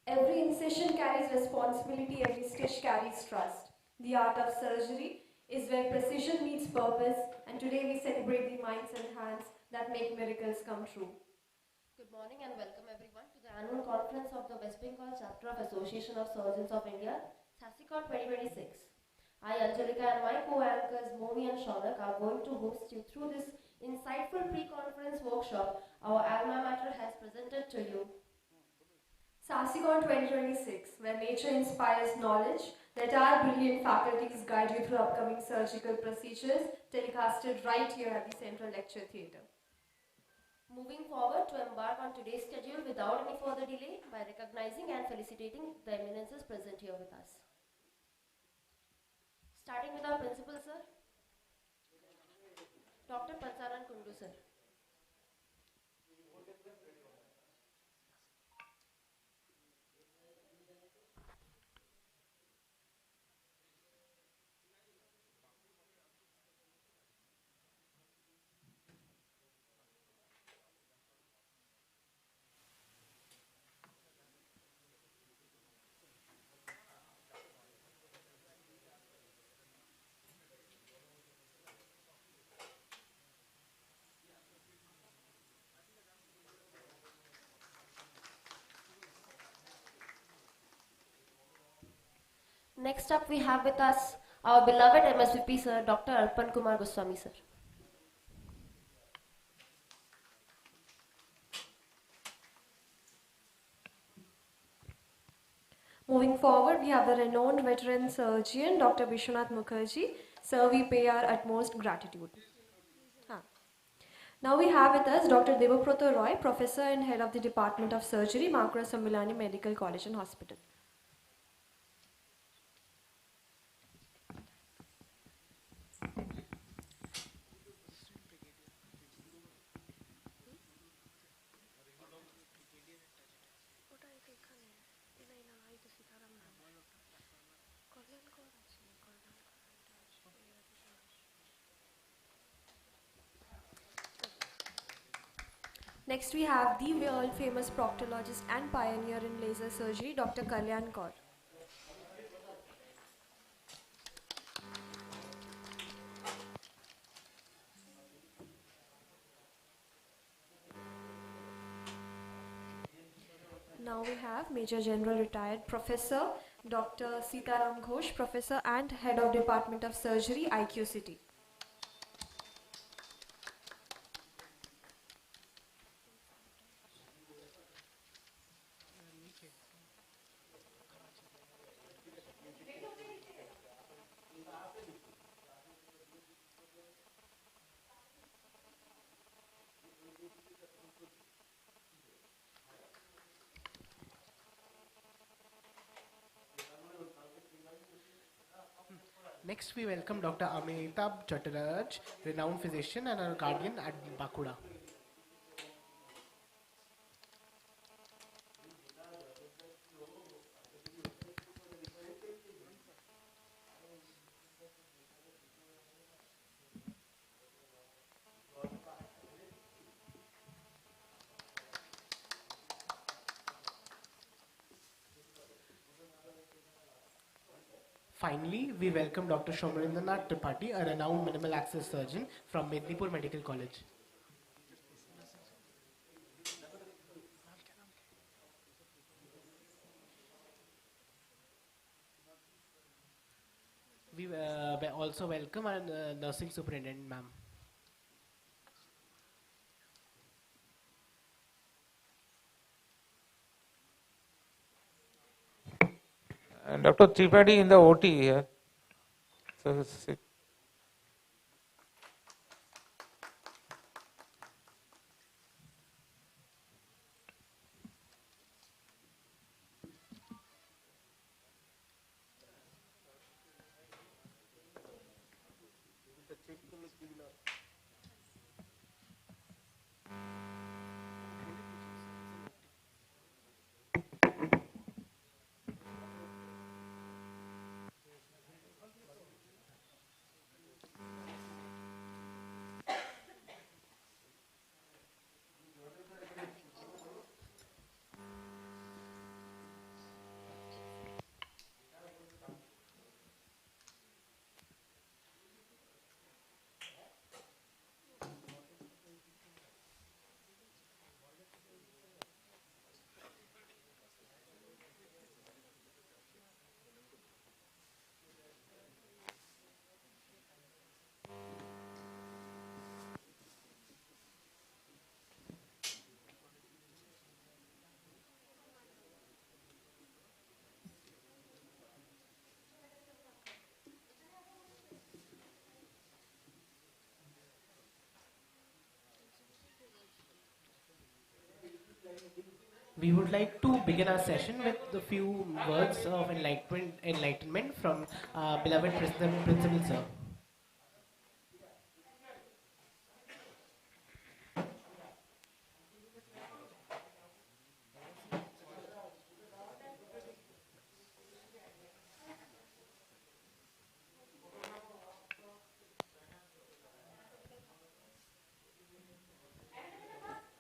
Every incision carries responsibility, every stitch carries trust. The art of surgery is where precision meets purpose, and today we celebrate the minds and hands that make miracles come true. Good morning and welcome everyone to the annual conference of the West Bengal Chapter of Association of Surgeons of India, SASICON 2026. I, Angelika, and my co-anchors Momi and Shaunak are going to host you through this insightful pre-conference workshop our alma mater has presented to you. SASICON 2026, where nature inspires knowledge, let our brilliant faculties guide you through upcoming surgical procedures telecasted right here at the Central Lecture Theatre. Moving forward to embark on today's schedule without any further delay by recognizing and felicitating the eminences present here with us. Starting with our principal, sir, Dr. Pansaran Kundu, sir. Next up, we have with us our beloved MSVP, sir, Dr. Arpan Kumar Goswami, sir. Moving forward, we have the renowned veteran surgeon, Dr. Vishwanath Mukherjee. Sir, we pay our utmost gratitude. Now we have with us Dr. Devabrata Roy, Professor and Head of the Department of Surgery, Makura Samilani Medical College and Hospital. Next, we have the world famous proctologist and pioneer in laser surgery, Dr. Kalyan Kaur. Now we have Major General Retired Professor Dr. Sitaram Ghosh, Professor and Head of Department of Surgery, IQ City. Next, we welcome Dr. Amitabh Chattaraj, renowned physician and our guardian at Bakuda. Finally, we welcome Dr. Shomarendranath Tripathi, a renowned minimal access surgeon from Mednipur Medical College. We also welcome our nursing superintendent, ma'am. Dr. Tripathi in the OT here. So, We would like to begin our session with a few words of enlightenment from beloved Principal Sir.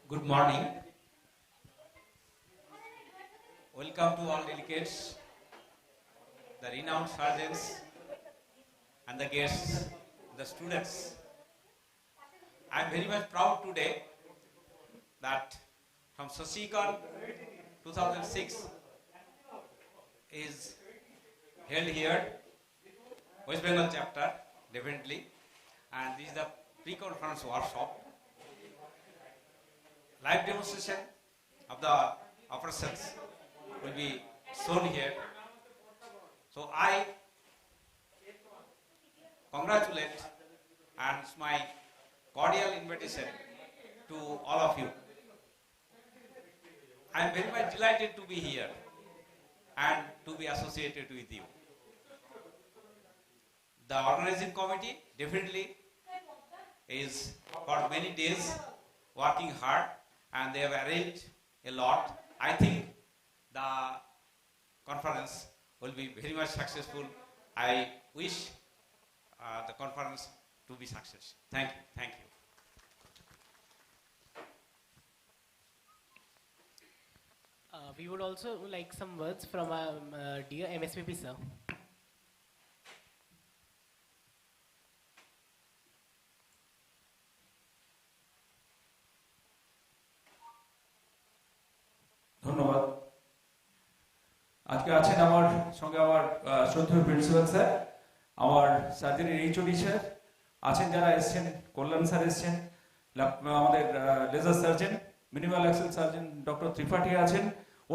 Good morning. Welcome to all delegates, the renowned sergeants and the guests, the students. I am very much proud today that from SASICON 2006 is held here, West Bengal chapter, definitely, and this is the pre-conference workshop. Live demonstration of the operations will be shown here. So I congratulate and it's my cordial invitation to all of you. I am very much delighted to be here and to be associated with you. The organizing committee definitely is for many days working hard and they have arranged a lot. I think the conference will be very much successful. I wish the conference to be successful. Thank you. Thank you. We would also like some words from our dear MSPP Sir. ধন্যবাদ। আজকে আছেন আমার সঙ্গে আমার শ্রদ্ধেয় principal sir, আমার সার্জারির HOD sir আছেন, যারা এসেছেন কল্যাণ স্যার এসেছেন, আমাদের laser surgeon minimal access surgeon doctor Tripathi আছেন,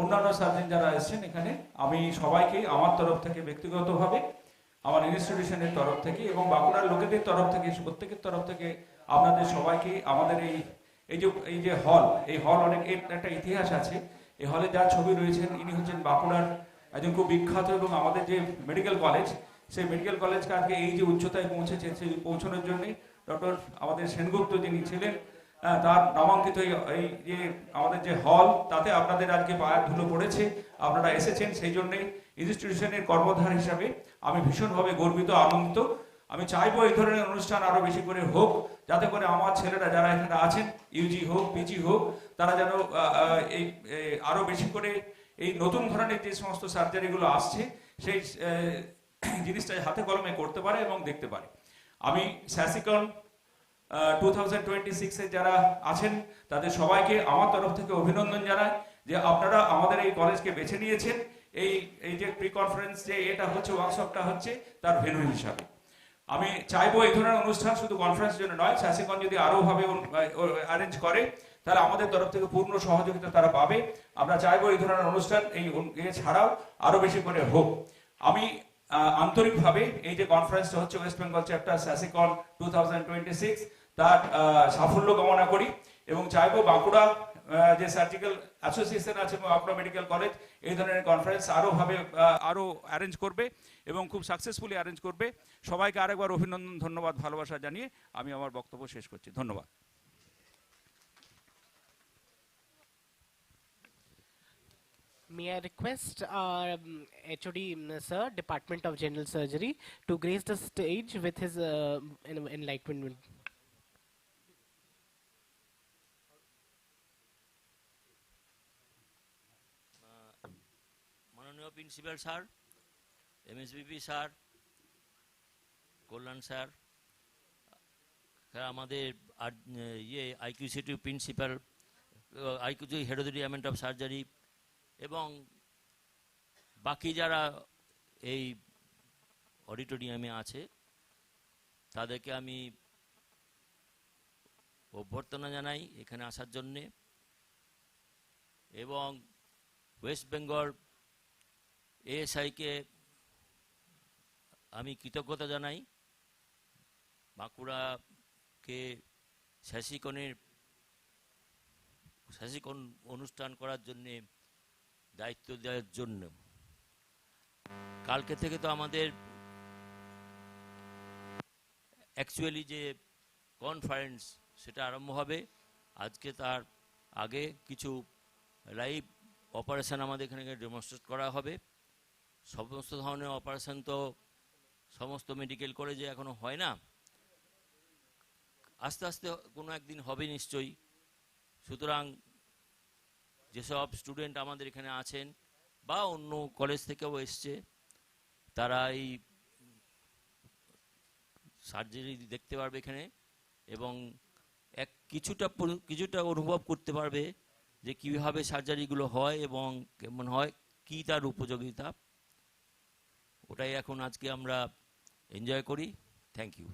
অন্যান্য সার্জন যারা এসেছেন এখানে, আমি সবাইকে আমার তরফ থেকে ব্যক্তিগতভাবে, আমার ইনস্টিটিউশনের তরফ থেকে এবং বাঁকুড়ার লোকেদের তরফ থেকে, প্রত্যেকের তরফ থেকে আপনাদের সবাইকে আমাদের এই যে হল, এই হল অনেক একটা ইতিহাস আছে। এই হলে যার ছবি রয়েছেন ইনি হচ্ছেন বাঁকুড়ার একজন খুব বিখ্যাত, এবং আমাদের যে মেডিকেল কলেজ, সেই মেডিকেল কলেজকে আজকে এই যে উচ্চতায় পৌঁছেছে, সেই পৌঁছানোর জন্য ডক্টর আমাদের সেনগুপ্ত যিনি ছিলেন, তার নামাঙ্কিত এই যে আমাদের যে হল, তাতে আপনাদের আজকে পায়ের ধুলো পড়েছে, আপনারা এসেছেন, সেই জন্যই ইনস্টিটিউশনের কর্মধার হিসাবে আমি ভীষণভাবে গর্বিত, আনন্দিত। আমি চাইবো এই ধরনের অনুষ্ঠান আরো বেশি করে হোক, যাতে করে আমার ছেলেরা যারা এখানে আছেন, ইউজি হোক পিজি হোক, তারা যেন এই আরো বেশি করে এই নতুন ধরনের যে সমস্ত সার্জারিগুলো আসছে সেই জিনিসটা হাতে কলমে করতে পারে এবং দেখতে পারে। আমি SASICON 2026 এ যারা আছেন তাদের সবাইকে আমার তরফ থেকে অভিনন্দন জানাই যে আপনারা আমাদের এই কলেজকে বেছে নিয়েছেন এই যে প্রি কনফারেন্স যে এটা হচ্ছে, ওয়ার্কশপটা হচ্ছে তার ভেন্যু হিসাবে। আমি চাইবো এই ধরনের অনুষ্ঠান শুধু কনফারেন্সের জন্য নয়, SASICON যদি আরো ভাবে অ্যারেঞ্জ করে তাহলে আমাদের তরফ থেকে পূর্ণ সহযোগিতা তারা পাবে। আমরা চাইবো এই ধরনের অনুষ্ঠান এই ছাড়াও আরো বেশি করে হোক। আমি আন্তরিকভাবে এই যে কনফারেন্সটা হচ্ছে ওয়েস্ট বেঙ্গল চ্যাপ্টার SASICON 2026 তার সাফল্য কামনা করি এবং চাইবো বাঁকুড়া যে সার্জিক্যাল অ্যাসোসিয়েশন আছে বাঁকুড়া মেডিকেল কলেজ এই ধরনের কনফারেন্স আরো অ্যারেঞ্জ করবে এবং খুব সাকসেসফুলি অ্যারেঞ্জ করবে। সবাইকে আরেকবার অভিনন্দন, ধন্যবাদ, ভালোবাসা জানিয়ে আমি আমার বক্তব্য শেষ করছি। ধন্যবাদ। May I request our HOD Sir, Department of General Surgery, to grace the stage with his enlightenment. মাননীয় principal sir, MSBP sir, Kalyan sir, আমাদের IQCT principal, IQC head of the department of surgery এবং বাকি যারা এই অডিটোরিয়ামে আছে তাদেরকে আমি অভ্যর্থনা জানাই এখানে আসার জন্যে এবং ওয়েস্ট বেঙ্গল এএসআইকে আমি কৃতজ্ঞতা জানাই। বাঁকুড়াকে SASICON-এর সাসিকন অনুষ্ঠান করার জন্যে দায়িত্ব দেওয়ার জন্য। কালকে থেকে তো আমাদের অ্যাকচুয়ালি যে কনফারেন্স সেটা আরম্ভ হবে। আজকে তার আগে কিছু লাইভ অপারেশন আমাদের এখানে ডেমনস্ট্রেট করা হবে। সমস্ত ধরনের অপারেশন তো সমস্ত মেডিকেল কলেজে এখনো হয় না, আস্তে আস্তে কোনো একদিন হবে নিশ্চয়ই। সুতরাং যেসব স্টুডেন্ট আমাদের এখানে আছেন বা অন্য কলেজ থেকেও এসছে, তারা এই সার্জারি দেখতে পারবে এখানে এবং কিছুটা অনুভব করতে পারবে যে কীভাবে সার্জারিগুলো হয় এবং কেমন হয়, কী তার উপযোগিতা। ওটাই এখন আজকে আমরা এনজয় করি। Thank you.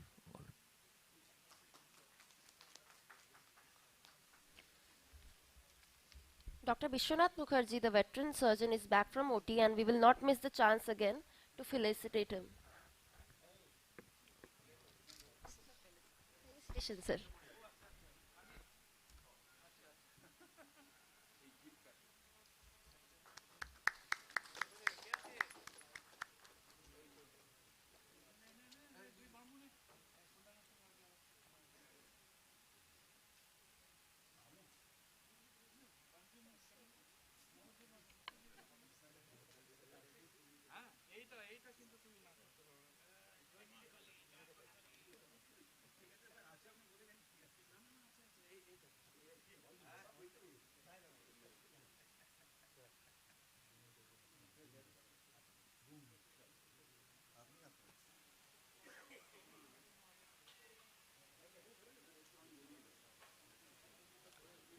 Dr. Vishwanath Mukherjee, the veteran surgeon, is back from OT and we will not miss the chance again to felicitate him. Felicitation, sir.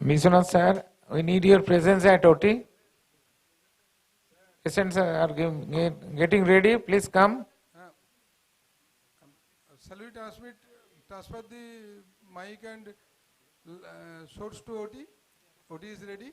Vishwanath sir, we need your presence at OT. Patients are getting ready. Please come. Shall we transfer the mic and source to OT? OT is ready.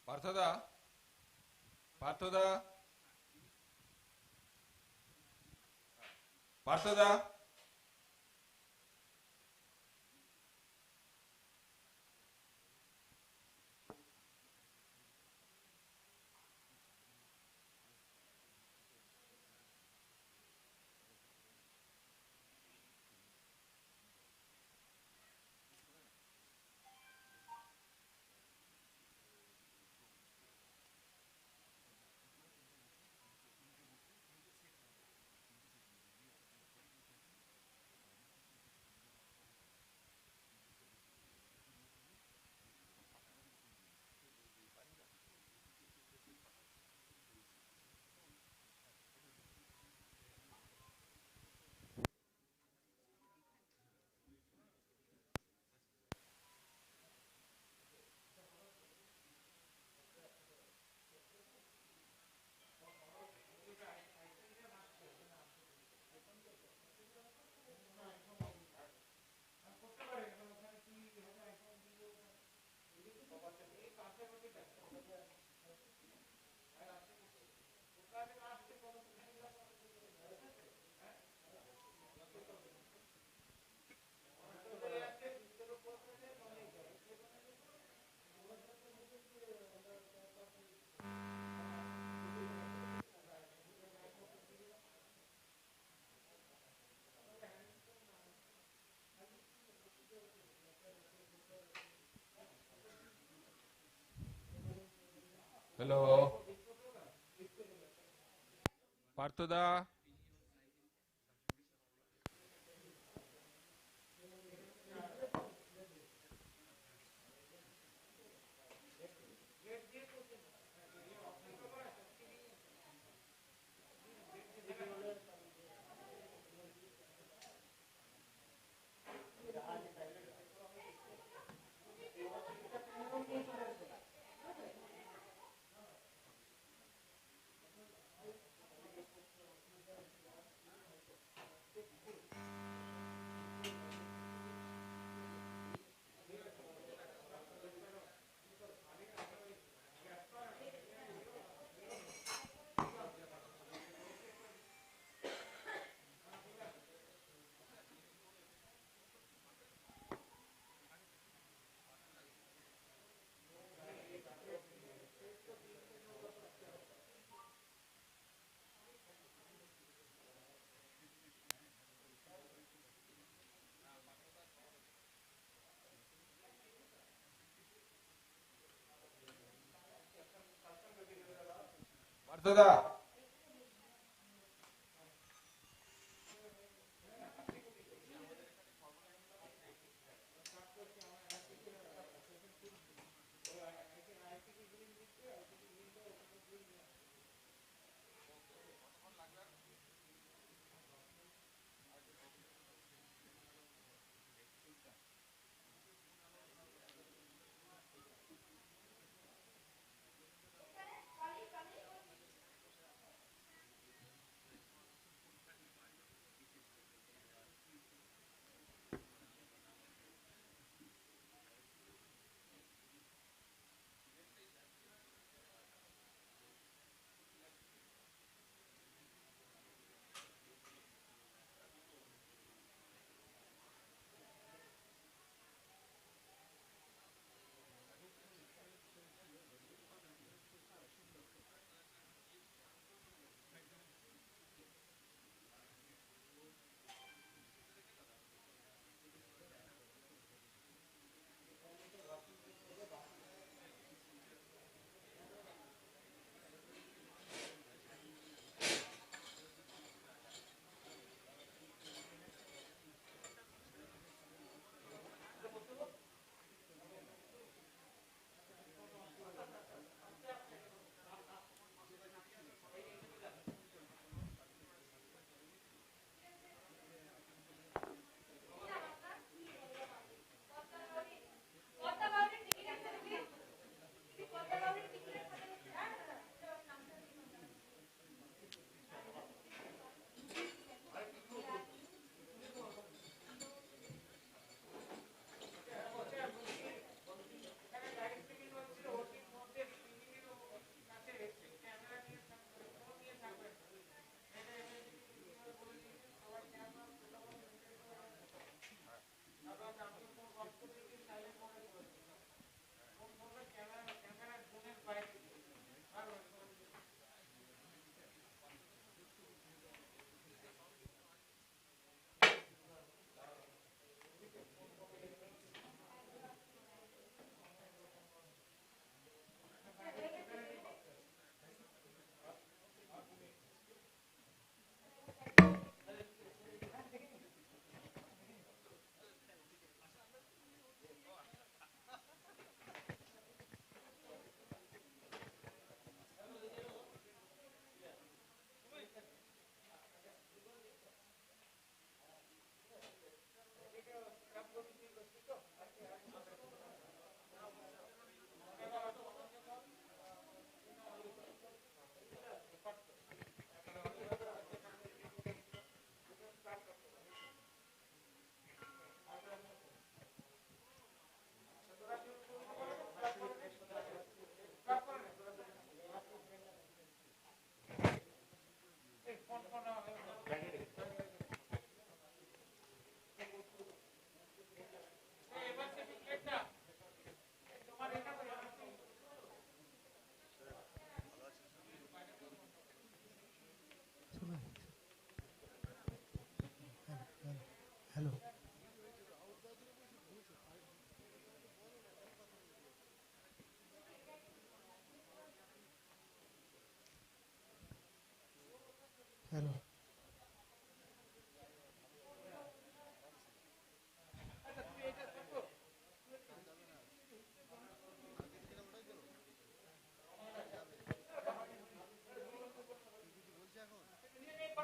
Parthoda, Parthoda, Parthoda. Hello. পার্থদা, পার্থদা,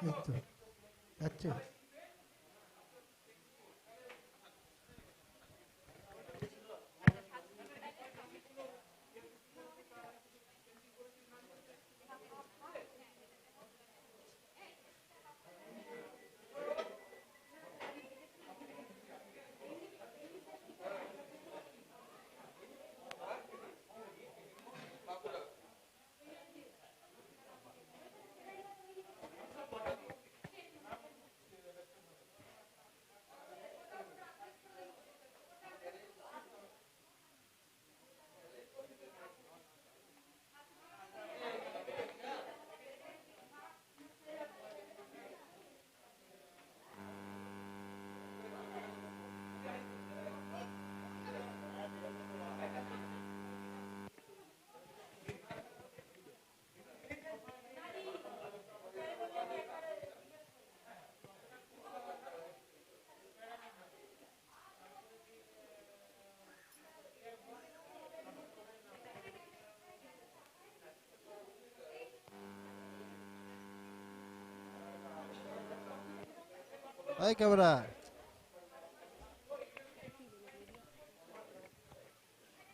এই তো যাচ্ছে। এই camera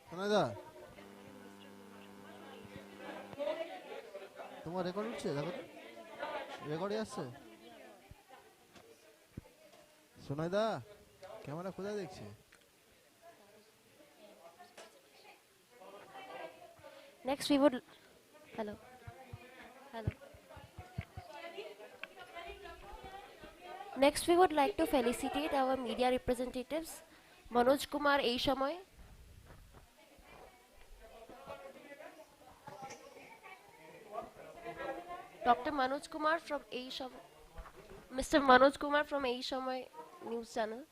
শোনা দা, তোমার record হচ্ছে? দেখো রেকর্ডে আসছে। শোনাই দা ক্যামেরা কোথায় দেখছে? Next we would hello. Next we would like to felicitate our media representatives Manoj Kumar এই সময়, Dr. Manoj Kumar from এই সময়, Mr. Manoj Kumar from এই সময় news channel.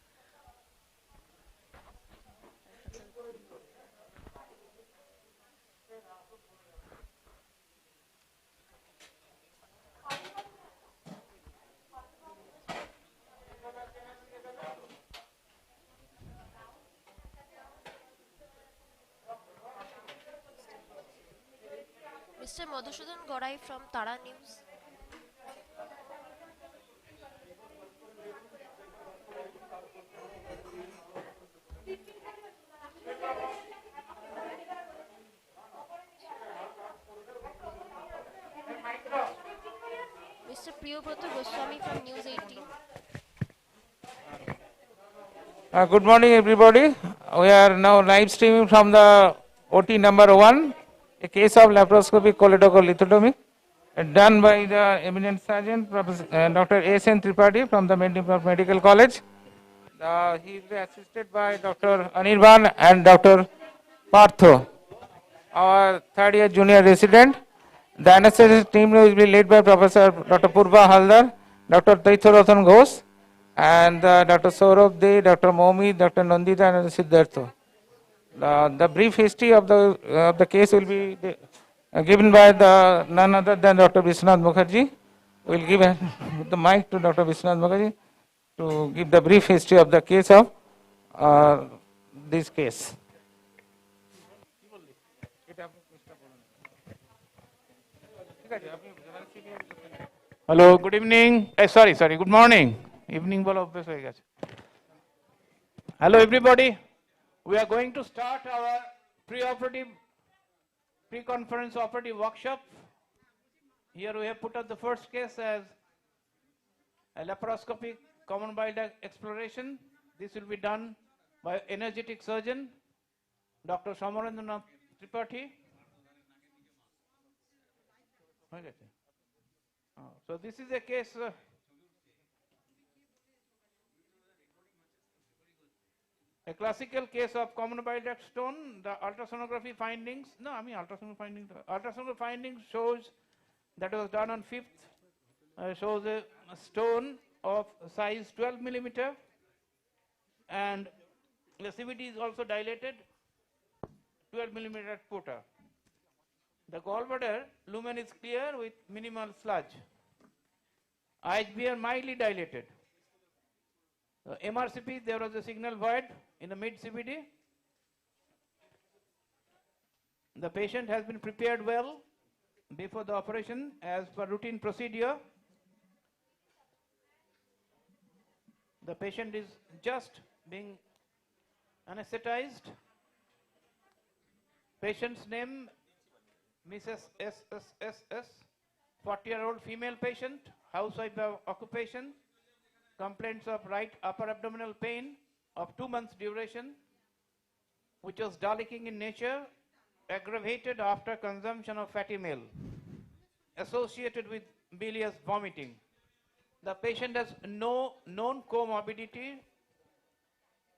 Mr. Madhusudan Gorai from Tara News. Mr. Priyobrata Goswami from News 18. Good morning, everybody. We are now live streaming from the OT number 1, a case of laparoscopic choledochal lithotomy done by the eminent surgeon, Dr. S.N. Tripathi from the Medical College. He will be assisted by Dr. Anirban and Dr. Partho, our third year junior resident. The anesthesia team will be led by Professor Dr. Purva Haldar, Dr. Taitharathan Ghosh, and Dr. Saurabh De, Dr. Momi, Dr. Nandita, and Siddhartha. The brief history of the case will be given by none other than Dr. Vishwanath Mukherjee. We will give the mic to Dr. Vishwanath Mukherjee to give the brief history of the case of this case. Hello, good evening. Sorry, good morning. Evening bolo obviously hoye geche. Hello everybody. We are going to start our pre-conference operative workshop. Here we have put up the first case as a laparoscopic common bile duct exploration. This will be done by energetic surgeon Dr. Samarendranath Tripathi. So this is a case a classical case of common bile duct stone. The ultrasonography findings, ultrasonography findings shows that was done on 5th, shows a stone of size 12 millimeter, and the CVT is also dilated 12 millimeter at pota. The gallbladder lumen is clear with minimal sludge. IHB are mildly dilated. MRCP, there was a signal void in the mid CVD. The patient has been prepared well before the operation as per routine procedure. The patient is just being anesthetized. Patient's name, Mrs. SSSS, 40-year-old female patient, housewife of occupation, complaints of right upper abdominal pain of 2 months duration, which was dalliking in nature, aggravated after consumption of fatty meal, associated with bilious vomiting. The patient has no known comorbidity.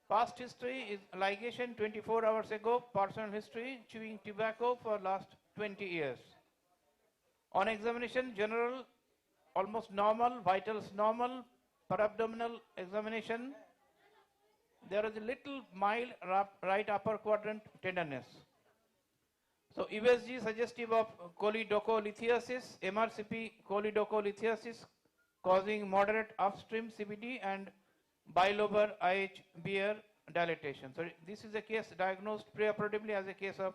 Past history is ligation 24 hours ago, personal history, chewing tobacco for last 20 years. On examination, general, almost normal, vitals normal, parabdominal examination, there is a little mild right upper quadrant tenderness. So USG suggestive of choledocholithesis, MRCP choledocholithesis causing moderate upstream CBD and bilobar IH beer dilatation. So this is a case diagnosed preoperatively as a case of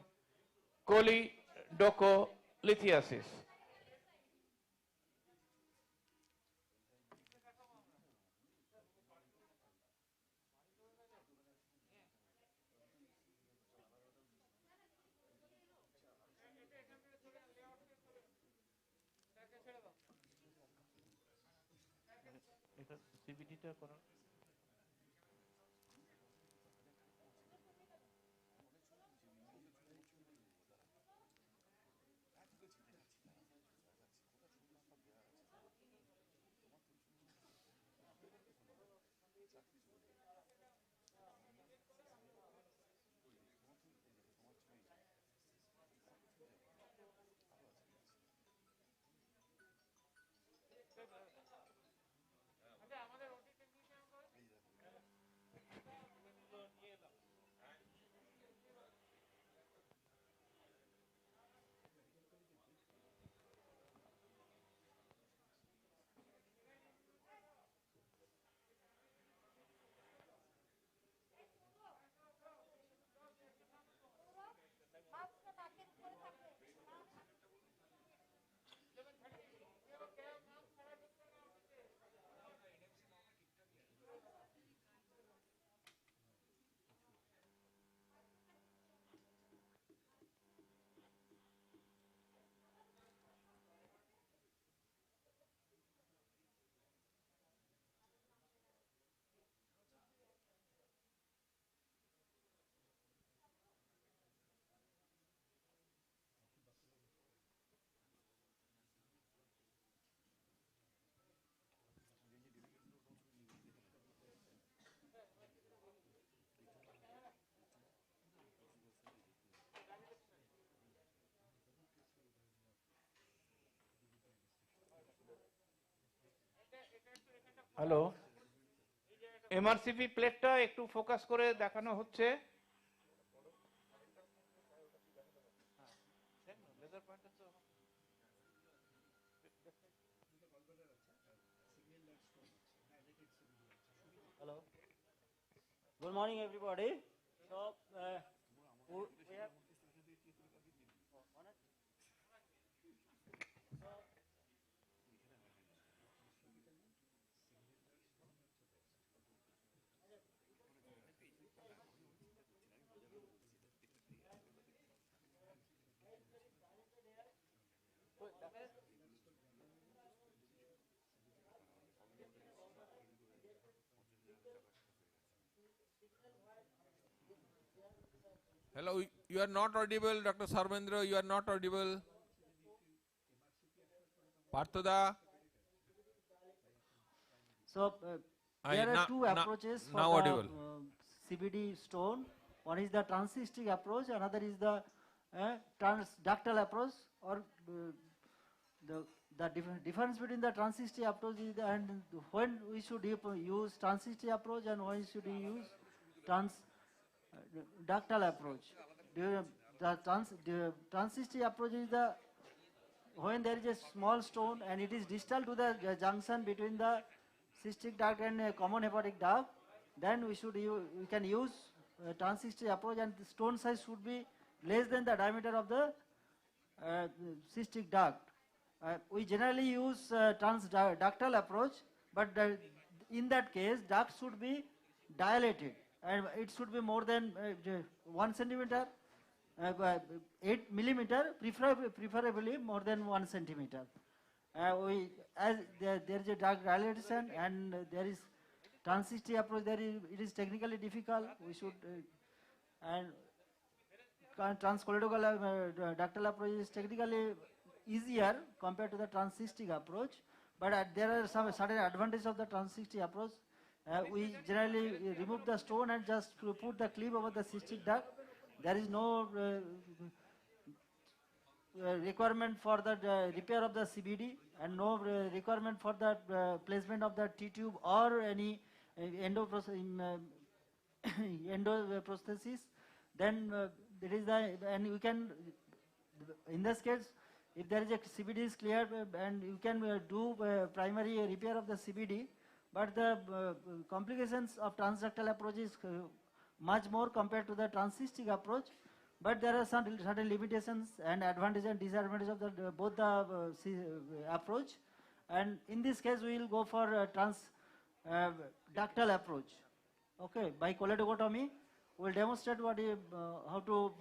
choledocholithesis. CBD hello, MRCP প্লেটটা একটু focus করে দেখানো হচ্ছে। Hello. Good morning, everybody. So, we have. Hello, you are not audible, Dr. Sarvendra, you are not audible. Parthoda. So, there are two approaches for the CBD stone. One is the transcystic approach, another is the transductal approach. Or the difference between the transcystic approach is and when we should use transcystic approach and when should we use transductal approach. The transcystic approach is the when there is a small stone and it is distal to the junction between the cystic duct and common hepatic duct, then we can use transcystic approach, and the stone size should be less than the diameter of the cystic duct. We generally use transductal approach, but in that case, duct should be dilated and it should be more than 1 centimeter, 8 millimeter, preferably more than 1 centimeter. As there is a duct dilation and there is transistor approach, it is technically difficult. We should and transcolloidal ductal approach is technically easier compared to the transistic approach, but there are some certain advantages of the transistic approach. We generally remove the stone and just put the clip over the cystic duct. There is no requirement for the repair of the CBD and no requirement for the placement of the T-tube or any endoprosthesis. Then there is and you can, in this case, if there is a CBD is clear and you can do primary repair of the CBD, but the complications of transductal approach is much more compared to the transcystic approach. But there are some certain limitations and advantages and disadvantages of the, both the approach. And in this case, we will go for transductal approach. Okay, by choledogotomy, we will demonstrate how to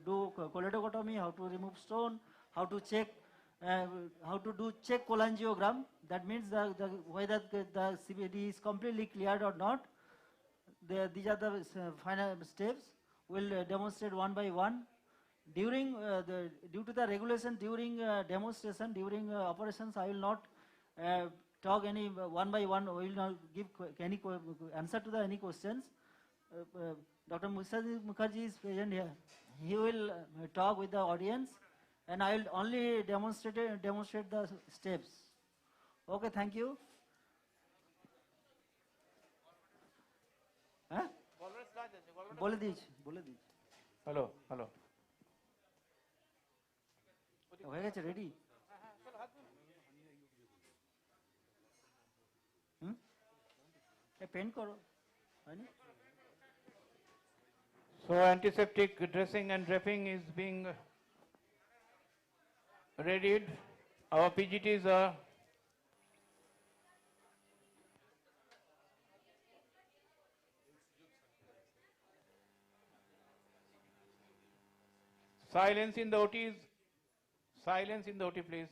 do choledogotomy, how to remove stone, how to check, how to do check cholangiogram. That means whether the CBD is completely cleared or not. These are the final steps. We'll demonstrate one by one. During due to the regulation during demonstration, during operations, I will not talk any one by one. We will not give any answer to any questions. Dr. Mukherjee is present here. He will talk with the audience, and I will only demonstrate the steps. Okay, thank you. Huh? বলে দিয়েছি hello hello হয়ে গেছে ready paint করো হয়নি So antiseptic dressing and draping is being readied. Our PGTs are silence in the OTs. Silence in the OT, please.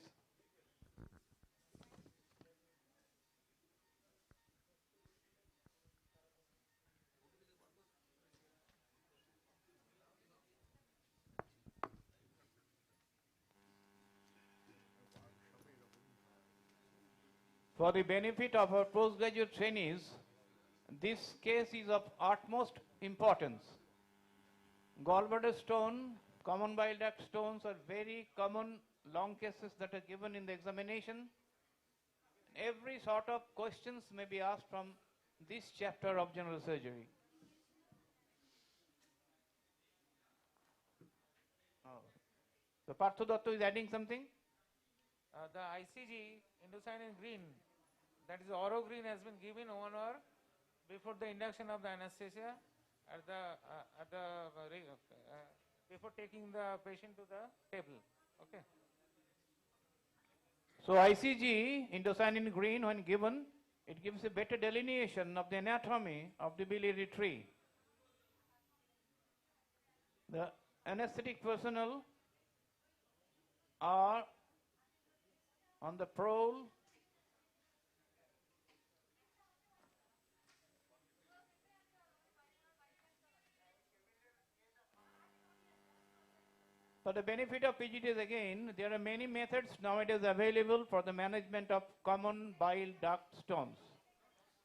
For the benefit of our postgraduate trainees, this case is of utmost importance. Gallbladder stone, common bile duct stones are very common long cases that are given in the examination. Every sort of questions may be asked from this chapter of general surgery. So Partho Datto is adding something? The ICG, indocyanine green, that is oro green, has been given 1 hour before the induction of the anesthesia before taking the patient to the table. Okay. So ICG, indocyanine green, when given, it gives a better delineation of the anatomy of the biliary tree. The anesthetic personnel are on the prowl. For the benefit of PGTs again, there are many methods nowadays available for the management of common bile duct stones.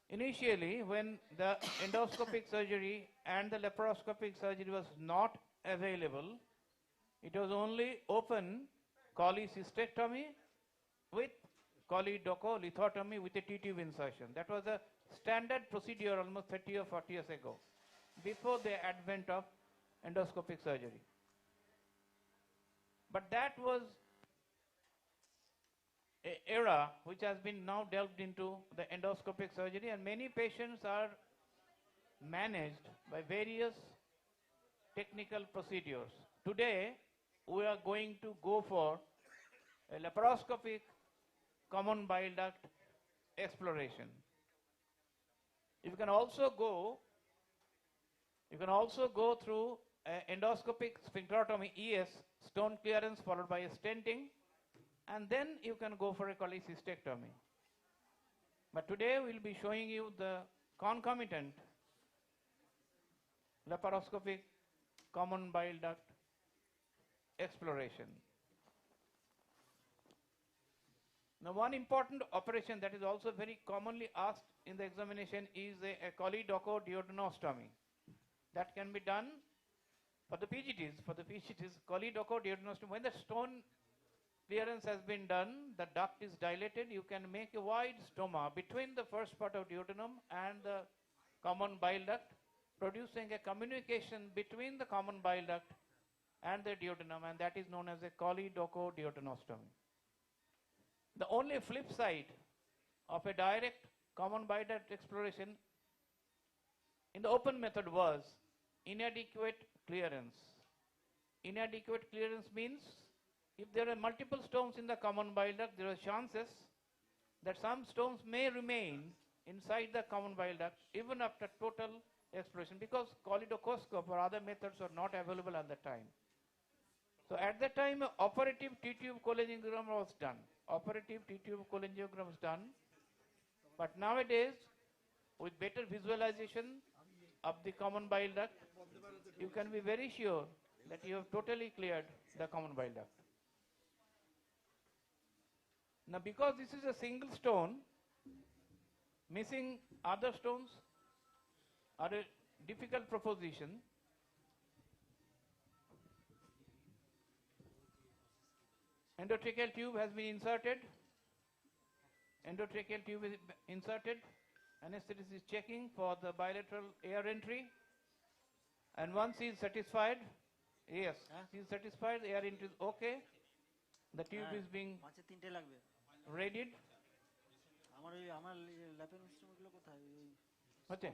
Initially, when the endoscopic surgery and the laparoscopic surgery was not available, it was only open cholecystectomy with choledocholithotomy with a T-tube insertion. That was a standard procedure almost 30 or 40 years ago, before the advent of endoscopic surgery. But that was an era which has been now delved into the endoscopic surgery, and many patients are managed by various technical procedures. Today, we are going to go for a laparoscopic common bile duct exploration. You can also go through endoscopic sphincterotomy ES, stone clearance followed by a stenting, and then you can go for a cholecystectomy. But today we'll be showing you the concomitant laparoscopic common bile duct exploration. Now, one important operation that is also very commonly asked in the examination is a choledochoduodenostomy. That can be done for the PGTs. For the PGTs, choledochoduodenostomy, when the stone clearance has been done, the duct is dilated, you can make a wide stoma between the first part of duodenum and the common bile duct, producing a communication between the common bile duct and the duodenum, and that is known as a choledochoduodenostomy. The only flip side of a direct common bile duct exploration in the open method was inadequate clearance. Inadequate clearance means if there are multiple stones in the common bile duct, there are chances that some stones may remain inside the common bile duct even after total exploration, because choledocoscope or other methods are not available at that time. So at that time, operative T-tube cholangiogram was done. Operative T-tube cholangiogram was done. But nowadays, with better visualization of the common bile duct, you can be very sure that you have totally cleared the common bile duct. Now, because this is a single stone, missing other stones are a difficult proposition. Endotracheal tube has been inserted. Endotracheal tube is inserted. Anesthetist is checking for the bilateral air entry. And once he is satisfied, yes, he is satisfied, the air entry is okay. The tube is being readied. Okay.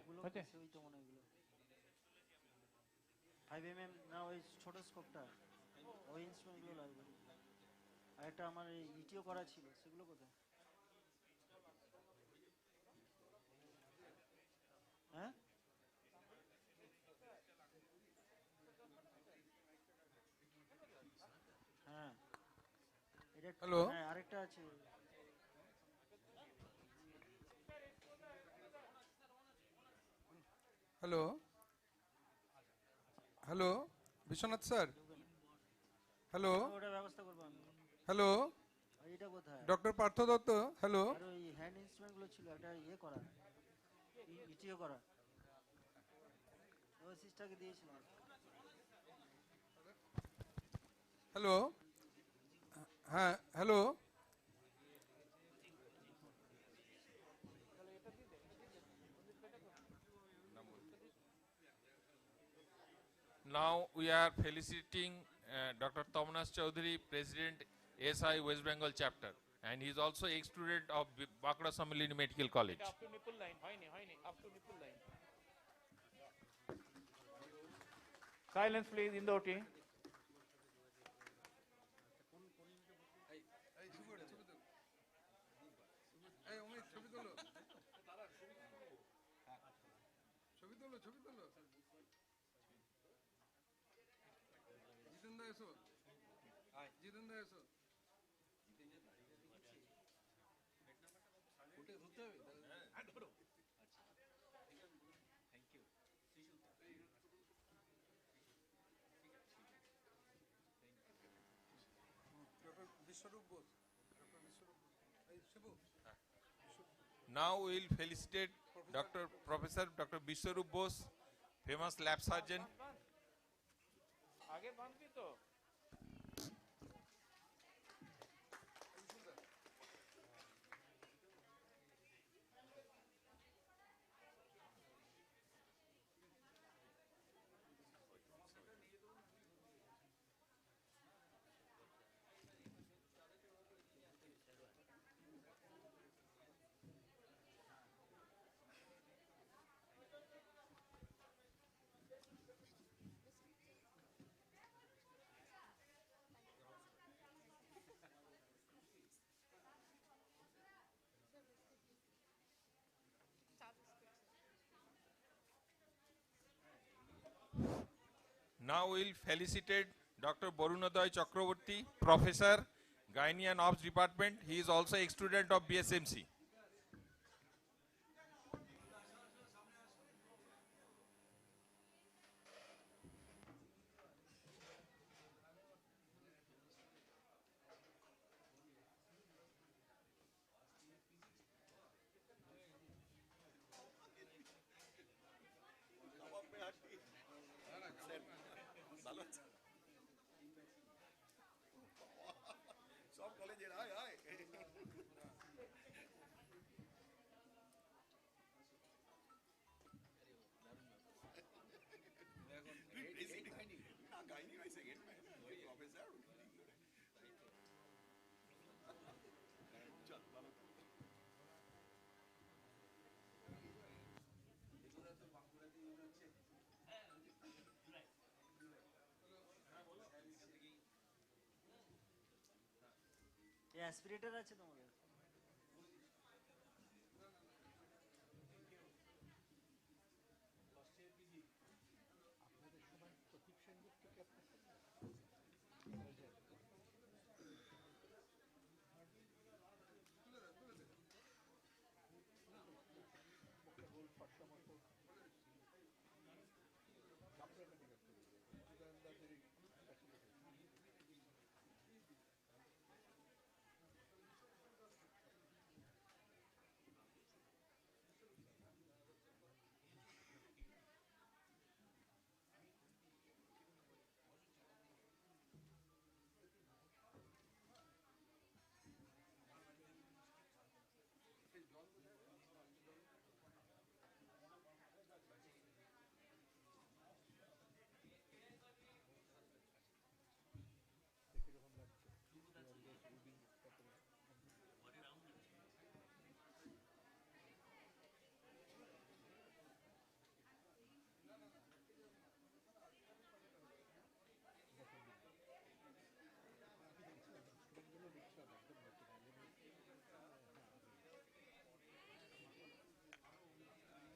5mm না ওই ছোট স্কোপটা ওই ইনস্ট্রুমেন্টগুলো লাগবে আর একটা আমার ইটিও করা ছিল সেগুলো কোথায় হ্যাঁ হ্যাঁ এটা হ্যালো হ্যাঁ আরেকটা আছে hello hello Biswanath sir hello ওটা ব্যবস্থা করব আমি হ্যালো এটা কোথায় ডক্টর পার্থ দত্ত হ্যালো আর ওই হ্যান্ড ইনস্ট্রুমেন্টগুলো ছিল একটা ইয়ে করা ইটিও করা ওই সিস্টারকে দিয়েছিলাম হ্যালো হ্যাঁ hello Now we are felicitating Dr. Tomnas Chaudhary, President SI West Bengal Chapter, and he is also a student of Bakra Samilini Medical College. Up to nipple line, up to nipple line. Silence please in the OT. জিতেন্দা এসো ধরতে হবে thank you doctor Biswarup Bose Now we will felicitate Professor Dr. Bishwarup Bose, famous lab surgeon. आगे बांध भी तो Now we'll felicitate Dr. Borunodoy Chakraborty, Professor, Gynae and Obs Department. He is also a student of BSMC. Aspirator আছে তোমাদের?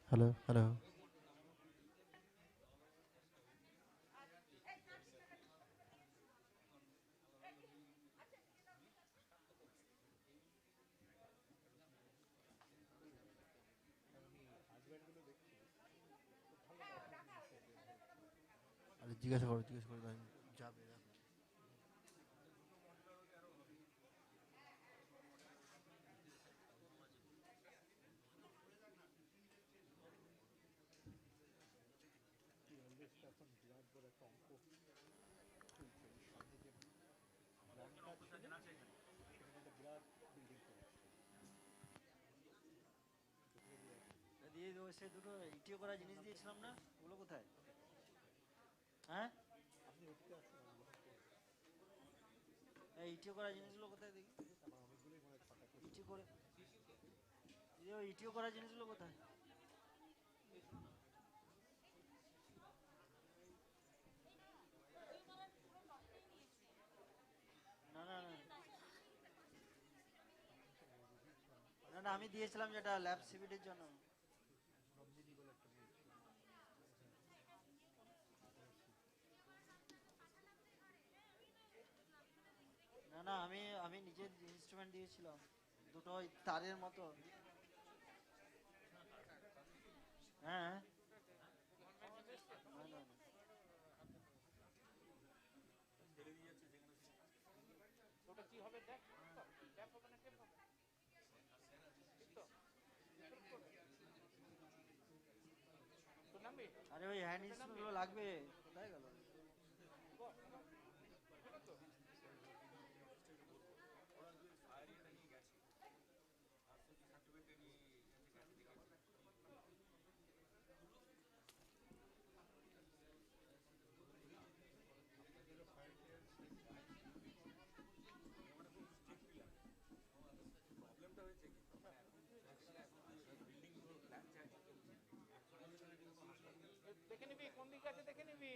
Hello hello. আরে জিজ্ঞাসা করো যাবে দেখো। দিয়ে সে দুটো ইটিও করা জিনিস দিয়েছিলাম না, ওগুলো কোথায়? হ্যাঁ, এই ইটিও করা জিনিসগুলো কোথায় দেখি? ইটিও করে ইটিও করা জিনিসগুলো কোথায়? না না না না না, আমি দিয়েছিলাম যেটা ল্যাব সিভিটির জন্য। না না, আমি নিজের ইনস্ট্রুমেন্ট দিয়েছিলাম দুটো তারের মতো। হ্যাঁ, না না না, ওটা কি হবে দেখ, ট্যাপ হবে না, ট্যাপ হবে ঠিক তো? তো নামবি? আরে ওই হ্যান্ড ইনস্ট্রুমেন্টগুলো লাগবে, কোথায় গেল? দেখে নিবি কোন দিকে আছে, দেখে নিবি।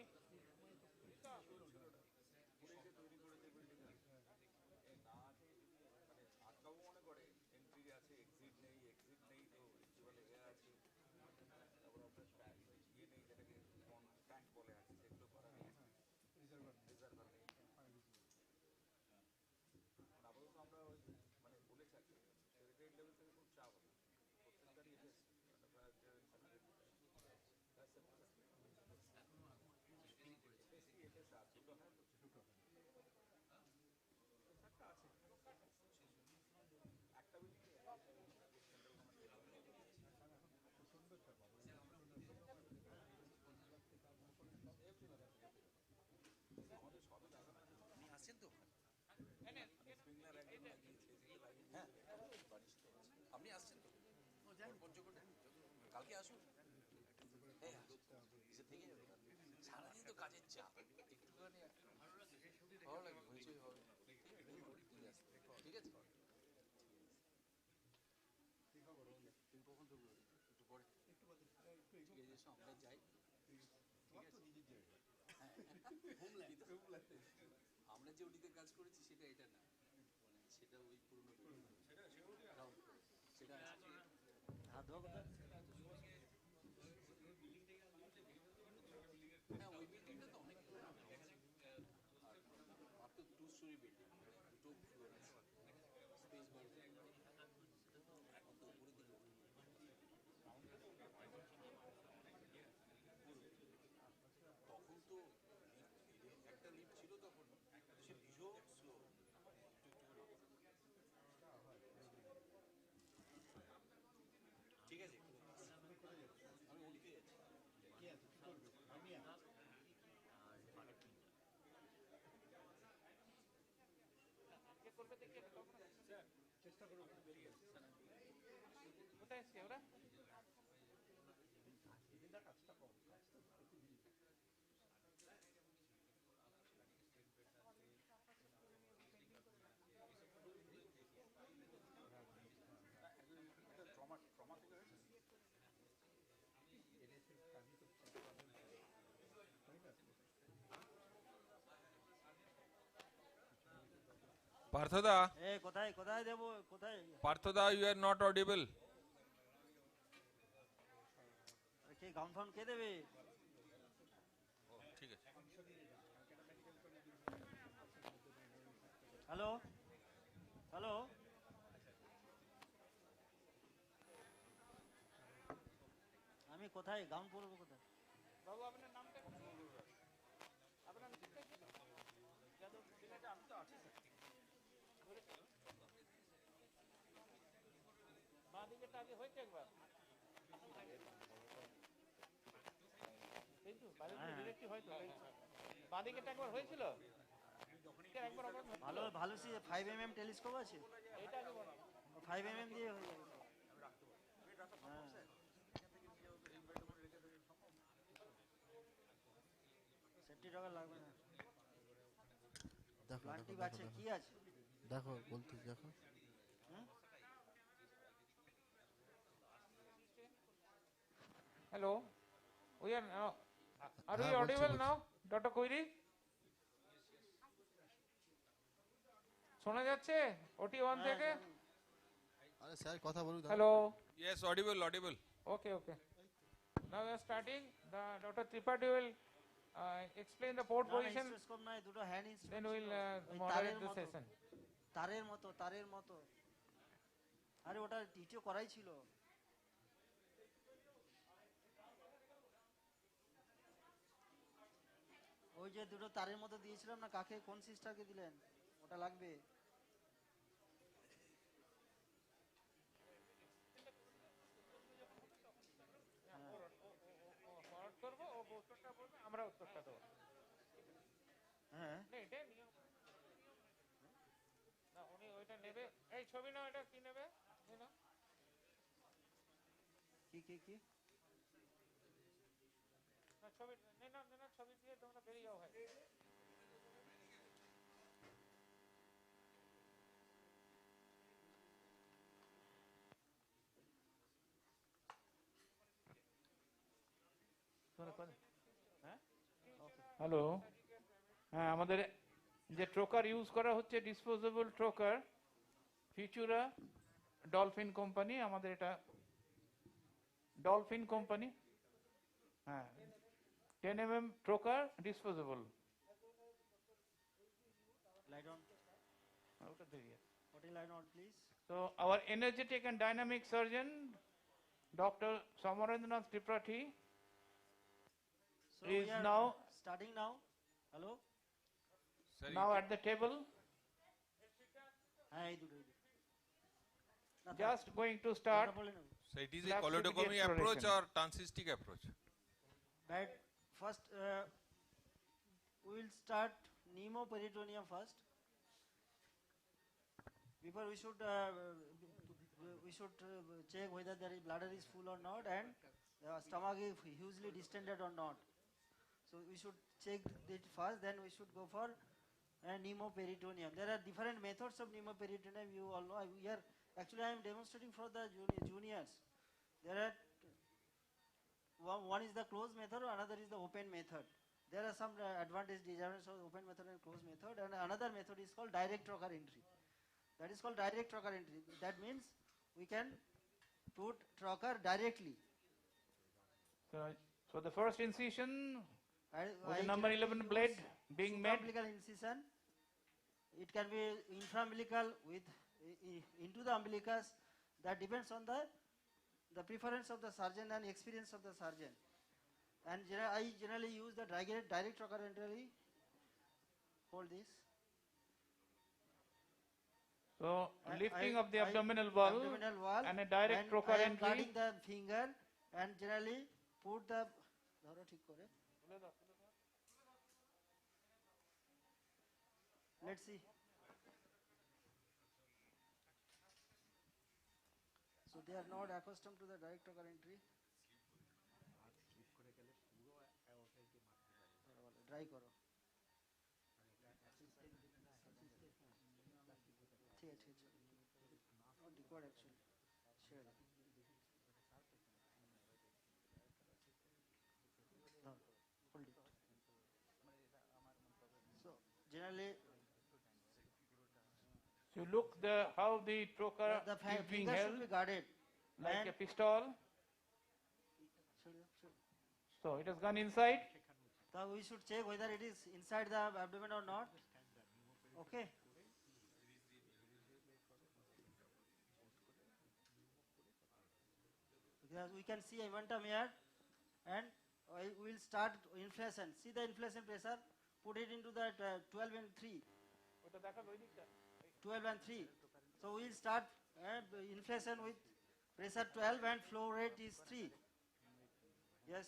কোথায় এসছে ওরা? Parthoda, কোথায় কোথায় দেব কোথায়? Parthoda, you are not audible. কে গাউন ফাউন কে দেবে? ঠিক আছে। হ্যালো হ্যালো, আমি কোথায় গাউন পরবো কোথায়? বাবু আপনার নামটা কি? আপনার নামটা কি? যাদব, ঠিক আছে, আমি তো আছি স্যার। বাঁ দিকেটা আগে হয়েছে একবার, কিন্তু ডিরেক্টলি হয়তো বাঁ দিকেটা একবার হয়েছিল। একবার ভালো ভালো 5mm টেলিস্কোপ আছে, এইটা আগে বলো। 5mm দিয়ে হয়ে যাবে। সেফটি টাকা লাগবে না। দেখো প্লান্টিক আছে, কি আছে দেখো বলতে দেখো। Hello, we are now. Are we audible now, Dr. Koiri? শোনা যাচ্ছে OT1 থেকে? আরে স্যার কথা বলুন। Hello. Yes, audible, audible. Okay, okay. Now we are starting. The Dr. Tripathi will explain the port position. ইনস্ট্রোস্কোপ নাই, দুটো hand ইনস্ট্রোস্কোপ। Then we will moderate the session. তারের মতো তারের মতো। আরে ওটা টিটিও করাই ছিল। ওই যে দুটো তারের মতো দিয়েছিলাম না, কাকে কোন সিস্টারকে দিলেন? ওটা লাগবে। আমরা উত্তরটা দেবো। হ্যাঁ না, উনি ওইটা নেবে। এই ছবি নাও, এটা কি নেবে? কি কি কি না, ছবি না, ছবি দিয়ে তোমরা বেরিয়ে যাও ভাই। হ্যালো, হ্যাঁ, আমাদের যে ট্রোকার ইউজ করা হচ্ছে ডিসপোজেবল ট্রোকার, ফিচুরা ডলফিন কোম্পানি, আমাদের এটা ডলফিন কোম্পানি। হ্যাঁ, 10mm ট্রোকার ডিসপোজেবল। লাইট অন, ওটা দেরিয়ে। ওটা light on please. So our energetic and dynamic surgeon, Dr. Samarendranath Tripathi, So is we are now starting now. Hello? Sir, now at the table. Just going to start. So it is a laparoscopic collotomy approach exploration. or transcystic approach? But first we will start pneumoperitoneum first. Before we should check whether there is bladder is full or not and stomach is hugely distended or not. So we should check it first. Then we should go for pneumoperitoneum. There are different methods of pneumoperitoneum. You all know. Actually I am demonstrating for the juniors. There are one is the closed method, another is the open method. There are some advantage disadvantages of open method and closed method, and another method is called direct trocar entry. That is called direct trocar entry. That means we can put trocar directly. So the first incision with the number 11 blade being made. Supraumbilical incision. It can be infraumbilical with into the umbilicus. That depends on the preference of the surgeon and experience of the surgeon. And I generally use the direct trocar entry. Hold this. So lifting of the abdominal wall and a direct trocar entry. Cutting the finger and generally put the. Let's see. So they are not accustomed to the direct trocar entry. Dry करो. ठीक है. Not record actually. Share it. No, hold it. So generally. So look how the trocar is being held should be guarded. like a pistol. So it has gone inside. So we should check whether it is inside the abdomen or not. Okay. Because we can see momentum here, and we will start inflation. See the inflation pressure. Put it into that 12 and 3. 12 and 3. So we will start inflation with pressure 12 and flow rate is 3. Yes.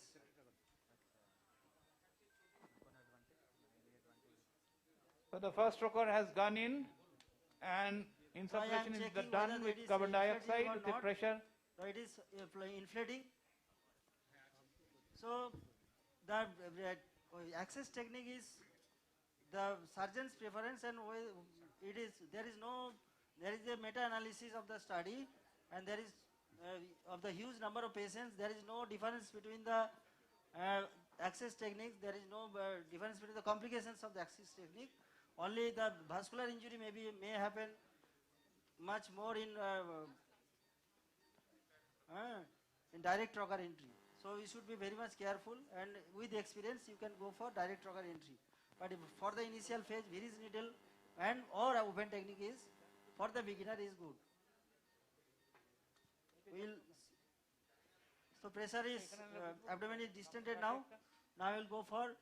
So the first trocar has gone in, and insufflation is done with carbon dioxide with the pressure. So it is inflating. So the access technique is the surgeon's preference, and there is a meta-analysis of the study, and there is of the huge number of patients. There is no difference between the access techniques. There is no difference between the complications of the access technique. Only the vascular injury may happen much more in direct trocar entry. So you should be very much careful, and with experience you can go for direct trocar entry. But for the initial phase, Viris needle and or open technique is for the beginner is good. So pressure is abdomen is distended now. Now we will go for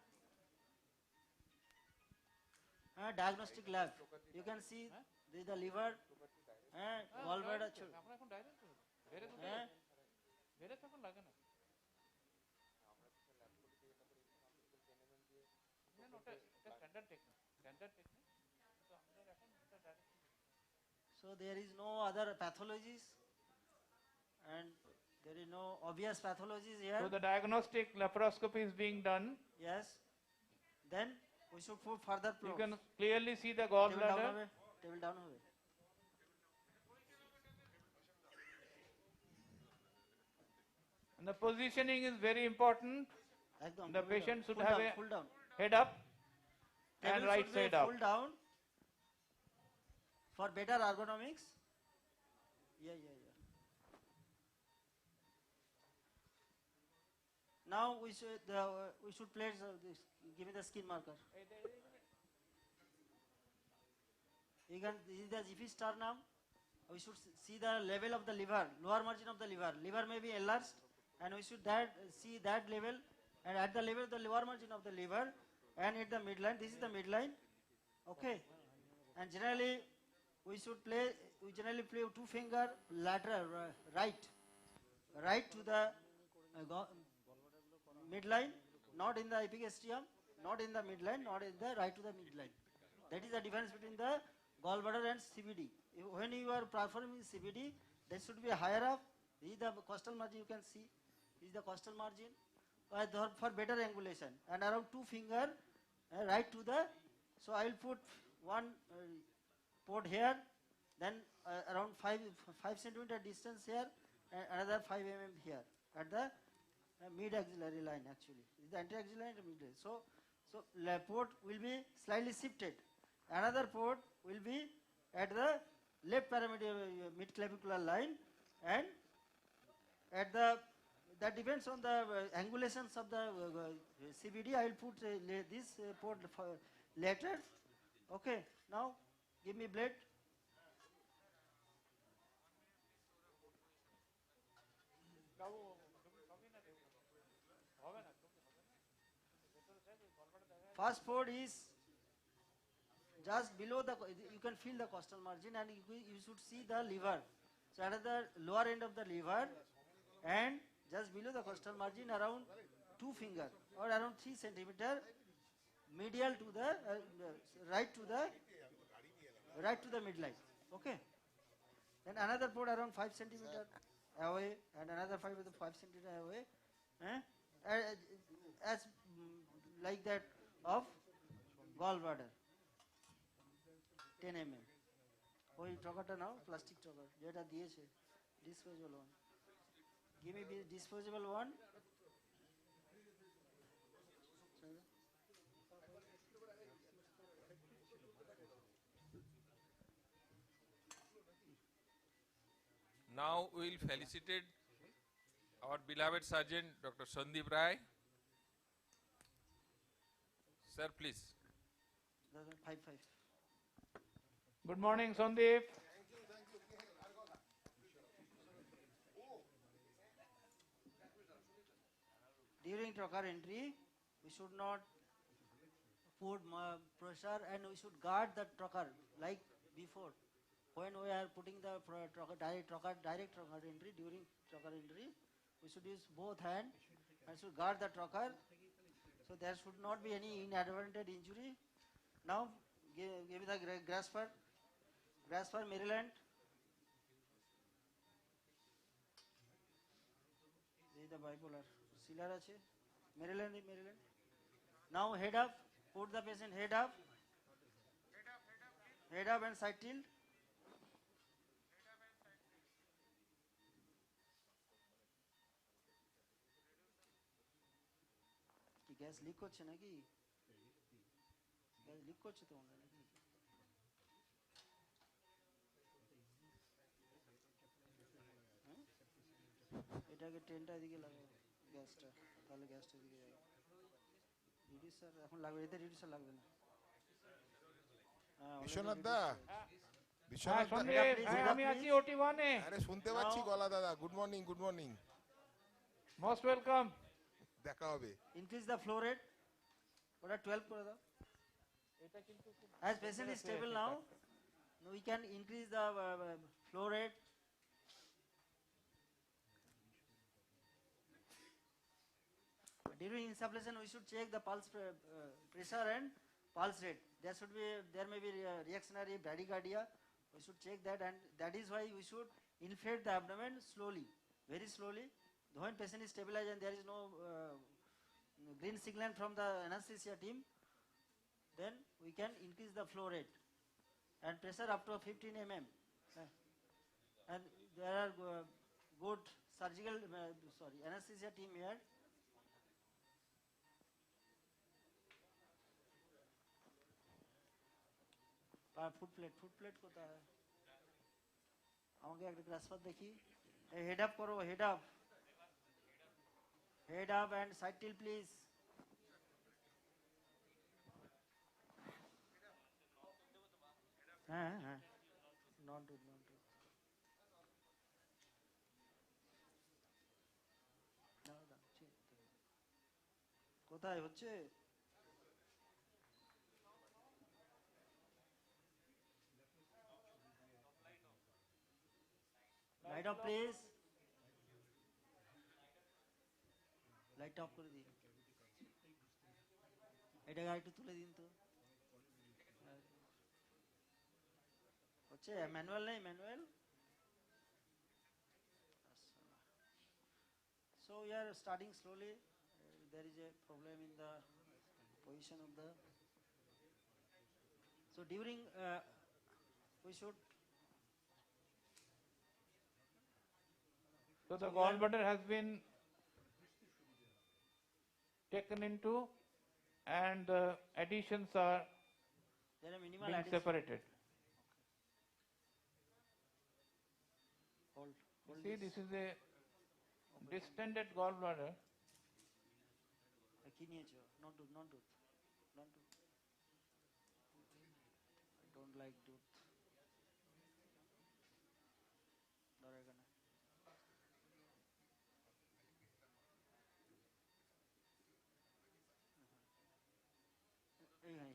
diagnostic lab. You can see this is the liver, gallbladder. So there is no other pathologies, and there is no obvious pathologies here. So the diagnostic laparoscopy is being done. Yes. Then we should put further probes. You can clearly see the gallbladder. Table down away. And the positioning is very important. The patient should have a head up and right side up. Pull down for better ergonomics. Yeah. Now we should place this. Give me the skin marker. You can. This is the GP star now. We should see the level of the liver, lower margin of the liver. Liver may be enlarged, and we should see that level and at the level of the lower margin of the liver, and at the midline, this is the midline, okay. And generally, we generally play two finger lateral, right to the midline, not in the epigastrium, not in the midline, not in the right to the midline. That is the difference between the gallbladder and CBD. When you are performing CBD, that should be higher up. This is the costal margin, you can see. This is the costal margin for better angulation. And around two finger right to the, so I will put one port here, then around 5 centimeter distance here, and another 5 mm here at the mid axillary line actually. This is the anti-axillary and mid. So port will be slightly shifted. Another port will be at the left parameter mid clavicular line, and at the, that depends on the angulations of the CBD. I will put this port later. Okay, now give me blade. First port is just below the, you can feel the costal margin, and you should see the liver. So at the lower end of the liver and just below the costal margin, around 2 finger or around 3 centimeter medial to the right to the midline. Okay. Then another port around 5 centimeter away, and another 5 centimeter away, as like that of gallbladder, 10 mm. ওই ট্রকারটা নাও, plastic ট্রকার যেটা দিয়েছে, disposable one, give me disposable one. Now we will felicitate our beloved surgeon, Dr. Sandeep Rai. Sir, please. 5. Good morning, Sandeep. During trocar entry, we should not put pressure, and we should guard the trocar like before. When we are putting the direct trocar entry, during trocar entry, we should use both hands and should guard the trocar, so there should not be any inadvertent injury. Now give me the grasper Maryland. This is the bipolar sealer ache, Maryland. Now head up, put the patient head up and side tilt. কি gas leak করছে নাকি? Gas leak করছে তো মনে হয় নাকি? এটাকে ট্রেনটা এদিকে লাগাও, গ্যাসটা, তাহলে গ্যাসটা এদিকে যাবে। রিডিউসার এখন লাগবে, এতে রিডিউসার লাগবে না। বিশ্বনাথ দা, আমি আছি OT1 এ। আরে শুনতে পাচ্ছি গলা দাদা। Good morning. Most welcome. দেখা হবে। ইনক্রিজ দ্য ফ্লো রেট, ওটা 12 করে দাও। As patient is stable now, we can increase the flow rate. During insufflation, we should check the pulse pressure and pulse rate. There may be reactionary bradycardia. We should check that, and that is why we should inflate the abdomen slowly, very slowly. When patient is stabilized and there is no green signal from the anesthesia team, then we can increase the flow rate and pressure up to 15 mm. And there are good surgical, anesthesia team here. Foot plate কোথায়? আমাকে একটা গ্রাসপার দেখি। Head up করো, head up and side tilt please. হ্যাঁ not কোথায় হচ্ছে? Light off please, লাইটটা of করে দিন। এটাকে আরেকটু তুলে দিন তো। হচ্ছে ম্যানুয়াল নেই, manual. So we are starting slowly. There is a problem in the position of the. So during we should. So the gallbladder has been taken into, and the additions are There are minimal being addition. separated. Hold. See, this is a distended gallbladder. কি নিয়েছো? Non tooth, non tooth, non tooth. I don't like tooth. ধরো এখানে।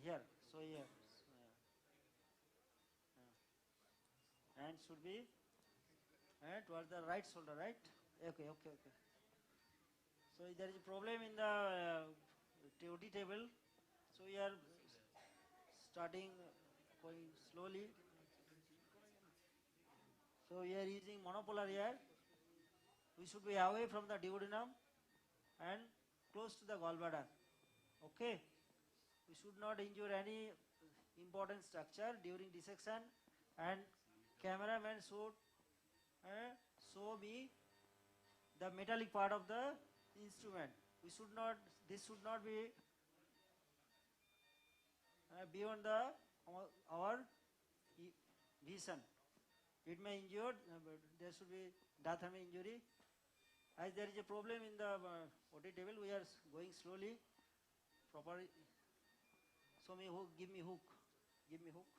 Here, so here. Hand should be towards the right shoulder, right? Okay, okay, okay. So there is a problem in the TOT table. So we are starting going slowly. So we are using monopolar here. We should be away from the duodenum and close to the gallbladder. Okay. We should not injure any important structure during dissection, and cameraman should show me the metallic part of the instrument. We should not. This should not be beyond the our vision. It may injure, but there should be diathermy injury. As there is a problem in the OT table, we are going slowly. Proper. Show me hook. Give me hook. Give me hook.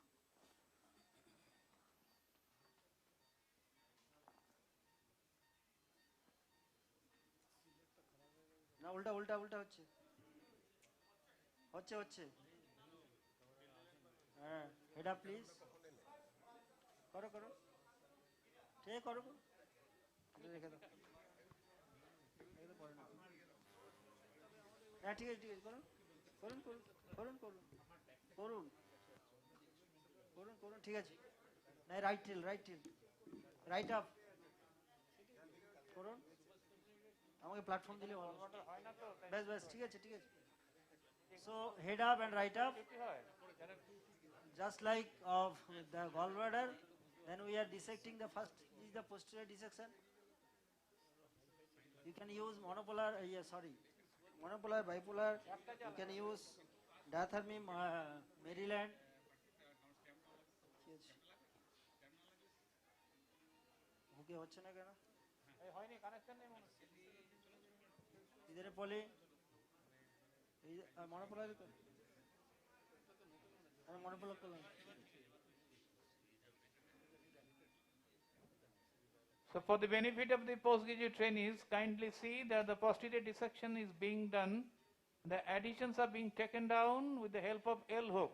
না উল্টা উল্টা উল্টা হচ্ছে হচ্ছে হচ্ছে হ্যাঁ head up please করো করো ঠিক করো রেখে দাও পরে না হ্যাঁ ঠিক আছে করুন করুন করুন করুন করুন করুন করুন করুন ঠিক আছে না রাইট টিল রাইট আপ করুন আমাকে প্ল্যাটফর্ম দিলে ভালো বেশ বেশ ঠিক আছে ঠিক আছে so head up and right up just like of the gallbladder, then we are dissecting the first is the posterior dissection. You can use monopolar, monopolar, bipolar. You can use diathermy, Maryland. Okay, হচ্ছে না কেন? হয়নি, connection নেই মনে হচ্ছে। ইধারে পলি monopolar তো monopolar করলাম। So for the benefit of the postgraduate trainees, kindly see that the posterior dissection is being done. The additions are being taken down with the help of L hook.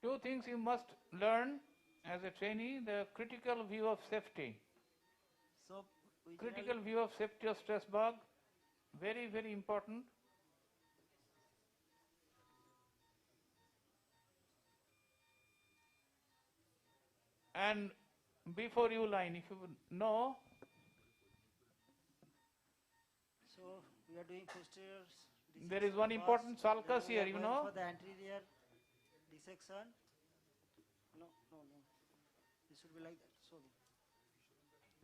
Two things you must learn as a trainee: the critical view of safety. So critical view of safety of stress bug, very, very important. And before you line, if you know. So we are doing posterior. There is one important sulcus here, you know. For the anterior dissection. No. This should be like that.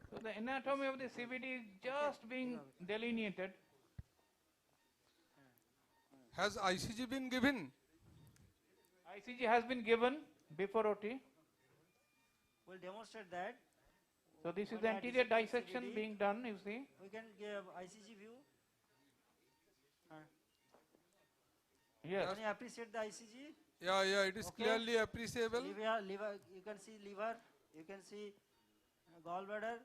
So the anatomy of the CVD is just being delineated. Has ICG been given? ICG has been given before OT. We'll demonstrate that. So this is the anterior dissection CVD being done, you see. We can give ICG view. Yes. Can you appreciate the ICG? Yeah, it is clearly appreciable. Liver, you can see liver, you can see gallbladder.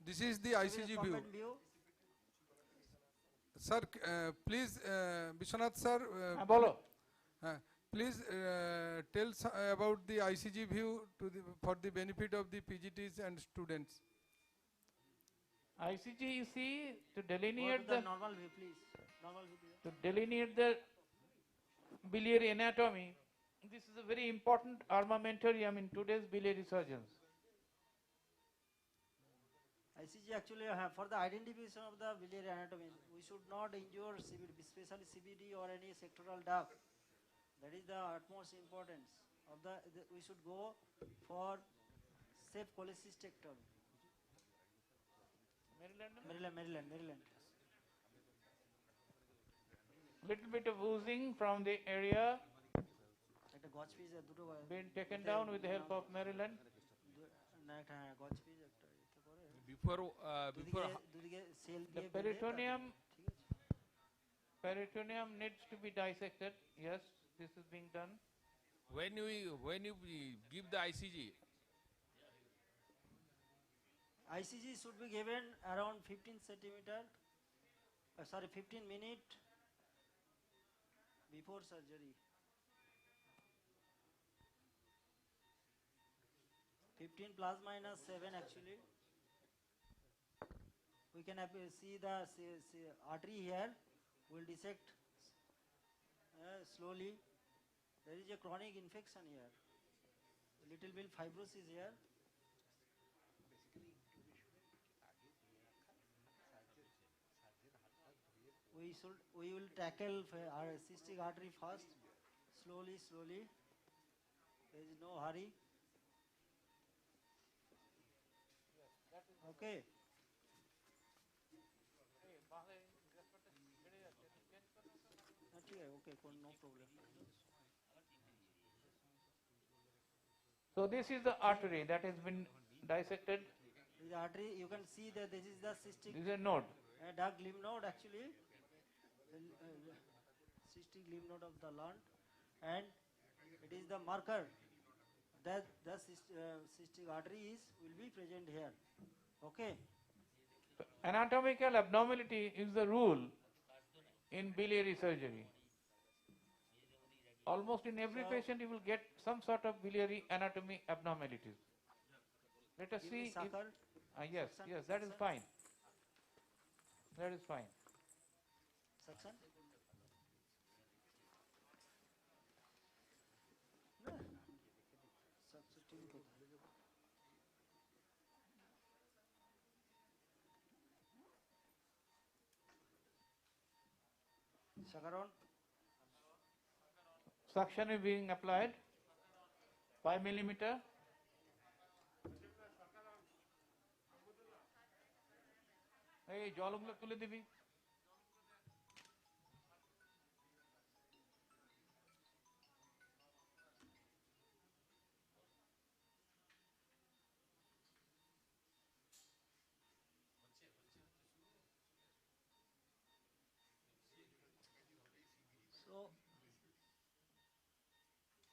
This is the Give me ICG common view. view. Sir, please, Vishwanath sir, bolo. please tell about the ICG view for the benefit of the PGTs and students. ICG, you see, to Go to delineate the normal view, please. Normal view. to delineate the biliary anatomy, this is a very important armamentarium in today's biliary surgeons. ICG actually for the identification of the biliary anatomy, we should not injure CBD, especially CBD or any sectoral duct. That is the utmost importance of we should go for safe cholecystectomy. Maryland. Little bit of oozing from the area being taken down with the help of Maryland. Before the peritoneum needs to be dissected. Yes, this is being done. When you give the ICG, ICG should be given around 15 centimeter. 15 minutes before surgery. 15 plus minus 7 actually. We can see the artery here. We'll dissect slowly. There is a chronic infection here. A little bit fibrosis here. We will tackle our cystic artery first. Slowly. There is no hurry. Okay. Okay, no problem. So this is the artery that has been dissected. The artery, you can see that this is the cystic. This is a node. Dark lymph node actually. Cystic lymph node of the lung, and it is the marker that the cystic artery will be present here. Okay. Anatomical abnormality is the rule in biliary surgery. Almost in every patient you will get some sort of biliary anatomy abnormalities. Let us see if, yes, that is fine. That is fine. Suction? Sakaron? Suction is being applied, 5 millimeter. Hey, জলগুলো তুলে দিবি। So,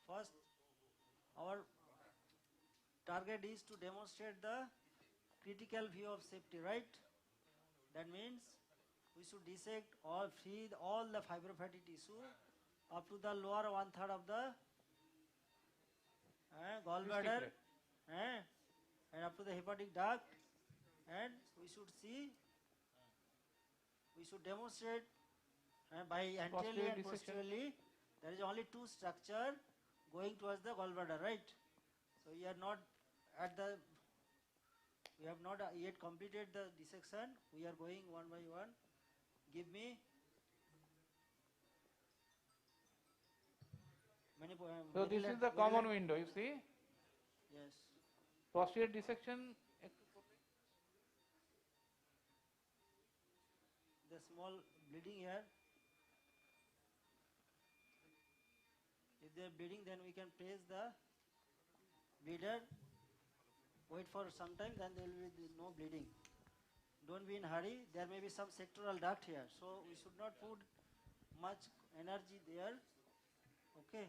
first, our target is to demonstrate the critical view of safety, right? That means we should dissect or free all the fibrofatty tissue up to the lower 1/3 of the gallbladder and up to the hepatic duct, and we should demonstrate by anteriorly and posteriorly there is only two structure going towards the gallbladder, right? So we are not we have not yet completed the dissection. We are going one by one. Give me many. So this is the common window, you see? Yes. Posterior dissection. The small bleeding here. If they are bleeding, then we can place the bleeder. Wait for some time, then there will be no bleeding. Don't be in hurry. There may be some sectoral duct here, so we should not put much energy there. Okay.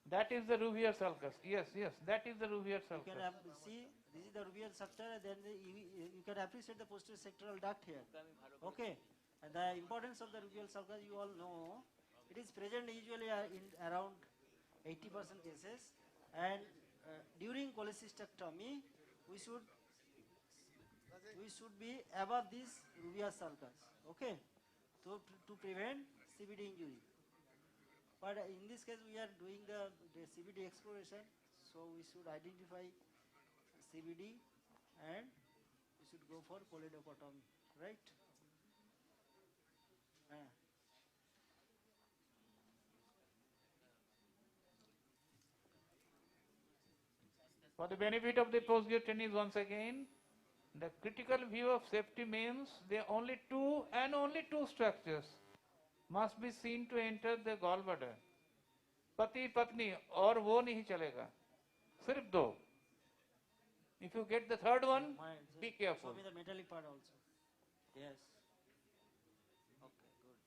That is the Ruvier sulcus. Yes, yes, that is the Ruvier You can sulcus. see this is the rubial structure, and then you can appreciate the posterior sectoral duct here. Okay, and the importance of the rubial sulcus you all know. It is present usually in around 80% cases, and during cholecystectomy we should be above this rubial sulcus. Okay, to prevent CBD injury. But in this case, we are doing the CBD exploration, so we should identify CBD and we should go for choledochotomy, right? For the benefit of the postgraduate once again, the critical view of safety means there are only two structures must be seen to enter the gallbladder. पति पत्नी और वो नहीं चलेगा, सिर्फ दो. If you get the third one, be careful. Show me the metallic part also. Yes. Okay, good.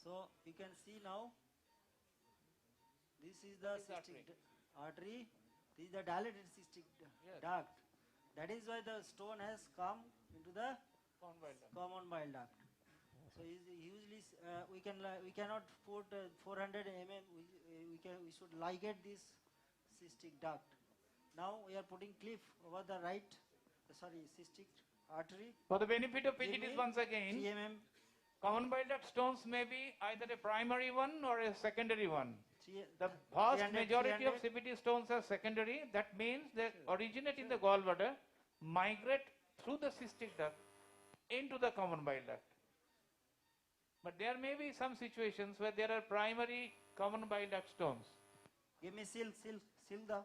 So you can see now, this is the cystic artery, this is the dilated cystic duct. That is why the stone has come into the common bile duct. So usually we cannot put 400 mm. We should ligate this cystic duct. Now we are putting clip over the cystic artery. For the benefit of PGTs once again, 3 mm. Common bile duct stones may be either a primary one or a secondary one. The vast majority of CBD stones are secondary. That means they originate in the gallbladder, migrate through the cystic duct into the common bile duct. But there may be some situations where there are primary common bile duct stones. Give me seal the.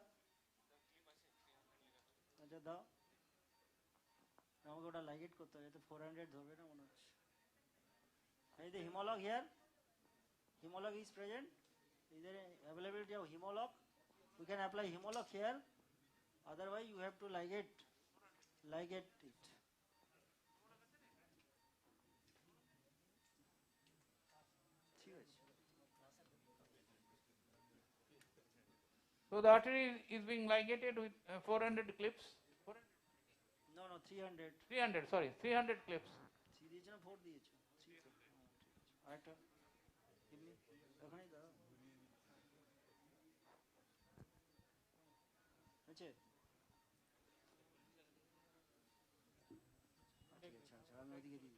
Now we got to ligate করতে হবে, তো 400 ধরবে না মনে হচ্ছে. Is the hemolog here? Hemolog is present. Is there availability of hemolog? We can apply hemolog here. Otherwise, you have to ligate it. So the artery is being ligated with 400 clips. No, 300. 300 clips. Give me.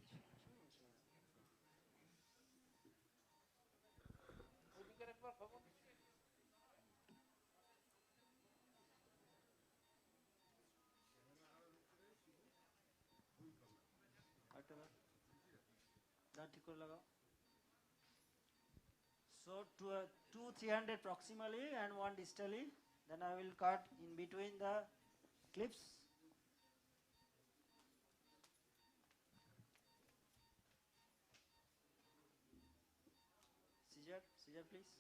So 300 proximally and 1 distally. Then I will cut in between the clips. Scissor please.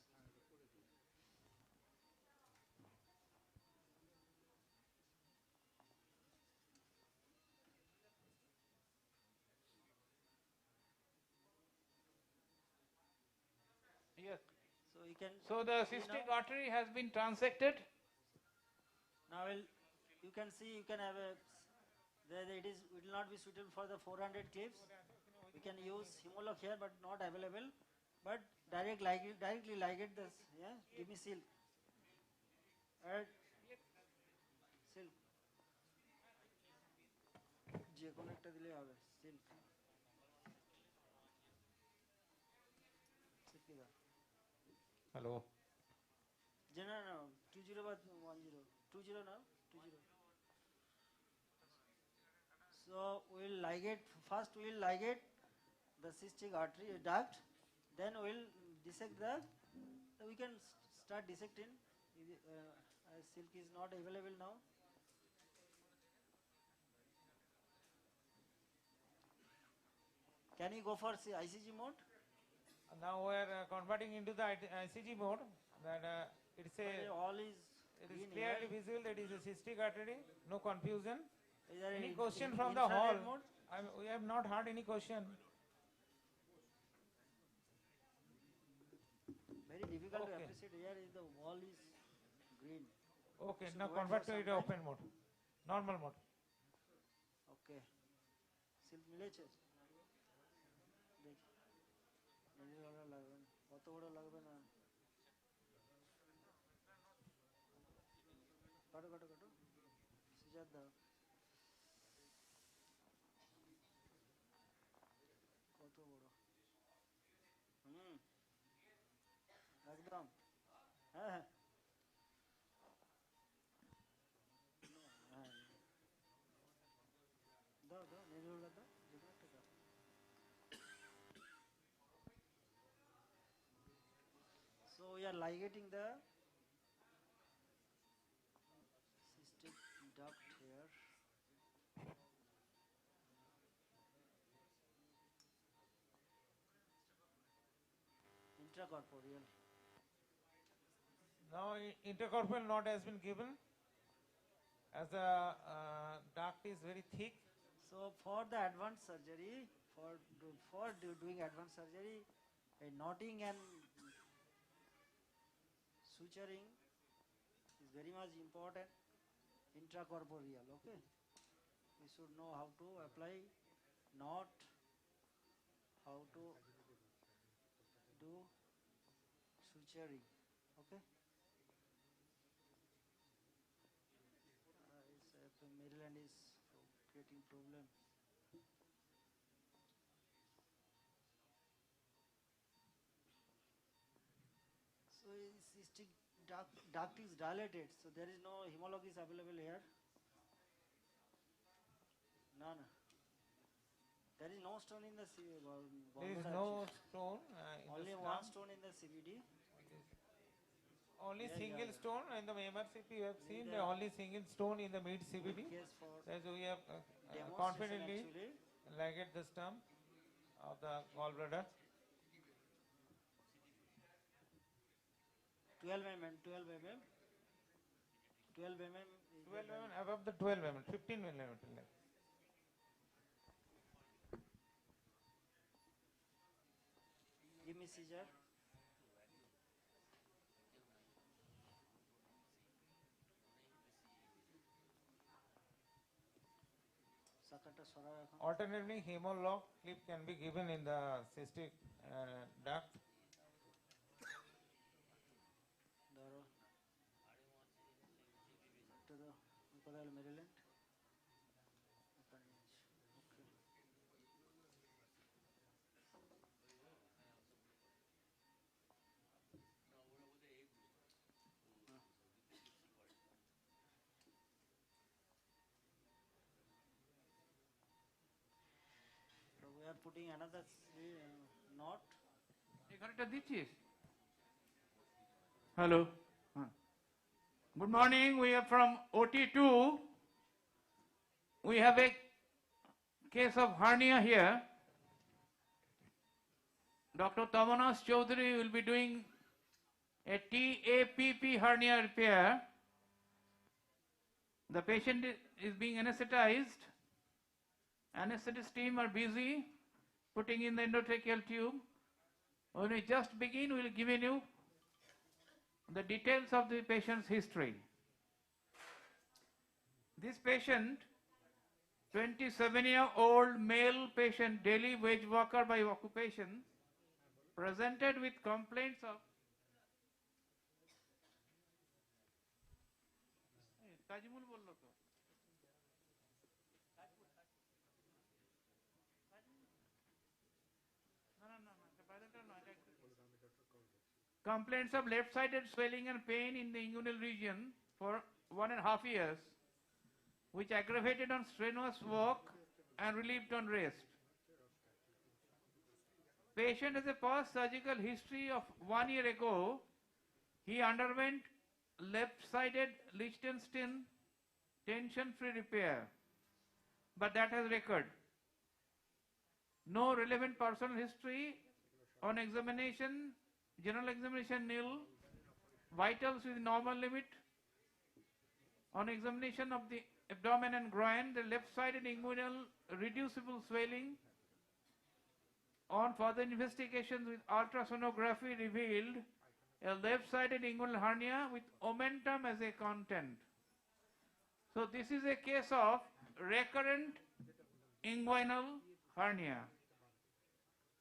Yes. So you can. So the cystic artery has been transected. Now you can see, you can have a. It will not be suitable for the 400 clips. We can use hemolog here, but not available. But directly ligate this. Yeah, give me seal. Add seal. যে কোনো একটা দিলে হবে seal. Hello. No, 20 but 10. 20 now. 20. So we'll ligate the cystic artery duct. Then we'll dissect we can start dissecting. Silk is not available now. Can you go for ICG mode? Now we are converting into the ICG mode. That it is clearly visible that it is a cystic artery. No confusion. Is there Any any question from the hall? infrared mode? We have not heard any question. Very difficult to Okay. appreciate here is the wall is green. Okay, Should now wait convert for to some it time. open mode, normal mode. Okay. Silk মিলেছে? দেখি। নিজের ভালো লাগবে না। কত বড় লাগবে না? কাটো কাটো কাটো। সিজার দাও। কত বড়? একদম। হ্যাঁ হ্যাঁ। হ্যাঁ। দাও দাও নিজের ভালো দাও। যেটা একটা দাও। So we are ligating the cystic duct here. Intracorporeal. Now intercorporeal node has been given as the duct is very thick. So for the advanced surgery, for doing advanced surgery, a knotting and suturing is very much important. Intracorporeal, okay? We should know how to apply knot, how to do suturing, okay? Maryland is creating problem. So cystic duct is dilated, so there is no homologous available here. None. There is no stone in the There is no stone in only the one stump. stone in the CBD. Only Yeah, single yeah. stone in the MRCP you have seen Need the only single stone in the mid CBD. Case for That's we have demonstration confidently actually. ligate the stump of the gallbladder. 12 mm, 12 mm. 12 mm is 12 the mm above the 12 mm, 15 millimeter length. Give me scissor. Sakata সরাও এখন। Alternatively, hemolock clip can be given in the cystic duct. ধরো তো কোথায় হলো Maryland? Okay. So we are putting another knot. এখানেটা দিচ্ছিস? Hello. Good morning. We are from OT2. We have a case of hernia here. Dr. Tamanas Chaudhary will be doing a TAPP hernia repair. The patient is being anesthetized. Anesthetist team are busy putting in the endotracheal tube. When we just begin, we will give you the details of the patient's history. This patient, 27-year-old male patient, daily wage worker by occupation, presented with complaints of Tajimul bollo to. Complaints of left-sided swelling and pain in the inguinal region for 1.5 years, which aggravated on strenuous work and relieved on rest. Patient has a past surgical history of 1 year ago. He underwent left-sided Liechtenstein tension-free repair, but that has recurred. No relevant personal history on examination, general examination nil, vitals with normal limit, On examination of the abdomen and groin, the left-sided inguinal reducible swelling on further investigations with ultrasonography revealed a left-sided inguinal hernia with omentum as a content. So this is a case of recurrent inguinal hernia.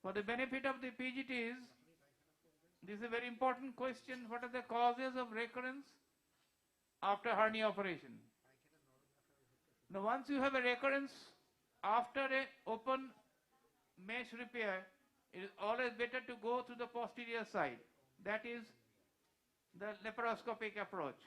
For the benefit of the PGTs, this is a very important question. What are the causes of recurrence after hernia operation? Now once you have a recurrence after a open mesh repair, it is always better to go to the posterior side. That is the laparoscopic approach.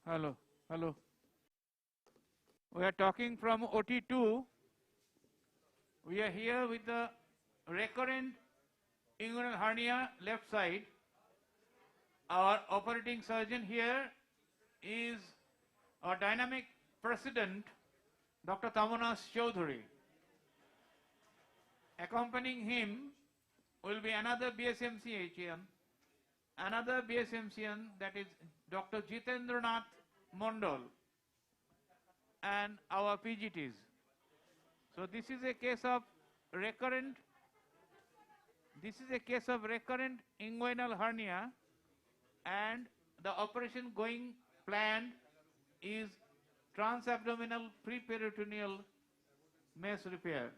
Hello, hello. We are talking from OT2. We are here with the recurrent inguinal hernia left side. Our operating surgeon here is our dynamic president, Dr. Tamonas Chaudhary. Accompanying him will be another BSMCHN, that is Dr. Jitendranath Mondal, and our PGTs. So this is a case of recurrent inguinal hernia, and the operation going planned is transabdominal preperitoneal mesh repair.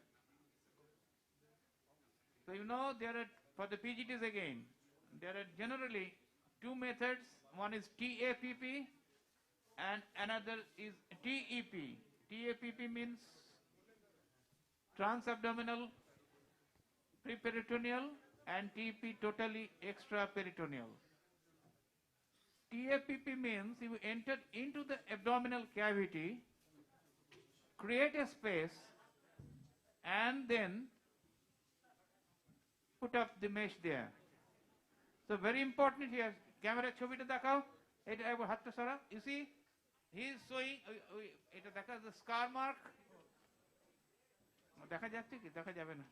So you know there are, for the PGTs again, there are generally two methods. One is TAPP and another is TEP. TAPP means transabdominal preperitoneal and TEP totally extraperitoneal. TAPP means you enter into the abdominal cavity, create a space, and then put up the mesh there. So very important here. Camera chobita dekhao. Eta ekbar hatta sara. You see, he is showing. Eta dekha the scar mark. Dekha jacche ki? Dekha jabe na.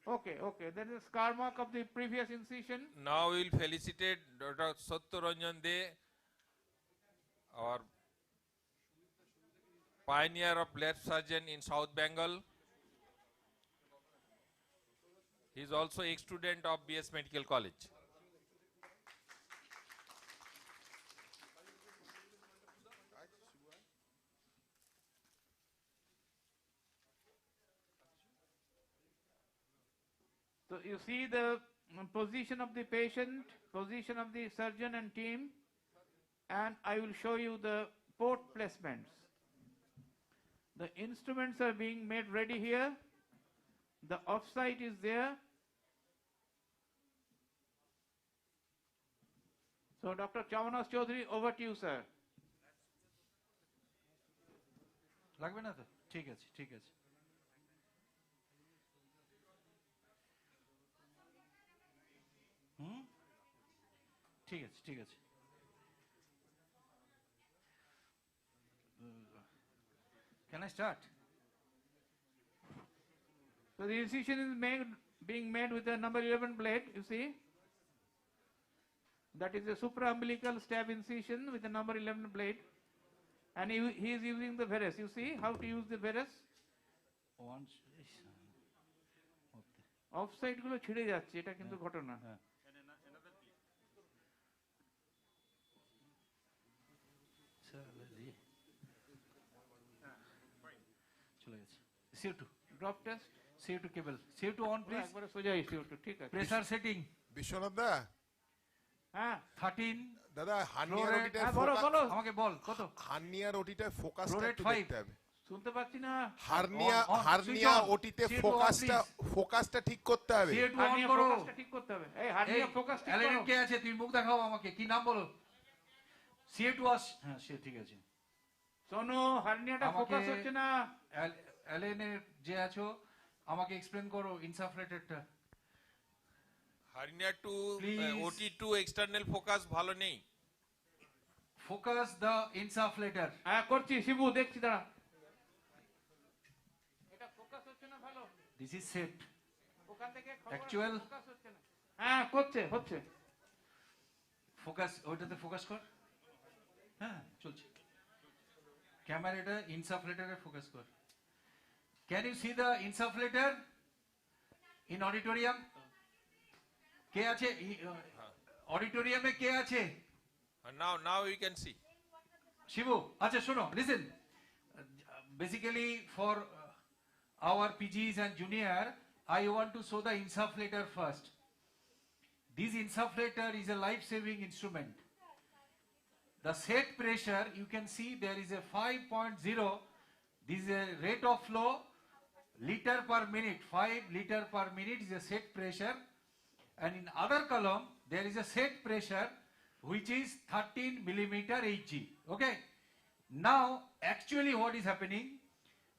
Okay, okay. There is a scar mark of the previous incision. Now we will felicitate Dr. Satyaranjan De, our pioneer of left surgeon in South Bengal. He is also a student of BS Medical College. So you see the position of the patient, position of the surgeon and team, and I will show you the port placements. The instruments are being made ready here. The offsite is there. So Dr. Tamonas Chaudhary, over to you, sir. লাগবে না তো? ঠিক আছে, ঠিক আছে। ঠিক আছে, ঠিক আছে। Can I start? So the incision is being made with the number 11 blade, you see. That is a supraumbilical stab incision with the number 11 blade. And he is using the varus. You see how to use the varus? Offside গুলো ছিড়ে যাচ্ছে, এটা কিন্তু ঘটনা। চলে গেছে। CO2 drop test, CO2 cable, CO2 on please. একবারে সোজা CO2, ঠিক আছে। Pressure setting বিশ্বনাথ দা, হ্যাঁ 13 দাদা হার্নিয়ার ওটিটা বলো আমাকে বল কত? হার্নিয়ার ওটিটা ফোকাসটা Fluoride একটু 5 দেখতে হবে। শুনতে পাচ্ছি না। হার্নিয়া ওটিতে ফোকাসটা ঠিক করতে হবে। CO2 on হার্নিয়া করো। ফোকাসটা ঠিক করতে হবে। এই হার্নিয়া ফোকাস ঠিক করো। অ্যালেন কে আছে? তুমি মুখ দেখাও আমাকে, কি নাম বলো? CO2 হ্যাঁ সে ঠিক আছে। শোনো, হার্নিয়াটা ফোকাস হচ্ছে না। অ্যালেনের যে আছো আমাকে এক্সপ্লেন করো ইনসাফলেটেডটা। Hernia to OT2 external focus ভালো নেই। Focus the insufflator. হ্যাঁ করছি শিবু, দেখছি দাঁড়া। এটা ফোকাস হচ্ছে না ভালো। This is set. ওখান থেকে অ্যাকচুয়াল ফোকাস হচ্ছে না। হ্যাঁ হচ্ছে। ফোকাস ওইটাতে ফোকাস কর। হ্যাঁ চলছে। ক্যামেরাটা ইনসাফলেটরে ফোকাস কর। Can you see the insufflator in auditorium? কে আছে অডিটোরিয়ামে? কে আছে? Now you can see. Shibu, আচ্ছা শোনো, listen. Basically for our PGs and junior, I want to show the insufflator first. This insufflator is a life-saving instrument. The set pressure, you can see there is a 5.0. This is a rate of flow, liter per minute. 5 liter per minute is a set pressure. And in other column, there is a set pressure which is 13 millimeter Hg. Okay. Now, actually what is happening?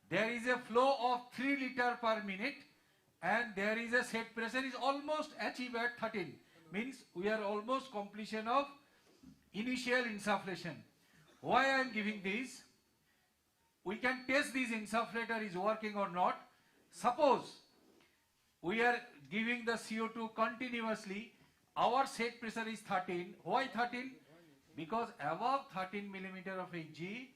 There is a flow of 3 liter per minute and there is a set pressure is almost achieved at 13. Means we are almost completion of initial insufflation. Why I am giving this? We can test this insufflator is working or not. Suppose we are giving the CO2 continuously, our set pressure is 13. Why 13? Because above 13 millimeter of Hg,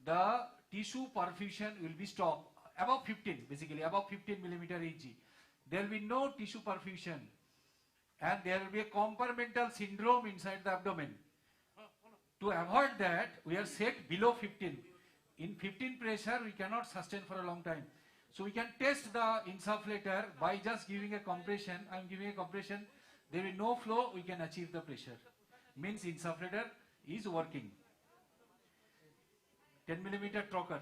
the tissue perfusion will be stopped. Above 15, basically above 15 millimeter Hg, there will be no tissue perfusion and there will be a compartmental syndrome inside the abdomen. To avoid that, we are set below 15. In 15 pressure, we cannot sustain for a long time. So we can test the insufflator by just giving a compression. I am giving a compression. There will be no flow, we can achieve the pressure. Means insufflator is working. 10 millimeter trocar.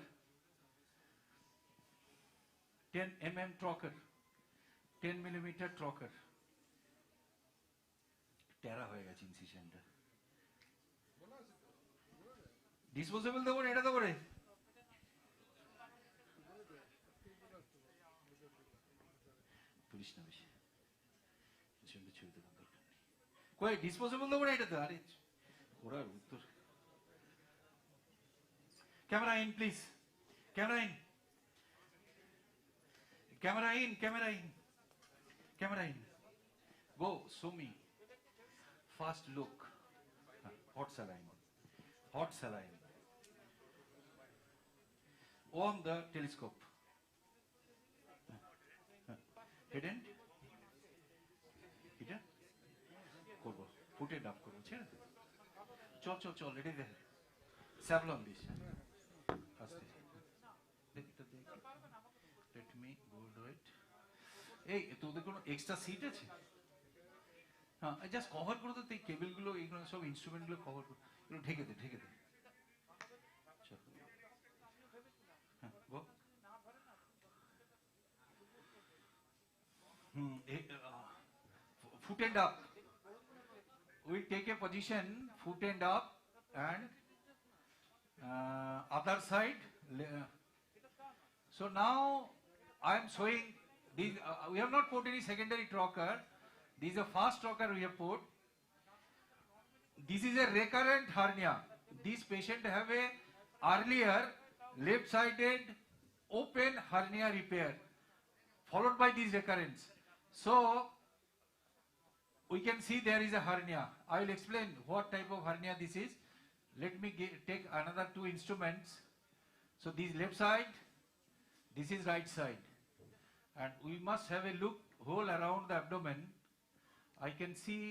10 mm trocar. 10 millimeter trocar. Terra হয়ে গেছে ইনসিশনটা। Disposable দেবো না এটা দেবো রে? Police না বেশি পেছনটা ছবি দেওয়ার দরকার নেই। কই ডিসপোজেবল দেবো না এটাতে? আরে ওরার উত্তর। Camera in please, camera in, camera in, camera in, camera in. Go, show me. First look. Hot saline. Hot saline. On the telescope. Hidden? Hidden? করবো, ফুটে ডাব করবো, ছেড়ে দে। চল চল চল, রেডি দে। Savlon this. আস্তে। দেখ এটা দেখ। Let me go it. এই তোদের কোনো এক্সট্রা সিট আছে? হ্যাঁ, জাস্ট কভার করে তো, এই কেবলগুলো, এইগুলো সব ইনস্ট্রুমেন্টগুলো কভার করে, এগুলো ঢেকে দে, ঢেকে দে। হ্যাঁ, গো। Foot and up. We take a position, foot and up, and other side. So now I am showing these. We have not put any secondary trocar. This is a fast trocar we have put. This is a recurrent hernia. This patient have a earlier left-sided open hernia repair, followed by this recurrence. So we can see there is a hernia. I will explain what type of hernia this is. Let me take another two instruments. So this left side, this is right side, and we must have a look whole around the abdomen. I can see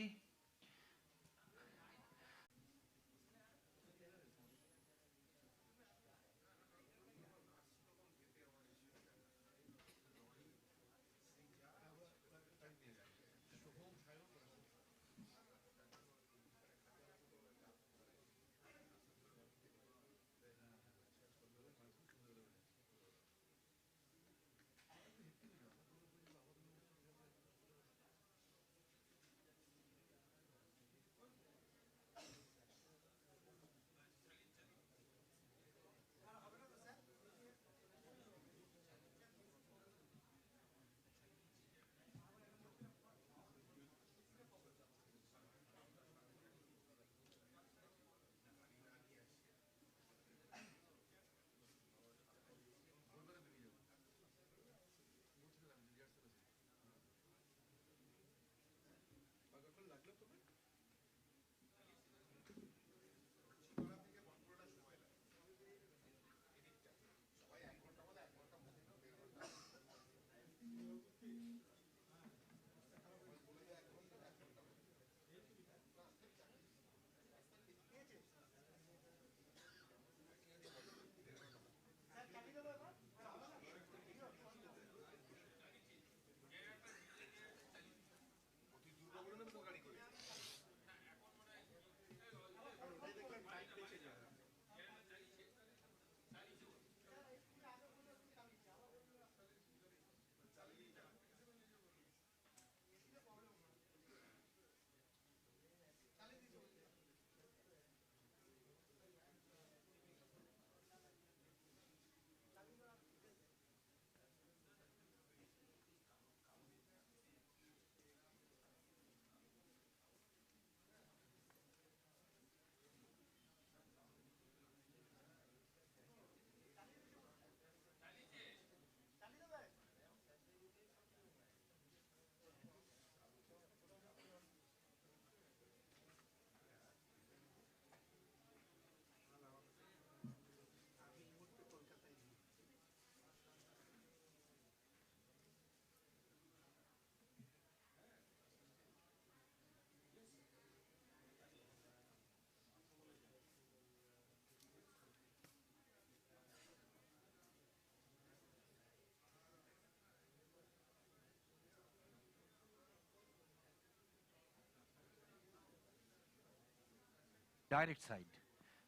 direct side.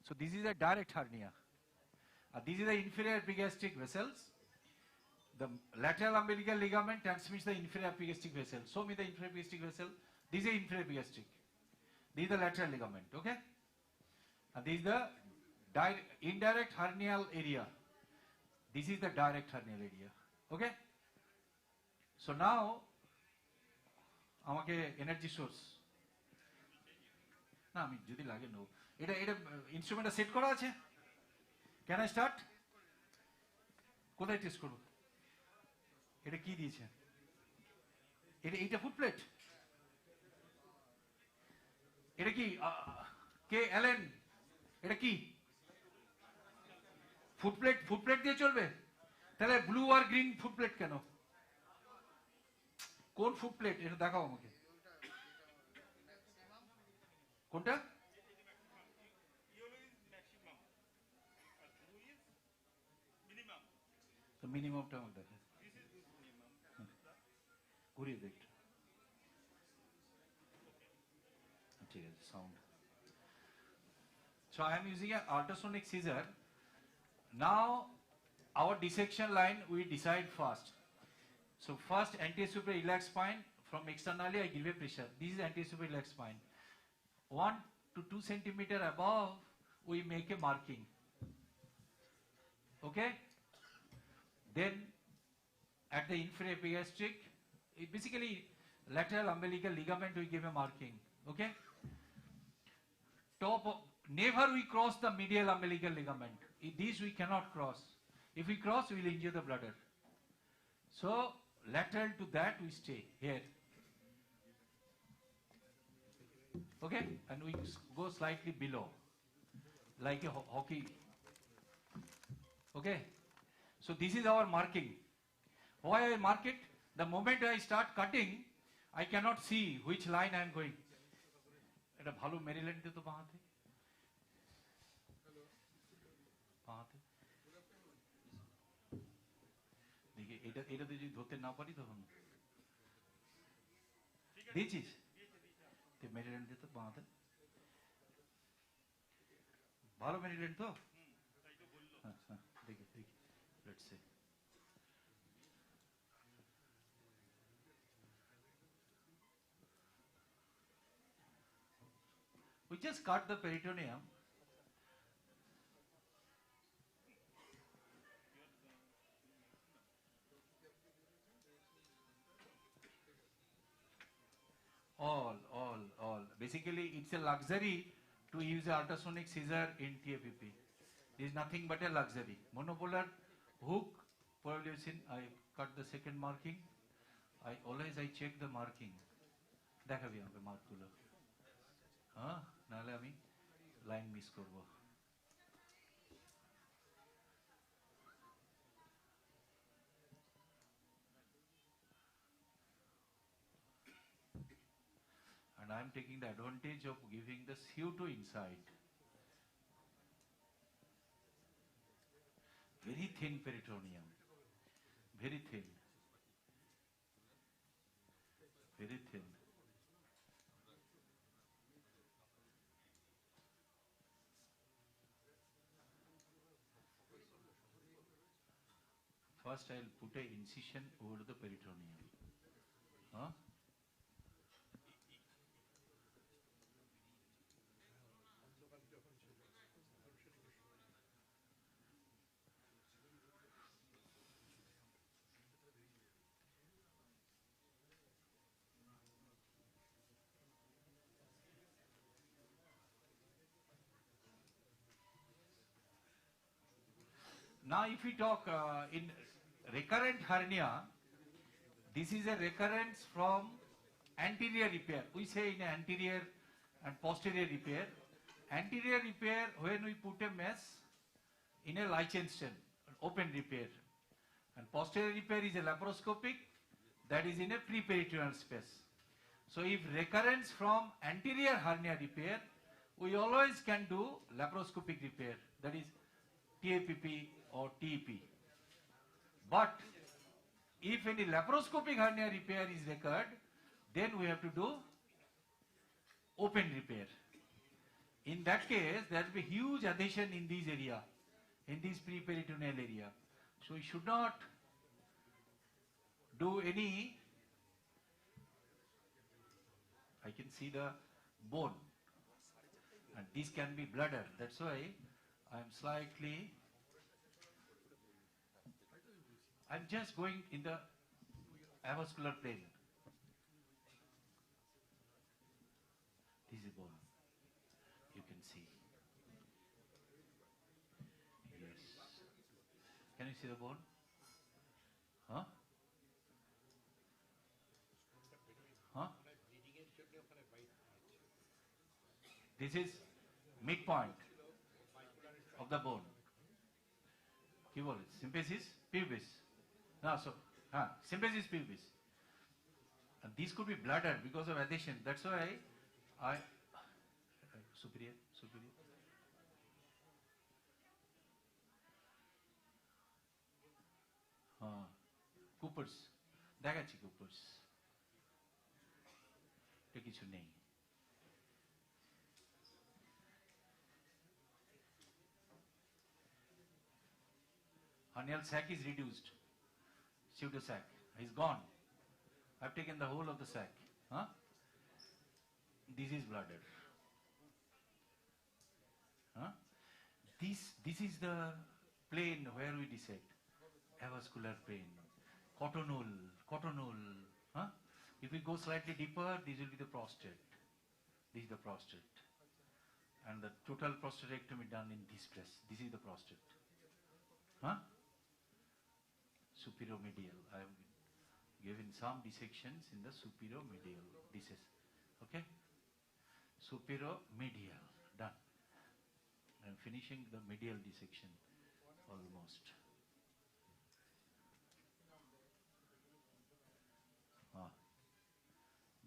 So this is a direct hernia. These are the inferior epigastric vessels. The lateral umbilical ligament transmits the inferior epigastric vessel. Show me the inferior epigastric vessel. This is inferior epigastric. This is the lateral ligament, okay? And this is the indirect hernial area. This is the direct hernial area, okay? So now, আমাকে energy source না আমি যদি লাগে no এটা এটা ইনস্ট্রুমেন্টটা set করা আছে can I start কোথায় টেস্ট করব এটা কি দিয়েছে এইটা ফুট প্লেট এটা কি কে অ্যালেন এটা কি ফুট প্লেট দিয়ে চলবে তাহলে ব্লু আর গ্রিন ফুট প্লেট কেন কোন ফুট প্লেট এটা দেখাও আমাকে কোনটা তো মিনিমামটা আমাকে দেখা ঘুরিয়ে দেখ ঠিক আছে sound So I am using an ultrasonic scissor. Now our dissection line we decide first. So first anterior superior iliac spine, from externally I give a pressure. This is anterior superior iliac spine. 1 to 2 centimeter above we make a marking. Okay? Then at the inferior epigastric, basically lateral umbilical ligament we give a marking. Okay? Top of, never we cross the medial umbilical ligament. These we cannot cross. If we cross, we will injure the bladder. So lateral to that we stay here. Okay, and we go slightly below, like a hockey. Okay, so this is our marking. Why I mark it? The moment I start cutting, I cannot see which line I am going. এটা ভালো Maryland দিতে বাঁহাতে বাঁহাতে দেখি এটাতে যদি ধরতে না পারি তখন দিয়েছিস মেরিল্যান্ড দিতে বাঁহাতে ভালো মেরিল্যান্ড তো হ্যাঁ হ্যাঁ দেখি দেখি let's say we just cut the peritoneum. All. Basically, it's a luxury to use an ultrasonic scissor in TAPP. This is nothing but a luxury. Monopolar hook, probably you've seen, I cut the second marking. I check the marking. দেখাবি আমাকে মার্কগুলো হ্যাঁ নাহলে আমি line miss করব and I am taking the advantage of giving the CO2 inside. Very thin peritoneum, very thin, very thin. First I will put an incision over the peritoneum. Huh? Now if we talk in recurrent hernia, this is a recurrence from anterior repair. We say in anterior and posterior repair. Anterior repair when we put a mesh in a Liechtenstein, open repair. And posterior repair is a laparoscopic, that is in a pre-peritoneal space. So if recurrence from anterior hernia repair, we always can do laparoscopic repair, that is TAPP or TEP. But if any laparoscopic hernia repair is recurred, then we have to do open repair. In that case, there will be huge adhesion in this area, in this pre-peritoneal area. So we should not do any, I can see the bone, and this can be bladder. That's why I'm just going in the avascular plane. This is bone. You can see. Yes. Can you see the bone? Huh? Huh? This is midpoint of the bone. কি বলে? Symphysis pubis. No, so, symphysis pubis. And these could be bladder because of adhesion. That's why superior. Coopers. দেখাচ্ছি Coopers. এটা কিছু নেই. Hernial sac is reduced. Pseudo sac is gone. I've taken the whole of the sac. This is bladder. This is the plane where we dissect. Avascular plane. Cottonule. If we go slightly deeper, this will be the prostate. This is the prostate. And the total prostatectomy done in this place. This is the prostate. Superomedial. I have given some dissections in the superomedial. This is okay. Superomedial done. I'm finishing the medial dissection almost.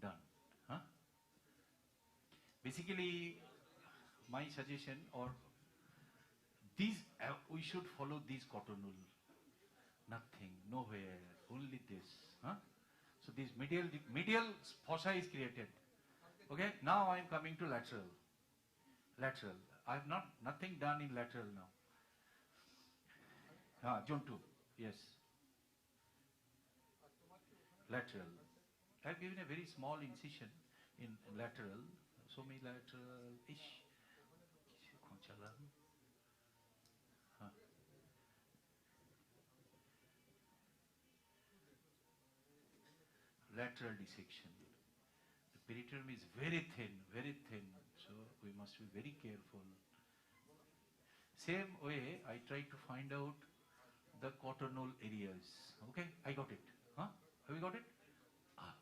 Done. Basically, my suggestion or these we should follow these cottonule. Nothing, nowhere, only this. So this medial fossa is created. Okay, now I am coming to lateral. I have nothing done in lateral now. Zone 2, yes. Lateral. I have given a very small incision in lateral. So me lateral-ish. Lateral dissection. The peritoneum is very thin, so we must be very careful. Same way, I try to find out the cottonule areas. Okay, I got it. Have you got it? I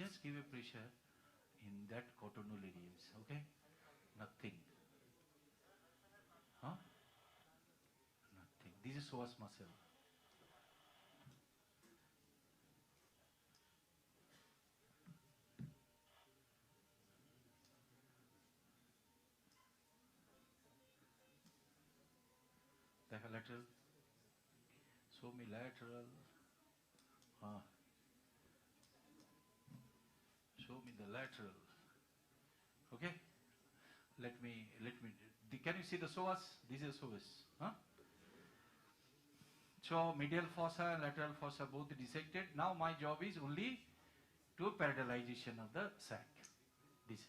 just give a pressure in that cottonule areas. Okay, nothing. Nothing. This is psoas muscle. Lateral. Show me lateral. Show me the lateral. Okay. Let me. Can you see the psoas? This is psoas. So medial fossa and lateral fossa both dissected. Now my job is only to parallelization of the sac. This.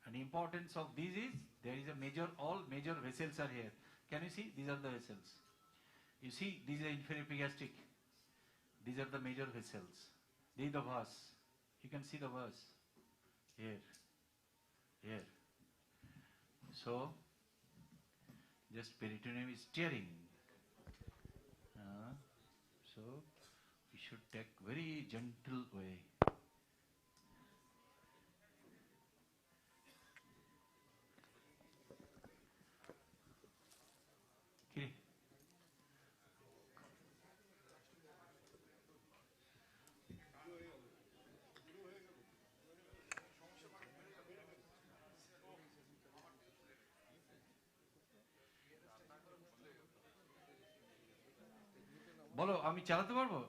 And the importance of this is there is all major vessels are here. Can you see? These are the vessels. You see, these are inferior epigastric. These are the major vessels. These are the vas. You can see the vas here. So, just peritoneum is tearing. So, we should take very gentle way. বলো আমি চালাতে পারবো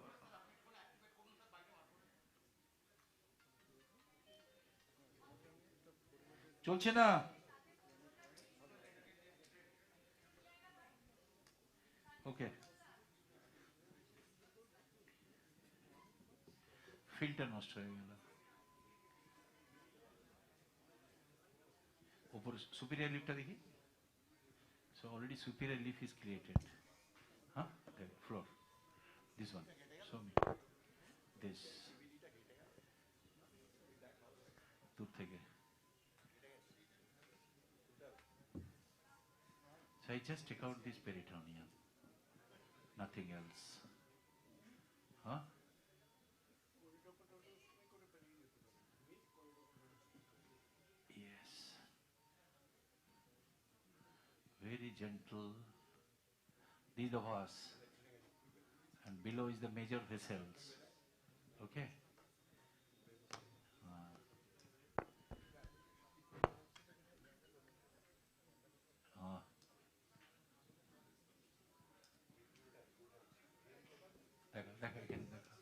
চলছে না? ওকে, filter নষ্ট হয়ে গেল। উপরে সুপিরিয়র লিফটটা দেখি। So already superior leaf is created. Huh? Okay, floor. This one. Show me. This. দূর থেকে। So I just take out this peritoneum. Nothing else. Huh? Yes. Very gentle. These are vas. And below is the major vessels. Okay? দেখো এখানে দেখো।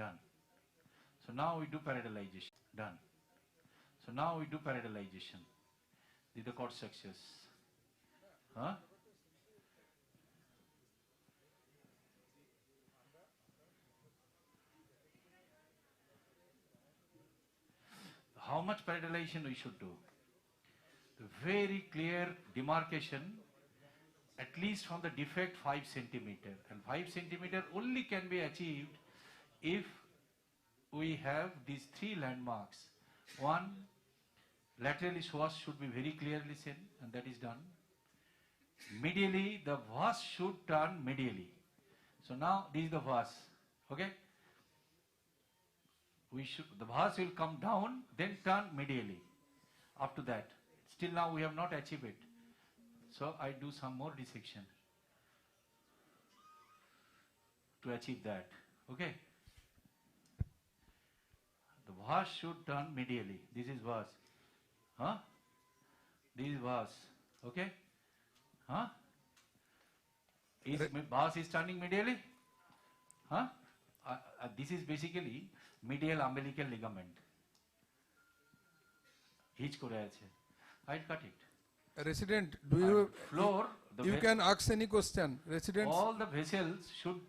Done. So now we do paradylization. Done. So now we do paradylization. These are the cord structures. Huh? How much paradylation we should do? The very clear demarcation, at least from the defect 5 centimeter. And 5 centimeter only can be achieved if we have these 3 landmarks. One, laterally vas should be very clearly seen, and that is done. Medially, the vas should turn medially. So now this is the vas. Okay? The vas will come down, then turn medially. After that, still now we have not achieved it. So I do some more dissection to achieve that. Okay? The vas should turn medially. This is vas. Huh? This is vas. Okay? Huh? Vas is turning medially? Huh? This is basically medial umbilical ligament. Hitch kore ache. I'll cut it. Resident, do you floor? You can ask any question. Residents. All the vessels should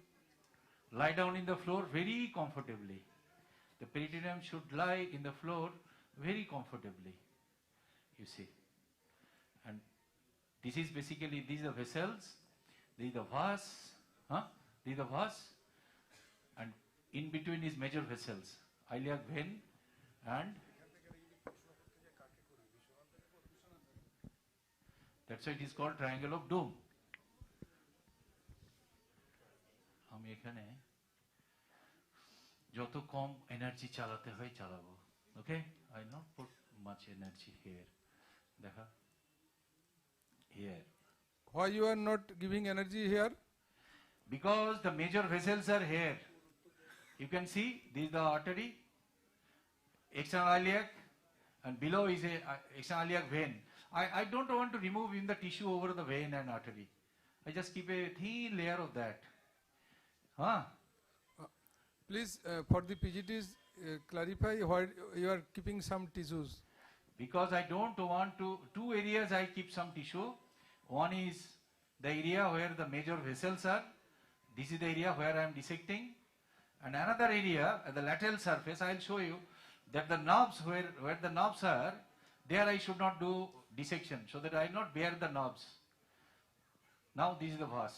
lie down in the floor very comfortably. The peritoneum should lie in the floor very comfortably. You see. And this is basically, these are vessels, these are the vas, huh? These are the vas, and in between is major vessels, iliac vein and that's why it is called triangle of doom. আমি এখানে যত কম energy চালাতে হয় চালাবো। Okay? I not put much energy here. দেখা here. Why you are not giving energy here? Because the major vessels are here. You can see this is the artery, external iliac, and below is a external iliac vein. I don't want to remove in the tissue over the vein and artery. I just keep a thin layer of that. Huh? Please, for the PGTs, clarify why you are keeping some tissues. Because I don't want to, 2 areas I keep some tissue. One is the area where the major vessels are. This is the area where I am dissecting. And another area at the lateral surface, I will show you that the knobs, where the knobs are, there I should not do dissection, so that I will not bear the knobs. Now this is the vas,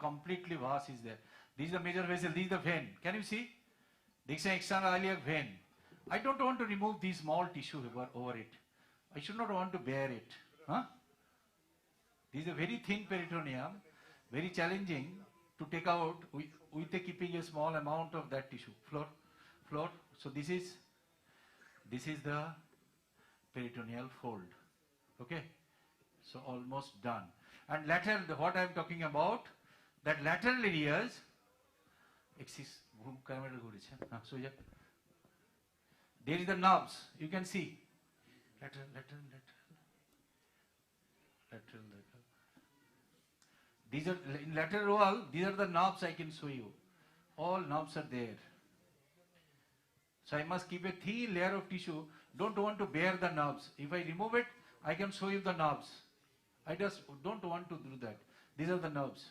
completely vas is there. This is the major vessel, this is the vein. Can you see? This is an external iliac vein. I don't want to remove this small tissue over it. I should not want to bear it. Huh? This is a very thin peritoneum, very challenging to take out with keeping a small amount of that tissue. Floor. So this is the peritoneal fold. Okay? So almost done. And lateral, what I am talking about, that lateral areas, there is the knobs, you can see. Lateral. These are in lateral wall, these are the knobs I can show you. All knobs are there. So I must keep a thin layer of tissue. Don't want to bare the knobs. If I remove it, I can show you the knobs. I just don't want to do that. These are the knobs.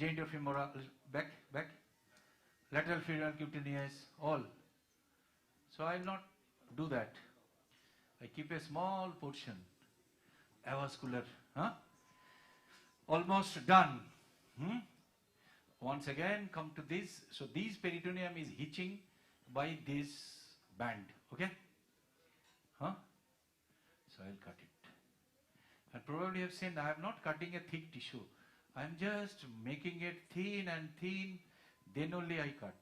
Genitofemoral femoral, back, lateral femoral cutaneous, all. So I will not do that. I keep a small portion, avascular. Almost done. Once again, come to this. So this peritoneum is hitching by this band. Okay? So I'll cut it. And probably have seen I am not cutting a thick tissue. I am just making it thin and thin. Then only I cut.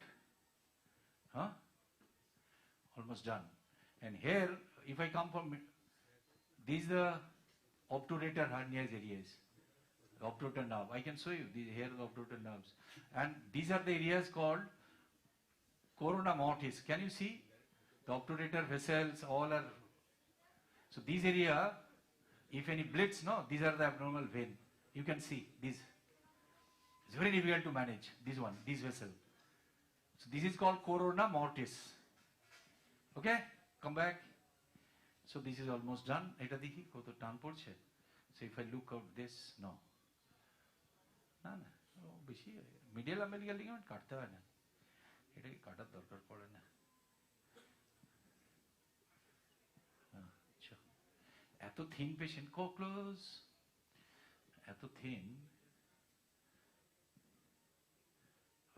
Almost done. And here, if I come from, these are the obturator hernias areas. Obturator nerve. I can show you. Here are the obturator nerves. And these are the areas called corona mortis. Can you see? The obturator vessels all are. So these area, if any bleeds, no, these are the abnormal vein. You can see these. It's very difficult to manage. This one, this vessel. So this is called corona mortis. Okay, come back. So this is almost done. Eta dekhi koto tan porche. So if I look out this, no. না না বেশি medial আমেরিকাল ligament কাটতে হয় না, এটাকে কাটার দরকার পড়ে না। আচ্ছা, এত থিন পেশেন্ট ক্লোজ, এত thin.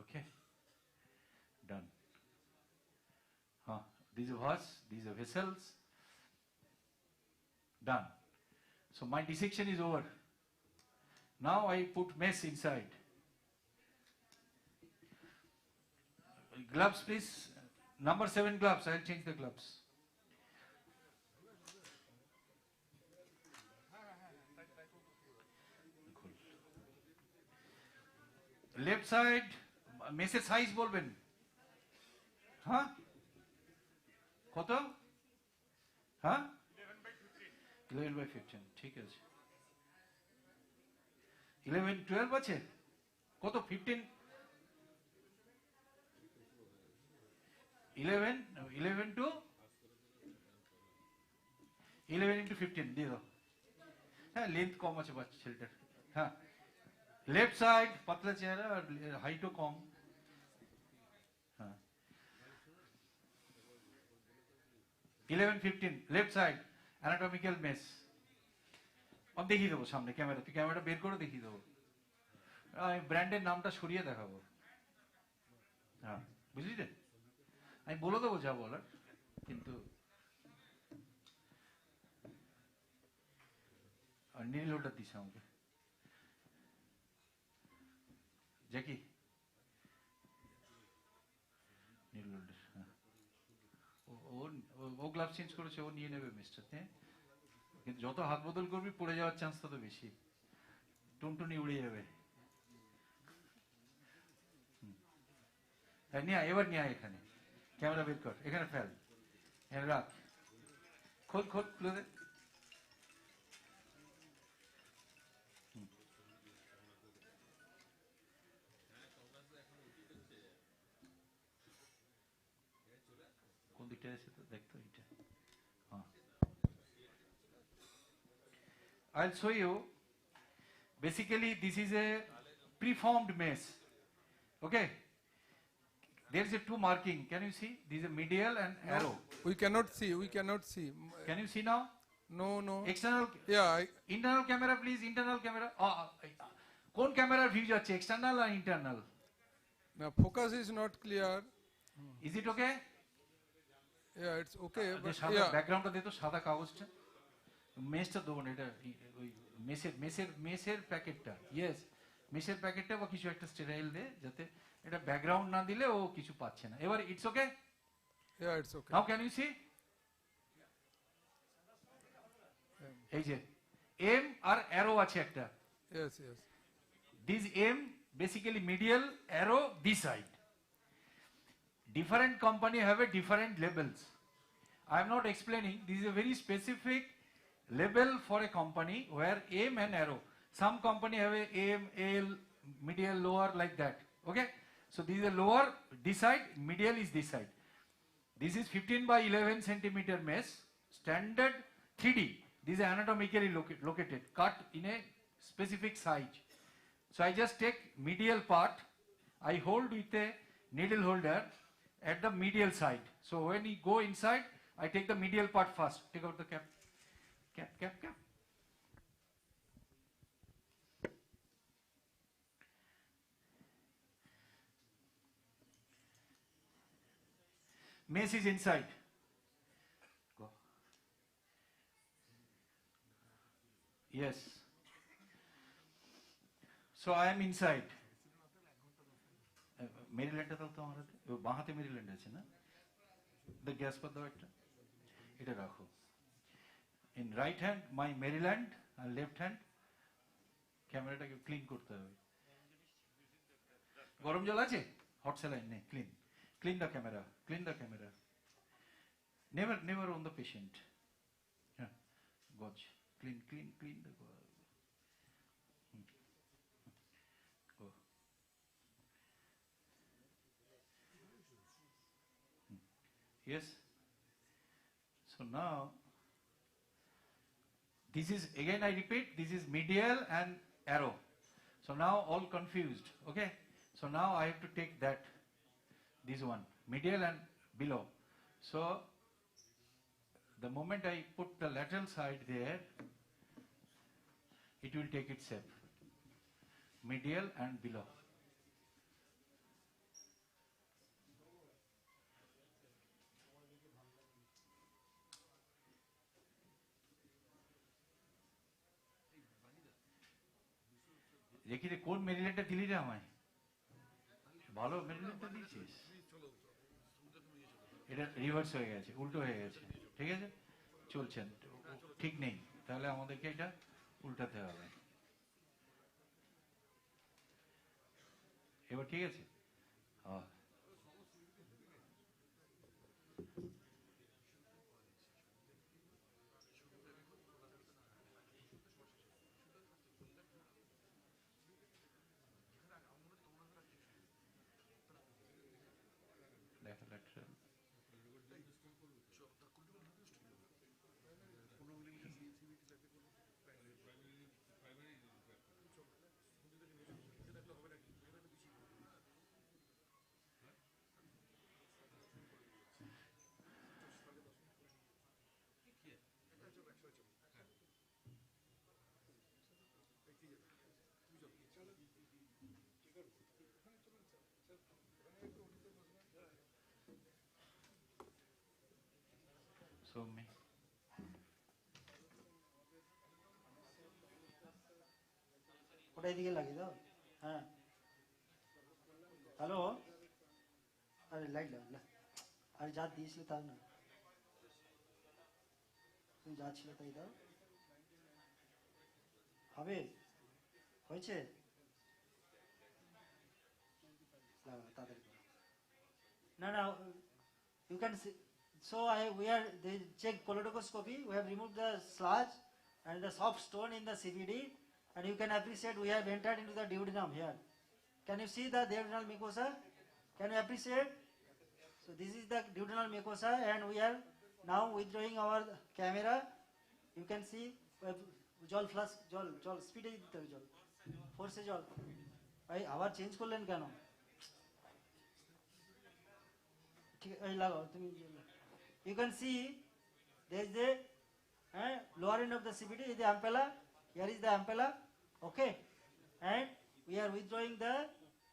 Okay, done. These are vas, these are vessels. Done. So my dissection is over. Now I put mesh inside. Gloves please. Number 7 gloves. I'll change the gloves. Left side. Mesh's size বলবেন। হ্যাঁ? কত? হ্যাঁ? 11/15 ঠিক আছে। 11-12 আছে কত 15 11 to 11 into 15 দিয়ে দাও। হ্যাঁ লেন্থ কম আছে বাচ্চা ছেলেটার। হ্যাঁ লেফট সাইড পাতলা চেহারা আর হাইটও কম। হ্যাঁ 11-15 লেফট সাইড অ্যানাটমিক্যাল মেস। আমি দেখিয়ে দেবো সামনে ক্যামেরা, তুই ক্যামেরাটা বের করে দেখিয়ে দেবো। আমি ব্র্যান্ডের নামটা সরিয়ে দেখাবো। হ্যাঁ বুঝলি রে, আমি বলে দেবো যা বলার, কিন্তু নীল হোল্ডার দিস আমাকে জ্যাকি, নীল হোল্ডার। হ্যাঁ ও গ্লাভ চেঞ্জ করেছে, ও নিয়ে নেবে মিস্টার। কিন্তু যত হাত বদল করবি পড়ে যাওয়ার চান্স তত বেশি, টুনটুনি উড়ে যাবে। নিয়ে এবার নিয়ে এখানে ক্যামেরা বের কর, এখানে ফেল, এখানে রাখ, খোল খোল খুলে দে। কোন দিকটা আছে তো দেখতো এটা। হ্যাঁ I'll show you. Basically, this is a preformed mesh. Okay. There is a 2 marking. Can you see? This is a medial and arrow. We cannot see. We cannot see. Can you see now? No. External. Yeah. Internal camera, please. Internal camera. কোন ক্যামেরার view যাচ্ছে, external আর internal? Now focus is not clear. Is it okay? Yeah, it's okay. But সাদা ব্যাকগ্রাউন্ডটা দে তো, সাদা কাগজটা। মেশটা দেবো না, এটা ওই মেশের প্যাকেটটা। ইয়েস, মেশের প্যাকেটটা বা কিছু একটা স্টেরাইল দে, যাতে এটা ব্যাকগ্রাউন্ড না দিলে ও কিছু পাচ্ছে না। এবার it's okay? Yeah, it's okay. Now can you see? এই যে এম আর অ্যারো আছে একটা। Yes. This M basically medial, arrow this side. Different company have a different labels. I am not explaining. This is a very specific label for a company where M and arrow. Some company have a AM, AL, medial, lower like that. Okay. So this is a lower, this side, medial is this side. This is 15 by 11 centimeter mesh, standard 3D. This is anatomically located, cut in a specific size. So I just take medial part, I hold with a needle holder at the medial side. So when you go inside, I take the medial part first. Take out the cap, cap. Mesh is inside. Go. Yes. So I am inside. মেরিল্যান্ডে দাও তো আমার হাতে, বাঁ হাতে Maryland আছে না, the gas পাত দাও একটা, এটা রাখো। In right hand my Maryland আর লেফট হ্যান্ড ক্যামেরাটাকে ক্লিন করতে হবে। গরম জল আছে, হট স্যালাইন নেই, clean the camera, never on the patient, হ্যাঁ gauze, clean the gauze. Yes. So now, this is, again I repeat, this is medial and arrow. So now all confused, okay? So now I have to take that, this one, medial and below. So the moment I put the lateral side there, it will take its shape, medial and below. দেখি রে কোন মেরিল্যান্ডটা দিলি রে আমায়, ভালো মেরিল্যান্ডটা দিয়েছিস, এটা reverse হয়ে গেছে, উল্টো হয়ে গেছে, ঠিক আছে চলছেন, ঠিক নেই, তাহলে আমাদেরকে এটা উল্টাতে হবে। এবার ঠিক আছে। হ্যাঁ lateral. So me. ওটা এদিকে লাগিয়ে দাও। হ্যাঁ হ্যালো, আরে লাইট লাগা, আরে যা দিয়েছিলে তার না, তুমি যা ছিল তাই দাও, হবে হয়েছে, তাড়াতাড়ি না না, you can see. So we are, they check cholecystoscopy, we have removed the sludge and the soft stone in the CVD, and you can appreciate we have entered into the duodenum here. Can you see the duodenal mucosa? Can you appreciate? So this is the duodenal mucosa, and we are now withdrawing our camera. You can see জল flask, জল স্পিডে দিতে হবে, জল ফোর্সে জল, ভাই আবার change করলেন কেন? ঠিক আছে লাগাও তুমি। You can see there is the lower end of the CVD is the ampulla. Here is the ampulla, okay, and we are withdrawing the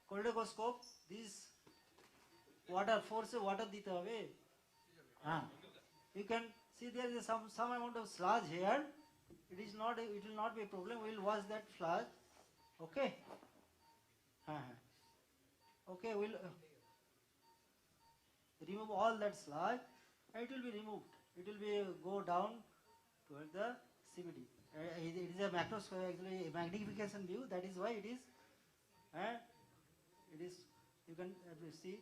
cholecystoscope. This water force water dite hobe. You can see there is some amount of sludge here. It is not, it will not be a problem. We will wash that sludge, okay. Okay, we'll remove all that sludge, and it will be removed. It will be go down towards the CVD. It is a macroscope, actually a magnification view. That is why it is. You can see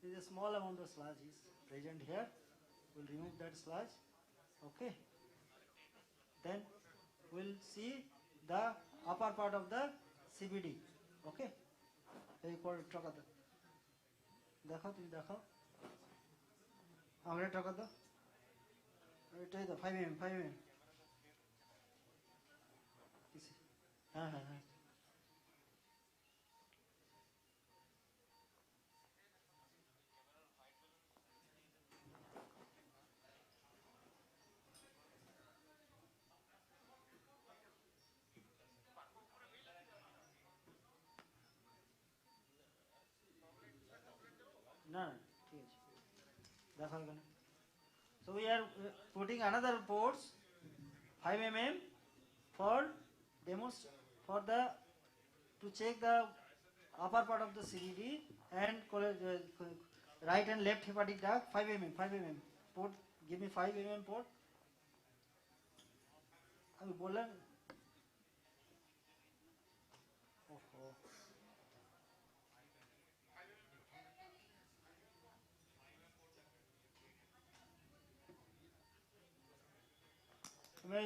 there is a small amount of sludge is present here. We'll remove that sludge. Okay. Then we'll see the upper part of the CBD. Okay, এই করে টাকা দাও, দেখো তুমি দেখো, আমরা টাকা দাও, এটাই তো 5 mm 5 mm, হ্যাঁ হ্যাঁ হ্যাঁ, না না ঠিক আছে, দেখো এখানে। So we are putting another ports 5 mm for for the to check the upper part of the CBD and right and left hepatic duct 5 mm 5 mm port, give me 5 mm port. আমি বললাম ওহো তুমি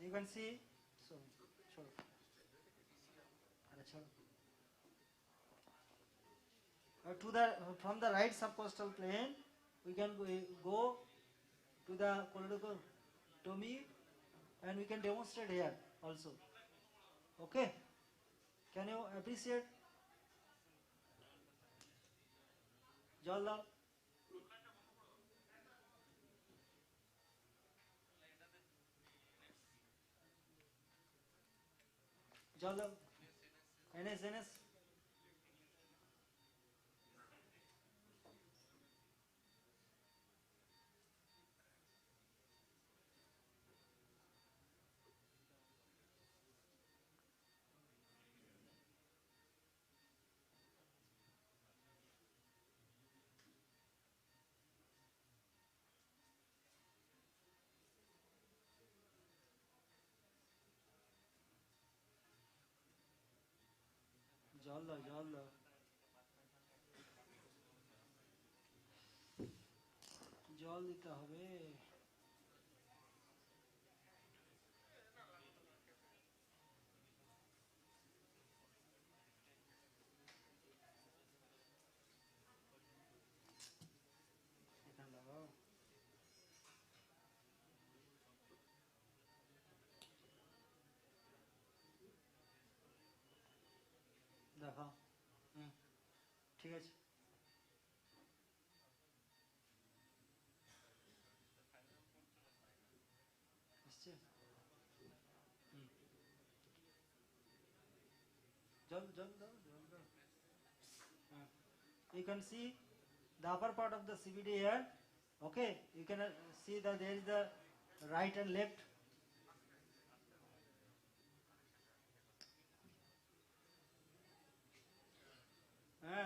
you can see, so chalo are chalo to the from the right subcostal plane we can go to the coledotomy and we can demonstrate here also. Okay, can you appreciate? জল দাও, জল দাও, NS NS জল দাও, জল দাও, জল দিতে হবে। এখানে লাগাও, দেখো, ঠিক আছে, আসছে, জল জল দাও, জল দাও। You can see the upper part of the CBD here. Okay, you can see that there is the right and left.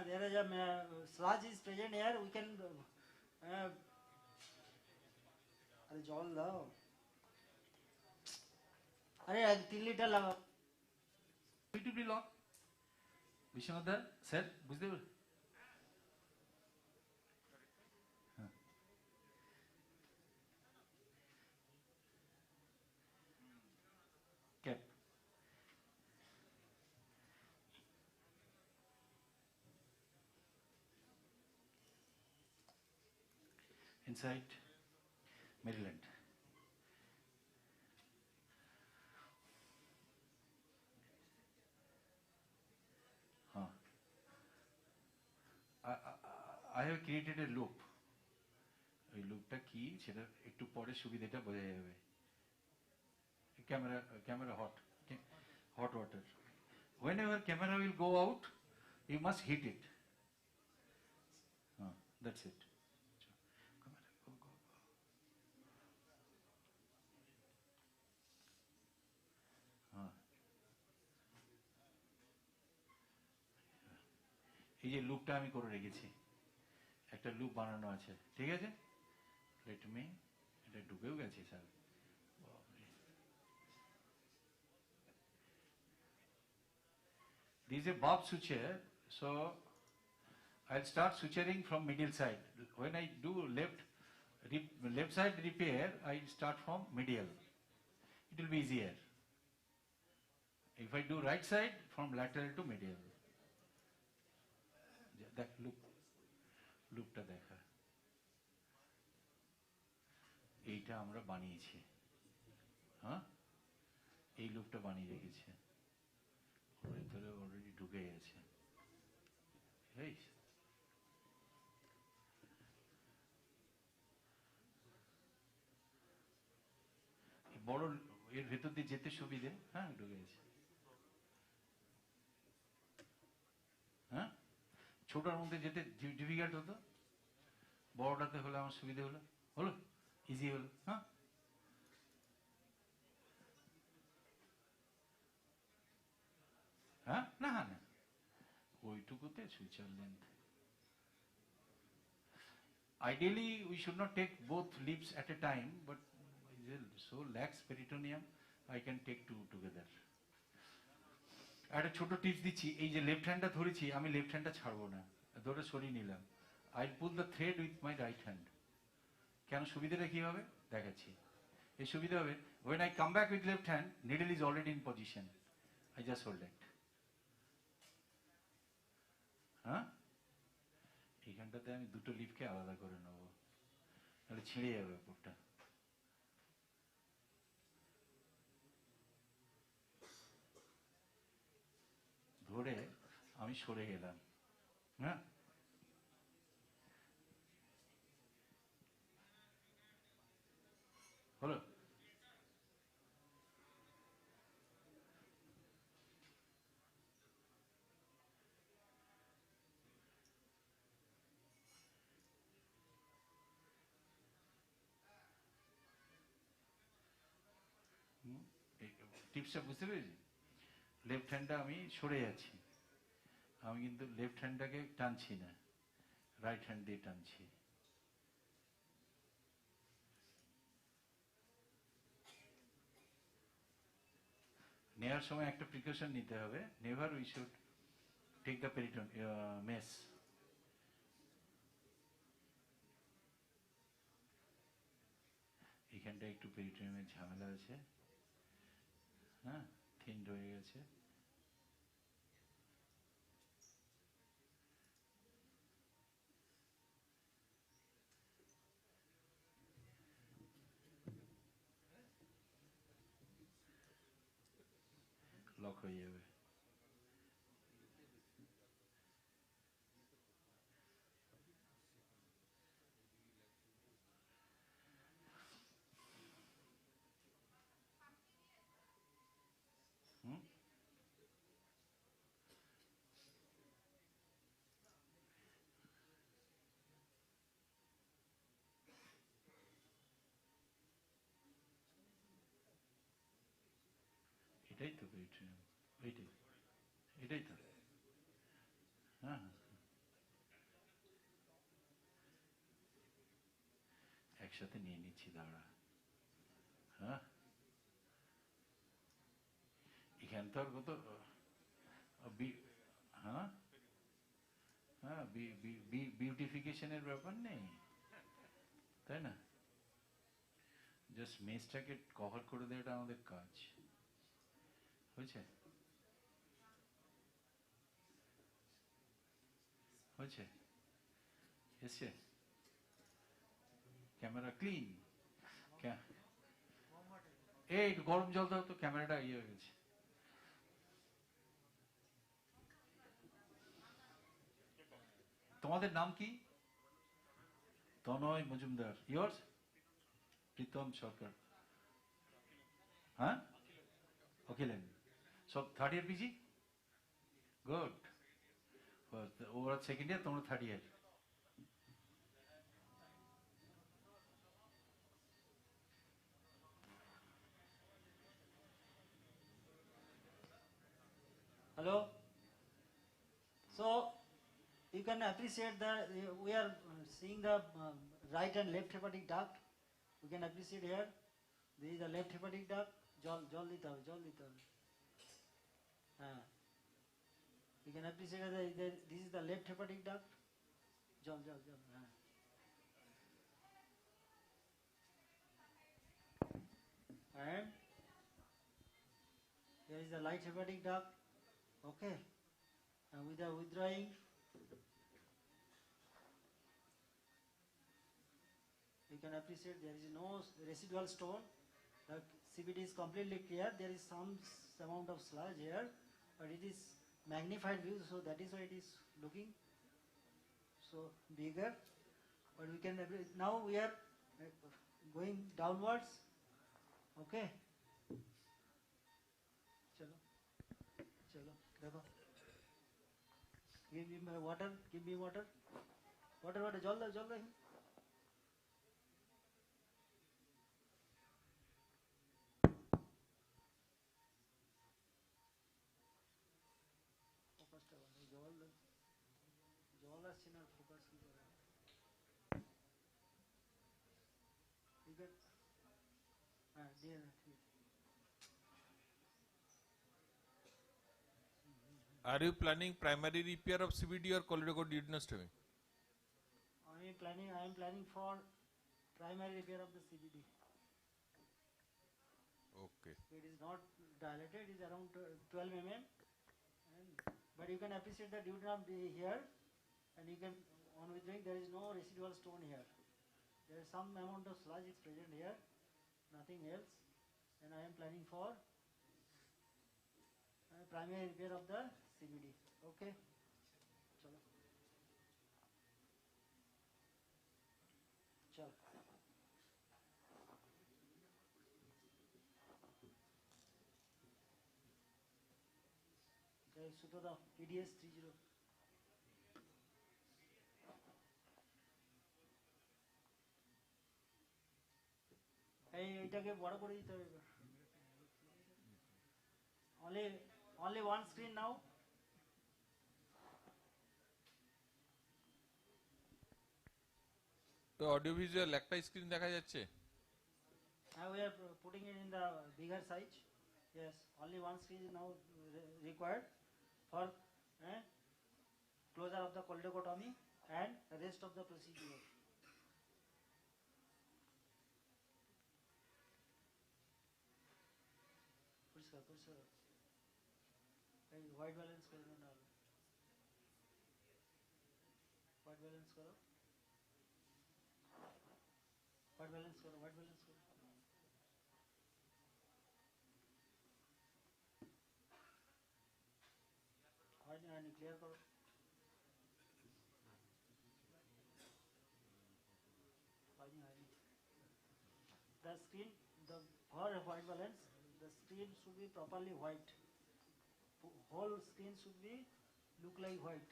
There is a sludge is present here. We can अरे जल दाओ, अरे 3 লিটার লাগাও। Beautifully long. Biswanath sir বুঝতে পারলেন? Cap. Inside Maryland. I have created a loop. ওই লুপটা কি সেটা একটু পরে সুবিধাটা বোঝা যাবে। Camera hot water. Whenever camera will go out, you must heat it. That's it. এই যে লুপটা আমি করে রেখেছি, একটা লুপ বানানো আছে, ঠিক আছে? লেট মি, এটা ঢুকেও গেছে sir. This is a bob suture, so I'll start suturing from middle side. When I do left side repair, I start from medial. It will be easier. If I do right side, from lateral to medial. That loopটা দেখা এইটা আমরা বানিয়েছি, হ্যাঁ এই লুপটা বানিয়ে রেখেছে, ওর ভিতরে already ঢুকে গেছে। এই বড় এর ভেতর দিয়ে যেতে সুবিধে, হ্যাঁ ঢুকে গেছে। হ্যাঁ ছোটার মধ্যে যেতে ডিফিকাল্ট হতো, বড়টাতে হলে আমার সুবিধে হলো, হলো ইজি হলো। হ্যাঁ হ্যাঁ না হ্যাঁ না ওইটুকুতে suture length. Ideally, we should not take both lips at a time, but so lax peritoneum, I can take two together. একটা ছোট টিপস দিচ্ছি, এই যে লেফট হ্যান্ডটা ধরেছি, আমি লেফট হ্যান্ডটা ছাড়বো না, ধরে সরিয়ে নিলাম। I pull the thread with my right hand. কেন সুবিধাটা কি হবে দেখাচ্ছি। এই সুবিধা হবে, when I come back with left hand, needle is already in position. I just hold it. হ্যাঁ এইখানটাতে আমি দুটো লিফকে আলাদা করে নেব, তাহলে ছিঁড়ে যাবে উপরটা। ধরে আমি সরে গেলাম। হ্যাঁ হলো। টিপসটা বুঝতে পেরেছি। লেফট হ্যান্ডটা আমি সরে যাচ্ছি, আমি কিন্তু লেফট হ্যান্ডটাকে টানছি না, রাইট হ্যান্ড দিয়ে টানছি। নেওয়ার সময় একটা প্রিকশন নিতে হবে, never we should take the peritoneum mesh. এখানটা একটু পেরিটোনিয়ামের ঝামেলা আছে, হ্যাঁ থিন হয়ে গেছে। লক হয়ে যাবে। এটাই তো পেরিটোনিয়াম, এইটাই এটাই তো। হ্যাঁ একসাথে নিয়ে নিচ্ছি, দাঁড়া। হ্যাঁ এখান তো আর কত, হ্যাঁ হ্যাঁ বিউটিফিকেশনের ব্যাপার নেই, তাই না? জাস্ট মেজটাকে কভার করে দেওয়াটা আমাদের কাজ, হয়েছে হয়েছে এসছে। Camera clean. এই একটু গরম জল দাও তো, ক্যামেরাটা ইয়ে হয়ে গেছে। তোমাদের নাম কি? তনয় মজুমদার। ইয়ার্স? প্রীতম সরকার। হ্যাঁ অখিলেন। সব থার্ড ইয়ার পিজি? গুড। ওরা সেকেন্ড ইয়ার, তোমরা third year. Hello. So you can appreciate that we are seeing the right and left hepatic duct. We can appreciate here. This is the left hepatic duct. জল দিতে হবে, জল দিতে হবে। হ্যাঁ can appreciate that this is the left hepatic duct. Jump. And here is the right hepatic duct. Okay. And with the withdrawing, you can appreciate there is no residual stone. The CBD is completely clear. There is some amount of sludge here, but it is magnified view, so that is why it is looking so bigger. But we can now we are going downwards. Okay. Chalo. Dekho. Give me water. Water. Jal da. জল আসছে না, focus কি করে? ঠিক আছে, হ্যাঁ দিয়ে না, ঠিক আছে। Are you planning primary repair of CBD or choledochoduodenostomy? I am planning for primary repair of the CBD. Okay. It is not dilated, it is around 12 mm. But you can appreciate the duodenum here, and you can, on withdrawing, there is no residual stone here. There is some amount of sludge is present here, nothing else. And I am planning for primary repair of the CBD. Okay? Chalo. সুতো দাও, PDS 30। এইটাকে বড় করে দিতে হবে। only one screen now. তো audio visual একটা screen দেখা যাচ্ছে? We are putting it in the bigger size. Yes, only one screen is now required for closure of the choledochotomy and the rest of the procedure. পরিষ্কার এই white balance করে না, white balance করো, white balance করো, white balance করো। হয়নি, clear করো। হয়নি। The screen, for white balance, the screen should be properly white. Whole screen should be look like white.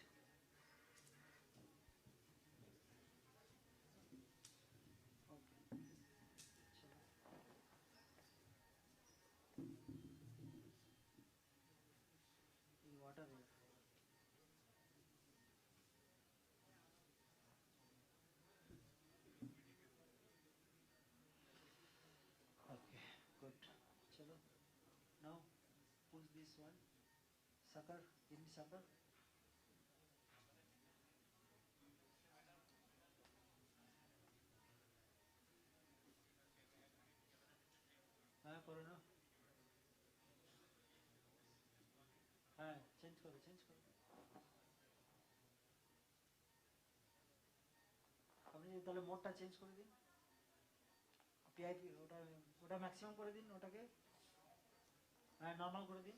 Water here. Okay, good. Chalo. Now push this one. Sucker, give me sucker. হ্যাঁ করো না, হ্যাঁ change করো। আপনি তাহলে মোডটা change করে দিন, PIP ওটা ম্যাক্সিমাম করে দিন, ওটাকে হ্যাঁ নর্মাল করে দিন।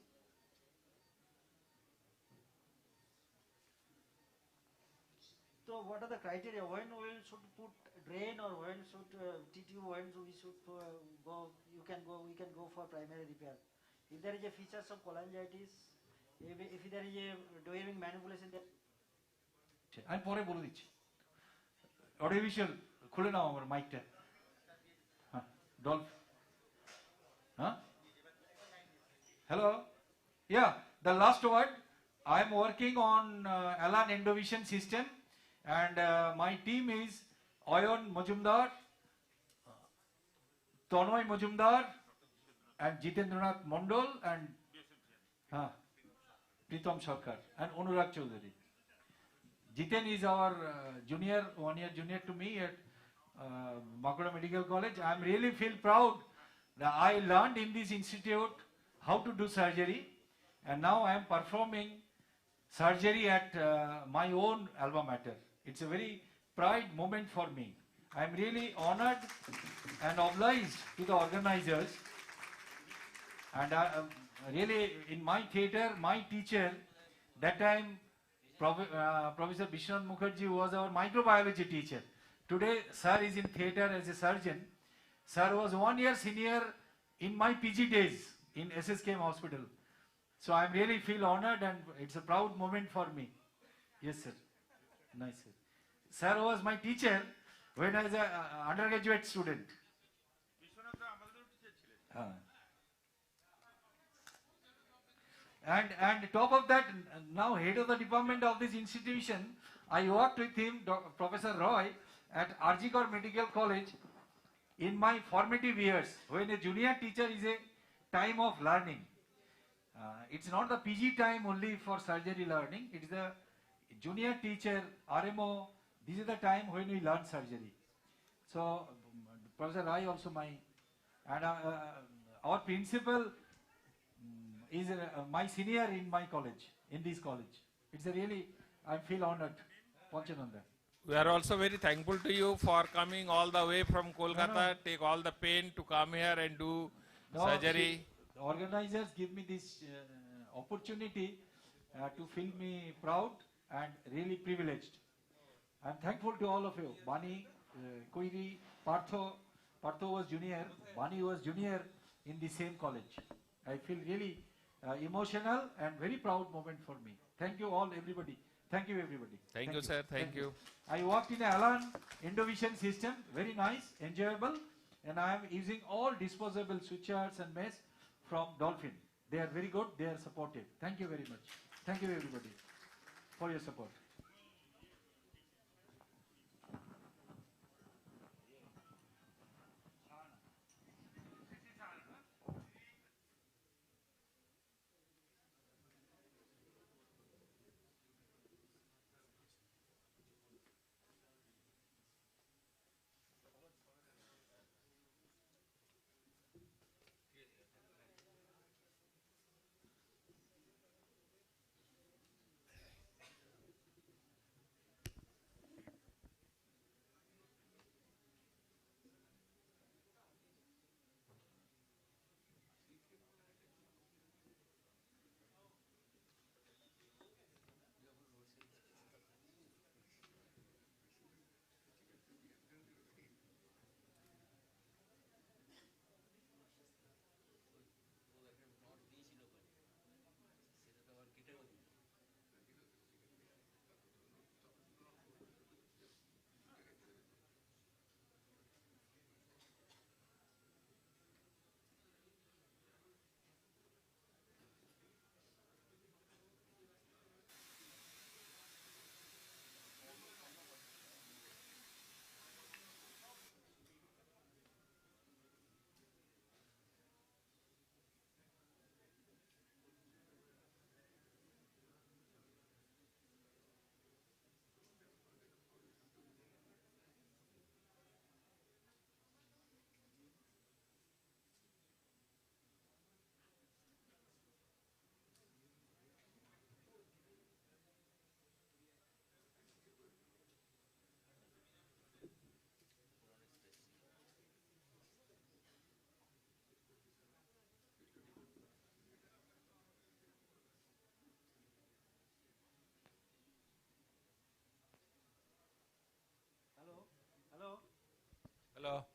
So what are the criteria? When we should put drain, or when should TTU, when we should go? We can go for primary repair. If there is a features of cholangitis, if there is a doing manipulation, আমি পরে বলে দিচ্ছি। Audio visual খুলে নাও আমার মাইকটা। হ্যাঁ Dolf, হ্যাঁ hello, yeah, the last word, I am working on Alan Endovision system, and my team is Ayon Majumdar, Tonoy Majumdar, and Jitendranath Mondol, and Pritam Sarkar, and Anurag Chaudhary. Jiten is our junior, 1 year junior to me at Bankura Medical College. I really feel proud that I learned in this institute how to do surgery, and now I am performing surgery at my own alma mater. It's a very pride moment for me. I am really honored and obliged to the organizers, and really in my theatre, my teacher, that time Professor Vishwanath Mukherjee was our microbiology teacher. Today, sir is in theatre as a surgeon. Sir was 1 year senior in my PG days in SSKM hospital. So I really feel honored, and it's a proud moment for me. Yes, sir. Nice, sir. Sir was my teacher when I was an undergraduate student. And top of that, now head of the department of this institution, I worked with him, Professor Roy, at Arjikar Medical College in my formative years, when a junior teacher is a time of learning. It's not the PG time only for surgery learning, it's the junior teacher, RMO, this is the time when we learn surgery. So, Professor Roy also and our principal is my senior in my college, in this college. It's a really, I feel honored. Panchananda. We are also very thankful to you for coming all the way from Kolkata, take all the pain to come here and do surgery. The organizers give me this opportunity to feel me proud and really privileged. I'm thankful to all of you. Bani, Koiri, Partho was junior, Bani was junior in the same college. I feel really emotional and very proud moment for me. Thank you all, everybody. Thank you, everybody. Thank you, sir. Thank you. I worked in a Alan Endovision system, very nice, enjoyable, and I am using all disposable switchers and mesh from Dolphin. They are very good, they are supportive. Thank you very much. Thank you, everybody, for your support. Hello. Hello.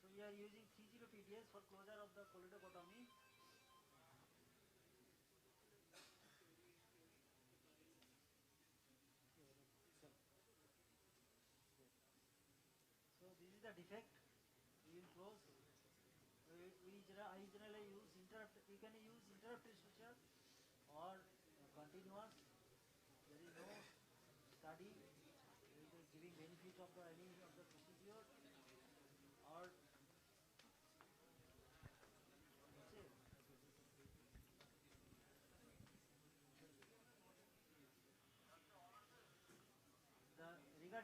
So we are using 30 PDS for closure of the choledochotomy. So this is the defect. We will close. I generally use you can use interrupted suture or continuous. There is no study.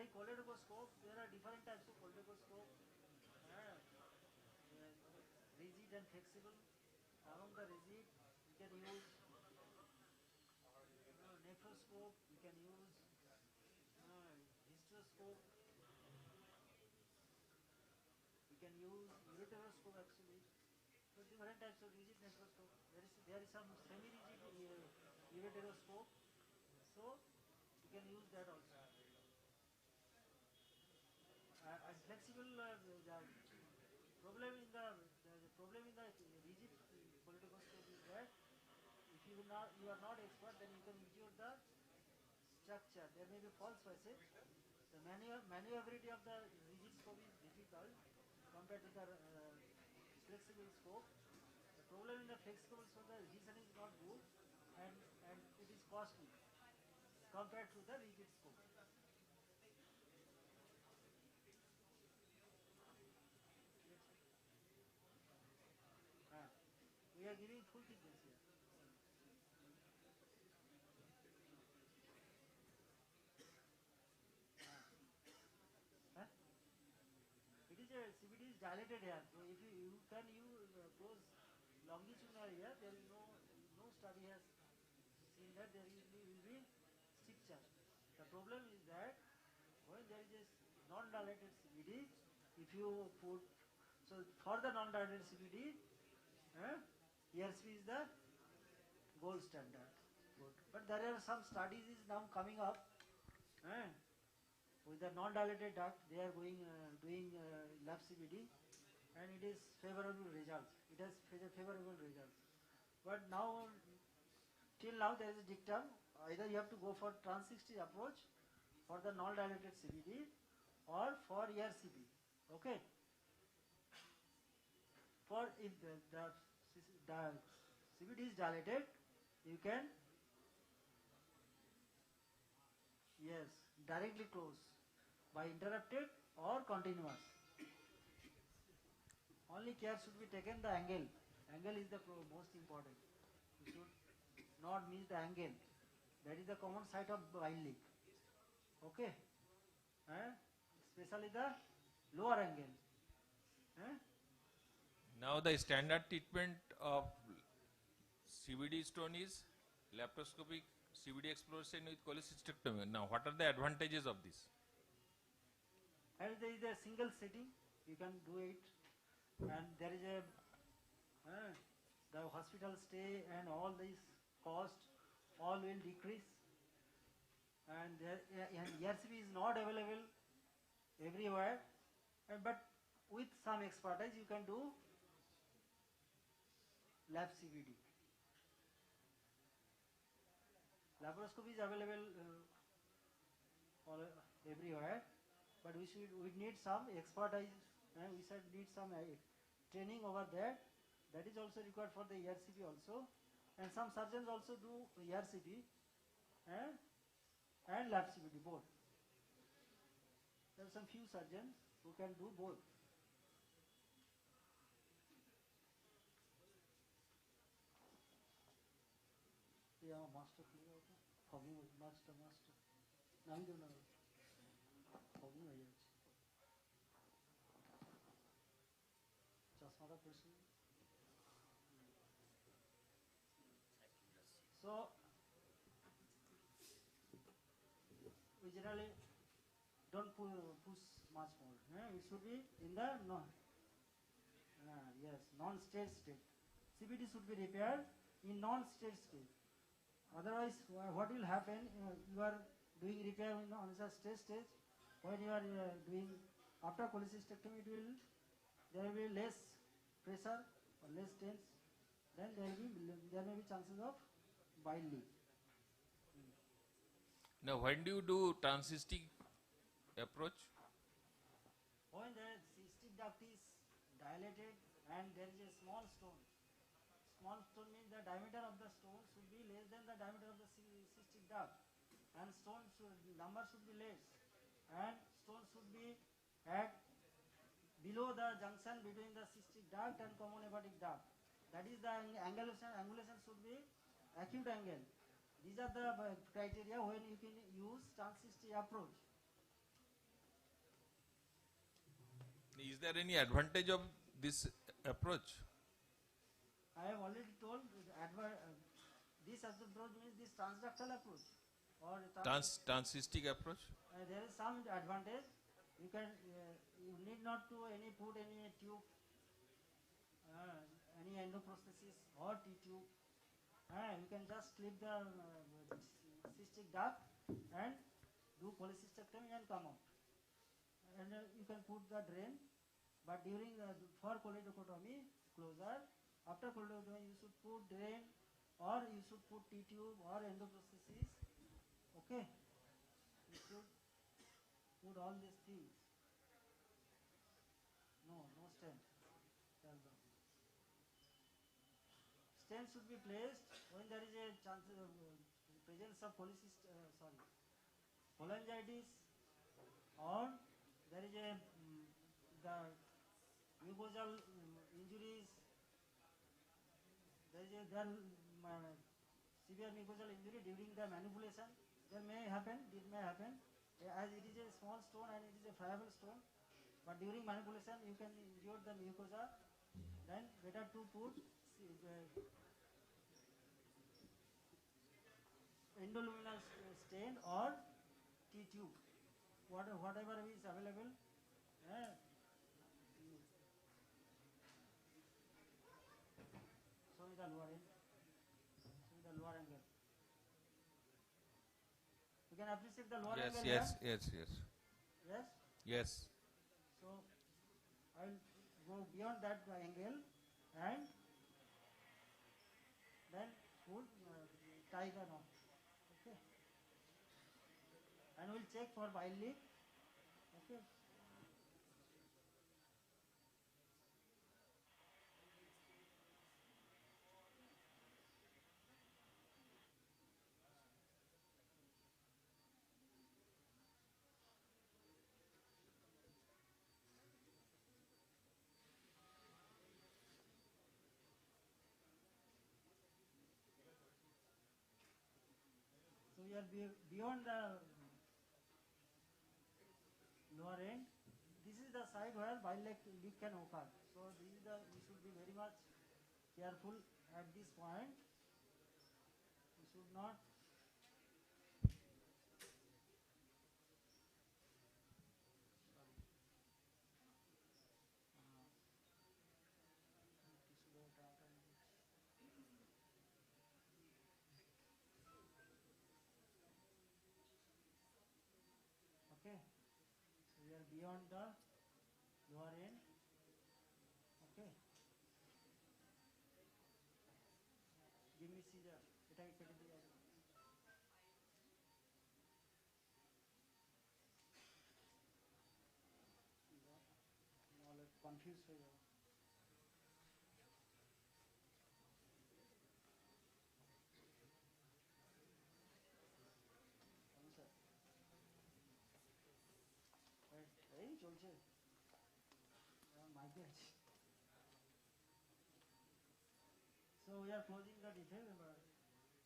Regarding cholecystoscope, there are different types of cholecystoscope. Rigid and flexible. Among the rigid, you can use nephroscope, you can use hysteroscope, you can use ureteroscope actually. So different types of rigid nephroscope. There is some semi-rigid ureteroscope. So you can use that also. And flexible, the problem in the rigid cholecystoscope is that if you are not expert, then you can injure the structure. There may be false passage. The maneuverability of the rigid scope is difficult compared to the flexible scope. The problem in the flexible scope, the vision is not good and it is costly compared to the rigid scope. We are giving full thickness here. It is a CBD is dilated here. So if you can close longitudinal here, there is no study has seen that there will be stricture. The problem is that when there is a non-dilated CBD, if you put for the non-dilated CBD, ERCP is the gold standard. But there are some studies is now coming up. With the non-dilated duct, they are doing lab CBD, and it is favorable results. It has favorable results. But now, till now, there is a dictum. Either you have to go for trans-60 approach for the non-dilated CBD or for ERCP. Okay. For if the CBD is dilated, you can directly close by interrupted or continuous. Only care should be taken the angle. Angle is the most important. You should not miss the angle. That is the common site of bile leak. Okay. Especially the lower angle. Now the standard treatment of CVD stone is laparoscopic CVD exploration with cholecystectomy. Now what are the advantages of this? And there is a single setting, you can do it, and there is a the hospital stay and all this cost all will decrease, and ERCP is not available everywhere, but with some expertise you can do lab CVD. Laparoscopy is available everywhere, but we need some expertise, and we should need some training over there. That is also required for the ERCP also, and some surgeons also do ERCP and lab CVD both. There are some few surgeons who can do both. Yeah, master clear out. Fogging master. Nami do na. Fogging ho jache. Chasma ka person. So we generally don't push much more. It should be in the non-state state. CBD should be repaired in non-state state. Otherwise, what will happen? You are doing repair on the stage. When you are doing after cholecystectomy, there will be less pressure or less tense. Then there may be chances of bile leak. Now, when do you do transcystic approach? When the cystic duct is dilated and there is a small stone. Small stone means the diameter of the stone should be less than the diameter of the cystic duct, and number should be less, and stone should be at below the junction between the cystic duct and common hepatic duct. That is the angulation should be acute angle. These are the criteria when you can use trans-60 approach. there any advantage of this approach? I have already told this approach means this transductal approach or Transcystic approach? there is some advantage. You can you need not to put any tube, any endoprosthesis or T tube. You can just clip the cystic duct and do cholecystectomy and come out. And you can put the drain, but during for choledochotomy closure, after choledochotomy you should put drain or you should put T tube or endoprosthesis. Okay, you should put all these things. No stent. Stent should be placed when there is a chance presence of cholangitis or there is a the mucosal injuries. There is severe mucosal injury during the manipulation. It may happen, as it is a small stone and it is a friable stone. But during manipulation, you can injure the mucosa. Then better to put endoluminal stain or T tube, whatever is available. Show me the lower end. Show me the lower angle. You can appreciate the lower angle. Yes. Yes. So I will go beyond that angle and then put tie the knot. Okay. And we will check for bile leak. Okay. So we are beyond the lower end. This is the side where bile leak can occur. So this is we should be very much careful at this point. We should not okay. We are beyond the lower end. Okay. Give me scissor. এটাকে কেটে দিয়ে যাবে। নাহলে confuse হয়ে যাবে। এই চলছে মাইকে আছে। So we are closing the detail.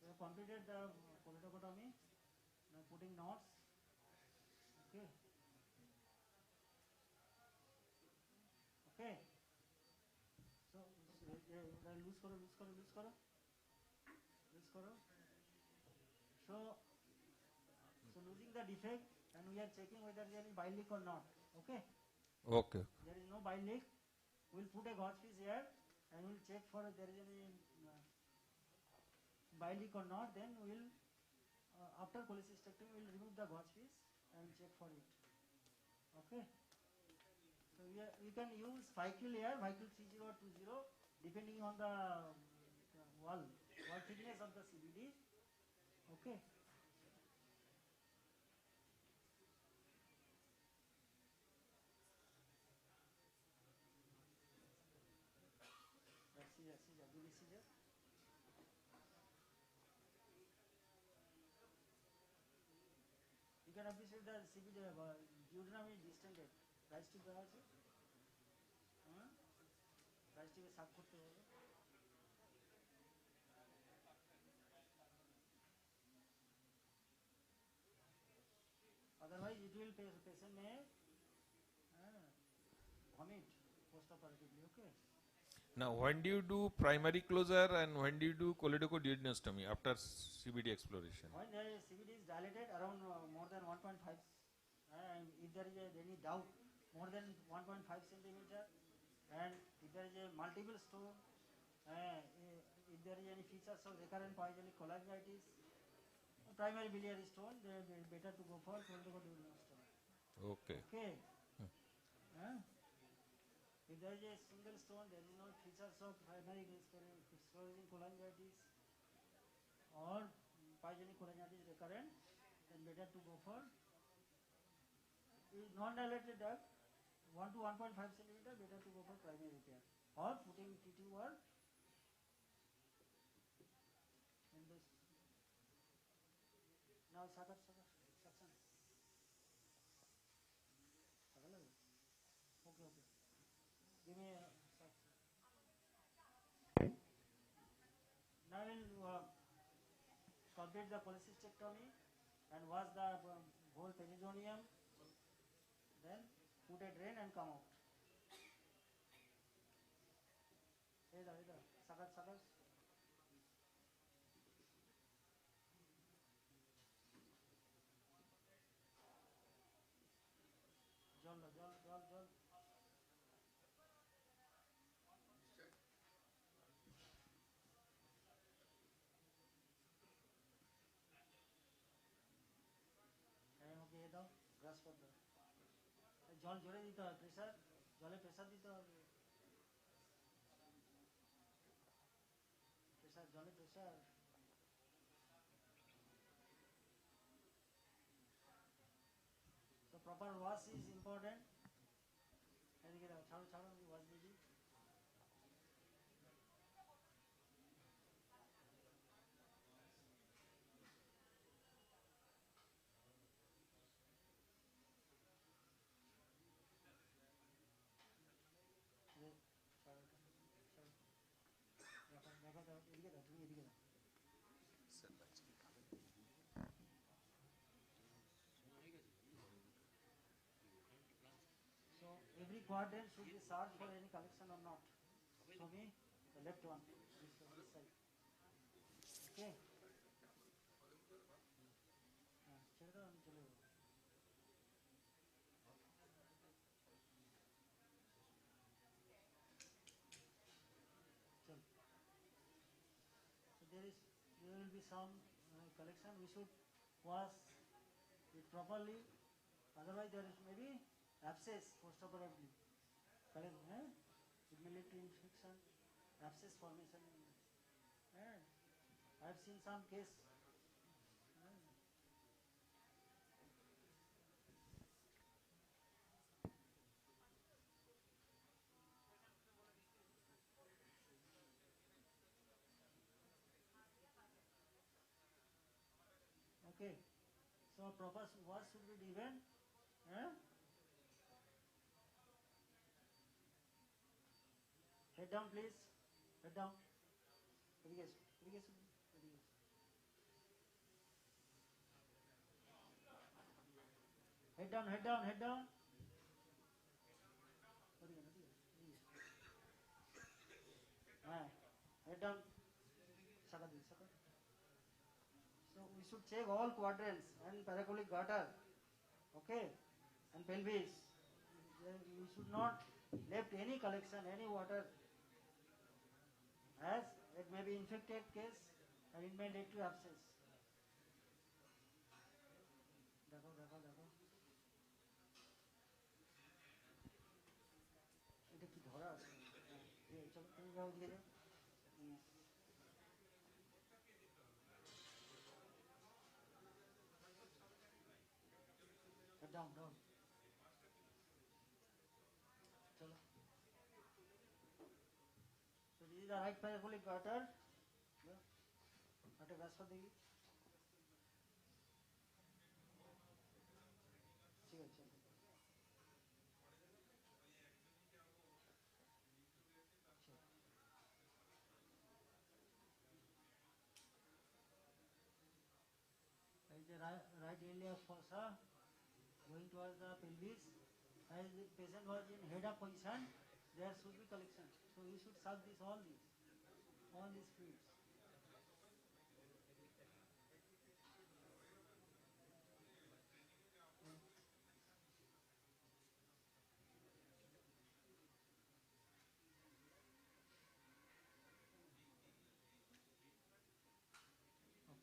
We have completed the choledochotomy. Now putting knots. Okay. Okay. So loose karo. So losing the defect, and we are checking whether there is bile leak or not. Okay. Okay. There is no bile leak. We will put a gauge piece here and we will check for if there is any bile leak or not. Then we will, after cholecystectomy, we will remove the gauge piece and check for it. Okay. So we can use Vicryl here, Vicryl 3020, depending on the wall thickness of the CBD. Okay. Scissor. You can appreciate the CBD duodenum is distended. Rice tube দেওয়া আছে rice tube সাফ করতে হবে। Otherwise it will patient may vomit. post-operatively. Okay. Now, when do you do primary closure and when do you do choledochoduodenostomy after CBD exploration? When CBD is dilated around more than 1.5, and if there is any doubt more than 1.5 centimeter, and if there is a multiple stone, if there is any features of recurrent pyogenic cholangitis, primary biliary stone, then better to go for choledochoduodenostome. Okay. Okay. If there is a single stone, there is no features of primary sclerosing cholangitis or pyogenic cholangitis recurrent, then better to go for non-dilated duct 1 to 1.5 centimeter, better to go for primary repair or putting T2 or in this. Now suction. Okay. Give me a suction. Now we'll complete the cholecystectomy and wash the whole peritoneum. Then put a drain and come out. Either. Suckers. Jol. Okay, দাও গ্রাস কর দাও জল জোরে দিতে হবে pressure জলে pressure দিতে হবে জলে pressure so proper wash is important এদিকে দাও ছাড়ো ওয়াশ দিবি এদিকে দাও তুমি এদিকে দাও so every quadrant should be searched for any collection or not. Show me the left one, this side. Okay. ছেড়ে দাও আমি চলে যাবো so there will be some collection. We should wash it properly, otherwise there is maybe abscess post-operatively. Correct? It may lead to infection, abscess formation. I have seen some case. Okay, so proper wash should be given. Head down, please. Head down. Head down. Head down. So we should check all quadrants and paracolic gutter. Okay, and pelvis. We should not left any collection, any water, as it may be infected case and it may lead to abscess. দেখো এটা কি ধরা আছে চলো তুমি যাও দিকে যাও down chalo so this is the right paracolic gutter একটা গ্যাস কর দেখি ঠিক আছে right iliac fossa going towards the pelvis. As the patient was in head up position, there should be collection. So we should suck this all these fluids.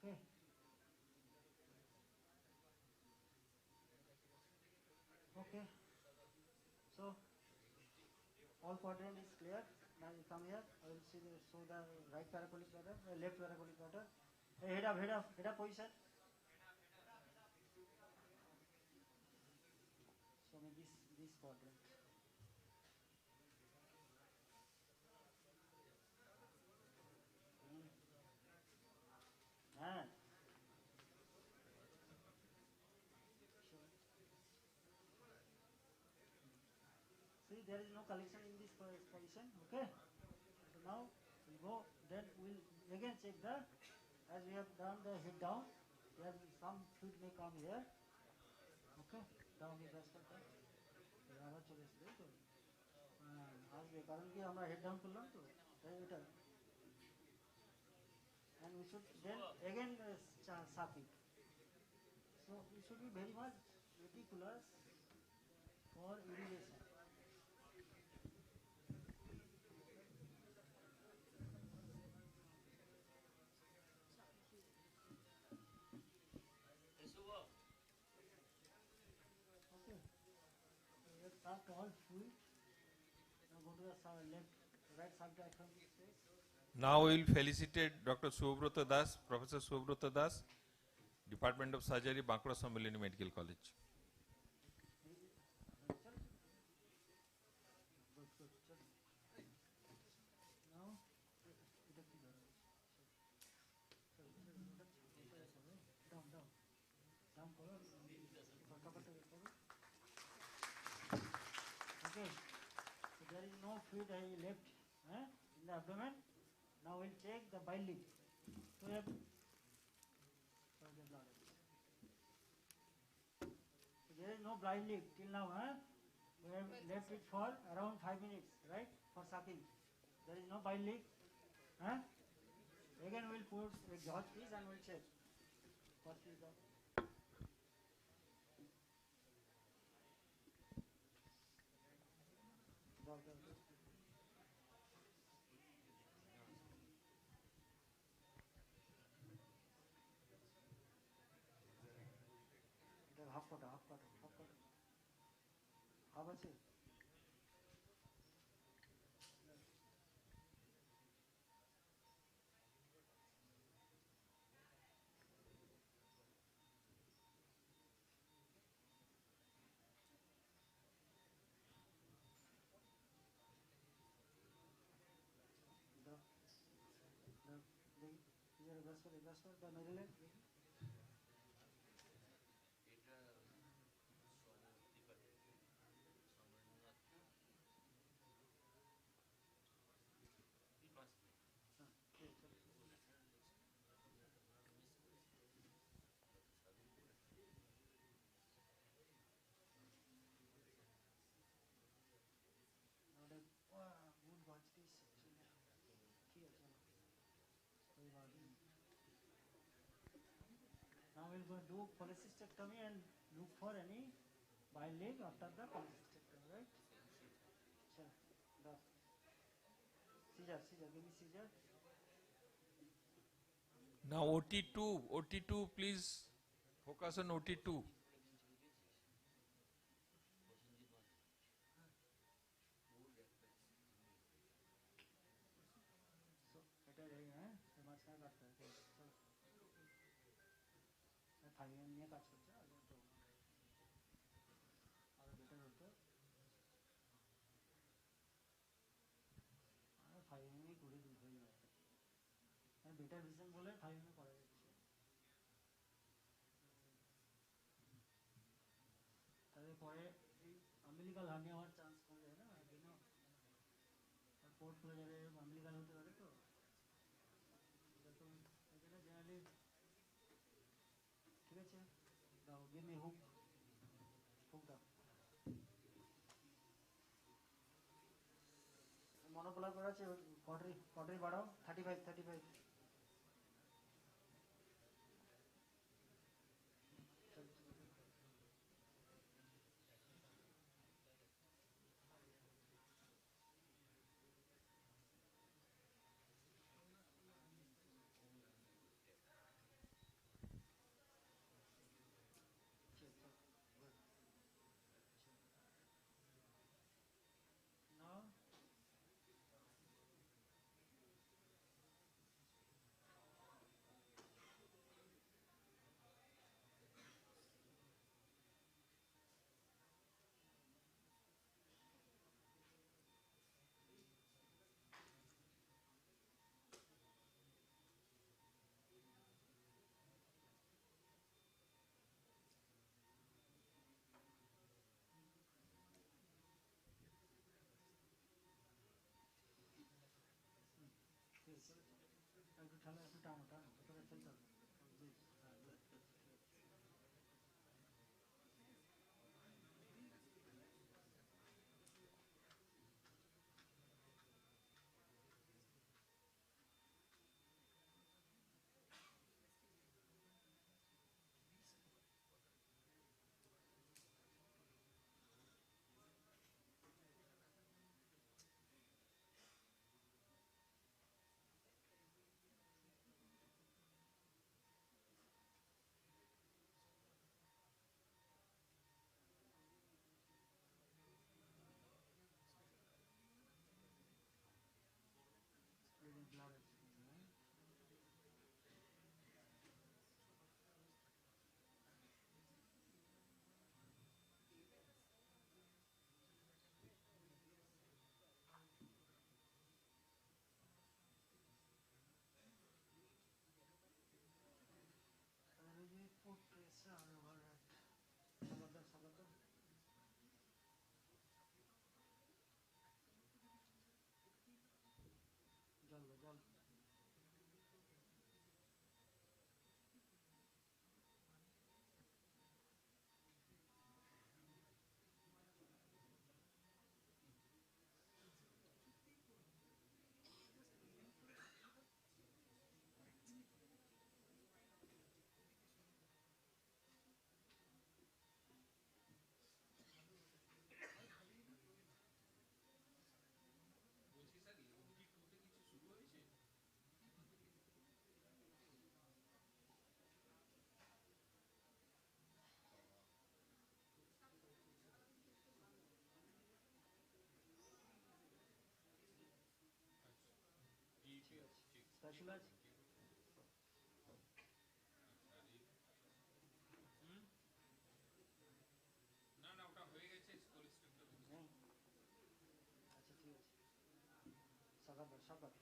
Okay. Okay. So all quadrant is clear. Now you come here. I will show the right parabolic pattern, left parabolic pattern. Hey, head up position. Show me this quadrant. Ah. See, there is no collection in this position. Okay. So now we go. Then we'll again check the, as we have done the head down. There some fluid may come here. Okay. Down the breast করতে আবার চলে আসবে তো আসবে কারণ কি আমরা head down করলাম তো তাই এটা and we should then again suck it. So we should be very much meticulous for irrigation. Okay. We have sucked all fluid. Now go to the right side diaphragm space. Now we will felicitate Dr. Subroto Das, Professor Subroto Das, Department of Surgery, Bankura Sammelini Medical College. Now, down করো okay, so there is no fluid left in the abdomen. Now we'll check the bile leak. So we have the blood. So there is no bile leak till now. We have left it for around 5 minutes, right, for sucking. There is no bile leak. Again we'll put a gauge piece and we'll check. First is the half quarter. Half আছে the middle end. Now we'll go do cholecystectomy and look for any bile leak after the cholecystectomy, right? Sure. Scissor, give me scissor. Now OT2, please focus on OT2. So, এটা এই মাঝখানে কাটতে হবে। Thymine নিয়ে কাজ করছে আরো better হতো আর 5 mm করে দুধ হয়ে যায় আর বেটার ভিশন বলে 5 mm করা যাচ্ছে তারপরে এই আম্বিলিকাল হার্নিয়া হওয়ার চান্স কমে যায় না এজন্য পোর্ট খুলে যাবে আম্বিলিকাল হতে পারে তো এজন্য জেনারেলি ঠিক আছে দাও গিভ মি হুক দাও মনোকুলার করা আছে, কটরি বাড়াও, 35. একটু ঠান্ডা, একটু টানো, ভেতরে ফেলতে হবে। জল স্পেশালাইজ সাকার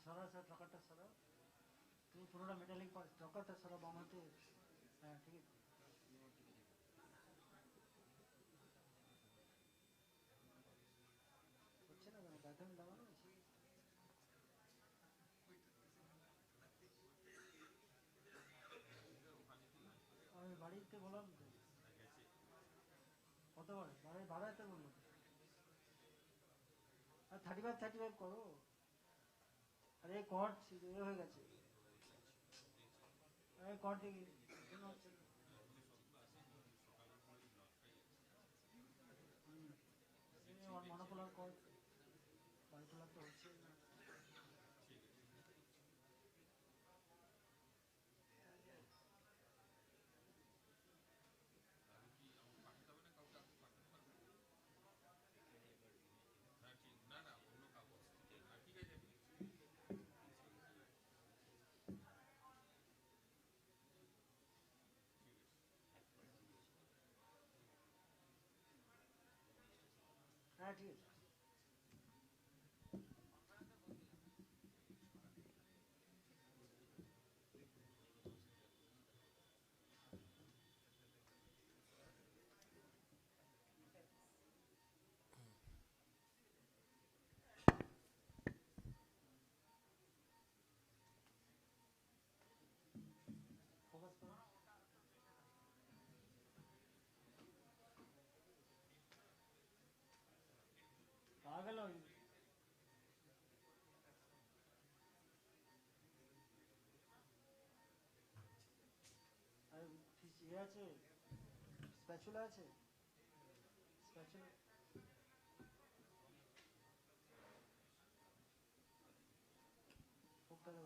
সরা স্যার, ট্রাকারটা সরা, তুমি পুরোটা মেটালিক ট্রাকারটা সরা বাম হাতে। হ্যাঁ ঠিক আছে, হচ্ছে না কেন, ব্যাটারি লাগানো আছে। আমি বাড়িতে বললাম তো কতবার বাড়াইতে বললাম, আর 35 করো। আরে কট হয়ে গেছে, আরে কট দেখি মনোকুলার কট, বাইকুলার তো হচ্ছে না। হ্যাঁ ঠিক আছে। ইয়ে আছে, স্প্যাচুলা আছে, স্প্যাচুলা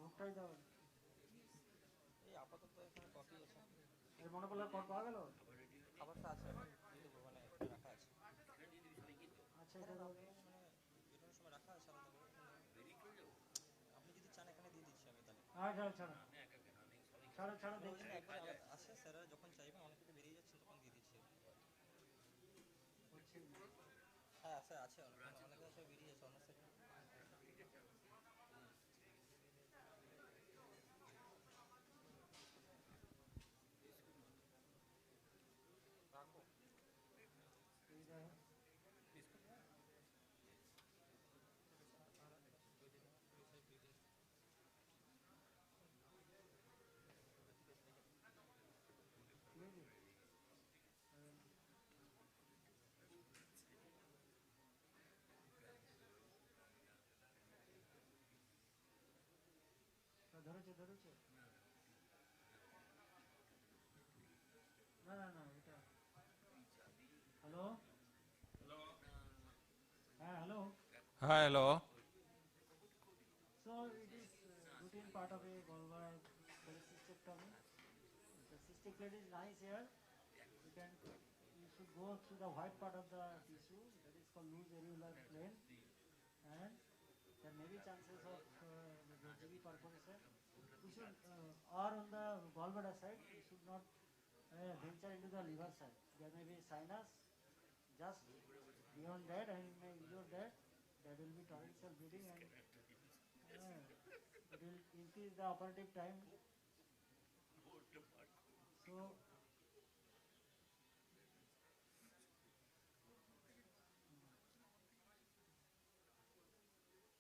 হুকটাই দাও। এই আপাতত এখানে কফি আছে। এর মনোকলার কর পাওয়া গেল? খাবারটা আছে, আমি দিয়ে দেবো, মানে রাখা আছে। আচ্ছা এটা দাও। মানে যেটার সময় রাখা আছে আলাদা করে, আপনি যদি চান এখানে দিয়ে দিচ্ছি আমি তাহলে। ছাড়ো ছাড়ো ছাড়ো ছাড়ো দেখছি। একবারে আলাদা আছে স্যাররা যখন চাইবে, অনেকে তো বেরিয়ে যাচ্ছেন তখন দিয়ে দিচ্ছি। হ্যাঁ স্যার আছে, অনেকে আছে বেরিয়ে যাচ্ছে অন্য স্যার। ধরেছে ধরেছে। না না না এটা হ্যালো হ্যাঁ hello Hi, hello. So it is routine part of a gallbladder cholecystectomy. The cystic plate is nice here. You should go through the white part of the tissue, that is called loose areolar plane, and there may be chances of the GV perforation. You should, or on the gallbladder side, you should not venture into the liver side. There may be sinus just beyond that, and you may injure that. There will be torrential bleeding, and it will increase the operative time. So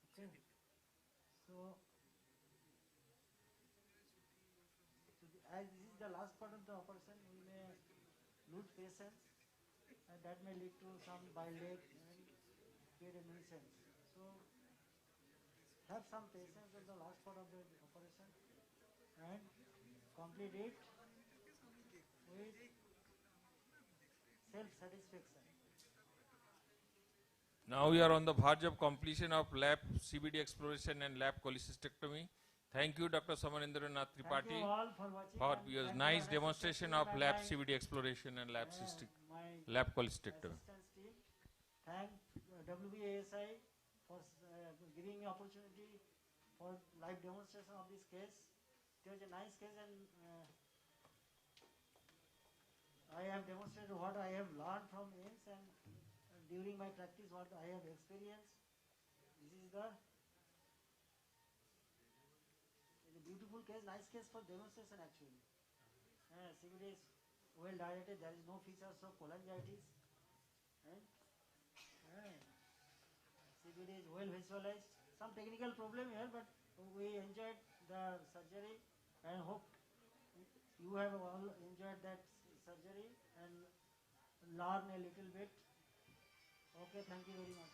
okay, so as this is the last part of the operation, we may lose patience, and that may lead to some bile ache and create a nuisance. So have some patience at the last part of the operation and complete it with self-satisfaction. Now we are on the verge of completion of lab CBD exploration and lab cholecystectomy. Thank you, Dr. Samanendra Nath Tripathi, Thank you all for watching. for And your thank nice you, demonstration assistant of team lab and CBD exploration and lab my cholecystectomy. assistance team. Thank WBASI for giving me opportunity for live demonstration of this case. It was a nice case, and I have demonstrated what I have learned from AIMS, and during my practice what I have experienced. This is a beautiful case, nice case for demonstration actually. CBD is well dilated, there is no features of cholangitis, and CBD is well visualized. Some technical problem here, but we enjoyed the surgery and hope you have all enjoyed that surgery and learn a little bit. Okay, thank you very much.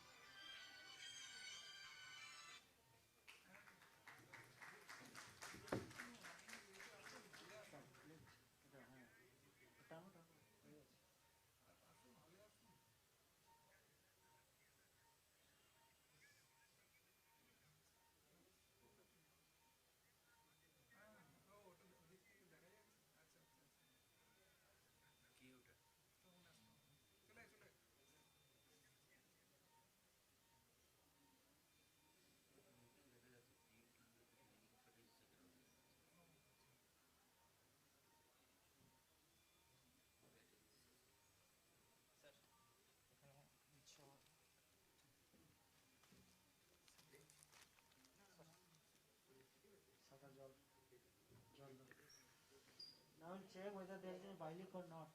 Now we'll check whether there is a bile leak or not.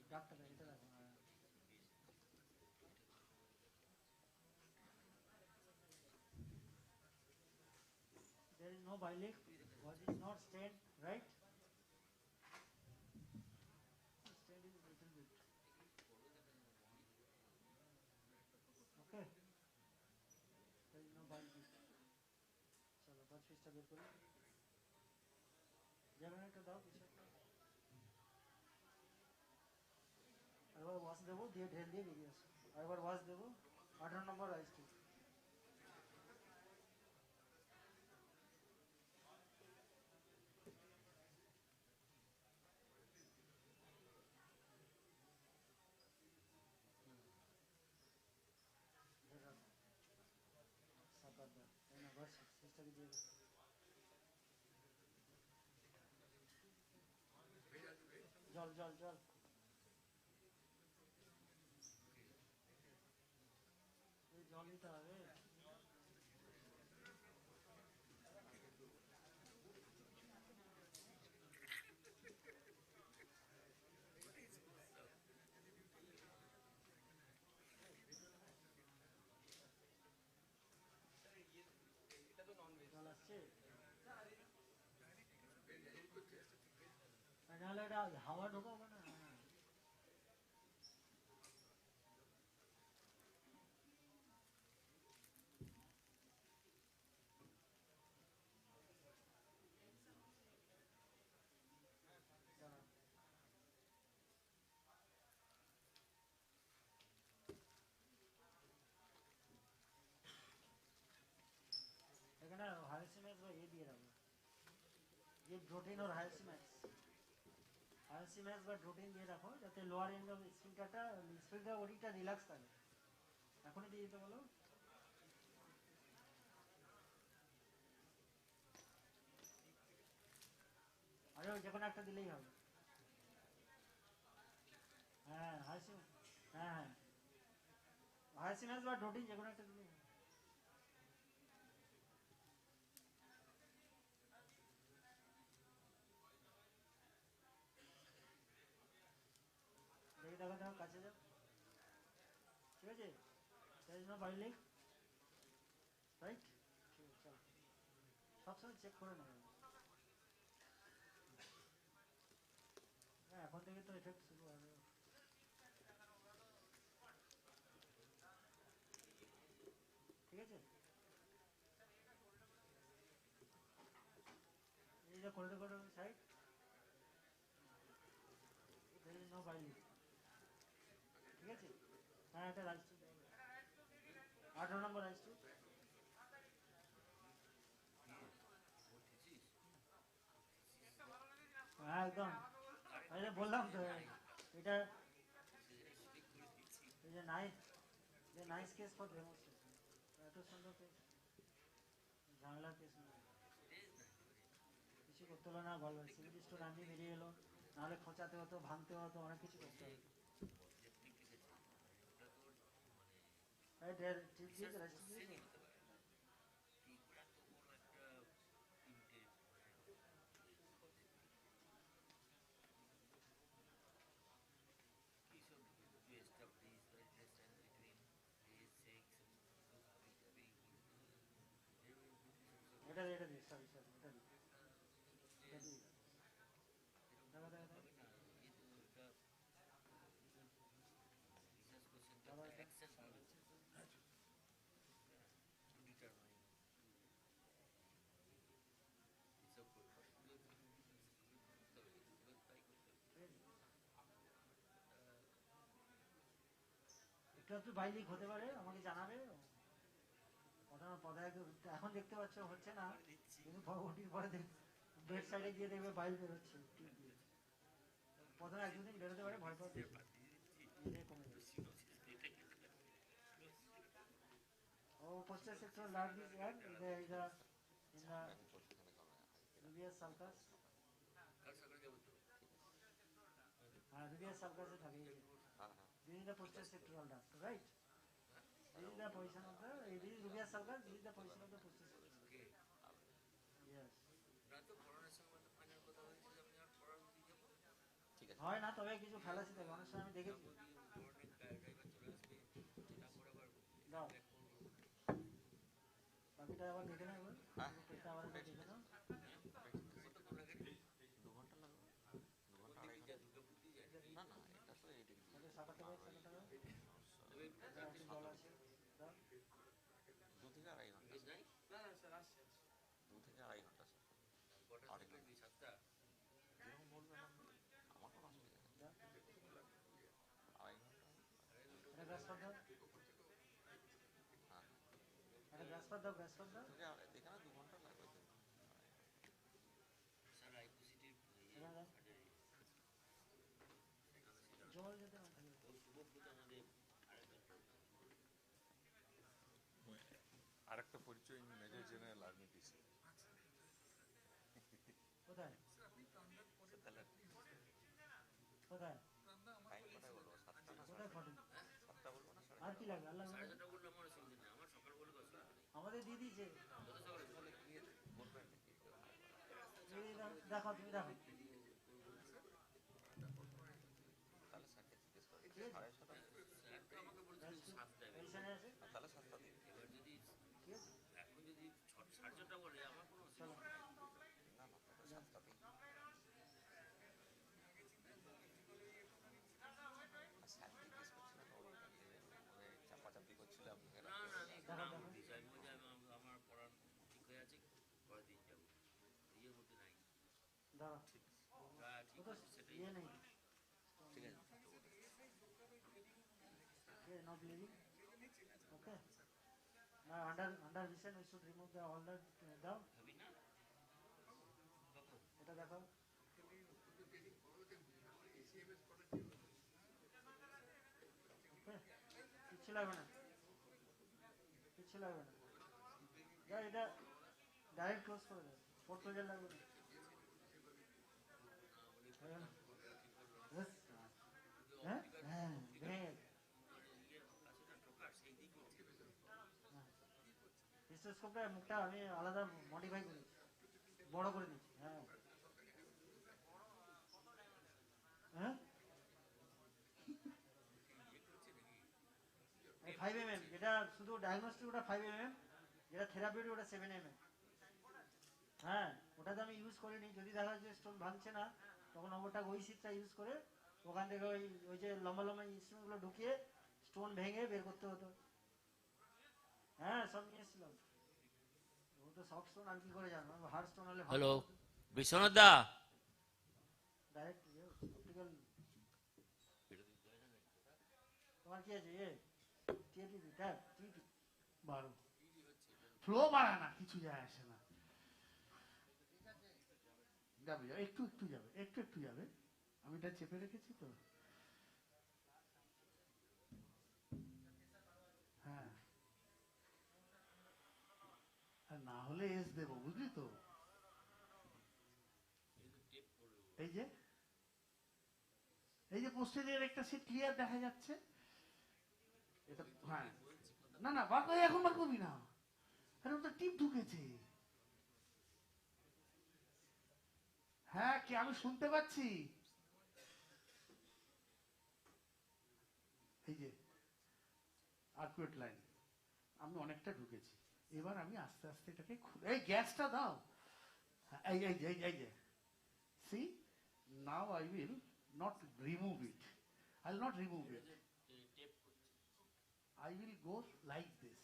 Doctor, there is no bile leak. What is not stained, right? Stained is a little bit. Okay. There is no bile leak. चलो बस फिर start करो. যেমন একটা দাও কিছু একটা আরেকবার ওয়াশ দেবো দিয়ে ঢেল দিয়ে বেরিয়ে আসো আরেকবার ওয়াশ দেবো 18 নম্বর আইসটি সিস্টারকে দিয়ে জল জল জল জল দিতে হবে জল আসছে নাহলে এটা হাওয়া ঢোকাবো না এখানে হাইসিম্যাক্স বা এ দিয়ে রাখবো ये प्रोटीन और हाइसिमैक्स বা প্রোটিন দিয়ে রাখো যাতে লোয়ার এন্ড অফ স্ফিংটারটা ওডিটা রিল্যাক্স থাকে এখনই দিয়ে দিতে বলো আরে ওই যে কোনো একটা দিলেই হবে হ্যাঁ হাইসিম্যাক্স বা প্রোটিন যে কোনো একটা দিলেই হবে দেখে দেখো দেখো কাছে যাও ঠিক আছে there is no boiling right চলো সবসময় চেক করে নেবে এখন থেকে তো এফেক্ট শুরু হবে ঠিক আছে এই যে cold cold side there is no boiling ঠিক আছে হ্যাঁ এটা রাইস 18 নম্বর রাইস হ্যাঁ একদম আরে বললাম তো এটা এই যে নাইস কেস ফর ডেমোস্ট্রেশন এত সুন্দর কেস ঝামেলার কেস কিছু করতে হলো না গল্প সিভিল স্টোর আনলি বেরিয়ে এলো নাহলে খোঁচাতে হতো ভাঙতে হতো অনেক কিছু করতে হতো ঠিক দিয়েছে রাইস দিয়েছে এটা দিই সরি এটা দিই একটু বাইলিক হতে পারে আমাকে জানাবে এখন দেখতে পাচ্ছ হচ্ছে না কিন্তু ওটির পরে বেড সাইডে গিয়ে দেখবে বাইল বেরোচ্ছে প্রথমে এক দুদিন বেরোতে পারে ভয় পাচ্ছে কমে যাচ্ছে ও posterior sector large is and in the rubious sulcus rubious sulcus এ থাকে this is the posterior sectoral duct right this is the position of the this is rubious sulcus this is the position of the posterior sectoral yes হয় না তবে কিছু fallacy থাকে অনেক সময় আমি দেখেছি দাও বাকিটা আবার দেখে নাও পেটটা আবার দেখে নাও 2 ঘন্টা লাগবে 2 ঘন্টা আড়াই ঘন্টা না না এটা তো এডিট তাহলে সাকাতে হবে জল আছে দাও 2 থেকে আড়াই ঘন্টা না না স্যার আসছে 2 থেকে আড়াই ঘন্টা স্যার 8 ঘন্টা পাত দাও, একটা গ্যাস পাত দাও, গ্যাস পাত দাও। এখানে 2 ঘন্টা লাগবে তো। স্যার আইপিসিটির জল যেতে না শুভব্রত আমাদের আরেকটা পরিচয় মেজর জেনারেল আর্মি ডিসি। কোথায় কোথায় টাইম কোথায় বলবো? 7টা না কোথায় ফটো? 7টা বলবো না? আর কি লাগবে? আর লাগবে? 7:30 বললে আমার অসুবিধা নেই, আমার সকাল বললে অসুবিধা নেই। আমাদের দিয়ে দিয়েছে। যত সকালে তাহলে গিয়ে বলবেন নাকি? দেখো, তুমি দেখো। তাহলে স্যারকে জিজ্ঞেস করে 7:30। স্যার তো আমাকে বলছিল 7টায়, তাহলে 7টা দিন। এবার যদি এখন যদি 6:30 বলে আমার কোনো অসুবিধা নেই। না না, 7টা দিন। স্যার জিজ্ঞেস করছিল তো চাপাচাপি করছিলাম। না না, আমি চাইবো যে আমার পড়ার ঠিক হয়ে আছে, পরের দিন যাবো, ইয়ের মধ্যে নাই। দাঁড়া, হ্যাঁ ঠিক আছে, সেটাই ইয়ে নেই, ঠিক আছে। not bleeding. Okay. Now under vision we should remove the all the down. এটা দেখো। কিচ্ছু লাগবে না, কিচ্ছু লাগবে না। যা এটা ডাইরেক্ট ক্লোজ করে দেবে, ফোর ক্লোজার লাগবে না। হ্যাঁ হ্যাঁ ভেঙে স্টেথোস্কোপটা মুখটা আমি আলাদা মডিফাই করেছি, বড় করে দিচ্ছি। হ্যাঁ হ্যাঁ 5 mm, যেটা শুধু ডায়াগনস্টিক ওটা 5 mm, যেটা থেরাপিউটিক ওটা 7 mm। হ্যাঁ ওটাতে আমি ইউজ করিনি, যদি দেখা যাচ্ছে স্টোন ভাঙছে না তখন ওটা ওই সিটটা ইউজ করে ওখান থেকে ওই যে লম্বা লম্বা ইনস্ট্রুমেন্টগুলো ঢুকিয়ে স্টোন ভেঙে বের করতে হতো। হ্যাঁ সব নিয়ে এসেছিলাম। ও তো সফট স্টোন আর কি করে জানো, হার্ড স্টোন হলে হ্যালো বিশ্বনাথ দা, ডাইরেক্ট অপটিক্যাল। তোমার কি আছে এ টিএপি ট্যাব টিপি 12 ফ্লো বাড়া না, কিছু যায় আসে না, যাবে একটু একটু যাবে, একটু একটু যাবে। আমি এটা চেপে রেখেছি তো। হ্যাঁ আর না হলে এস দেবো, বুঝলি তো। এই যে পোস্টেজের একটা সিট ক্লিয়ার দেখা যাচ্ছে এটা। হ্যাঁ না না বার করে, এখন বার করবি না, আরে ওটা টিপ ঢুকেছে। হ্যাঁ কি আমি শুনতে পাচ্ছি। এই যে আর্কুয়েট লাইন আমি অনেকটা ঢুকেছি, এবার আমি আস্তে আস্তে এটাকে এই গ্যাসটা দাও। এই এই এই এই যে see now I will not remove it, I will not remove it, I will go like this.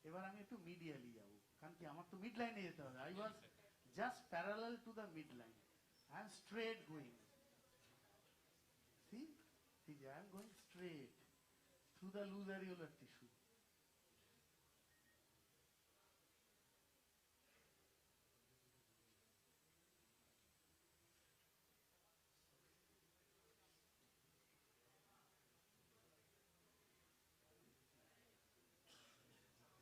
এবার আমি একটু মিডিয়ালি যাবো, কারণ কি আমার তো মিড লাইনে যেতে হবে। I was just parallel to the mid line, I am straight going. See I am going straight through the loose areolar tissue.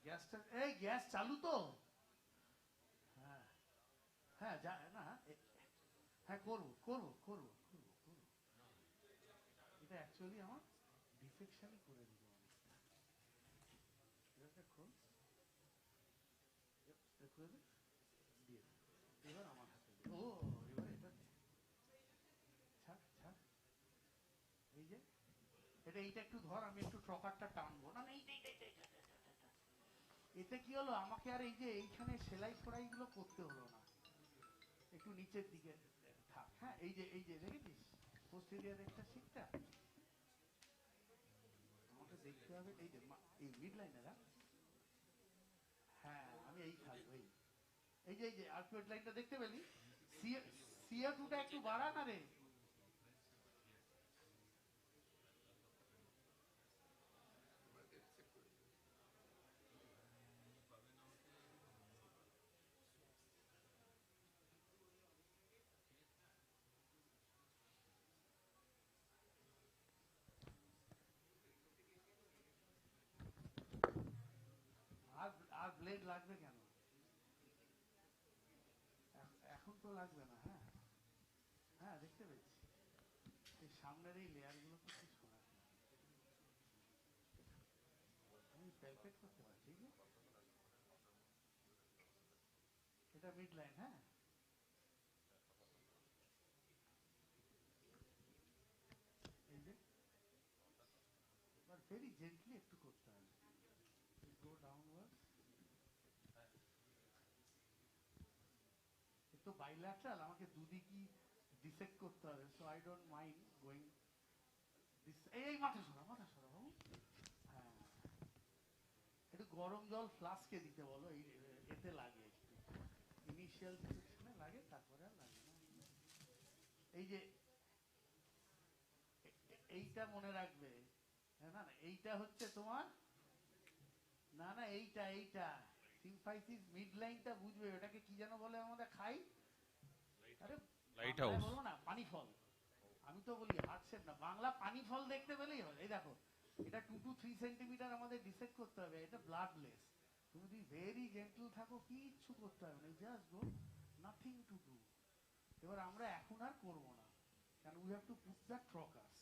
গ্যাসটা এই গ্যাস চালু তো। হ্যাঁ হ্যাঁ যা না, হ্যাঁ করবো করবো করবো করবো করবো। এটা অ্যাকচুয়ালি আমার ডিফেকশনই করে দিব অনেকটা। এটা খোল, খুলে দে, দিয়ে দে। এবার আমার হাতে দে। ও এবার এটা দে, ছাড় ছাড়। এই যে এটা এইটা একটু ধর, আমি একটু ট্রকারটা টানবো না। এতে কি হলো, আমাকে আর এই যে এইখানে সেলাই ফোড়াই গুলো করতে হলো না, একটু নিচের দিকে থাক। হ্যাঁ এই যে দেখেছিস পোস্টেরিয়ার একটা শিকটা, আমাকে দেখতে হবে এই যে এই মিড লাইনেরা। হ্যাঁ আমি এই থাকবো, এই যে আর্কুয়েট লাইনটা দেখতে পেলি, CO2টা একটু বাড়া না রে। আর ব্লেড লাগবে কেন? এখন তো লাগবে না। হ্যাঁ হ্যাঁ, দেখতে পেয়েছি এই সামনের এই লেয়ারগুলো তো কি শোনা, আমি প্যালপেট করতে পারছি। এটা মিড লাইন। হ্যাঁ, এই যে ভেরি জেন্টলি একটু করতে হবে, গো ডাউনওয়ার্ড। তো বাইল্যাটারাল আমাকে দুদিকই ডিসেক্ট করতে হবে, so I don't mind going this. এই মাথা সরা, মাথা সরা বাবু। হ্যাঁ, একটু গরম জল ফ্লাস্কে দিতে বলো, এই এতে লাগে একটু, ইনিশিয়াল ডিসেকশনে লাগে, তারপরে আর লাগে না। এই যে এইটা মনে রাখবে। হ্যাঁ, না না, এইটা হচ্ছে তোমার, না না, এইটা এইটা সিম্ফাইসিস মিড লাইনটা বুঝবে, ওটাকে কি যেন বলে আমাদের খাই, আরে লাইট হাউস বলবো না, পানি ফল। আমি তো বলি হার্টশেপ না, বাংলা পানি ফল দেখতে পেলেই হয়। এই দেখো, এটা 2 to 3 সেন্টিমিটার আমাদের ডিসেক্ট করতে হবে, এটা ব্লাডলেস। তুমি যদি ভেরি জেন্টল থাকো, কিচ্ছু করতে হবে না, just go, nothing to do. এবার আমরা এখন আর করবো না, কারণ we have to put the trocars.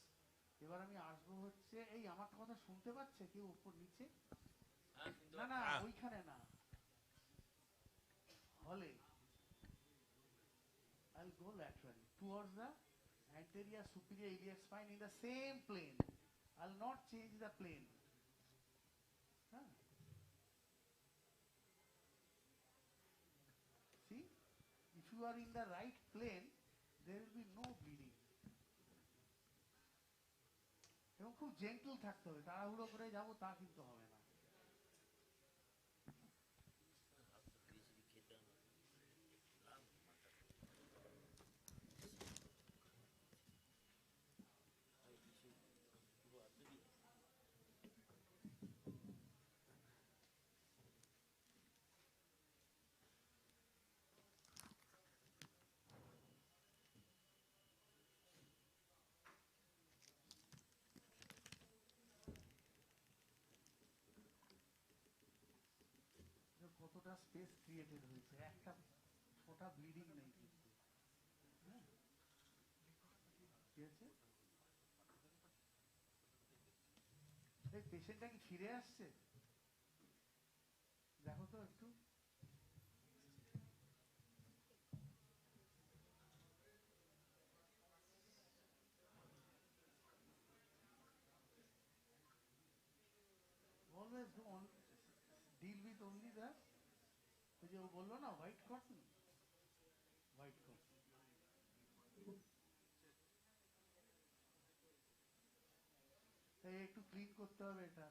এবার আমি আসবো হচ্ছে, এই আমার কথা শুনতে পাচ্ছে কেউ উপর নিচে? না না, ওইখানে না, হলে। I'll go laterally towards the anterior superior iliac spine in the same plane. I'll not change the plane. Huh? See, if you are in the right plane, there will be no bleeding. এবং খুব gentle থাকতে হবে, তাড়াহুড়ো করে যাবো তা কিন্তু হবে না। কতটা স্পেস ক্রিয়েটেড হয়েছে, একটা ফোঁটা ব্লিডিং নেই কিন্তু। হ্যাঁ, কি আছে? এই পেশেন্টটা কি ফিরে আসছে? দেখো তো একটু। Always do on, deal with only the, ওই যে ও বললো না হোয়াইট কটন, হোয়াইট কটন। তাই একটু ক্লিন করতে হবে এটা।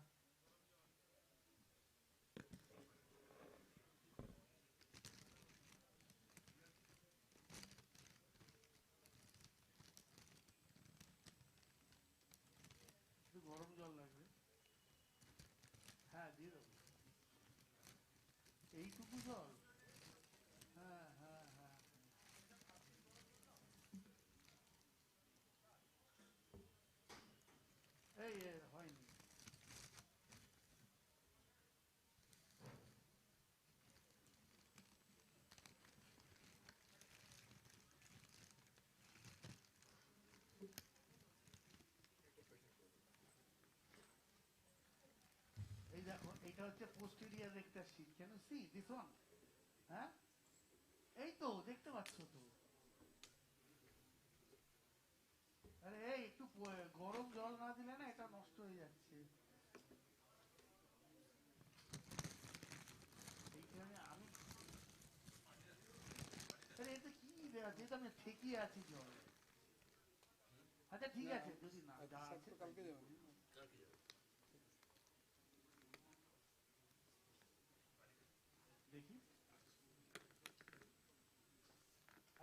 একটু গরম জল লাগবে। হ্যাঁ, দিয়ে দেবো। এইটুকু জল? হ্যাঁ হ্যাঁ হ্যাঁ, এই হয়নি। এই দেখো, এটা হচ্ছে posterior rectus sheath. Can you see this one? হ্যাঁ, এই তো দেখতে পাচ্ছ তো। আরে এই একটু গরম জল না দিলে না এটা নষ্ট হয়ে যাচ্ছে। এইখানে আমি, আরে এটা কি দেওয়া, যেহেতু আমি ঠেকিয়ে আছি জল। আচ্ছা ঠিক আছে, যদি না যা আছে কালকে যাবেন। দেখি।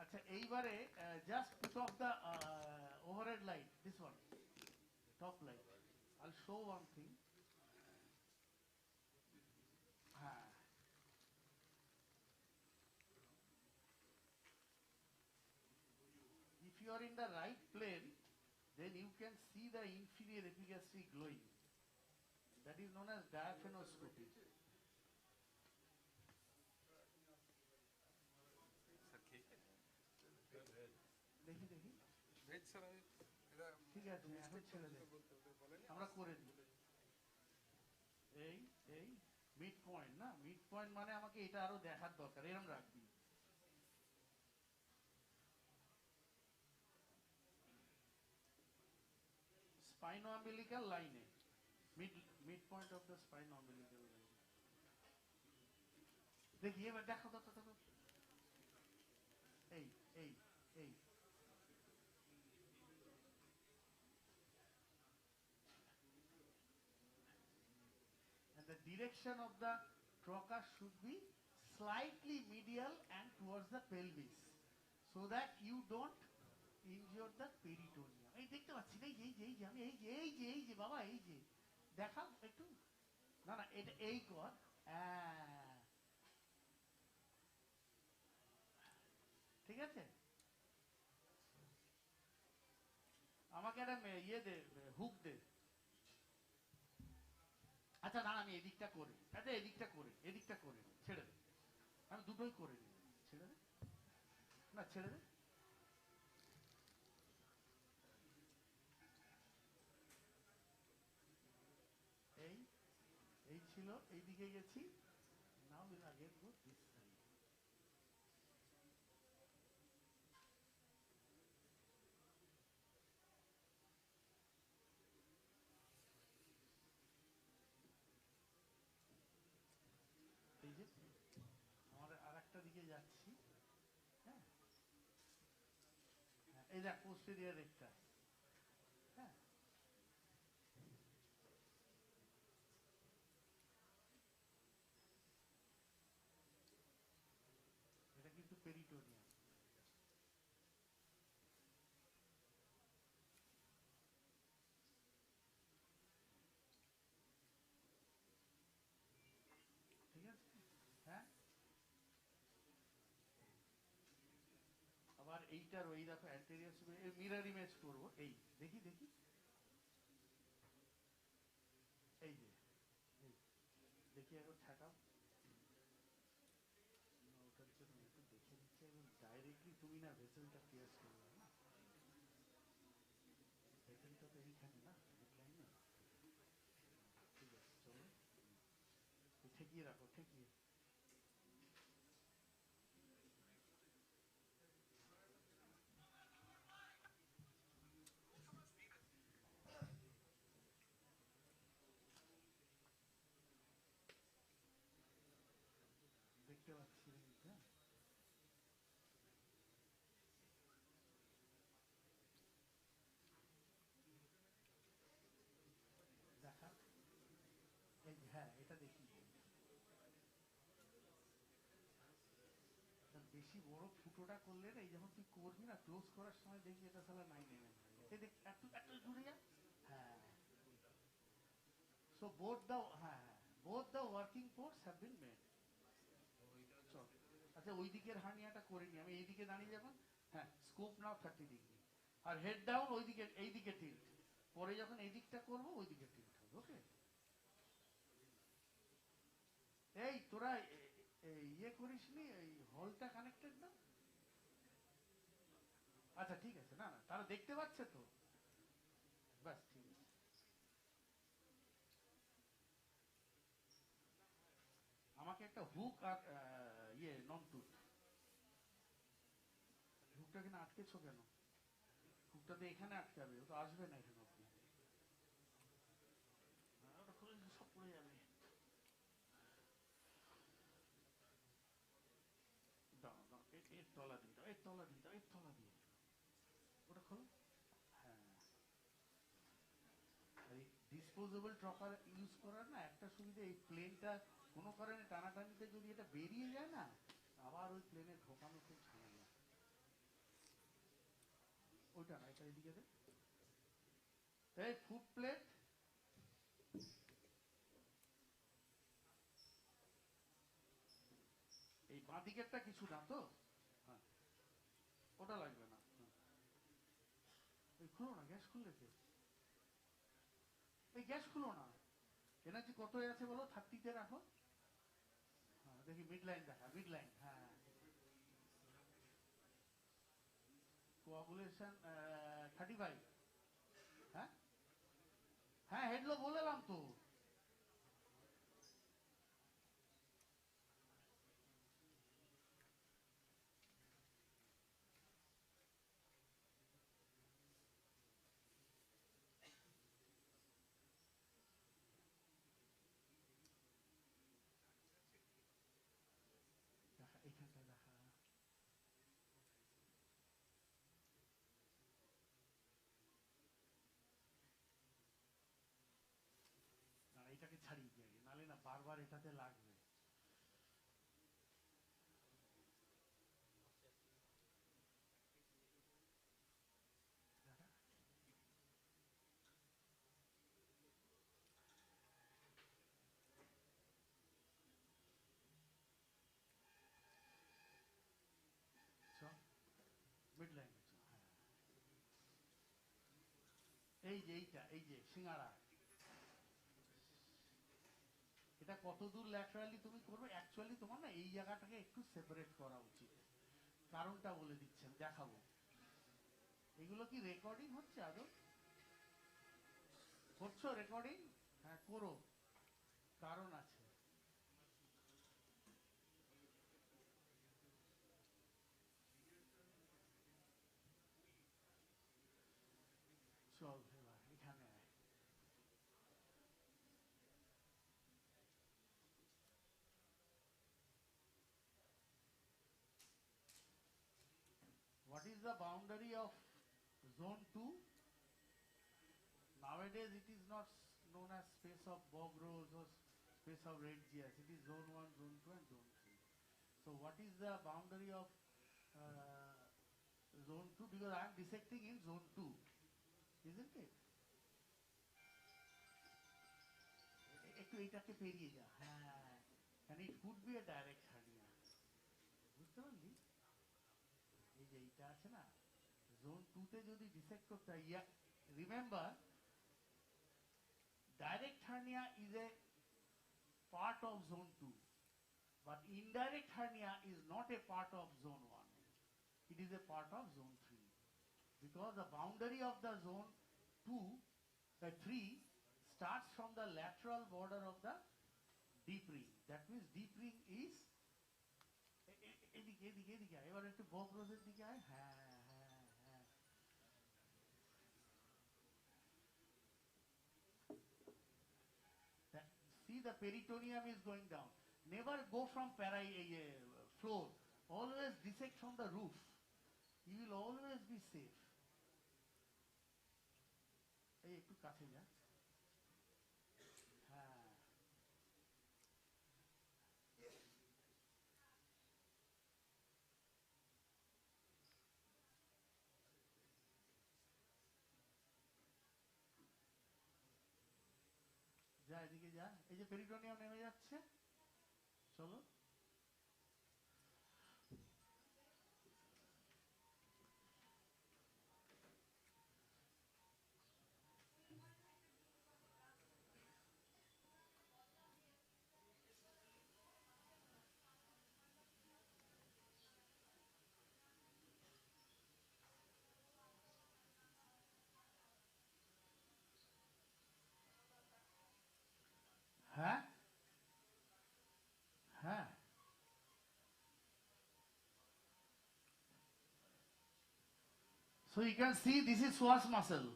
আচ্ছা, এইবারে just put off the overhead light, this one, top light. I'll show one thing. হ্যাঁ, if you are in the right plane, then you can see the inferior epigastric glowing. That is known as diaphanoscopy. দেখি দেখি veg sir এরা ঠিক আছে এখন ছেড়ে দে আমরা করে দিই এই এই মিড পয়েন্ট না মিড পয়েন্ট মানে আমাকে এটা আরো দেখার দরকার এরকম রাখবি spino umbilical line mid point of the spino umbilical line দেখি এবার দেখো দেখো দেখো এই এই এই and the direction of the trocar should be slightly medial and towards the pelvis so that you don't injure the peritoneum এই দেখতে পাচ্ছি না এই যে আমি এই যে বাবা এই যে দেখাও একটু না না এটা এই কর ঠিক আছে আমাকে একটা ইয়ে দে হুক দে আচ্ছা না আমি এদিকটা করি আচ্ছা এদিকটা করে ছেড়ে দে আমি দুটোই করে নিই ছেড়ে দে না ছেড়ে দে এই এই ছিল এইদিকে গেছি now will again go this side এই যে আমরা আরেকটা দিকে যাচ্ছি হ্যাঁ এই দেখ পোস্টেরিয়র একটা হ্যাঁ এটা কিন্তু পেরিটোনিয়াম ঠিক আছে হ্যাঁ আবার এইটার ওই দেখো অ্যান্টেরিয়র মিরর ইমেজ করবো এই দেখি দেখি এই যে এই দেখি একবার ঠেকাও ওটার জন্য একটু দেখে দিচ্ছি এবং ডাইরেক্টলি তুমি না ভেসেলটা পিয়ার্স করবে না ভেসেলটা তো এইখানে না লাইনে ঠিক আছে চলো ঠেকিয়ে রাখো ঠেকিয়ে দেখতে পাচ্ছি হ্যাঁ দেখা এই হ্যাঁ এটা দেখি বেশি বড় ফুটোটা করলে না এই যখন তুই করবি না ক্লোজ করার সময় দেখবি এটা সালা নাই নেমে এই দেখ এত জুড়ে যা হ্যাঁ so both the working ports have been made আচ্ছা ওই দিকের হার্নিয়াটা করে নি আমি এইদিকে দাঁড়িয়ে যাবো হ্যাঁ স্কোপ নাও 30 ডিগ্রি আর হেড ডাউন ওইদিকে এইদিকে টিল্ট পরে যখন এই দিকটা করবো ওই দিকে টিল্ট হবে ওকে এই তোরা ইয়ে করিস নি এই হলটা কানেক্টেড না আচ্ছা ঠিক আছে না না তারা দেখতে পাচ্ছে তো বাস ঠিক আছে আমাকে একটা হুক আর ইয়ে নন টুথ হুকটা কিনা আটকেছো কেন হুকটাতে এখানে আটকাবে ও তো আসবে না এখানে অব্দি ওটা খুলে সব পড়ে যাবে এর তলা দিয়ে দাও এর তলা দিয়ে দাও এর তলা দিয়ে ওটা খোলো হ্যাঁ এই ডিসপোজেবল ট্রপার ইউজ করার না একটা সুবিধা এই প্লেনটা কোনো কারণে টানাটানিতে যদি এটা বেরিয়ে যায় না আবার ওই প্লেনে ঢোকানো খুব ঝামেলা ওইটা না এটা এদিকে দে এই ফুড প্লেট এই বাঁ দিকেরটা কিছু না তো হ্যাঁ ওটা লাগবে না ওই খুলো না গ্যাস খুললে কে এই গ্যাস খুলো না এনার্জি কত আছে বলো 30-তে রাখো হ্যাঁ দেখি মিড লাইন দেখা মিড লাইন হ্যাঁ কোয়াগুলেশন 35 হ্যাঁ হ্যাঁ হেডলো বললাম তো এখানটায় দেখা না এটাকে ছাড়িয়ে দিয়ে নালে না বারবার এটাতে লাগবে মিড লাইন এই যে এই যে সিঙ্গারা এটা কত দূর ল্যাটারালি তুমি করবে অ্যাকচুয়ালি তোমার না এই জায়গাটাকে একটু সেপারেট করা উচিত কারণটা বলে দিচ্ছেন দেখাবো এগুলো কি রেকর্ডিং হচ্ছে আদৌ করছো রেকর্ডিং হ্যাঁ করো কারণ আছে চল এবার এখানে what is the boundary of zone 2 nowadays it is not known as space of bog rose or space of red gears it is zone 1 zone 2 and zone 3 so what is the boundary of zone 2 because I am dissecting in zone 2 isn't it একটু এইটাকে পেরিয়ে যা হ্যাঁ and it could be a direct hernia বুঝতে পারলি এই যে এইটা আছে না জোন 2 তে যদি ডিসেক্ট করতে হয় remember direct hernia is a part of zone 2 but indirect hernia is not a part of zone 1 it is a part of zone 3 because the boundary of the zone 3 starts from the lateral border of the deep ring that means deep ring is এদিকে এদিকে এদিকে এবার একটু বক রোজের দিকে আয় হ্যাঁ হ্যাঁ হ্যাঁ see the peritoneum is going down never go from floor always dissect from the roof you will always be safe এই একটু কাছে যা হ্যাঁ যা এদিকে যা এই যে পেরিটোনিয়াম নেমে যাচ্ছে চলো হ্যাঁ হ্যাঁ so you can see this is psoas muscle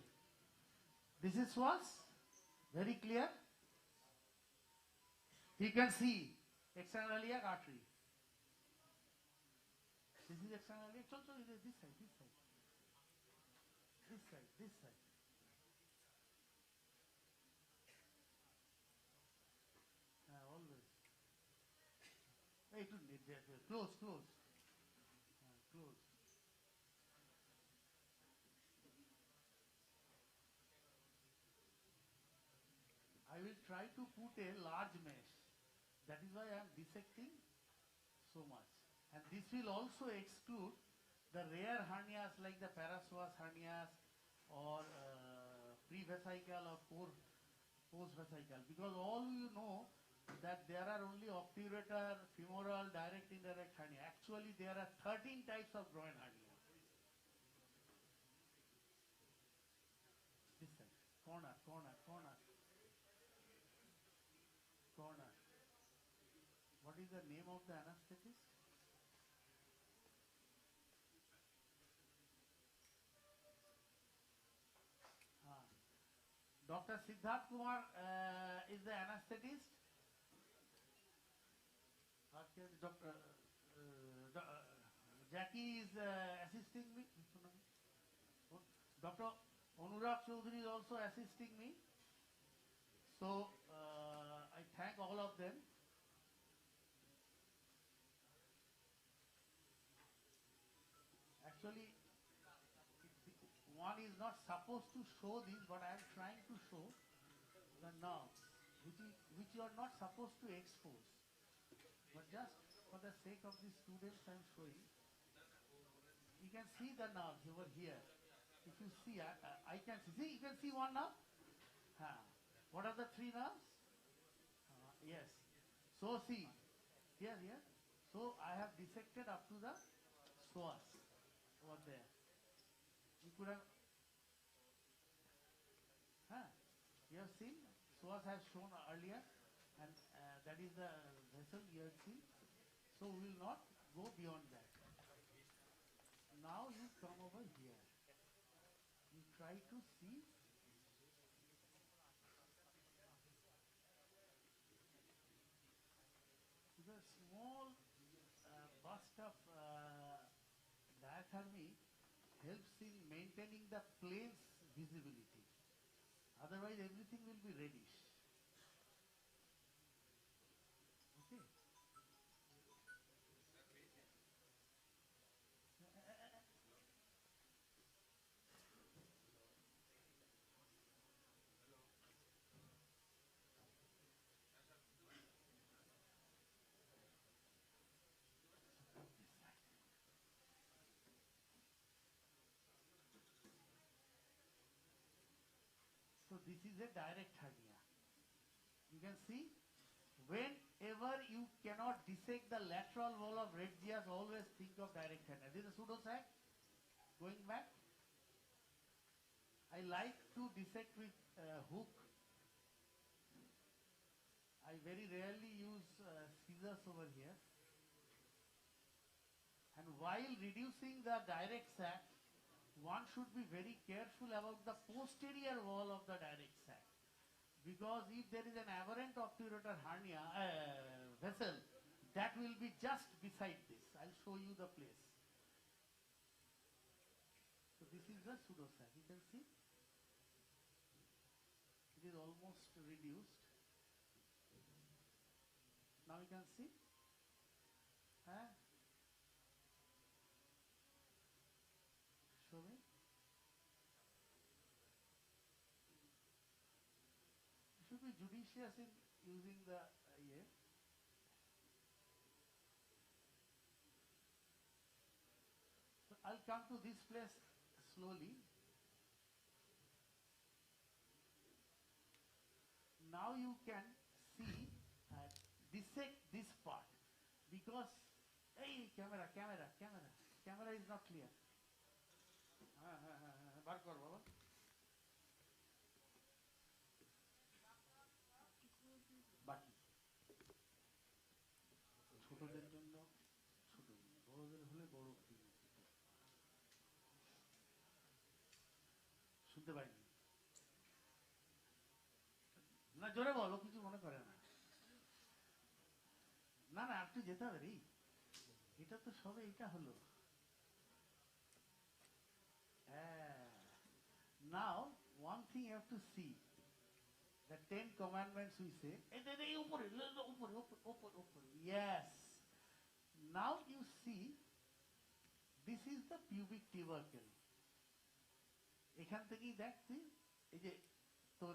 this is psoas very clear you can see external iliac artery this is external iliac chal this side this side this side this side always hey to close close close I will try to put a large mesh that is why I am dissecting so much and this will also exclude the rare hernias like the parapsoas hernias or prevesical or post-vesical because all you know that there are only obturator, femoral, direct, indirect hernia. Actually there are 13 types of groin hernia. What is the name of the anesthetist? Dr. Siddharth Kumar is the anesthetist. Dr. Jackie is assisting me. Dr. Anurag Chaudhary is also assisting me. So I thank all of them. Actually, one is not supposed to show this, but I am trying to show the nerves, which you are not supposed to expose. But just for the sake of the students, I am showing. You can see the nerves over here. If you see, I can see. See, you can see one nerve. What are the three nerves? Yes. So see, here. So I have dissected up to the psoas over there. You could have. You have seen. Psoas has shown earlier, and that is the vessel you have seen. So we will not go beyond that. Now you come over here. You try to see. The small bust of diathermy helps in maintaining the plane's visibility. Otherwise, everything will be reddish. Okay. So this is a direct hernia. You can see, whenever you cannot dissect the lateral wall of Regius, always think of direct hernia. This is a pseudosac. Going back, I like to dissect with hook. I very rarely use scissors over here. And while reducing the direct sac, one should be very careful about the posterior wall of the direct sac. Because if there is an aberrant obturator hernia vessel, that will be just beside this. I'll show you the place. So this is the pseudosac. You can see it is almost reduced. Now you can see. Show me. You should be judicious in using the So I'll come to this place slowly. Now you can see dissect this part because camera is not clear. বার কর বাবা বাকি ছোটদের জন্য ছোট বড়দের হলে বড় শুনতে পাইনি না জোরে বলো কিছু মনে করে না না না একটু যেতে হবে রে এটা তো সবে এটা হলো Now, one thing you have to see, the 10 commandments we say, yes. Now you see, this is the pubic tubercle. এখান থেকেই দেখছি এই যে তোর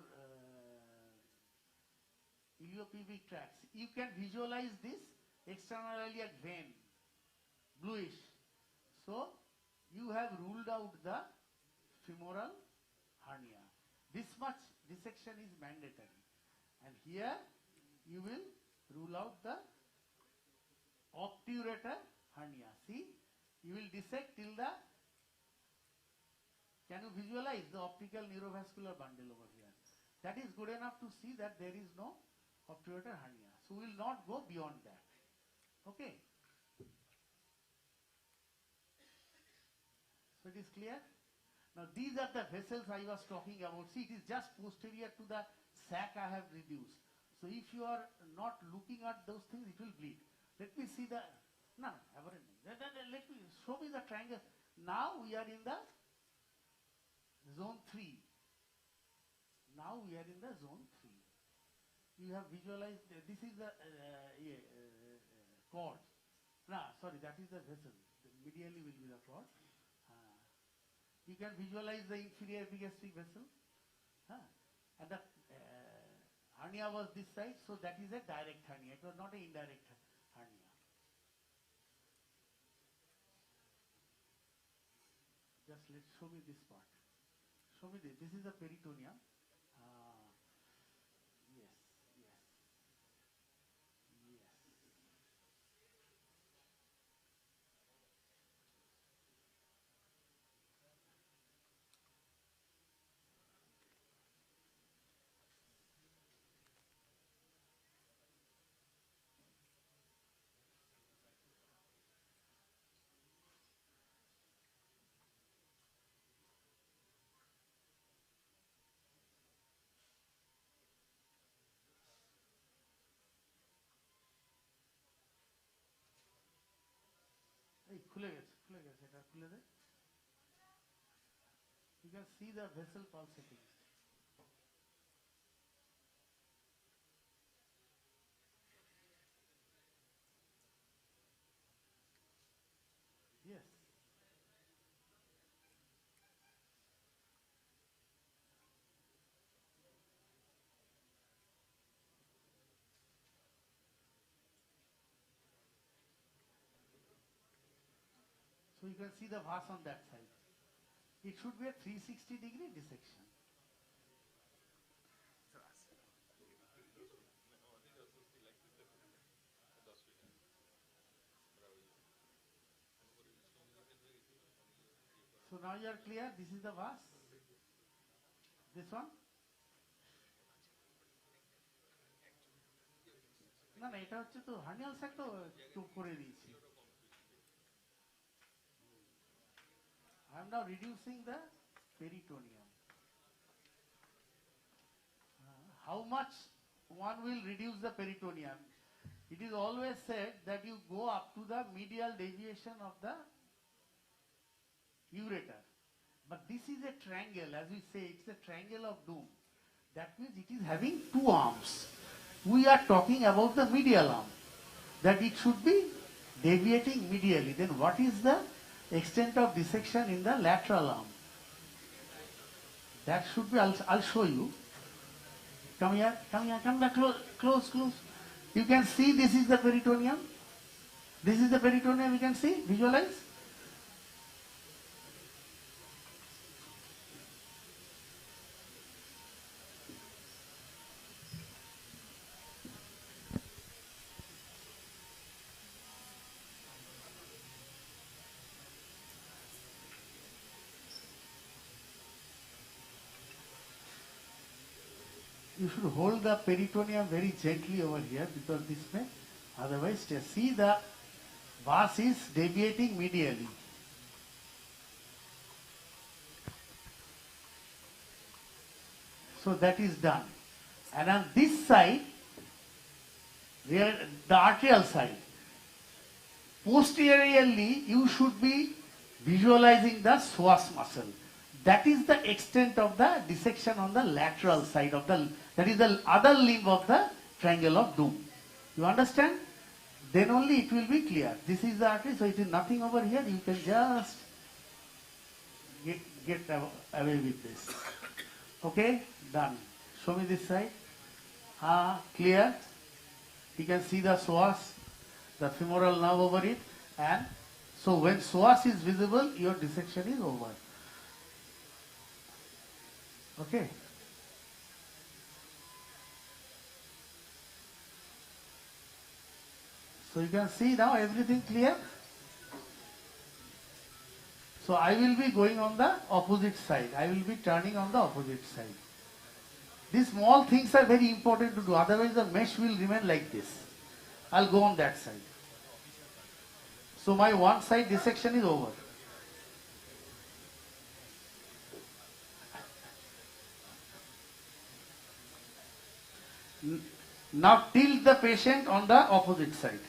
iliopubic tracts. You can visualize this external iliac vein, bluish. So, you have ruled out the femoral hernia. This much dissection is mandatory. And here you will rule out the obturator hernia. See, you will dissect till the, can you visualize the optical neurovascular bundle over here? That is good enough to see that there is no obturator hernia. So we will not go beyond that. Okay. So it is clear? Now these are the vessels I was talking about. See, it is just posterior to the sac I have reduced. So if you are not looking at those things, it will bleed. Let me see the, no, aberrant. Let me, show me the triangle. Now we are in the zone 3. Now we are in the zone 3. You have visualized, this is the cord. No, sorry, that is the vessel. Medially will be the cord. You can visualize the inferior epigastric vessel. And the hernia was this side, so that is a direct hernia. It was not an indirect hernia. Just show me this part. Show me this. This is the peritoneum. Yes, yes, yes. খুলে গেছে এটা খুলে দে you can see the vessel pulsating yes so you can see the vas on that side. It should be a 360-degree dissection. So now you are clear, this is the vas. This one? না না এটা হচ্ছে তো hernial sec তো চুপ করে দিয়েছি I am now reducing the peritoneum. How much one will reduce the peritoneum? It is always said that you go up to the medial deviation of the ureter. But this is a triangle, as we say, it's a triangle of doom. That means it is having two arms. We are talking about the medial arm, that it should be deviating medially. Then what is the extent of dissection in the lateral arm? That should be, I'll show you. Come here, come back, close. You can see this is the peritoneum. This is the peritoneum, you can see, visualize. You should hold the peritoneum very gently over here because this may otherwise see the vas is deviating medially. So that is done. And on this side, where the arterial side, posteriorly you should be visualizing the psoas muscle. That is the extent of the dissection on the lateral side of the, that is the other limb of the triangle of doom. You understand? Then only it will be clear. This is the artery, so it is nothing over here. You can just get away with this. Okay? Done. Show me this side. Clear? You can see the psoas, the femoral nerve over it. And so when psoas is visible, your dissection is over. Okay. So you can see now everything clear. So I will be going on the opposite side. I will be turning on the opposite side. These small things are very important to do. Otherwise the mesh will remain like this. I'll go on that side. So my one side dissection is over. Now tilt the patient on the opposite side.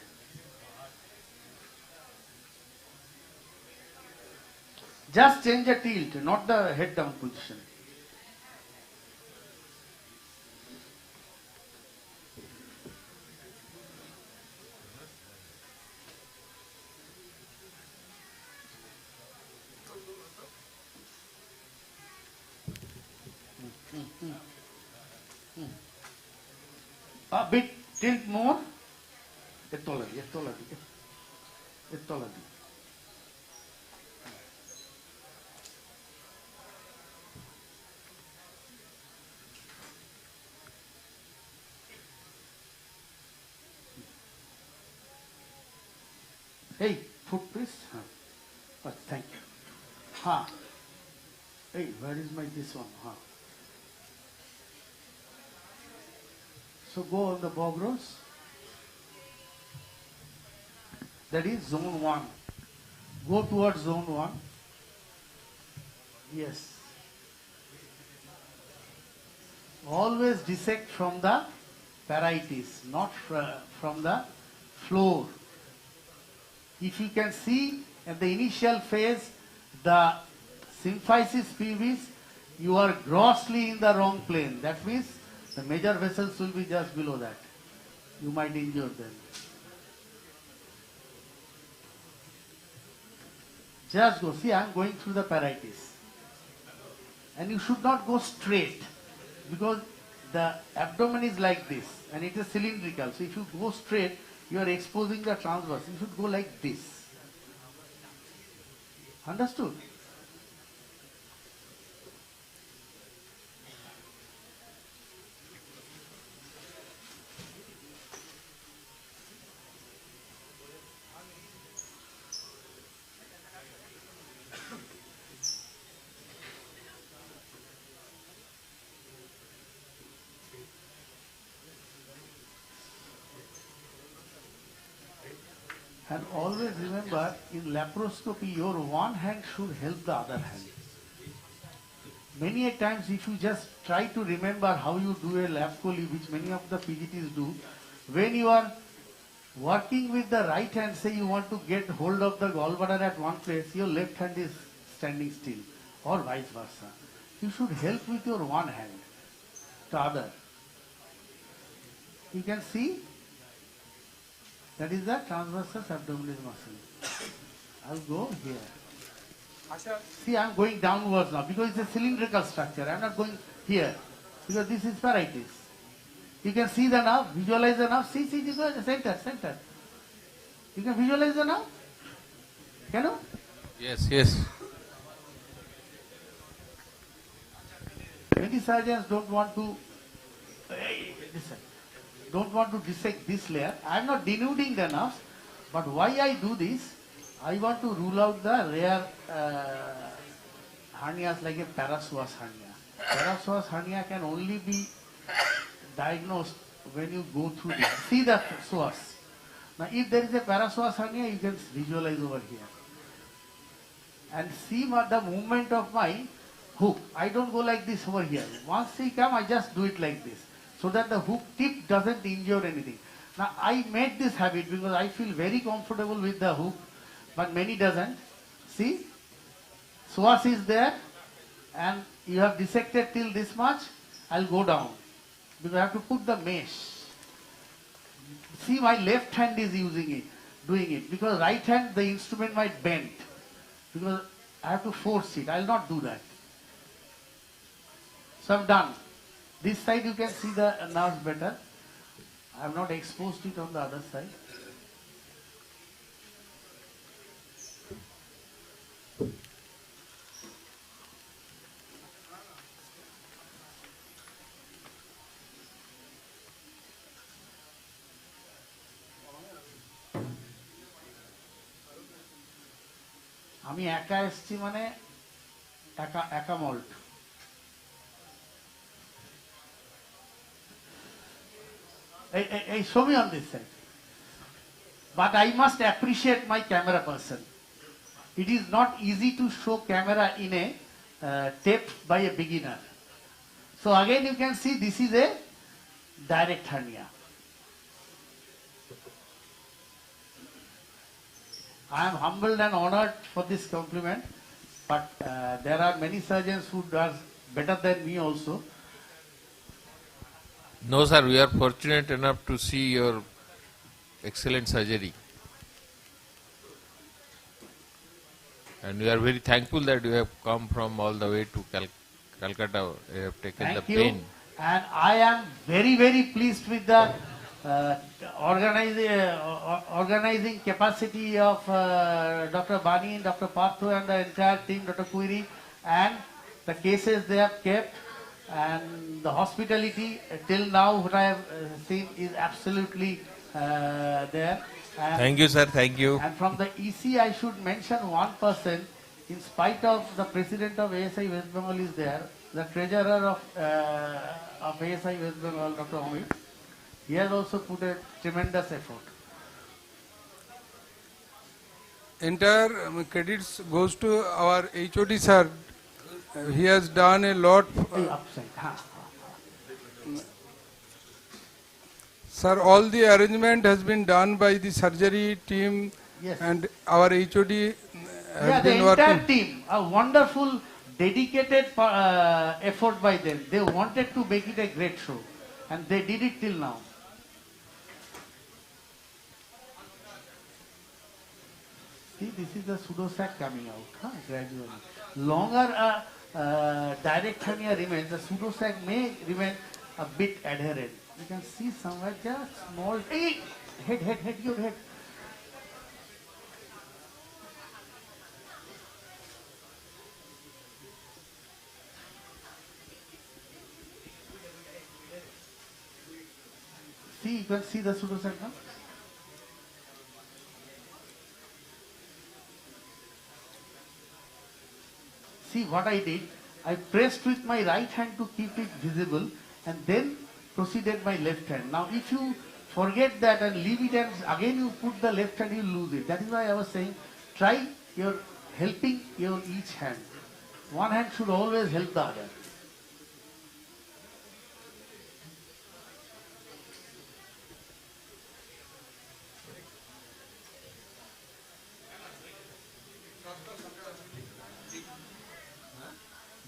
Just change the tilt, not the head down position. A bit tilt more. Ettoladi. Hey, foot please. Oh, thank you. Ha. Hey, where is my this one? Ha. So go on the Bogros. That is zone 1. Go towards zone 1. Yes. Always dissect from the parietes, not from the floor. If you can see at the initial phase, the symphysis pubis, you are grossly in the wrong plane. That means the major vessels will be just below that. You might injure them. Just go. See, I am going through the parietes. And you should not go straight because the abdomen is like this and it is cylindrical. So if you go straight, you are exposing the transverse. You should go like this. Understood? And always remember, in laparoscopy, your one hand should help the other hand. Many a times, if you just try to remember how you do a lap chole, which many of the PGTs do, when you are working with the right hand, say you want to get hold of the gallbladder at one place, your left hand is standing still, or vice versa. You should help with your one hand to other. You can see that is the transversus abdominis muscle. I'll go here. See, I'm going downwards now because it's a cylindrical structure. I'm not going here because this is parietes. You can see the nerve, visualize the nerve. See, this is center. You can visualize the nerve? Can you? Yes. Many surgeons don't want to dissect this layer. I am not denuding the nerves, but why I do this? I want to rule out the rare hernias like a parapsoas hernia. Parapsoas hernia can only be diagnosed when you go through this. See the psoas. Now, if there is a parapsoas hernia, you can visualize over here and see the movement of my hook. I don't go like this over here. Once he come, I just do it like this, so that the hook tip doesn't injure anything. Now I made this habit because I feel very comfortable with the hook, but many doesn't. See, psoas is there and you have dissected till this much, I'll go down because I have to put the mesh. See, my left hand is doing it because right hand the instrument might bend because I have to force it. I'll not do that. So I'm done. This side you can see the nerves better. I have not exposed it on the other side. আমি একা এসছি মানে একা malt. Hey, show me on this side. But I must appreciate my camera person. It is not easy to show camera in a tape by a beginner. So again you can see this is a direct hernia. I am humbled and honored for this compliment, but there are many surgeons who does better than me also. No, sir, we are fortunate enough to see your excellent surgery. And we are very thankful that you have come from all the way to Calcutta. You have taken Thank the you. pain. And I am very, very pleased with the organizing capacity of Dr. Bani, Dr. Partho and the entire team, Dr. Kuiri, and the cases they have kept, and the hospitality till now what I have seen is absolutely there. And Thank you, sir. Thank you. And from the EC, I should mention one person, in spite of the president of ASI West Bengal is there, the treasurer of ASI West Bengal, Dr. Amit, he has also put a tremendous effort. Entire credits goes to our HOD sir. He has done a lot. Sir, all the arrangement has been done by the surgery team. Yes. And our HOD has The been entire working. team, a wonderful, dedicated effort by them. They wanted to make it a great show, and they did it till now. See, this is the pseudosac coming out, gradually. Longer direct hernia remains, the pseudosac may remain a bit adherent. You can see somewhere just small, hey, head, your head. See, you can see the pseudosac now. See what I did, I pressed with my right hand to keep it visible and then proceeded my left hand. Now if you forget that and leave it and again you put the left hand, you lose it. That is why I was saying, try your helping your each hand. One hand should always help the other.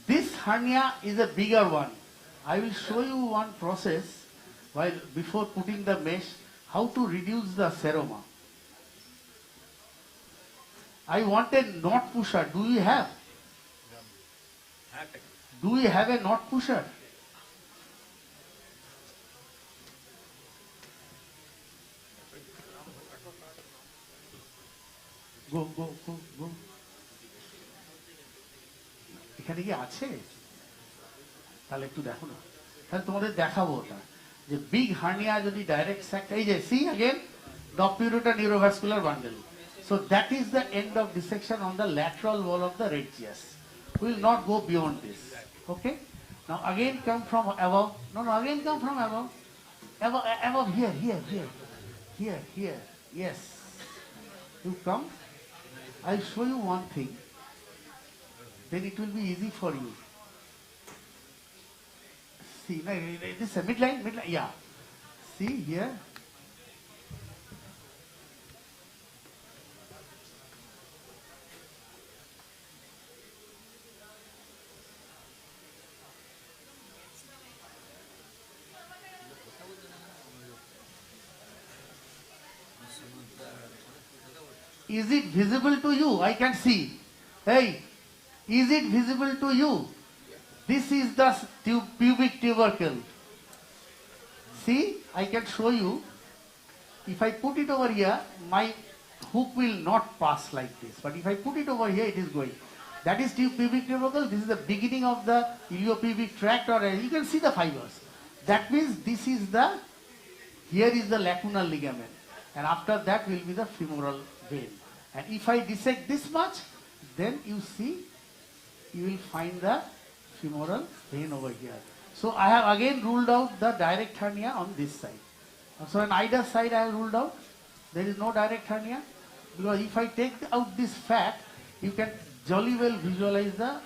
This hernia is a bigger one. I will show you one process while before putting the mesh, how to reduce the seroma. I want a knot pusher. Do you have? Do you have a knot pusher? Go. এখানে কি আছে তাহলে একটু দেখো না তাহলে তোমাদের দেখাবো ওটা যে বিগ হার্নিয়া যদি ডাইরেক্ট স্যাক এই যে see again the obturator neurovascular bundle. So that is the end of dissection on the lateral wall of the red GS. We will not go beyond this. Okay? Now again come from above. No, again come from above. Above here. Yes. You come. I'll show you one thing. Then it will be easy for you. See, this is a midline, yeah. See here. Is it visible to you? I can see. Hey, is it visible to you? This is the pubic tubercle. See, I can show you. If I put it over here, my hook will not pass like this. But if I put it over here, it is going. That is pubic tubercle. This is the beginning of the iliopubic tract, or you can see the fibers. That means this is here is the lacunar ligament. And after that will be the femoral vein. And if I dissect this much, then you see, you will find the femoral vein over here. So I have again ruled out the direct hernia on this side. So on either side I have ruled out There is no direct hernia, because if I take out this fat, you can jolly well visualize the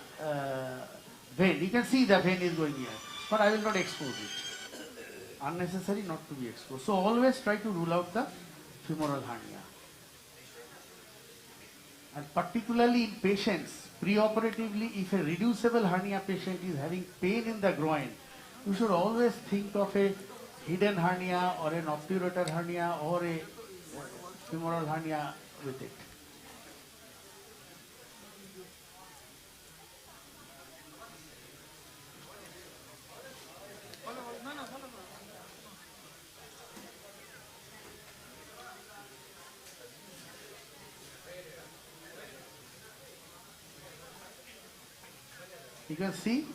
vein. You can see the vein is going here, but I will not expose it. Unnecessary not to be exposed. So always try to rule out the femoral hernia. And particularly in patients, preoperatively, if a reducible hernia patient is having pain in the groin, you should always think of a hidden hernia or an obturator hernia or a femoral hernia with it. You can see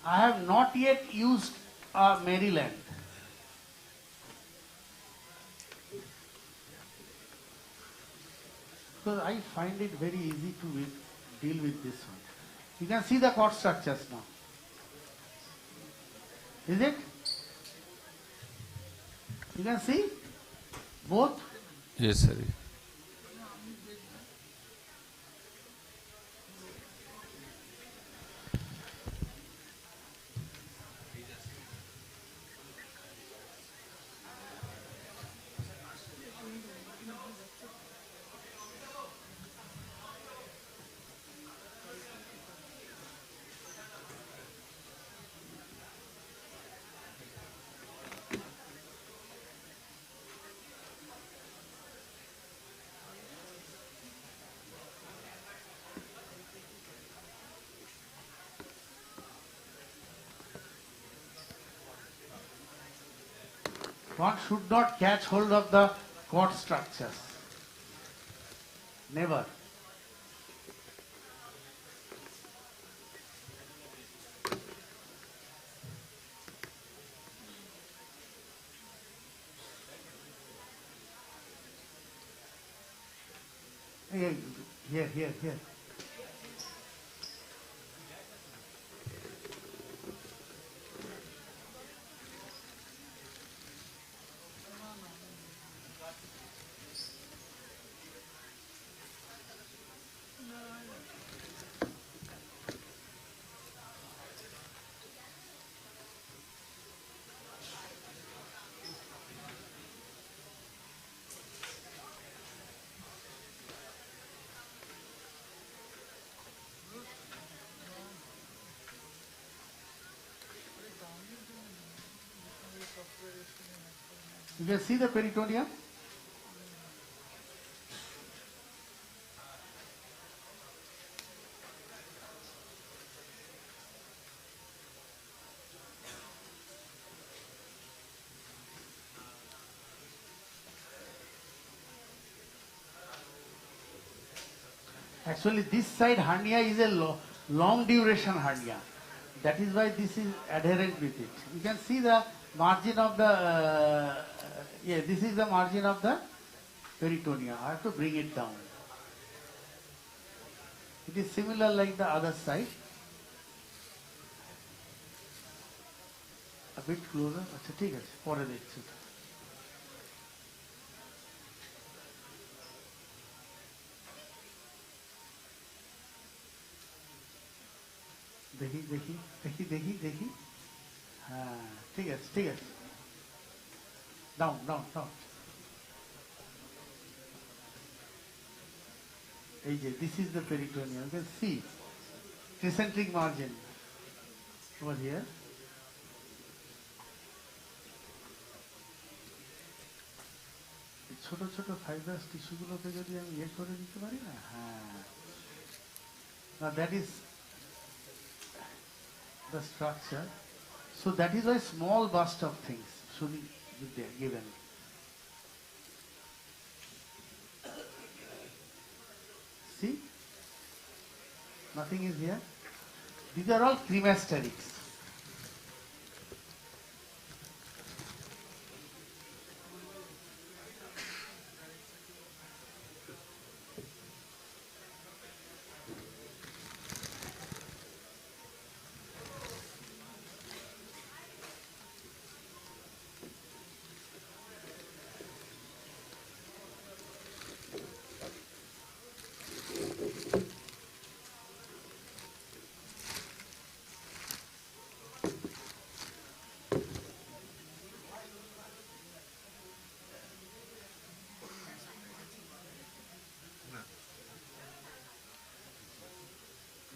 I have not yet used Maryland. Because I find it very easy to deal with this one. You can see the cord structures now. Is it? You can see both? Yes, sir. One should not catch hold of the cord structures. Never. Here. You can see the peritoneum. Actually, this side hernia is a long duration hernia. That is why this is adherent with it. You can see the margin of the, this is the margin of the peritoneum. I have to bring it down. It is similar like the other side. A bit closer. আচ্ছা ঠিক আছে পরে দেখছি দেখি হ্যাঁ ঠিক আছে down এই যে this is the peritoneum. You can see concentric margin over here. ছোট ছোট ফাইব্রাস টিস্যুগুলোকে যদি আমি করে দিতে পারি না হ্যাঁ now that is the structure. So that is why small burst of things should be there, given. See? Nothing is here. These are all cremasterics.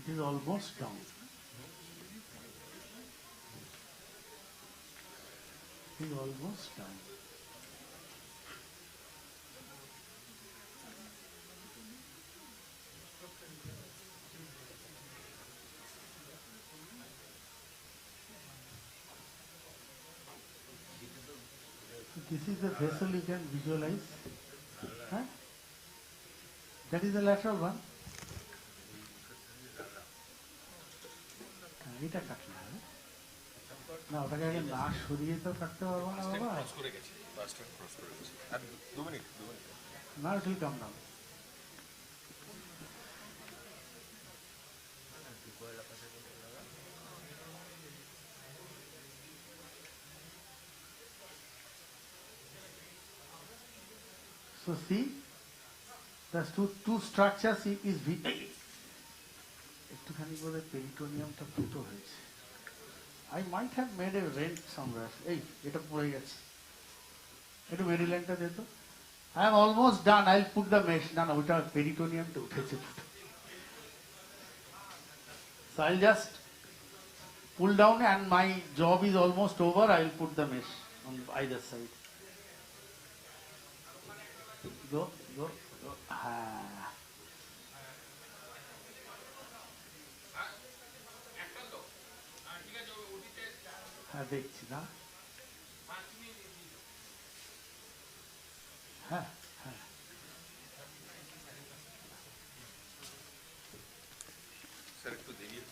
It is almost down. It is almost down. This is the vessel you can visualize. Huh? That is the lateral one. এটা কাটতে হবে না, ওটাকে আগে না সরিয়ে তো কাটতে পারবো না বাবা। না, it will come down. So see, the two structures is একটুখানি বলে পেরিটোনিয়ামটা ফুটো হয়েছে। I might have made a rent somewhere. এই এটা পড়ে গেছে, একটু মেরিল্যান্ডটা দে তো। I am almost done. I'll put the mesh. না না, ওটা পেরিটোনিয়ামটা উঠেছে। So I'll just pull down and my job is almost over. I'll put the mesh on either side. Go, go, go. হ্যাঁ দেখছি না। হ্যাঁ হ্যাঁ স্যার একটু দেরিয়ে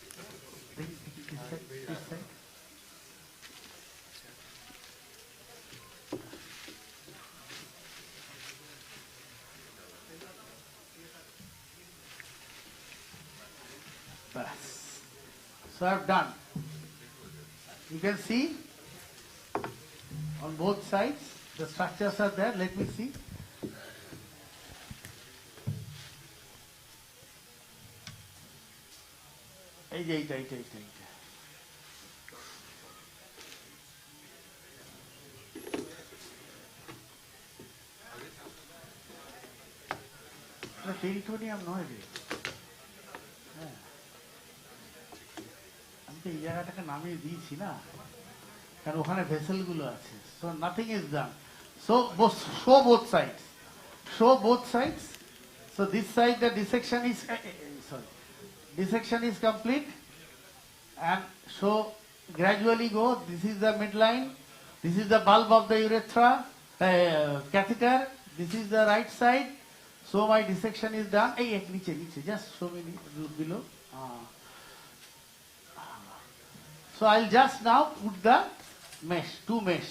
So I have done. You can see on both sides the structures are there. Let me see. এইটা peritoneum নয় রে। হ্যাঁ, আমি তো এই জায়গাটাকে নামিয়ে দিয়েছি না, কারণ ওখানে ভেসেলগুলো আছে। So nothing is done. So show both sides. Show both sides. So this side the dissection is dissection is complete, and so gradually go. This is the midline. This is the bulb of the urethra catheter. This is the right side. So my dissection is done. Hey, niche, just show me below. So I'll just now put the mesh, two mesh.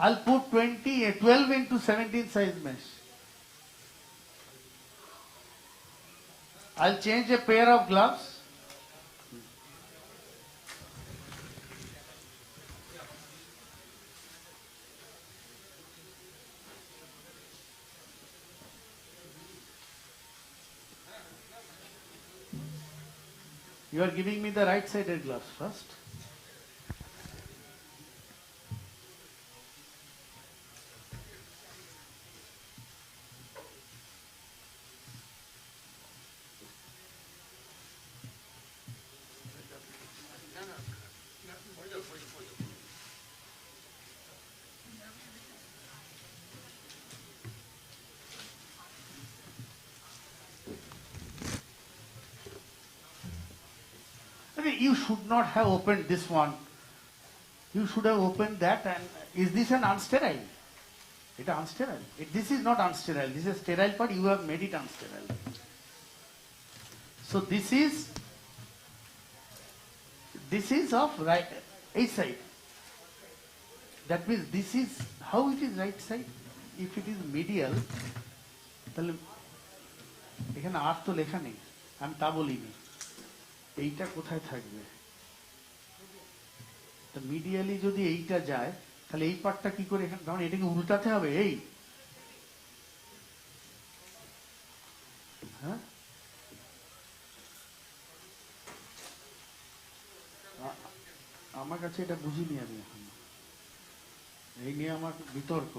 I'll put 12 into 17 size mesh. I'll change a pair of gloves. You are giving me the right-sided gloves first. You should not have opened this one. You should have opened that. And is this an unsterile? It is unsterile. This is not unsterile. This is a sterile part. You have made it unsterile. So this is of right A side. That means this is how it is right side. If it is medial, তাহলে এখানে আর তো লেখা নেই, আমি তা বলিনি। এইটা কোথায় থাকবে? তো মিডিয়ালি যদি এইটা যায় তাহলে এই পার্টটা কি করে এখানে, কারণ এটাকে উল্টাতে হবে। এই হ্যাঁ, আমার কাছে এটা বুঝিনি আমি এখন, এই নিয়ে আমার বিতর্ক।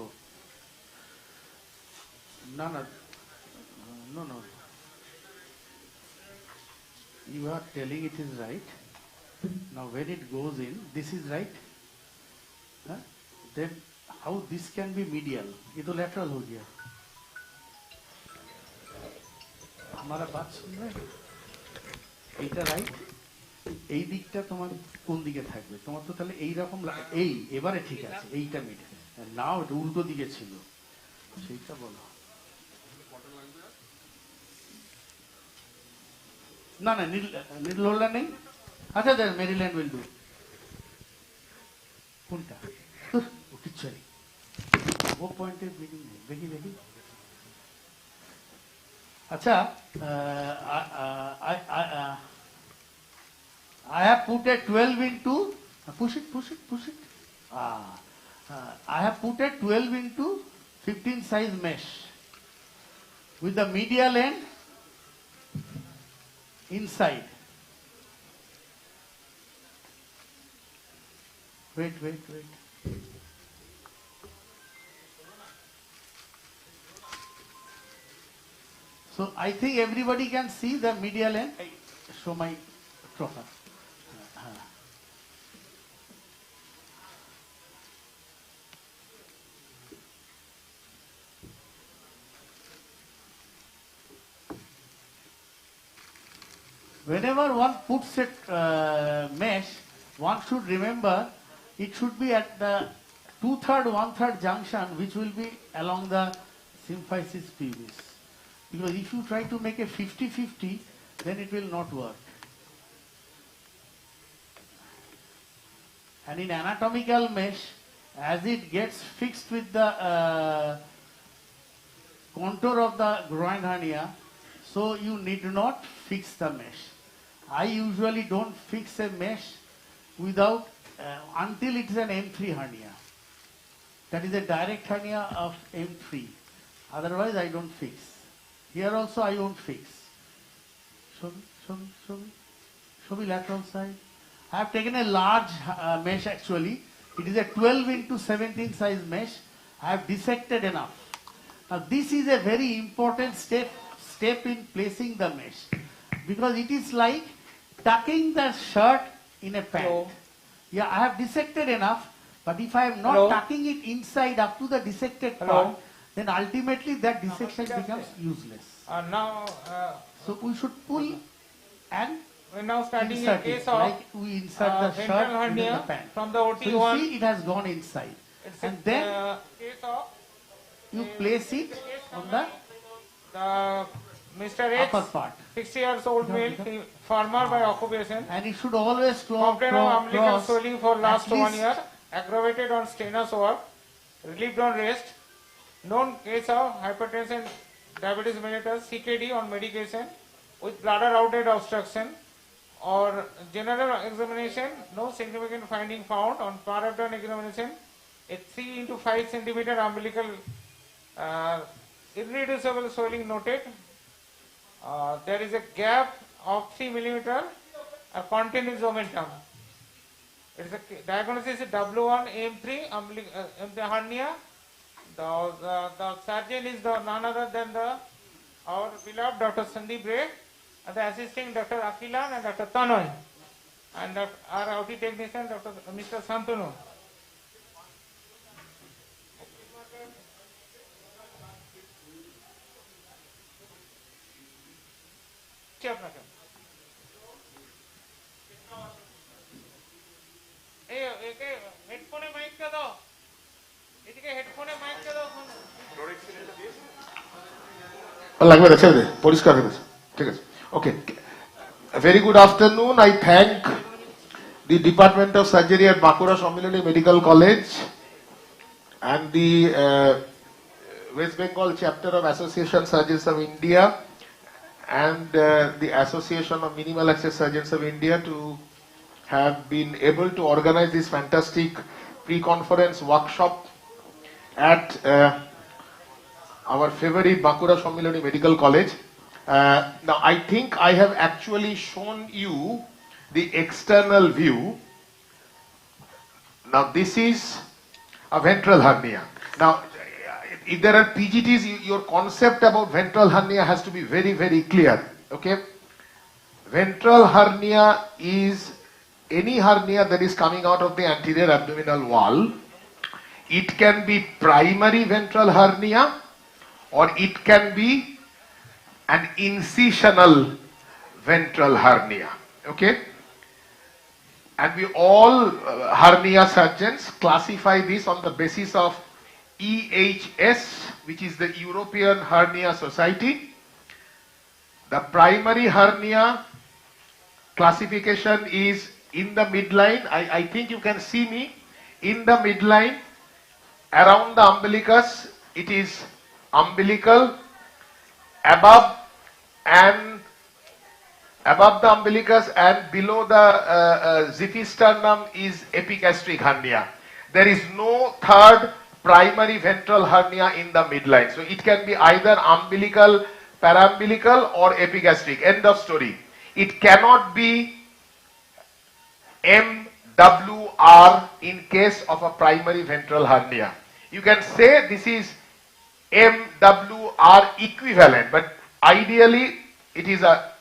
না না, no no, You are telling it is right. Now when it goes in, this is right. Huh? Then how this can be medial? ये तो lateral हो गया. हमारा बात सुन रहे हैं? এইটা রাইট, এই দিকটা তোমার কোন দিকে থাকবে? তোমার তো তাহলে এই রকম এই এবারে ঠিক আছে, এইটা মিডল। নাও এটা উল্টো দিকে ছিল, সেইটা বলো। না না নিডল হোল্ডার নেই। আচ্ছা দেখ মেরিল্যান্ড উইল ডু। কোনটা? ও কিচ্ছু নেই, ও পয়েন্টের মিডিং নেই। দেখি দেখি। আচ্ছা I have put a 12 into, push it. I have put a 12 into 15 size mesh with the medial end inside. Wait. So I think everybody can see the medial end. Show my profile. Whenever one puts a mesh, one should remember it should be at the 2/3, 1/3 junction, which will be along the symphysis pubis. Because if you try to make a 50-50, then it will not work. And in anatomical mesh, as it gets fixed with the contour of the groin hernia, so you need not fix the mesh. I usually don't fix a mesh without until it is an M3 hernia. That is a direct hernia of M3. Otherwise I don't fix. Here also I won't fix. Show me lateral side. I have taken a large mesh actually. It is a 12 into 17 size mesh. I have dissected enough. Now this is a very important step in placing the mesh, because it is like tucking the shirt in a pant. Hello. Yeah, I have dissected enough, but if I am not Hello. tucking it inside up to the dissected Hello. part, then ultimately that dissection becomes useless. Now, So we should pull and we're now studying a insert case it, of like we insert the shirt ventral into hernia the pant. from the So you OT1. see it has gone inside. It's And then case of you place it on the Mr. X, upper part. 60 years old male, farmer by occupation. And it should always Complaint of umbilical cross swelling for last at 1 year, aggravated on strenuous work, relieved on rest. Known case of hypertension, diabetes mellitus, CKD on medication with bladder outlet obstruction or general examination, no significant finding found. On per abdomen examination, a 3 into 5 centimeter umbilical irreducible swelling noted. There is a gap of 3 millimeter, a continuous omentum. It is a diagnosis is W1 M3 hernia. The surgeon is none other than our beloved Dr. Sandeep Ray, and the assisting Dr. Akilan and Dr. Tanoy, and our OT technician Mr. Santanu. হেডফোনে মাইকটা দাও, এদিকে হেডফোনে মাইকটা দাও। লাগবে না, ছেড়ে দে, পরিষ্কার হয়ে গেছে, ঠিক আছে, ওকে। Very good afternoon. I thank the Department of Surgery at Bankura Samilani Medical College and the West Bengal chapter of Association Surgeons of India and the Association of Minimal Access Surgeons of India to have been able to organize this fantastic pre-conference workshop at our favorite Bankura Samilani Medical College. Now I think I have actually shown you the external view. Now this is a ventral hernia. Now if there are PGTs, your concept about ventral hernia has to be very, very clear, okay? Ventral hernia is any hernia that is coming out of the anterior abdominal wall. It can be primary ventral hernia or it can be an incisional ventral hernia. Okay? And we all hernia surgeons classify this on the basis of EHS, which is the European Hernia Society. The primary hernia classification is in the midline. I think you can see me in the midline around the umbilicus. It is umbilical, above the umbilicus and below the xiphisternum is epigastric hernia. There is no third primary ventral hernia in the midline. So it can be either umbilical, parambilical or epigastric. End of story. It cannot be MWR in case of a primary ventral hernia. You can say this is MWR equivalent, but ideally it is a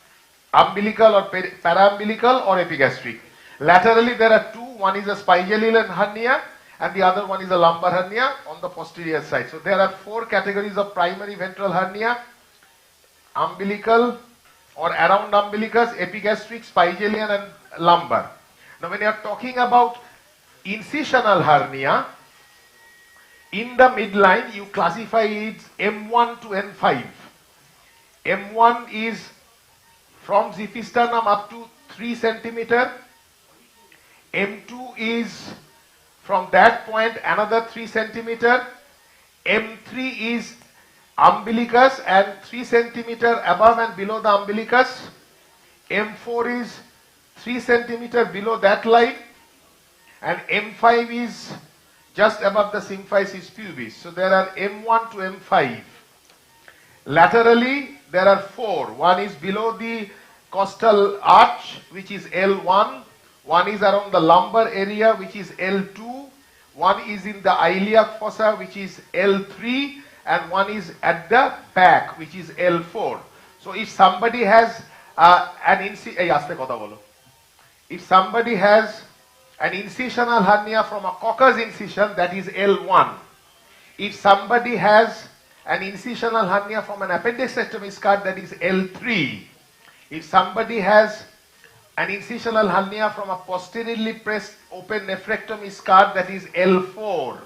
umbilical or parambilical or epigastric. Laterally there are two, one is a spigelian hernia and the other one is a lumbar hernia on the posterior side. So there are four categories of primary ventral hernia: umbilical or around umbilicus, epigastric, spigelian and lumbar. Now when you are talking about incisional hernia, in the midline you classify it M1 to M5. M1 is from xiphisternum up to 3 centimeter. M2 is from that point another 3 centimeter. M3 is umbilicus and 3 centimeter above and below the umbilicus. M4 is 3 centimeter below that line, and M5 is just above the symphysis pubis. So there are M1 to M5. Laterally there are four. One is below the costal arch, which is L1. One is around the lumbar area, which is L2. One is in the iliac fossa, which is L3, and one is at the back, which is L4. So if somebody has if somebody has an incisional hernia from a coccus incision, that is L1. If somebody has an incisional hernia from an appendectomy scar, that is L3. If somebody has an incisional hernia from a posteriorly pressed open nephrectomy scar, that is L4.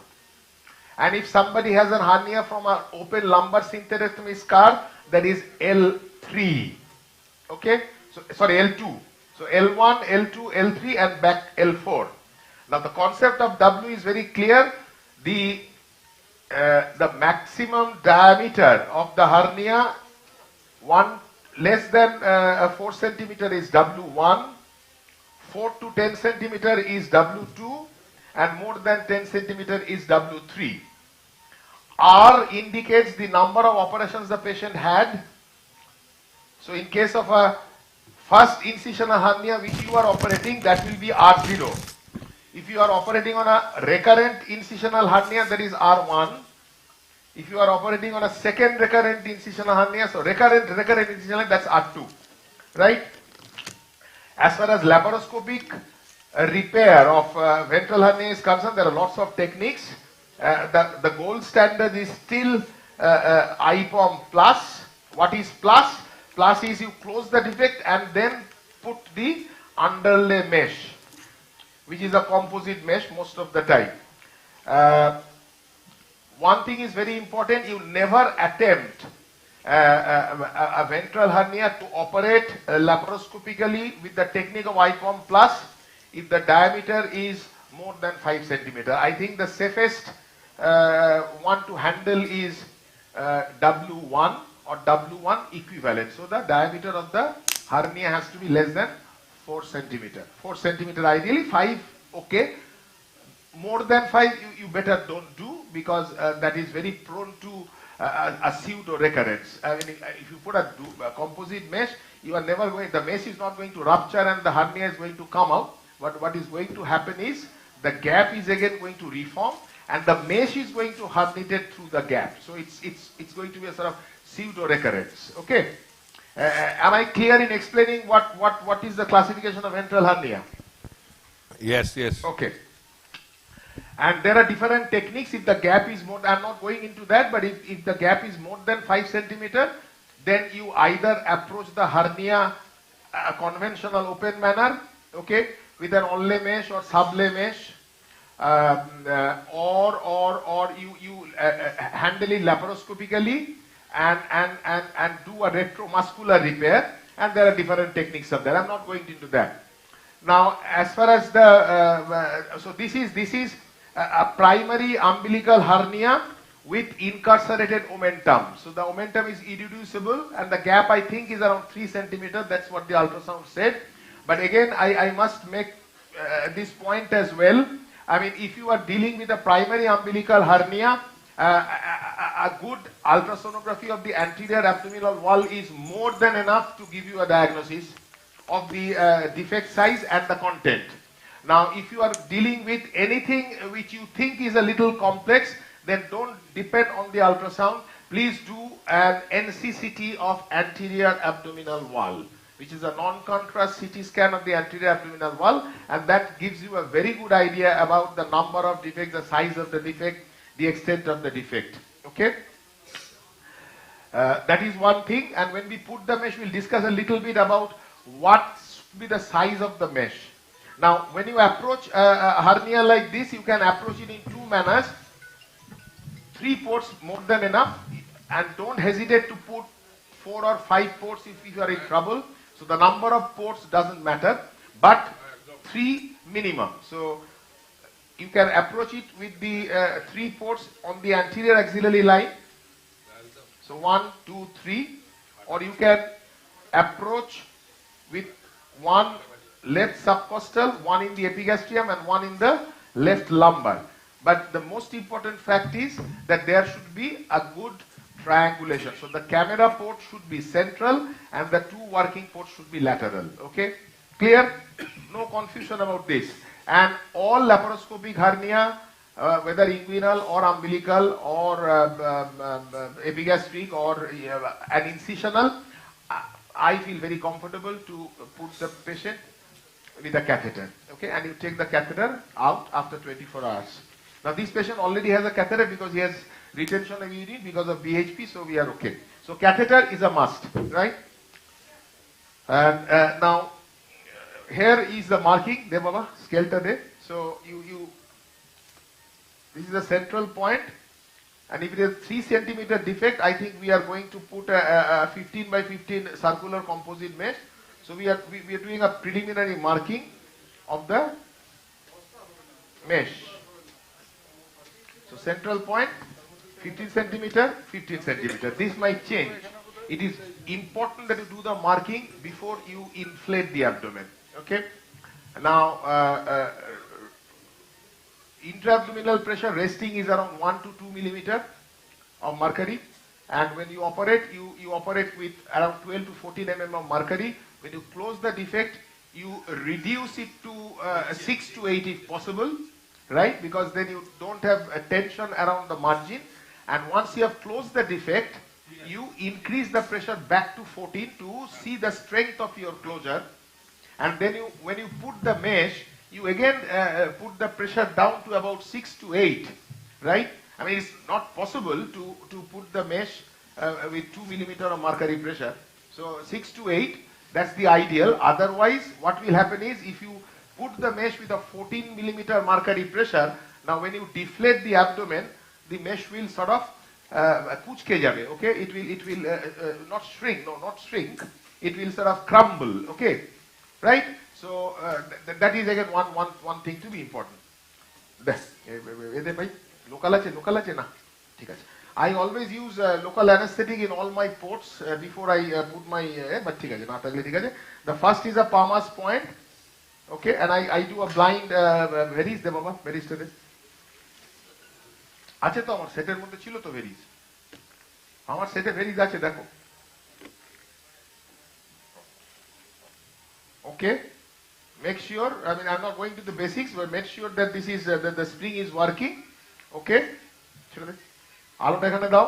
And if somebody has a hernia from an open lumbar synthetectomy scar, that is L3. Okay? So, sorry, L2. So L1, L2, L3 and back L4. Now the concept of W is very clear. The maximum diameter of the hernia, less than 4 centimeter is W1, 4 to 10 centimeter is W2, and more than 10 centimeter is W3. R indicates the number of operations the patient had. So in case of a first incisional hernia which you are operating, that will be R0. If you are operating on a recurrent incisional hernia, that is R1. If you are operating on a second recurrent incisional hernia, so recurrent incisional, that's R2, right? As far as laparoscopic repair of ventral hernia is concerned, there are lots of techniques. The gold standard is still IPOM plus. What is plus? Plus is you close the defect and then put the underlay mesh, which is a composite mesh most of the time. One thing is very important: you never attempt a ventral hernia to operate laparoscopically with the technique of IPOM plus if the diameter is more than 5 centimeter. I think the safest one to handle is W1 or W1 equivalent. So the diameter of the hernia has to be less than 4 centimeter. 4 centimeter ideally, 5 okay. More than 5 you better don't do, because that is very prone to a pseudo recurrence. I mean, if you put a composite mesh, you are never going, the mesh is not going to rupture and the hernia is going to come out. But what is going to happen is the gap is again going to reform and the mesh is going to herniate through the gap. So it's going to be a sort of pseudo recurrence. Okay. Am I clear in explaining what is the classification of ventral hernia? Yes, yes. Okay. And there are different techniques. If the gap is more, I'm not going into that, but if the gap is more than 5 centimeter, then you either approach the hernia conventional open manner, okay, with an onlay mesh or sublay mesh, or you handle it laparoscopically and do a retromuscular repair, and there are different techniques of that. I'm not going into that. Now, as far as the so this is a primary umbilical hernia with incarcerated omentum. So the omentum is irreducible, and the gap I think is around 3 centimeters. That's what the ultrasound said. But again, I must make this point as well. I mean, if you are dealing with a primary umbilical hernia, a good ultrasonography of the anterior abdominal wall is more than enough to give you a diagnosis of the defect size and the content. Now, if you are dealing with anything which you think is a little complex, then don't depend on the ultrasound. Please do an NCCT of anterior abdominal wall, which is a non-contrast CT scan of the anterior abdominal wall, and that gives you a very good idea about the number of defects, the size of the defect, the extent of the defect. Okay? That is one thing, and when we put the mesh, we'll discuss a little bit about what should be the size of the mesh. Now, when you approach a hernia like this, you can approach it in 2 manners. 3 ports more than enough, and don't hesitate to put 4 or 5 ports if you are in trouble. So the number of ports doesn't matter, but 3 minimum. So you can approach it with the 3 ports on the anterior axillary line. So 1, 2, 3, or you can approach with 1 left subcostal, 1 in the epigastrium, and 1 in the left lumbar. But the most important fact is that there should be a good triangulation. So the camera port should be central and the 2 working ports should be lateral. Okay? Clear? No confusion about this. And all laparoscopic hernia, whether inguinal or umbilical or epigastric or an incisional, I feel very comfortable to put the patient with a catheter. Okay? And you take the catheter out after 24 hours. Now this patient already has a catheter because he has retention of urine because of BHP, so we are okay. So catheter is a must, right? And now here is the marking, there Baba, skelter there. So this is the central point, and if it is 3 centimeter defect, I think we are going to put a 15 by 15 circular composite mesh. So we are doing a preliminary marking of the mesh. So central point, 15 centimeter, 15 centimeter. This might change. It is important that you do the marking before you inflate the abdomen. Okay. Now, intra-abdominal pressure resting is around 1 to 2 millimeter of mercury, and when you operate, you operate with around 12 to 14 mm of mercury. When you close the defect, you reduce it to 6 to 8 if possible, right? Because then you don't have a tension around the margin. And once you have closed the defect, you increase the pressure back to 14 to see the strength of your closure. And then when you put the mesh, you again put the pressure down to about 6 to 8, right? I mean, it's not possible to put the mesh with 2 millimeter of mercury pressure. So 6 to 8, that's the ideal. Otherwise, what will happen is if you put the mesh with a 14 millimeter mercury pressure, now when you deflate the abdomen, the mesh will sort of kuchke jabe, okay? It will not shrink, it will sort of crumble, okay? Right? So that is again one thing to be important. I always use local anesthetic in all my ports before I put my, but the first is a Palmer's point, okay, and I do a blind, where is the Baba? Where is the আছে তো আমার সেটের মধ্যে ছিল তো varies আমার সেটে varies আছে দেখো okay, make sure, I mean I'm not going to the basics, but make sure that this is that the spring is working. Okay, আলোটা এখানে দাও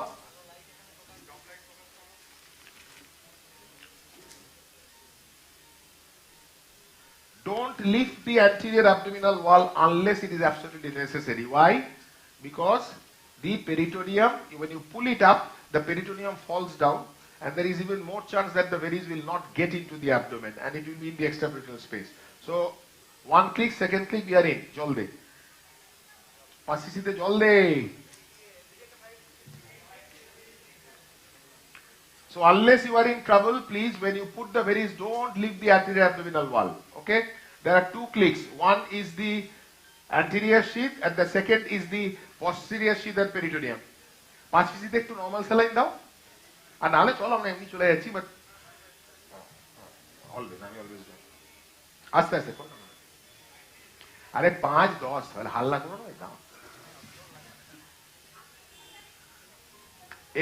don't lift the anterior abdominal wall unless it is absolutely necessary. Why? Because the peritoneum, when you pull it up, the peritoneum falls down, and there is even more chance that the veins will not get into the abdomen, and it will be in the extraperitoneal space. So, one click, second click, we are in. Jol de. 5 cc te jol de. So unless you are in trouble, please, when you put the veins, don't lift the anterior abdominal wall. Okay? There are 2 clicks. One is the anterior sheath and the second is the posterior sheath and peritoneum. 5 cc te ekটু normal saline দাও। আর নালে চলো আমরা এমনি চলে যাচ্ছি, but always আমি always আস্তে আস্তে করো। আরে 5 10 তাহলে হাল্লা করো না, দাও।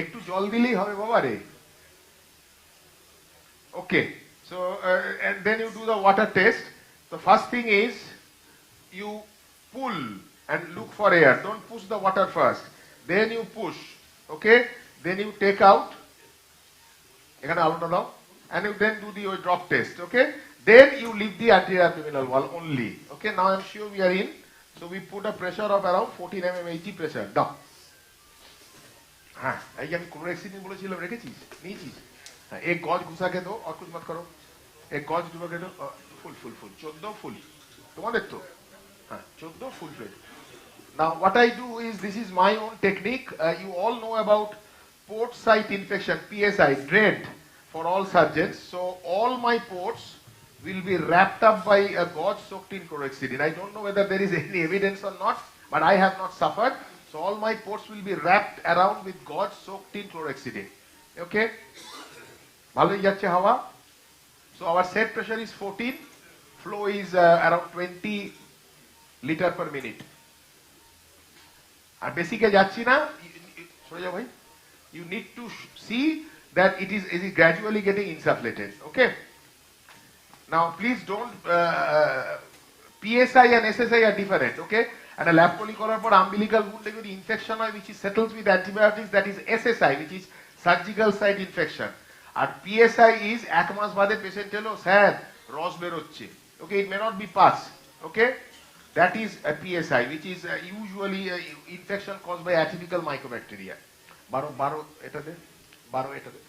একটু জল দিলেই হবে বাবা রে। Okay, so and then you do the water test. The first thing is you pull and look for air. Don't push the water first. Then you push. Okay, then you take out. And you then do the drop test. Okay, then you leave the anterior abdominal wall only. Okay, now I'm sure we are in. So we put a pressure of around 14 mmHg pressure. Down. हाँ, ये हम क्लोरेक्सिन बोले चिल्ला रखे चीज, नहीं चीज। एक गॉज घुसा के दो और कुछ मत करो। एक गॉज घुसा के दो, full 14 full। तुम्हारे तो, हाँ 14 full plate। Now what I do is, this is my own technique. You all know about port site infection, PSI, dread for all surgeons. So all my ports will be wrapped up by a gauze soaked in chlorhexidine. I don't know whether there is any evidence or not, but I have not suffered. So all my ports will be wrapped around with gauze soaked in chlorhexidine. Okay? So our set pressure is 14, flow is around 20 liter per minute. And basically, you need to see that it is gradually getting insufflated. Okay? Now please don't, PSI and SSI are different. Okay? And a lap poly করার পর umbilical wound যদি infection হয়, which is settles with antibiotics, that is SSI, which is surgical site infection. R PSI is এক মাস বাদে patient এলো, sir রস বেরোচ্ছে। Okay, it may not be pus. Okay, that is a PSI, which is usually infection caused by atypical mycobacteria. 12 এটাতে 12 এটাতে।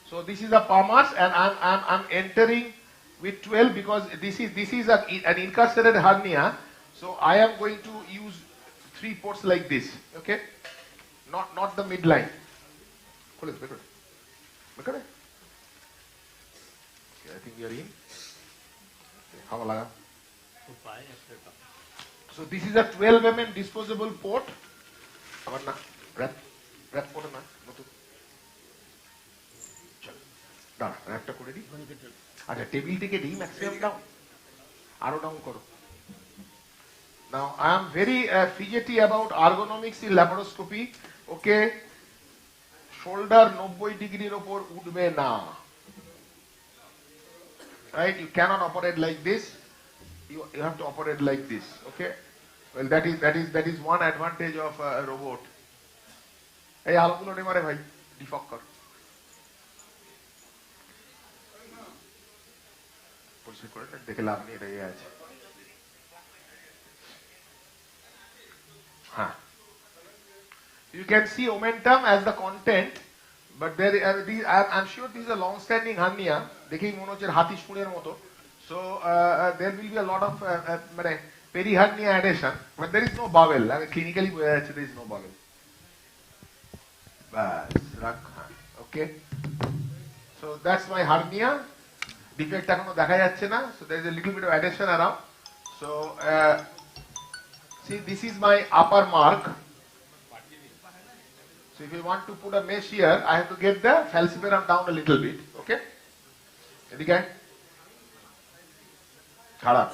So this is a palmars, and I'm entering with 12 because this is an incarcerated hernia. So I am going to use 3 ports like this. Okay, not the midline. Okay, I think we are in. So this is a 12 mm disposable port. Wrap port na notu. Chalo, wrapটা করে দিই। আচ্ছা, table থেকে দিই maximum down, আরো down করো। Now I am very fidgety about ergonomics in laparoscopy. Okay, shoulder 90 ডিগ্রির উপর উঠবে না। Right, you cannot operate like this. You have to operate like this. Okay, well that is one advantage of a robot. এই আলোগুলো নে মারে ভাই, ডিফক কর। পরিষ্কার করে দেখে লাভ নেই, এটা আছে। হ্যাঁ, you can see omentum as the content, but there I'm sure this is a long standing hernia, দেখেই মনে হচ্ছে হাতি সুরের মতো। So there will be a lot of মানে perihernia adhesion, but there is no bowel. I mean, clinically বোঝা যাচ্ছে there is no bowel. বাস রাখ। Okay, so that's my hernia. Defect এখনো দেখা যাচ্ছে না, so there is a little bit of adhesion around. So see, this is my upper mark. So if you want to put a mesh here, I have to get the falciparum down a little bit. Okay, এদিকে খারাপ।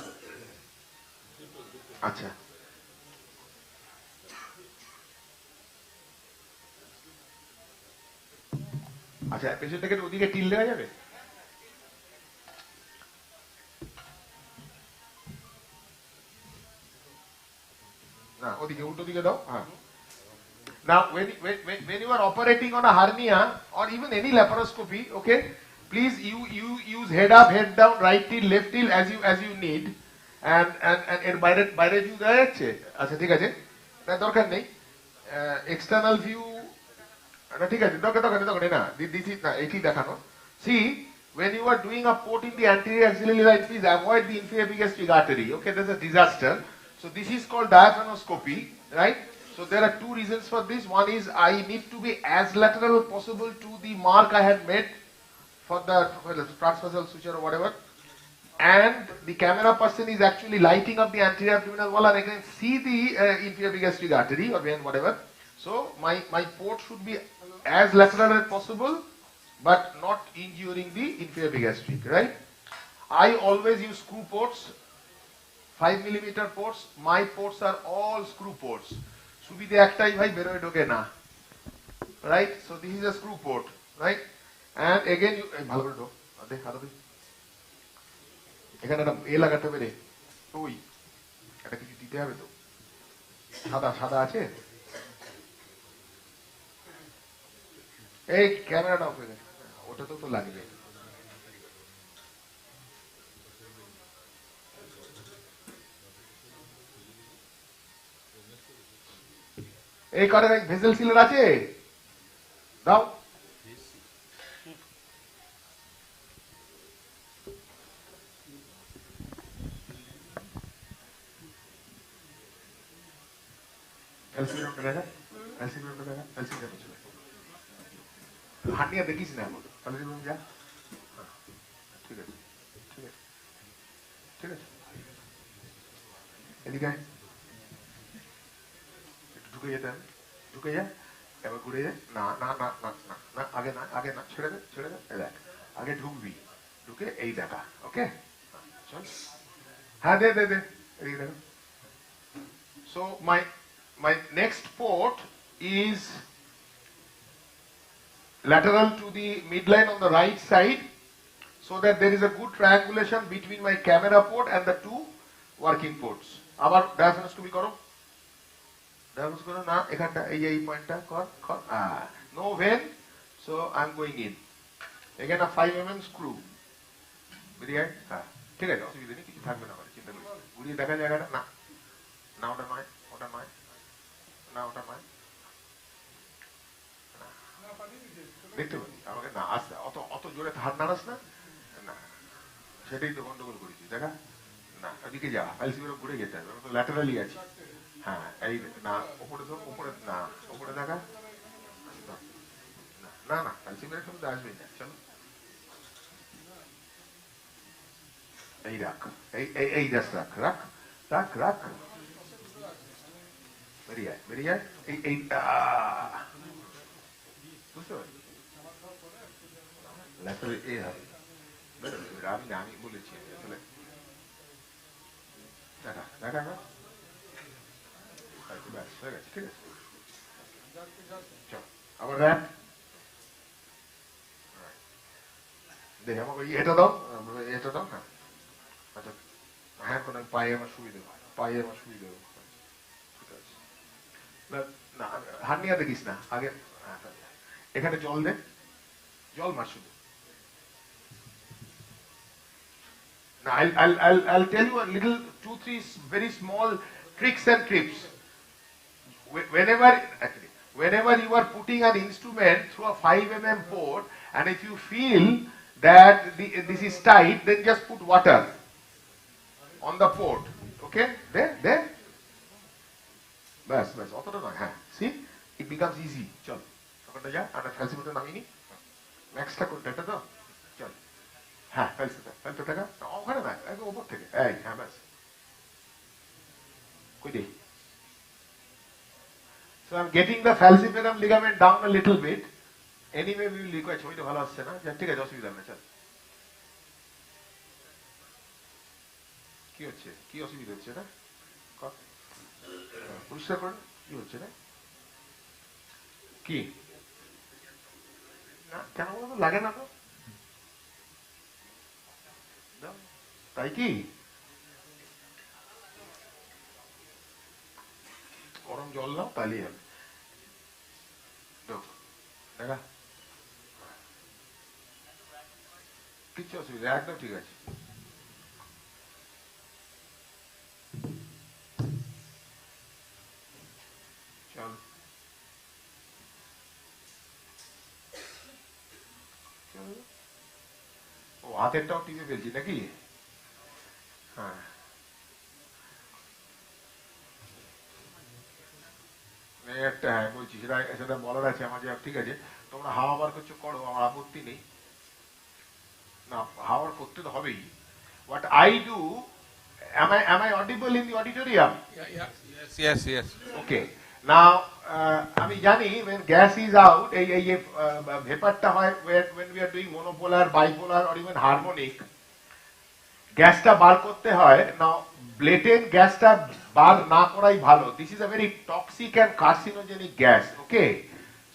আচ্ছা, আচ্ছা, patient থেকে ওদিকে till দেওয়া যাবে? না, ওদিকে উল্টো দিকে দাও। হ্যাঁ। Now when you are operating on a hernia or even any laparoscopy, okay, Please you use head up, head down, right till, left till as you need. And এর বাইরে বাইরে ভিউ দেওয়া যাচ্ছে? আচ্ছা ঠিক আছে, না দরকার নেই। এক্সটার্নাল ভিউ না ঠিক আছে, দরকার নেই না, দিস ইজ না, এটি দেখানো। See, when you are doing a port in the anterior axillary line, please avoid the inferior bigastric artery. Okay, that's a disaster. So this is called diaphanoscopy, right? So there are two reasons for this. One is I need to be as lateral as possible to the mark I have made for the transversal suture or whatever. And the camera person is actually lighting up the anterior abdominal wall and I can see the inferior bigastric artery or vein, whatever. So my port should be as lateral as possible, but not injuring the inferior bigastric, right? I always use screw ports, 5 millimeter ports. My ports are all screw ports. সুবিধে একটাই ভাই, বেরোয় ঢোকে না, right? So this is a screw port, right? And again you ভালো করে ঢোক, দেখ হাতে দে, এখানে একটা এ লাগাতে হবে রে, ওই এটা কিছু দিতে হবে তো, সাদা সাদা আছে, এই ক্যামেরাটা অফ হয়ে গেছে, ওটা তো লাগবে। এই করে ভেসেল সিলার আছে, দাও। হাঁটিয়া দেখিস না এখন, যা, ঠিক আছে ঠিক আছে ঠিক আছে, এদিকে একটু ঢুকে যেতে হবে, ঢুকে যা, এবার ঘুরে যা, না না না না না না, আগে না, ছেড়ে দে ছেড়ে দে, দেখ আগে ঢুকবি, ঢুকে এই দেখা, ওকে চল, হ্যাঁ দে দে দে, এদিকে দেখো। So my next port is lateral to the midline on the right side, so that there is a good triangulation between my camera port and the two working ports. আবার diaphanoscopy করো, diaphanoscopy করো না, এখানটা এই পয়েন্টটা কর, no vein, so I'm going in. Again a 5 mm screw, বেরিয়ে আয়, হ্যাঁ ঠিক আছে, অসুবিধা নেই, কিছু থাকবে না, চিন্তা করিস না, ঘুরিয়ে দেখা জায়গাটা, না না ওটা নয়, ওটা নয়, না ওটা নয়, দেখতে পাবি আমাকে, না আস্তে, অত জোরে হাত নাড়াস না, না সেটাই তো গন্ডগোল করেছি, দেখা না, ওদিকে যা, আইসিবির ঘুরে যেতে হবে, তো ল্যাটারালি আছে, হ্যাঁ এই না, ওপরে তো, ওপরে না, ওপরে দেখা, না না আইসিবির শুধু আসবেই না, চলো এই রাখ, এই জাস্ট রাখ রাখ রাখ রাখ, বেরিয়ে আয় বেরিয়ে আয়, এই বুঝতে পারি, ল্যাটারালি এই হবে, আমি বলেছি আসলে, দেখা দেখা না, ব্যাস হয়ে গেছে, ঠিক আছে, চল আবার র্যাপ, দেখে আমাকে এটা দাও, এটা দাও, হ্যাঁ আচ্ছা, হ্যাঁ কোনো পায়ে আমার সুবিধা, পায়ে আমার সুবিধা, ঠিক আছে, না হার্নিয়া দেখিস না আগে, এখানে জল দে, জল মার শুধু। Now I'll tell you a little 2-3 very small tricks and tips. Whenever you are putting an instrument through a 5 mm port, and if you feel that this is tight, then just put water on the port. Okay, there. Bas, অতটা নয়, হ্যাঁ, see, it becomes easy. চল, ওখানটা যা, আমরা ফ্যালসিফোটা নামিয়ে নি, ম্যাক্সটা কোনটা, এটা তো, চল, হ্যাঁ ফ্যালসিফোটা টাকা, ওখানে না, একদম ওপর থেকে, এই হ্যাঁ ব্যাস, কই দে। So I'm getting the falciparum ligament down a little bit. Anyway, we will require, ছবিটা ভালো আসছে না, ঠিক আছে, অসুবিধা নেই, চল। কি হচ্ছে, কি অসুবিধা হচ্ছে না, পরিষ্কার করেন, কি হচ্ছে না, কি না, কেন বলতো লাগে না তো, তাই কি গরম জল নাও, তাহলেই হবে, দেখা কিচ্ছু অসুবিধা, একদম ঠিক আছে। চল ও হাতেরটাও টিপে ফেলছি নাকি? হ্যাঁ, একটা হ্যাঁ বলছি, সেটা সেটা বলার আছে আমার, যে ঠিক আছে তোমরা হাওয়া বার করছো করো, আমার আপত্তি নেই, না হাওয়ার করতে তো হবেই। What I do, am I audible in the auditorium? Yes. Okay. Now, আমি জানি when gas is out, এই ভেপারটা হয় when we are doing monopolar, bipolar or even harmonic, গ্যাসটা বার করতে হয়। নাও ব্লেটেন গ্যাসটা বার না করাই ভালো। This is a very toxic and carcinogenic gas. Okay,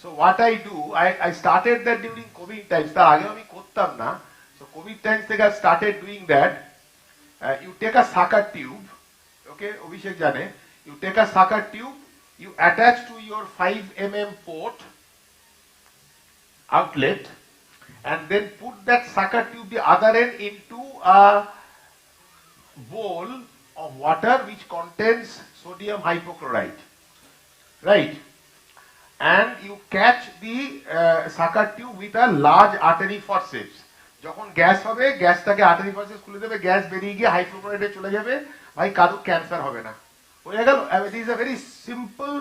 so what I do, I started that during COVID times. তার আগে আমি করতাম না, সো কোভিড টাইমস থেকে I started doing that. You take a sucker tube, okay, Abhishek জানে, you take a sucker tube, you attach to your 5 mm port outlet, and then put that sucker tube the other end into a bowl of water which contains sodium hypochlorite, right? And you catch the sucker tube with a large artery forceps. যখন gas হবে, গ্যাসটাকে artery ফর্সেপস খুলে দেবে, gas বেরিয়ে গিয়ে হাইপোক্লোরাইটে চলে যাবে, ভাই কারো ক্যান্সার হবে না, হয়ে গেল। It is a very simple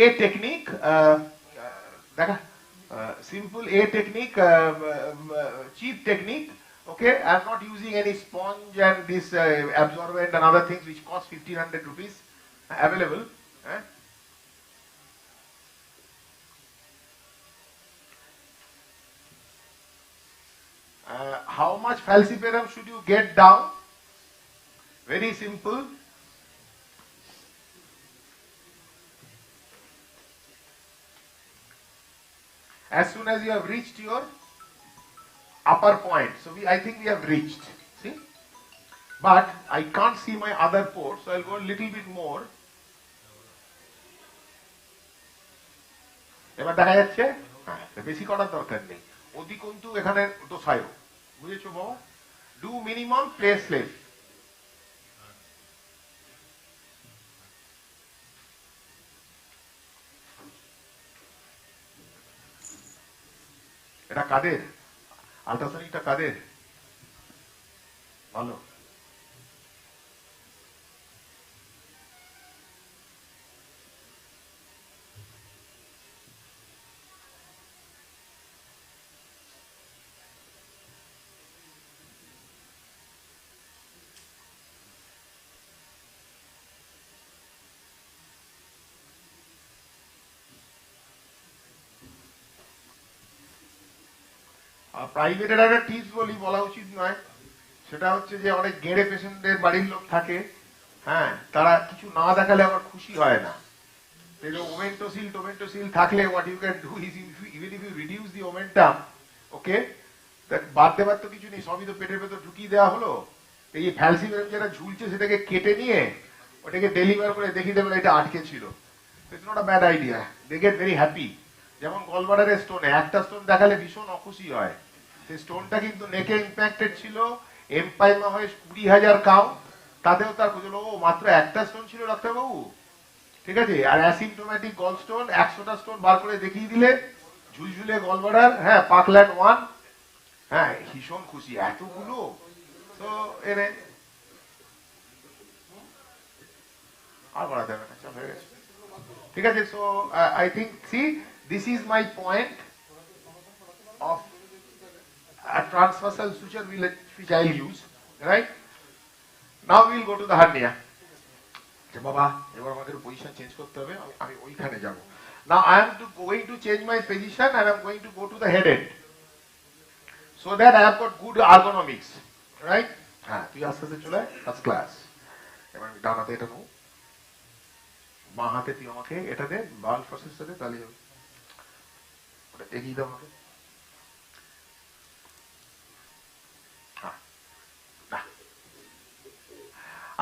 A technique, দেখা simple A technique, cheap technique. Okay, I'm not using any sponge and this absorbent and other things which cost 1,500 rupees, available. How much falciparum should you get down? Very simple. As soon as you have reached your upper point, so I think we have reached, see, but I can't see my other port, so I'll go a little bit more. এবার দেখা যাচ্ছে, বেশি করার দরকার নেই, অতি কিন্তু এখানে দোষায়, বুঝেছো বাবা? Do minimum, play slave. এটা কাদের আল্ট্রাসনিকটা, কাদের ভালো? প্রাইভেটের একটা টিপস বলি, বলা উচিত নয়, সেটা হচ্ছে যে অনেক গেঁড়ে পেশেন্টদের বাড়ির লোক থাকে, হ্যাঁ, তারা কিছু না দেখালে আমার খুশি হয় না। ওমেন্টোসিল থাকলে what you can do is, even if you reduce the omentum, okay, বাদ দেবার তো কিছু নেই, সবই তো পেটের ভেতর ঢুকিয়ে দেওয়া হলো। এই ফ্যালসিপারাম যেটা ঝুলছে সেটাকে কেটে নিয়ে ওটাকে ডেলিভার করে দেখিয়ে দেবেন এটা আটকে ছিল। It's not a bad idea, they get very happy. যেমন গলব্লাডারের স্টোনে একটা স্টোন দেখালে ভীষণ অখুশি হয়, সেই স্টোনটা কিন্তু নেকে ইম্প্যাক্টেড ছিল, এমপাইমা হয়ে 20,000 কাউন্ট, তাতেও তার বুঝলো ও মাত্র একটা স্টোন ছিল ডাক্তারবাবু, ঠিক আছে। আর অ্যাসিম্পটোম্যাটিক গল স্টোন 100টা স্টোন বার করে দেখিয়ে দিলে, ঝুলঝুলে গলব্লাডার, হ্যাঁ, পাকল্যান্ড 1, হ্যাঁ, ভীষণ খুশি, এতগুলো। তো এনে আর বাড়াতে হবে না, হয়ে গেছে, ঠিক আছে। So I think, see, this is my point of a transversal suture which I will use, right? Now we will go to the hernia. বাবা এবার আমাদের পজিশন চেঞ্জ করতে হবে, আমি ওইখানে যাব। Now I am going to change my position and I am going to go to the head end, so that I have got good ergonomics, right? হ্যাঁ, তুই আস্তে আস্তে চলে ফার্স্ট ক্লাস। এবার আমি ডান হাতে এটা নেব, বাঁ হাতে তুই আমাকে এটা দে, বাল প্রসেসটা দে, তাহলে হবে। ওটা এগিয়ে দাও আমাকে।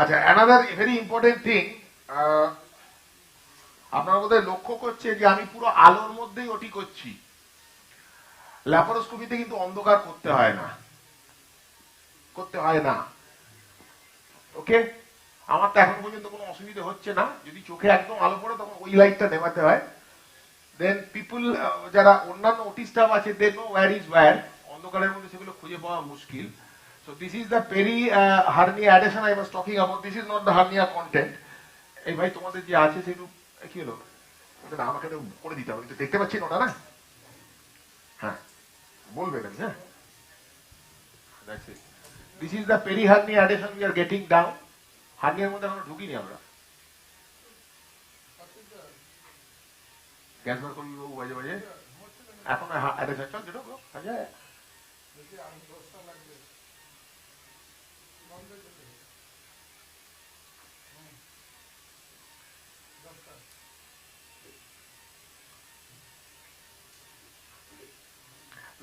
আচ্ছা, অ্যানাদার ভেরি ইম্পর্টেন্ট থিং, আপনারা বোধহয় লক্ষ্য করছে যে আমি পুরো আলোর মধ্যেই ওটি করছি। ল্যাপারোস্কোপিতে কিন্তু অন্ধকার করতে হয় না, করতে হয় না। ওকে, আমার তো এখন পর্যন্ত কোনো অসুবিধা হচ্ছে না। যদি চোখে একদম আলো পড়ে তখন ওই লাইটটা নেভাতে হয়। দেন পিপুল যারা অন্যান্য ওটি স্টাফ আছে, they know where is where, অন্ধকারের মধ্যে সেগুলো খুঁজে পাওয়া মুশকিল। So this is the peri hernia adhesion I was talking about. This is not the hernia content. এই ভাই তোমাদের যে আছে সেটু কি হলো, ওটা আমাকে তো করে দিতে হবে, তো দেখতে পাচ্ছি না ওটা না। হ্যাঁ বলবেন আমি, হ্যাঁ that's it. This is the peri hernia adhesion we are getting down. হার্নিয়ার মধ্যে এখনো ঢুকিনি আমরা। গ্যাস বার করবি বাবু বাজে বাজে, এখন অ্যাডেশন চল যেটা আচ্ছা।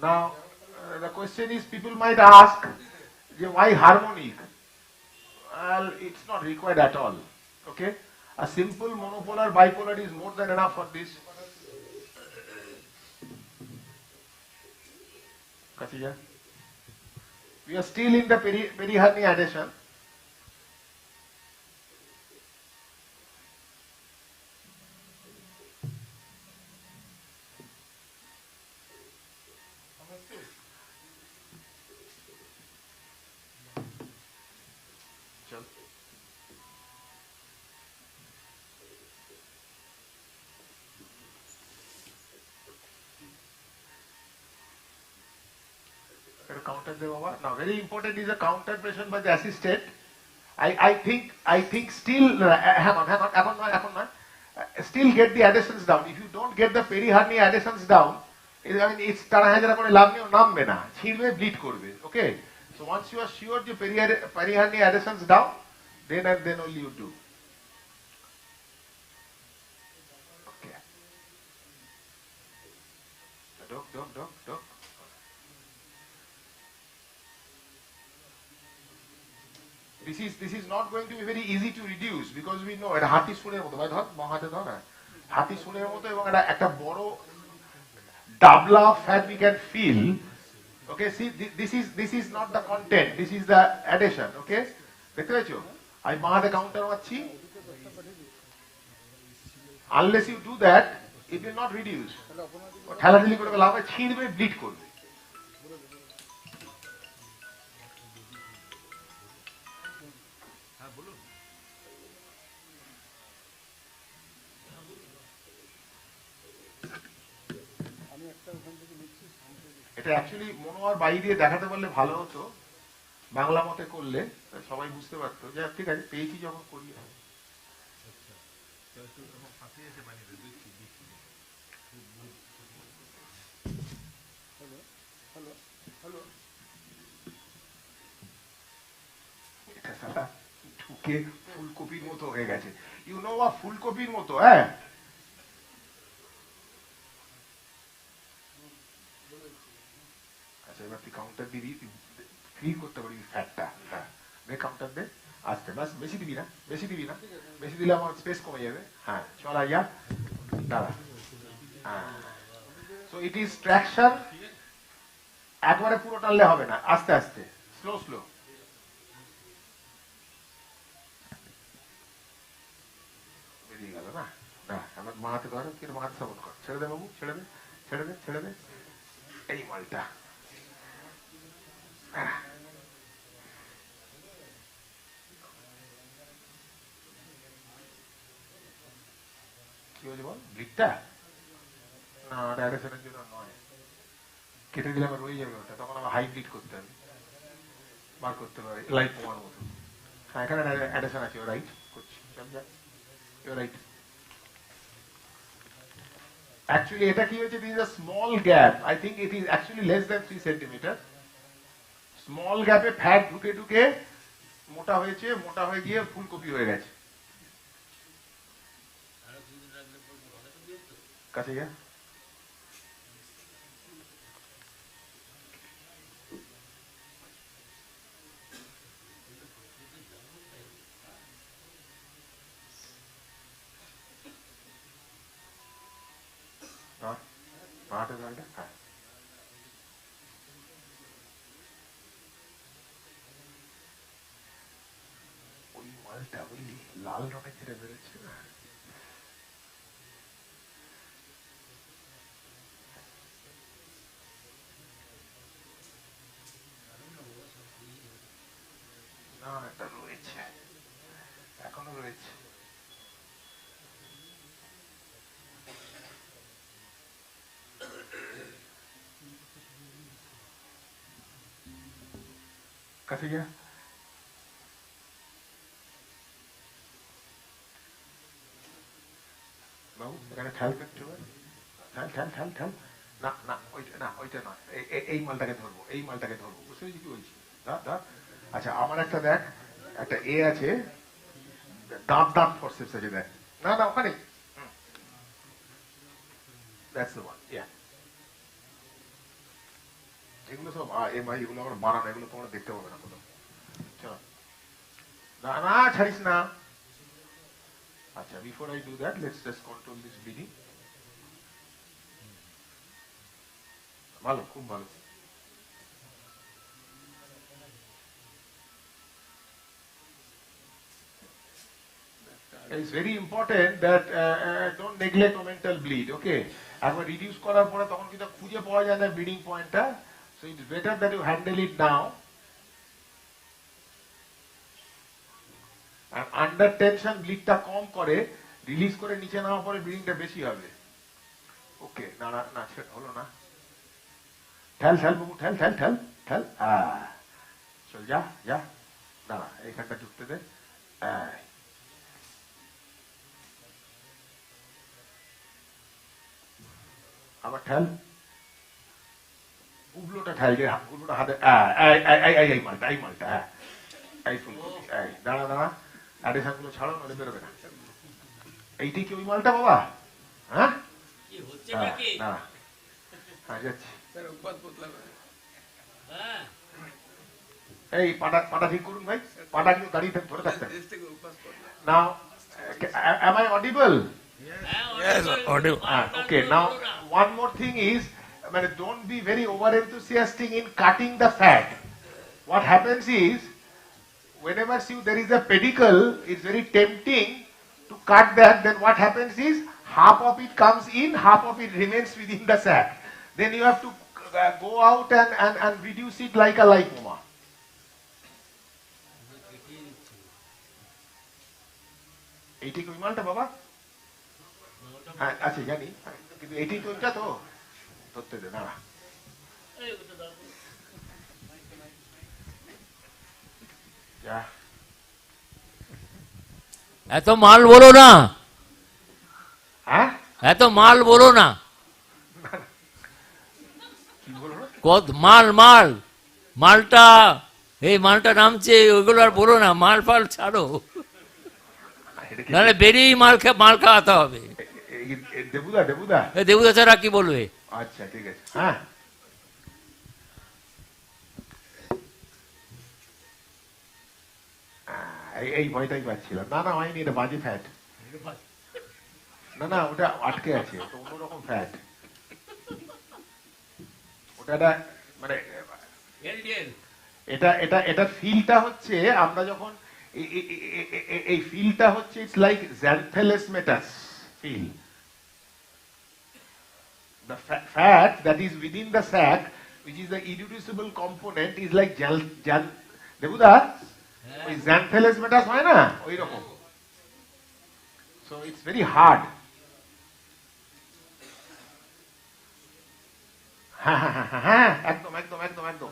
Now, the question is, people might ask, why harmonic? Well, it's not required at all. Okay, a simple monopolar bipolar is more than enough for this. We are still in the peri-hernia adhesion. Counter the over. Now, very important is a counter pressure by the assistant. I think still hang on. Still get the adhesions down. If you don't get the peri-hernia adhesions down, I mean it's টানাহাজারা করে লাভ নেই, নামবে না, ছিঁড়বে, bleed করবে। Okay, so once you are sure the peri-hernia adhesions down, then only you do. Okay. Doc. This is not going to be very easy to reduce because we know এটা হাতি সুরের মতো, ভাই ধর বাঁ হাতে ধর, হাতি সুরের মতো, এবং এটা একটা বড় ডাবলা fat we can feel. Okay, see this is not the content, this is the adhesion. Okay, দেখতে পাচ্ছো আমি বাঁ হাতে কাউন্টার মারছি, unless you do that it will not reduce. ঠেলাঠেলি করে লাভ হয়, ছিঁড়বে, ব্লিড করবে। এটা অ্যাকচুয়ালি মনোয়ার বাই দিয়ে দেখাতে পারলে ভালো হতো, বাংলা মতে করলে সবাই বুঝতে পারতো। যে ঠিক আছে, পেয়েছি যখন করি। এটা সালা ঢুকে ফুলকপির মতো হয়ে গেছে, ইউ নো ফুলকপির মতো। হ্যাঁ, এবার তুই কাউন্টার দিবি, ফিল করতে পারবি ফ্যাটটা। হ্যাঁ, দে কাউন্টার দে, আসতে বাস, বেশি দিবি না, বেশি দিলে আমার স্পেস কমে যাবে। হ্যাঁ চল আইয়া দাঁড়া। হ্যাঁ, সো ইট ইজ ট্র্যাকশন, একবারে পুরো টানলে হবে না, আস্তে আস্তে, স্লো। বেরিয়ে গেল না, আমার মাথাতে ধর, মাথা সাপোর্ট কর, ছেড়ে দে বাবু, ছেড়ে দে, এই মালটা। কি হয়েছে বল, ব্লিডটা না, ওটা অ্যাডেশনের জন্য নয়, কেটে দিলে আবার রয়ে যাবে ওটা, তখন আমার হাই ব্লিড করতে হবে, বার করতে পারে লাইট কমার মতো। হ্যাঁ, এখানে অ্যাডেশন আছে, রাইট করছি, রাইট। Actually, এটা কি হয়েছে, this is a small gap. I think it is actually less than 3 centimeter. Small gap A fat ঢুকে মোটা হয়ে গিয়ে ফুলকপি হয়ে গেছে। কাছে গিয়ে হ্যাঁ, লাল রঙে ছেড়ে বেরোচ্ছে না। না এটা রয়েছে, এখনো রয়েছে। কাছে গিয়া বাবু এখানে খেয়াল করতে হবে, ঠেল ঠেল ঠেল ঠেল। না না ওইটা না, ওইটা নয়, এই মালটাকে ধরবো, এই মালটাকে ধরবো, বুঝতে পেরেছি কি বলছি? ধর ধর। আচ্ছা আমার একটা দেখ, একটা এ আছে, দাঁত দাঁত ফোর্সেপস আছে দেখ। না না ওখানে, দ্যাটস দ্য ওয়ান। ইয়া এগুলো সব ভাই এগুলো আমার বানানো, এগুলো তোমরা দেখতে পাবে না কোথাও। চলো না না ছাড়িস না। আচ্ছা before I do that let's just control this bleeding. ভালো, খুব ভালো। It's very important that don't neglect mental bleed, okay? একবার রিডিউস করার পরে তখন কিন্তু খুঁজে পাওয়া যায় না ব্লিডিং পয়েন্টটা, so it's better that you handle it now. আর আন্ডার টেনশন ব্লিডটা কম করে, রিলিজ করে নিচে নেওয়ার পরে ব্লিডিংটা বেশি হবে। ওকে না না না হলো না, ঠেল ঠেল বাবু ঠেল ঠেল ঠেল ঠেল। চল যা যা, দাঁড়া এইখানটা ঢুকতে দে। আবার ঠেল, উবলোটা ঠেল, যে উবলোটা হাতে, এই মালটা, এই মালটা, এই ফুলকপি, এই দাঁড়া দাঁড়া, অ্যাডিশন গুলো ছাড়ো নইলে বেরোবে না। এইটাই কি ওই মালটা বাবা? হ্যাঁ দাঁড়া, হ্যাঁ যাচ্ছি। এই পাটা ঠিক করুন ভাই, পাটা কিন্তু দাঁড়িয়ে ধরে থাকতে। Now, am I audible? Yes, audible. Okay, now one more thing is, don't be very over enthusiastic in cutting the fat. What happens is, whenever there is a pedicle, it's very tempting to cut that. Then what happens is, half of it comes in, half of it remains within the sac. Then you have to go out and reduce it like a lipoma. এইটি কি মালটা বাবা? হ্যাঁ আচ্ছা জানি, কিন্তু এইটি তো ওইটা তো ধরতে দে, দাঁড়া। যা এত মাল বলো না, হ্যাঁ এত মাল বলো না, কত মাল মাল মালটা, এই মালটা নামছে, ওইগুলো আর বলো না, মাল ফাল ছাড়ো, নাহলে বেরিয়েই মাল খাওয়াতে হবে। দেবুদা দেবুদা দেবুদা ছাড়া কি বলবে? আচ্ছা ঠিক আছে, হ্যাঁ এই ভয়টাই পাচ্ছিলাম। না না হয়নি, এটা বাজে ফ্যাট। না না ওটা আটকে আছে, ওটা অন্যরকম ফ্যাট। ওটা মানে এটা এটা এটা ফিলটা হচ্ছে, আমরা যখন এই ফিলটা হচ্ছে, it's like xanthelasmatus feel. The fat that is within the sac, which is the irreducible component, is like দেবুদা ওই xanthelasmatus হয় না ওই রকম। So it's very hard. হ্যাঁ একদম একদম একদম একদম।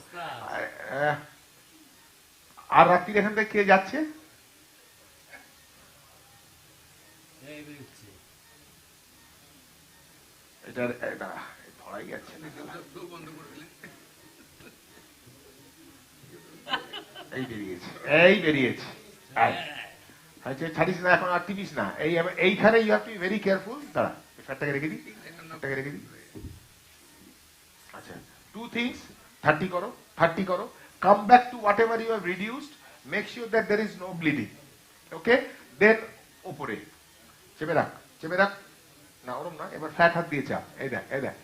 আর রাত্রির এখান থেকে কে যাচ্ছে? এটার ধরাই যাচ্ছে না, এই বেরিয়েছে, এই বেরিয়েছে। ছাড়িস না এখন, আর টিপিস না, এইখানে you have to be very careful. দাঁড়া ফ্যাটটাকে রেখে দিই, ফ্যাটটাকে রেখে দিই। আচ্ছা 2 things, 30 করো, 30 করো, come back to whatever you have reduced, make sure that there is no bleeding, okay? Then উপরে চেপে রাখ, চেপে রাখ, না ওরম না, এবার ফ্ল্যাট হাত দিয়ে চাপ, এই দেখ এই দেখ,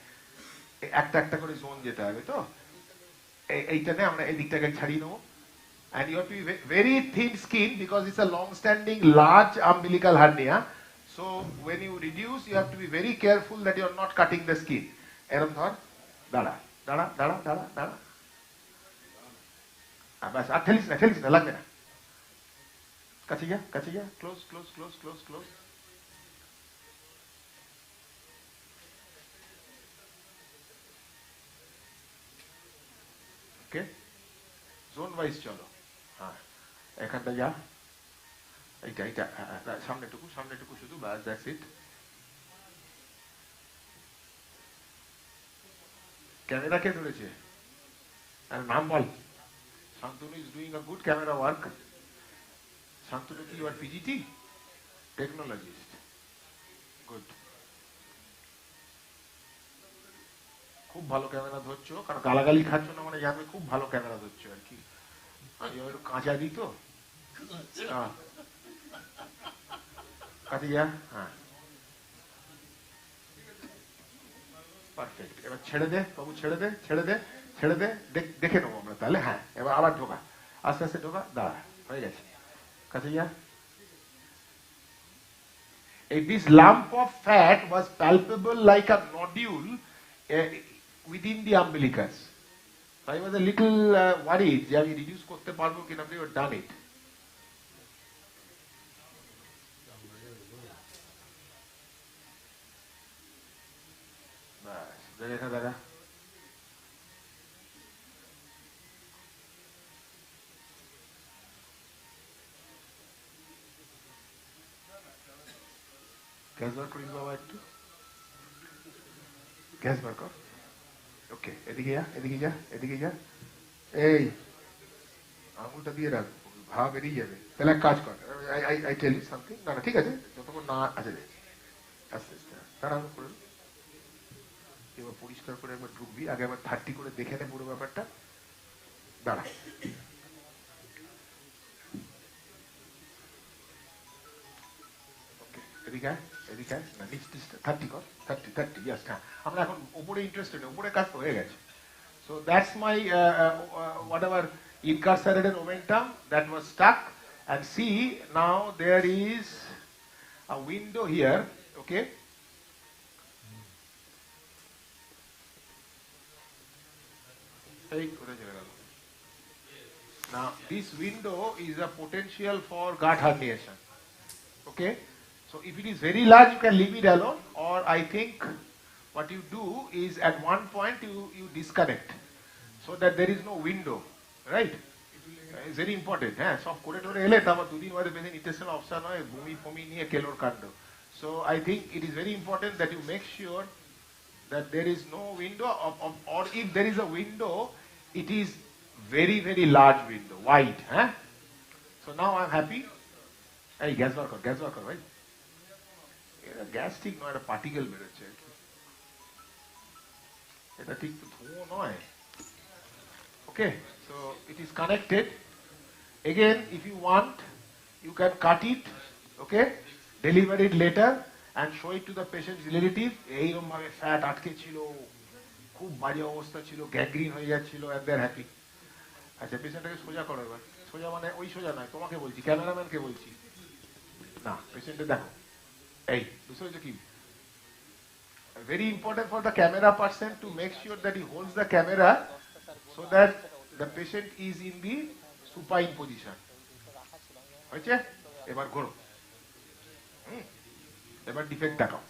একটা একটা করে জোন যেতে হবে তো। এইটাতে আমরা এই দিকটাকে ছাড়িয়ে নেবো, And you have to be very thin skin because it's a long-standing large umbilical hernia. So when you reduce, you have to be very careful that you are not cutting the skin. এরম ধর দাঁড়া দাঁড়া দাঁড়া দাঁড়া দাঁড়া বাস আর ঠেলিস না লাগবে না কাছে যা close close close close close okay zone wise চলো হ্যাঁ এখানটা যা এইটা সামনেটুকু শুধু বাস দ্যাটস ইট ক্যামেরা কে ধরেছে আর নাম বল Shantanu is doing a good camera work Shantanu কি you are PGT technologist good খুব ভালো ক্যামেরা ধরছো কারণ গালাগালি খাচ্ছ না মানে জানবে খুব ভালো ক্যামেরা ধরছো আর কি আমি একটু কাঁচা দিই তো কাছে যা হ্যাঁ পারফেক্ট এবার ছেড়ে দে বাবু ছেড়ে দে দেখে নেবো আমরা তাহলে হ্যাঁ এবার আবার ঢোকা আস্তে আস্তে ঢোকা দাঁড়া হয়ে গেছে কাছে যা this lump of fat was palpable like a nodule within the umbilicus. So I was a little worried যে আমি রিডিউস করতে পারবো কিনা we have done it. বাস দেখা দেখা গ্যাস বার করিস বাবা একটু গ্যাস বার কর ওকে এদিকে যা এই আঙুলটা দিয়ে রাখ ভাব বেরিয়ে যাবে তাহলে এক কাজ কর আই টেল ইউ সামথিং না ঠিক আছে যতক্ষণ না আছে আস্তে আস্তে তাড়াহুড়ো করে এবার পরিষ্কার করে একবার ঢুকবি আগে একবার 30 করে দেখে নে পুরো ব্যাপারটা দাঁড়া এদিকে না নিচে 30 কর 30 জাস্ট হ্যাঁ আমরা এখন উপরে ইন্টারেস্টেড উপরে কাজ হয়ে গেছে so that's my whatever incarcerated momentum that was stuck and see now there is a window here okay now this window is a potential for gut herniation okay so if it is very large you can leave it alone or I think what you do is at one point you disconnect so that there is no window right it's very important হ্যাঁ সব করে টোরে এলে তারপর দুদিন বাদে patient intestinal obstruction হয় বমি ফমি নিয়ে কেলোর কাণ্ড so I think it is very important that you make sure that there is no window or if there is a window it is very very large window wide huh? So now I'm happy hey gas bar kar ভাই এটা gas ঠিক নয় এটা particle বেরোচ্ছে এটা ঠিক তো ধোঁয়া নয় okay so it is connected again if you want you can cut it okay deliver it later and show it to the patient's relative এইরকম ভাবে ফ্যাট আটকে ছিল খুব বাজে অবস্থা ছিল গ্যাংগ্রিন হয়ে যাচ্ছিল and they are happy আচ্ছা পেশেন্টটাকে সোজা করো এবার সোজা মানে ওই সোজা নয় তোমাকে বলছি ক্যামেরাম্যানকে বলছি না পেশেন্টে দেখো এই বুঝতে পেরেছো কি very important for the camera person to make sure that he holds the camera so that the patient is in the supine position হয়েছে এবার ঘোরো এবার ডিফেক্ট দেখাও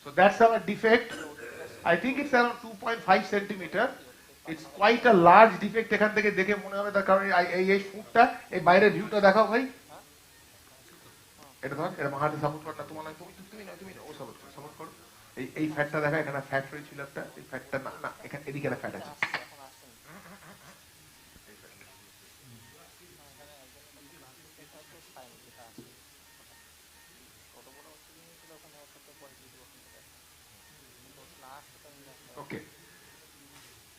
so that's our defect I think it's around 2.5 centimeter it's quite a large defect এখান থেকে দেখে মনে হবে তার কারণ এই ফুটটা এই বাইরের ভিউটা দেখাও ভাই এটা ধর এটা মাথাতে সাপোর্ট কর না তোমার নয় তুমি না ও সাপোর্ট করো এই ফ্যাটটা দেখা এখানে ফ্যাট রয়েছিল একটা এই ফ্যাটটা না এখানে এদিকে একটা ফ্যাট আছে ওকে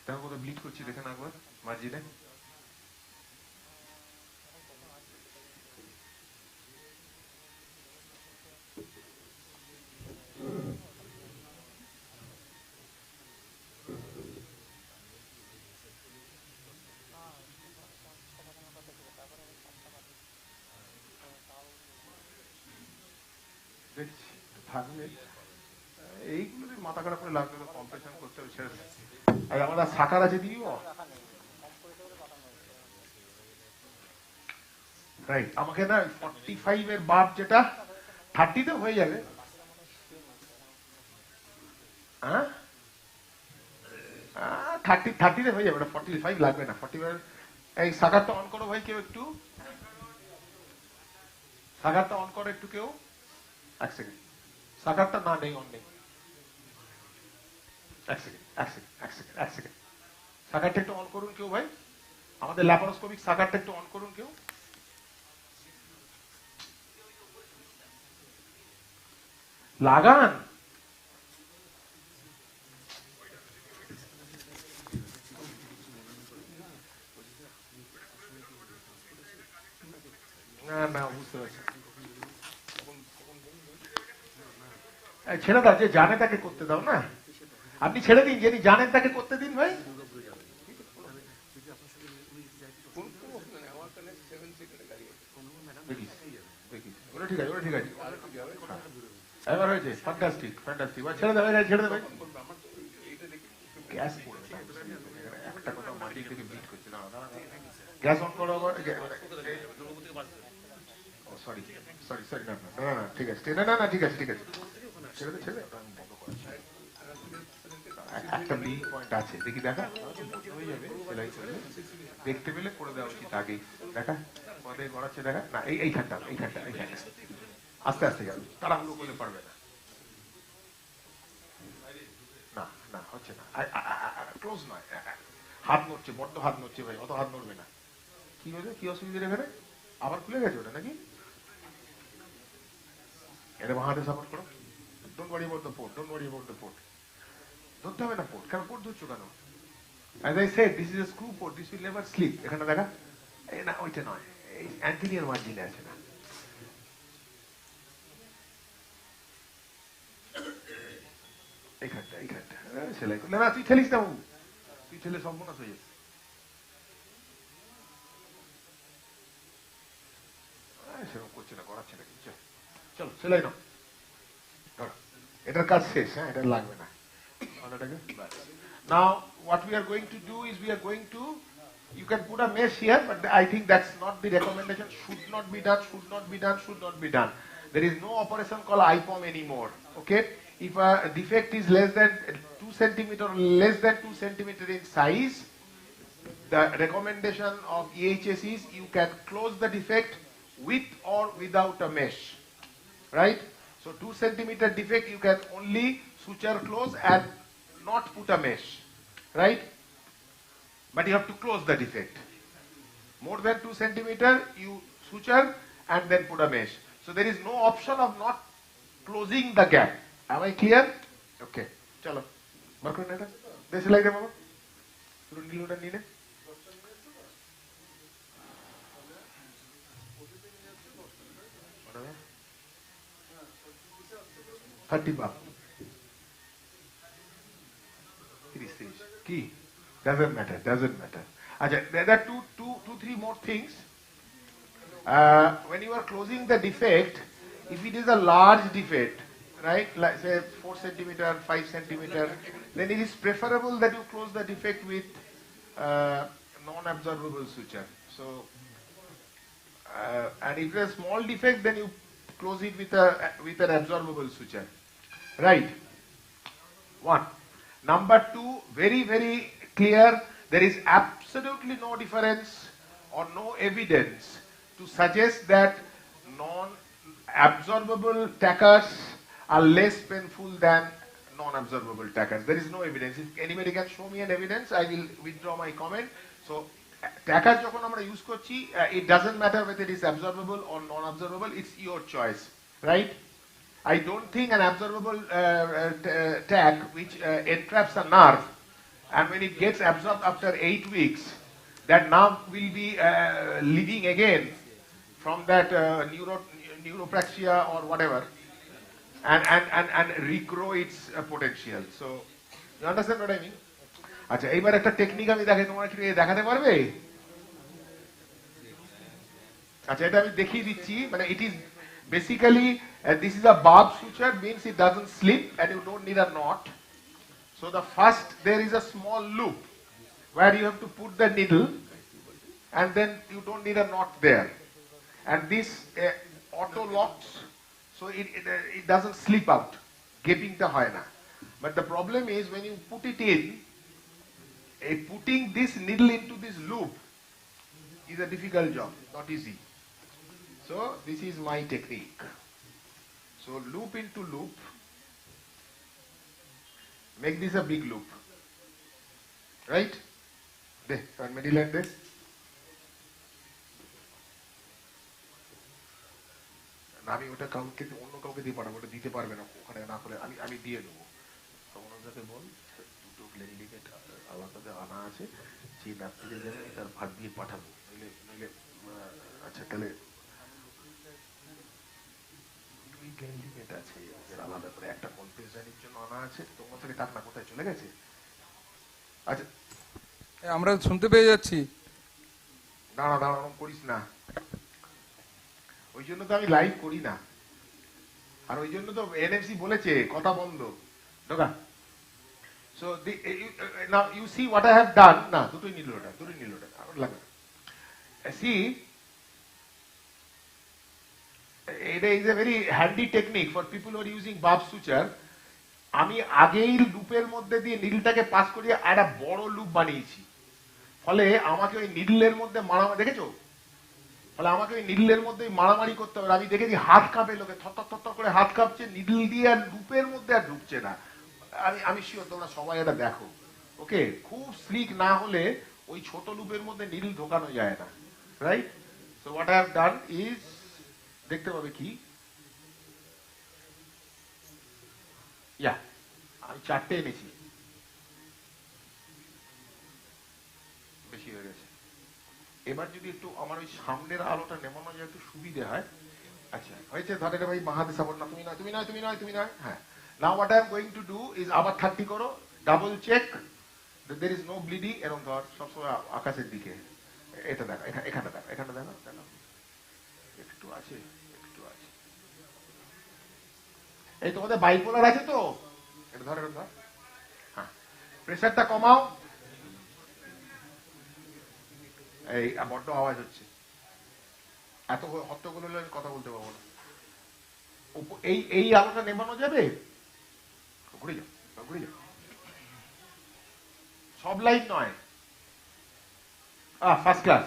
তারপর কোথাও ব্লিড করছি দেখে না একবার মার্জিনে থাকবে এইগুলো মাথা খারাপ করে লাগবে কম্প্রেশন করতে হবে ছেড়ে আর আমরা সাকার আছে দিও রাইট আমাকে না 45 এর বার যেটা 30 তে হয়ে যাবে হ্যাঁ 30 তে হয়ে যাবে 45 লাগবে না 45 এই সাকারটা অন করো ভাই কেউ একটু সাকারটা অন করো একটু কেউ এক সেকেন্ড সাকারটা না নেই অন নেই এক সেকেন্ড সাকারটা একটু অন করুন কেউ ভাই আমাদের ল্যাপারোস্কোপিক সাকারটা একটু অন করুন কেউ লাগান না বুঝতে পারছি ছেড়ে দাও যে জানে তাকে করতে দাও না আপনি ছেড়ে দিন যিনি জানেন তাকে করতে দিন ভাই ঠিক আছে এবার হয়েছে ফ্যান্টাস্টিক ছেড়ে দেবে ছেড়ে দেবে গ্যাস একটা কথা মাটি থেকে বিট করছে না গ্যাস অন করো সরি না ঠিক আছে না ঠিক আছে ছেড়ে দে ছেড়ে একটা মেইন পয়েন্ট আছে দেখি দেখা হয়ে যাবে সেলাই করলে দেখতে পেলে করে দেওয়া উচিত আগেই দেখা পদে গড়াচ্ছে দেখা না এইখানটা আস্তে আস্তে যাবে তাড়াহুড়ো করলে পারবে না হচ্ছে না ক্লোজ নয় হাত নড়ছে বড্ড হাত নড়ছে ভাই অত হাত নড়বে না কি হয়েছে কি অসুবিধা এখানে আবার খুলে গেছে ওটা নাকি এটা হাতে সাপোর্ট করো don't worry about the port ধরতে হবে না পোর্ট কেন পোর্ট ধরছো কেন as I said this is a screw port this will never slip এখানে দেখা এই না ওইটা নয় এই অ্যান্টিরিয়র মার্জিনে আছে না এইখানটা সেলাই করলে না তুই ঠেলিস না তুই ঠেলে সম্পূর্ণ হয়ে যাবে সেরকম করছে না করাচ্ছে না চলো সেলাই নাও এটার কাজ শেষ হ্যাঁ এটা লাগবে না now what we are going to do is we are going to you can put a mesh here but I think that's not the recommendation should not be done there is no operation called IPOM anymore okay if a defect is less than 2 centimeter or less than 2 centimeter in size the recommendation of EHS is you can close the defect with or without a mesh right so 2 centimeter defect you can only suture close and not put a mesh right but you have to close the defect more than 2 centimeter you suture and then put a mesh so there is no option of not closing the gap am I clear okay chalo bar kore na dese lai de baba puro niloটা নিলে 30 bar 30 key doesn't matter Acha, there are two, three more things when you are closing the defect if it is a large defect right like say 4 centimeter 5 centimeter then it is preferable that you close the defect with non-absorbable suture so and if it is a small defect then you close it with an absorbable suture right one number two very very clear there is absolutely no difference or no evidence to suggest that non-absorbable tackers are less painful than non-absorbable tackers. There is no evidence. If anybody can show me an evidence, I will withdraw my comment. So, tacker যখন আমরা use করছি, it doesn't matter whether it is absorbable or non-absorbable. It's your choice, right? I don't think an absorbable tack which entraps a nerve, and when it gets absorbed after 8 weeks, that nerve will be living again from that neuropraxia or whatever. And regrow its potential. So, you understand what I mean? আচ্ছা এইবার একটা technique আমি দেখাই তোমরা কি দেখাতে পারবে আচ্ছা এটা আমি দেখিয়ে দিচ্ছি মানে it is Basically, this is a barb suture, means it doesn't slip and you don't need a knot. So the first, there is a small loop where you have to put the needle, and then you don't need a knot there. And this auto locks, so it doesn't slip out. Gaping ta hoy na. But the problem is when you put it in, putting this needle into this loop is a difficult job, not easy. So this is my technique. So loop into loop, make this a big loop, right? There, middle and there. আমি ওটা কাউকে অন্য কাউকে দিয়ে পাঠাবো, ওটা দিতে পারবে না ওখানে না করে আমি দিয়ে দেবো। সমনজাকে বল দুটো গ্ল্যান্ডিকেট আলাদা আনা আছে, যে রাত্রিতে যাবে তার ভাত দিয়ে পাঠাবো, নইলে আচ্ছা তাহলে দুই গ্ল্যান্ডিকেট আছে আলাদা করে, একটা কনফিউশনের জন্য আনা আছে, তোমার থেকে টাকা কোথায় চলে গেছে? আচ্ছা আমরা শুনতে পেয়ে যাচ্ছি। দাঁড়া করিস না, ওই জন্য তো আমি লাইভ করি না, আর ওই জন্য তো এনএফসি বলেছে কথা বন্ধ ঢোকা। So now you see what I have done. না দুটোই নিল ওটা, আর লাগবে। সি এটা is a very handy technique for people who are using barb suture. আমি আগেই লুপের মধ্যে দিয়ে নিডলটাকে পাস করিয়ে একটা বড় লুপ বানিয়েছি, ফলে আমাকে ওই নিডলের মধ্যে মারামারি, দেখেছো? ফলে আমাকে ওই নিডলের মধ্যে মারামারি করতে হবে। আমি দেখেছি হাত কাঁপে, লোকে থর করে হাত কাঁপছে, নিডল দিয়ে আর লুপের মধ্যে আর ঢুকছে না। আমি শিওর তোমরা সবাই এটা দেখো, ওকে? খুব স্লিক না হলে ওই ছোট লুপের মধ্যে নিডল ঢোকানো যায় না, right? So what I have done is, দেখতে পাবে কি, ইয়া আমি 4টে এনেছি, বেশি হয়ে গেছে। এবার যদি একটু আমার ওই সামনের আলোটা নেমানো যায় একটু সুবিধে হয়। আচ্ছা হয়েছে, ধরে ভাই মাহাতে সাপোর্ট না, তুমি নয়। হ্যাঁ, now what I am going to do is আবার 30 করো, double check there is no bleeding, এরকম ধর সবসময় আকাশের দিকে। এটা দেখো, এখানে দেখো, একটু আছে। এই তোমাদের বাইপোলার আছে তো, এটা ধর, হ্যাঁ, প্রেসারটা কমাও। এই বড্ড আওয়াজ হচ্ছে, এত হট্টগোল হলে কথা বলতে পারবো না। এই আলোটা নেবানো যাবে? ঘুরে যাও, সব লাইট নয়, ফার্স্ট ক্লাস,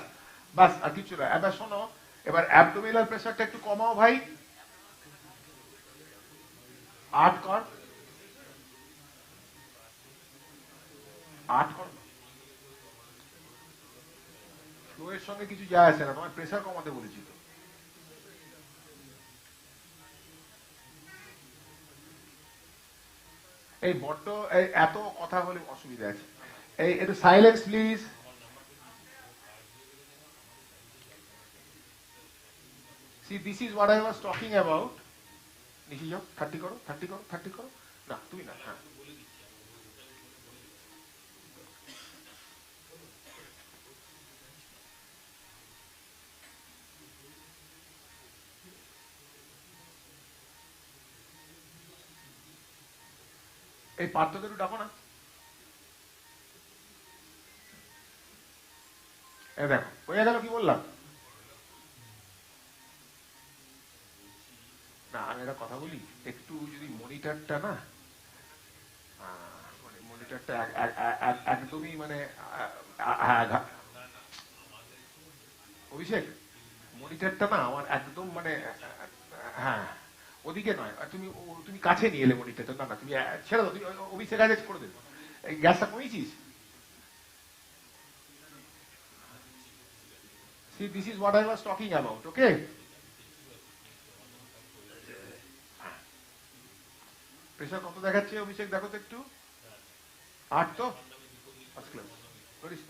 বাস আর কিছু না। এবার শোনো, এবার অ্যাবডোমিনাল প্রেসারটা একটু কমাও ভাই, 8 কর, 8 কর। ফ্লোয়ের সঙ্গে কিছু যায় আসে না, তোমার প্রেসার কমাতে বলেছি তো। এই বড্ড এত কথা বলে অসুবিধা আছে। এই একটু silence please. See, this is what I was talking about. নিশি যাও, 30 করো। না তুমি না, হ্যাঁ এই পার্থকে একটু ডাকো না। দেখো বোঝা গেল কি বললাম? না আমি একটা কথা বলি, একটু যদি মনিটরটা না, মনিটরটা একদমই মানে অভিষেক, মনিটরটা না আমার একদম মানে, হ্যাঁ ওদিকে নয়, তুমি কাছে নিয়ে এলে মনিটরটা। না তুমি ছেড়ে দাও, তুমি অভিষেক আগে করে দেবে। গ্যাসটা কমিয়েছিস? See, this is what I was talking about, okay? Pressure কত দেখাচ্ছে অভিষেক, দেখো তো একটু। 8 তো ফার্স্ট ক্লাস করিস,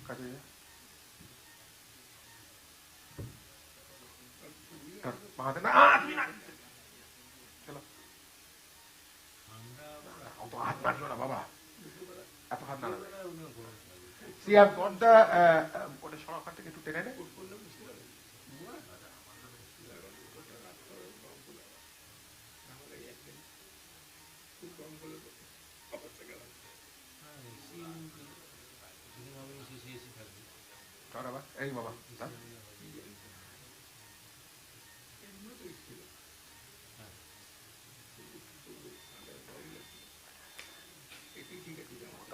কাছে যা, মাহাতে না, তুমি না, চলো। অত হাত নাড়িও না বাবা, এত হাত নাড়াবে। See, I've got the ওটা সরাখান থেকে একটু টেনে নে। ধর আবার, এই বাবা ধর।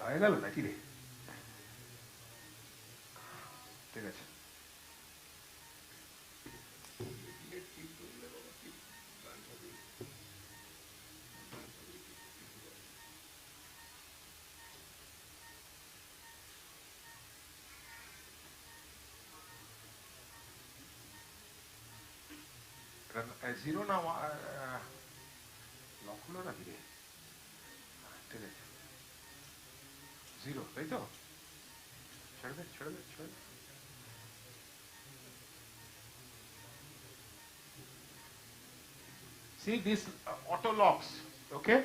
হয়ে গেল নাকি রে? ঠিক আছে। জিরো না লক হলো নাকি রে? ঠিক আছে, জিরো তাই তো? ছেড়ে দে ছেড়ে দে ছেড়ে দে। See this auto locks, okay?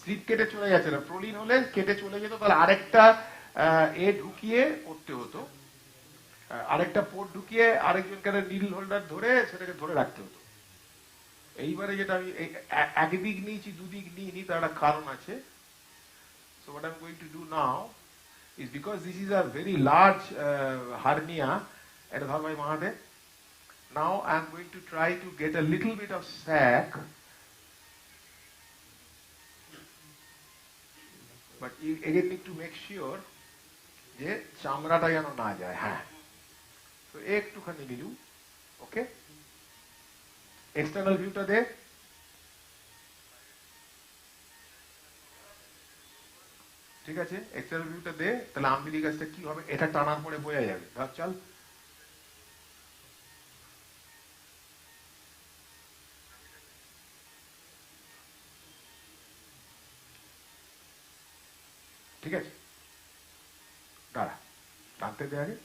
Slip কেটে চলে যাচ্ছে না, প্রোলিন হলে কেটে চলে যেত, তাহলে আরেকটা এ ঢুকিয়ে করতে হতো, আরেকটা পোর্ট ঢুকিয়ে আরেকজনকে নীল হোল্ডার ধরে সেটাকে ধরে রাখতে হতো। এইবারে যেটা আমি একদিক নিয়েছি দুদিক নিইনি, তার একটা কারণ আছে। So what I'm going to do now is, because this is a very large hernia, এটা ধর ভাই মাহাতে, now I'm going to try to get a little bit of sac, but you again need to make sure যে চামড়াটা যেন না যায়। হ্যাঁ, তো একটুখানি নিলু, ওকে। এক্সটার্নাল ভিউটা দে। ঠিক আছে, এক্সটার্নাল ভিউটা দে, তাহলে আম্বিলিকাসটা কি হবে এটা টানার পরে বোঝা যাবে। ধর চল, ঠিক আছে, দাঁড়া, টানতে দে আগে।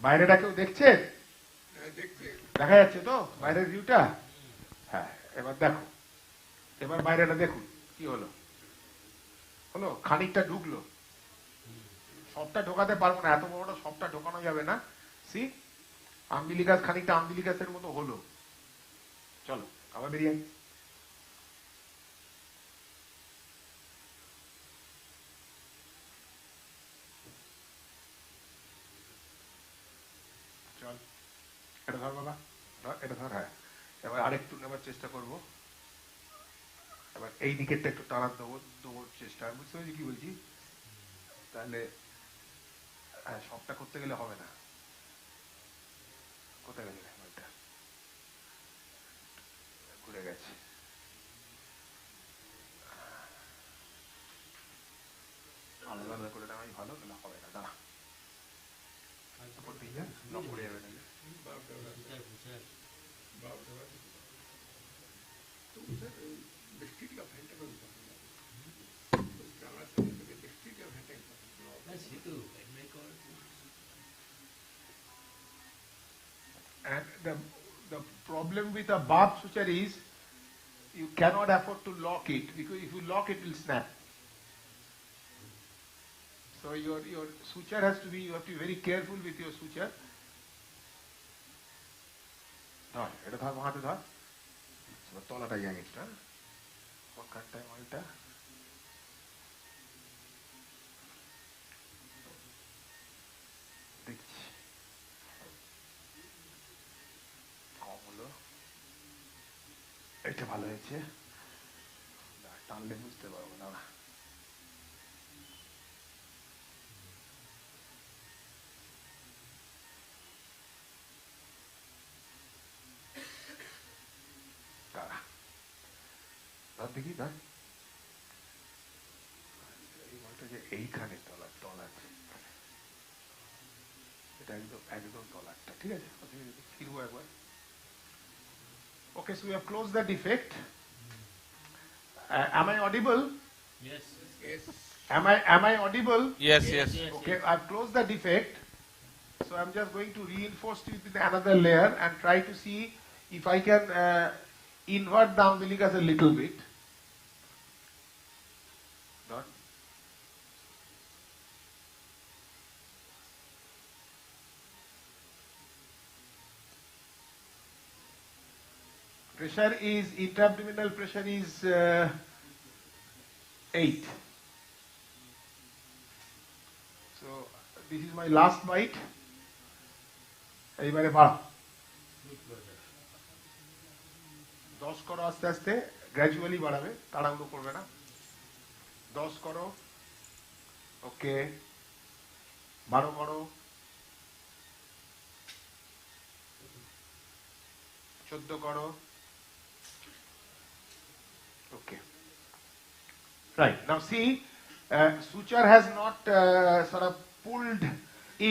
বাইরেটা কেউ দেখছে? দেখা যাচ্ছে তো বাইরের ভিউটা? হ্যাঁ, এবার দেখো, এবার বাইরেটা দেখুন কি হলো। হলো খানিকটা ঢুকলো, সবটা ঢোকাতে পারবো না, এত বড়টা সবটা ঢোকানো যাবে না। সি আম্বিলিকাস খানিকটা আম্বিলিকাসের মতো হলো। চলো আবার বেরিয়ে আই। চল, এটা ধর বাবা, ধর এটা ধর। হ্যাঁ, এবার আরেকটু নেবার চেষ্টা করবো। এবার এই দিকেরটা একটু টানার দেবো দেবো চেষ্টা, বুঝতে পেরেছি কি বলছি? তাহলে হ্যাঁ, সবটা করতে গেলে হবে না। কোথায় গেলে ওইটা ঘুরে গেছে। আলাদা আলাদা করে নেওয়াই ভালো, না হবে না। দাঁড়া, করতেই যা, লক করে যাবে নাকি। And the problem with a barb suture is you cannot afford to lock it, because if you lock it will snap. So your suture has to be, you have to be very careful with your suture. ধর এটা ধর হাতে ধর, তলাটা যায় একটা কোনখানটায় মালটা। দেখছি কম হলো, এটা ভালো হয়েছে। টানলে বুঝতে পারবো না। দেখি না এই বলটা যে এইখানে তলার তলাচ্ছে, এটা একদম একদম তলারটা। ঠিক আছে, ফিরবো একবার। Okay, so we have closed the defect. Am I audible? Yes. Yes. Am I audible? Yes, yes. Okay, I've closed the defect. So I'm just going to reinforce it with another layer and try to see if I can invert the umbilicus a little bit. Done. pressure is, intra-abdominal pressure is 8. So this is my last bite. এইবারে বাড়াও 10 করো আস্তে আস্তে, gradually বাড়াবে, তাড়াহুড়ো করবে না। 10 করো, ওকে, 12 করো, 14 করো, ওকে। Right, now see, suture has not sort of pulled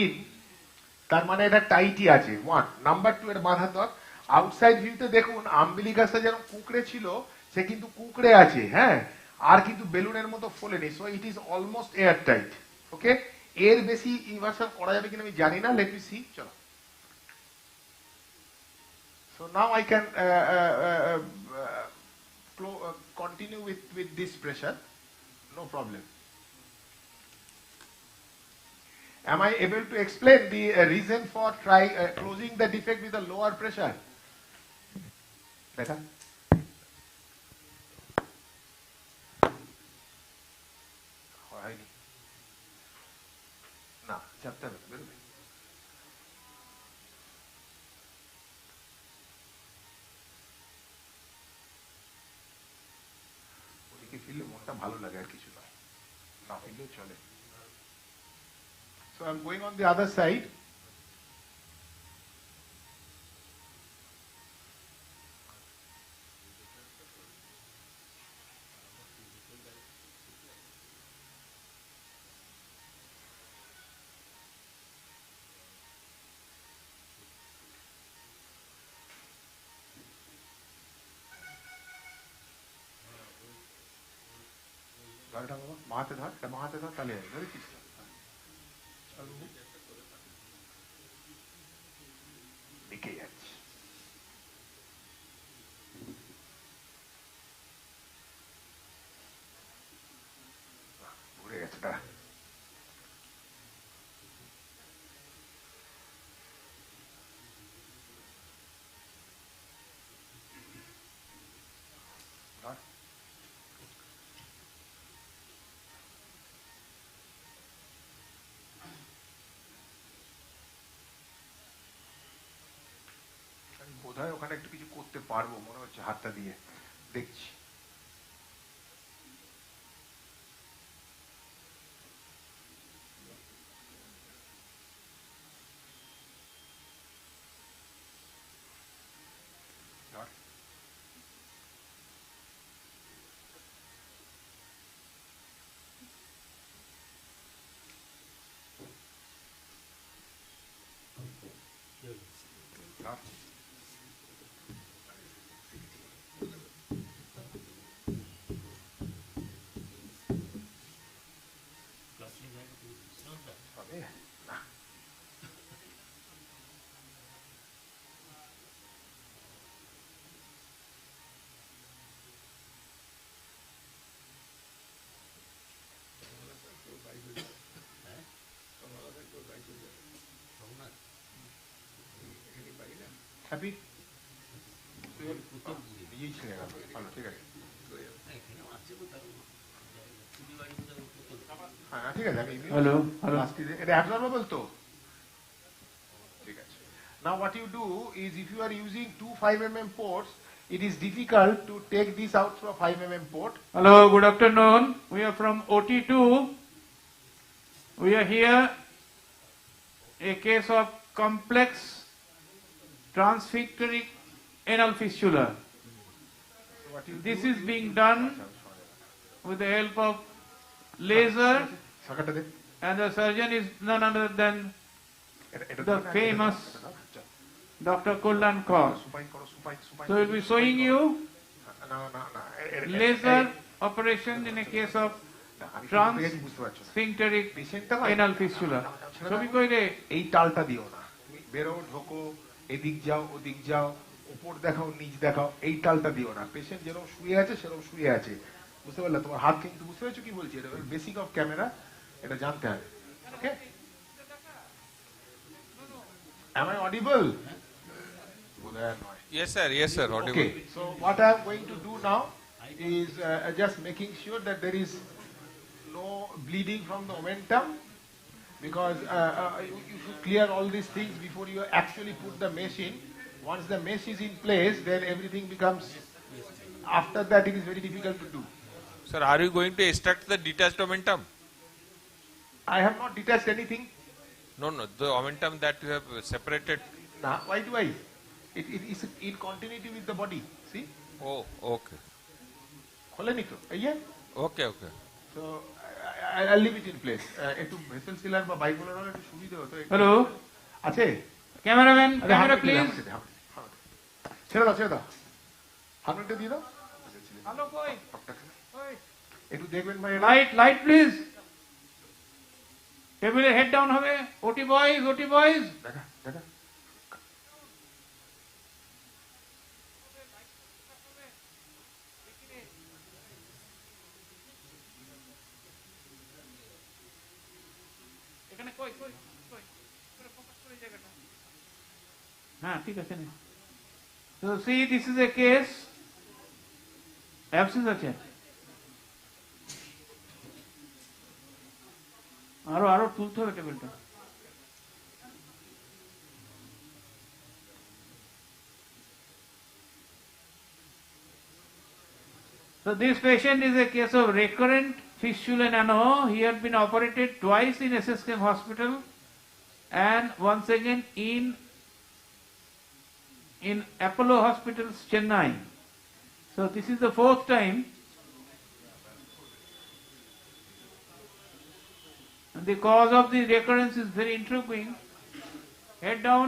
in, তার মানে এটা টাইটই আছে, 1 নাম্বার 2 এর বাঁধা দর। আউটসাইড ভিউতে দেখুন আম্বিলিকাসটা যেরকম কুকড়ে ছিল সে কিন্তু কুকড়ে আছে, হ্যাঁ, আর কিন্তু বেলুনের মতো ফোলেনি, so it is almost air tight. Okay, এর বেশি ইনভার্সন করা যাবে কিনা আমি জানি না, লেট মি সি। চলো, so now I can continue with this pressure, no problem. Am I able to explain the reason for closing the defect with a lower pressure? Better? No, chapter. ফিরলে মনটা ভালো লাগে, আর কিছু নয়, না ফিরলেও চলে। So I'm going on the other side. মাথাতে ধর, মাথাতে ধর, তাহলে ধরেছিস দিকে যাচ্ছে। ঘুরে গেছে, দাঁড়া। বোধহয় ওখানে একটু কিছু করতে পারবো মনে হচ্ছে হাতটা দিয়ে, দেখছি। হ্যাপি? নিজেই ছেড়ে গেল, ভালো, ঠিক আছে। হ্যাঁ ঠিক আছে, আমি হ্যালো হ্যালো এটা অ্যাবজর্বেবল তো, ঠিক আছে। Now what you do is, if you are using 2 5mm ports, it is difficult to take this out from 5mm port. Hello, good afternoon. We are from OT2. We are here, a case of complex transfictoric anal fistula. This is being done with the help of laser, and the surgeon is none other than the famous Dr. Kullan Kaur. So we'll be showing you laser operation in a case of transsphincteric anal fistula. ছবি কইরে এই টালটা দিও না, বেরো ঢোকো, এদিক যাও ওদিক যাও, উপর দেখাও নিচ দেখাও, এই টালটা দিও না। পেশেন্ট যেরকম শুয়ে আছে সেরকম শুয়ে আছে, বুঝতে পারলে? তোমার হাত কিন্তু, বুঝতে পারছো কি বলছি? এটা বেসিক অফ ক্যামেরা, এটা জানতে হবে। ওকে, am I audible? বোধহয় নয়। Yes, sir. Yes, sir. Audible. Okay. So what I am going to do now is just making sure that there is no bleeding from the momentum, because you should clear all these things before you actually put the mesh in. Once the mesh is in place, then everything becomes, after that it is very difficult to do. Sir, are you going to extract the detached momentum? I have not detached anything. No, no. The momentum that you have separated. Nah, why do I? It is in continuity with the body. See? Oh, okay. Kholeni to? Yeah. Okay, okay. So I'll leave it in place. একটু vessel সিলার বা bipolar হলে একটু সুবিধা হতো। Hello? আছে? Cameraman, আরে camera হাত please. ছেড়ে দাও, ছেড়ে দাও। হাতটা দিয়ে দাও। Hello, koi? একটু দেখবেন ভাই। Light please. টেবিলের হেড ডাউন হবে। ওটি বয়েজ। দেখা, দেখা। এখানে কই করে ফোকাস করে জায়গাটা। হ্যাঁ, ঠিক আছে নে। So see, this is a case. Absence আছে। আরো তুলতে হবে টেবিলটা। So this patient is a case of recurrent fistula nano. He had been operated twice in SASICON hospital and once again in Apollo Hospitals, Chennai. So this is the fourth time. And the cause of the recurrence is very intriguing. Head down.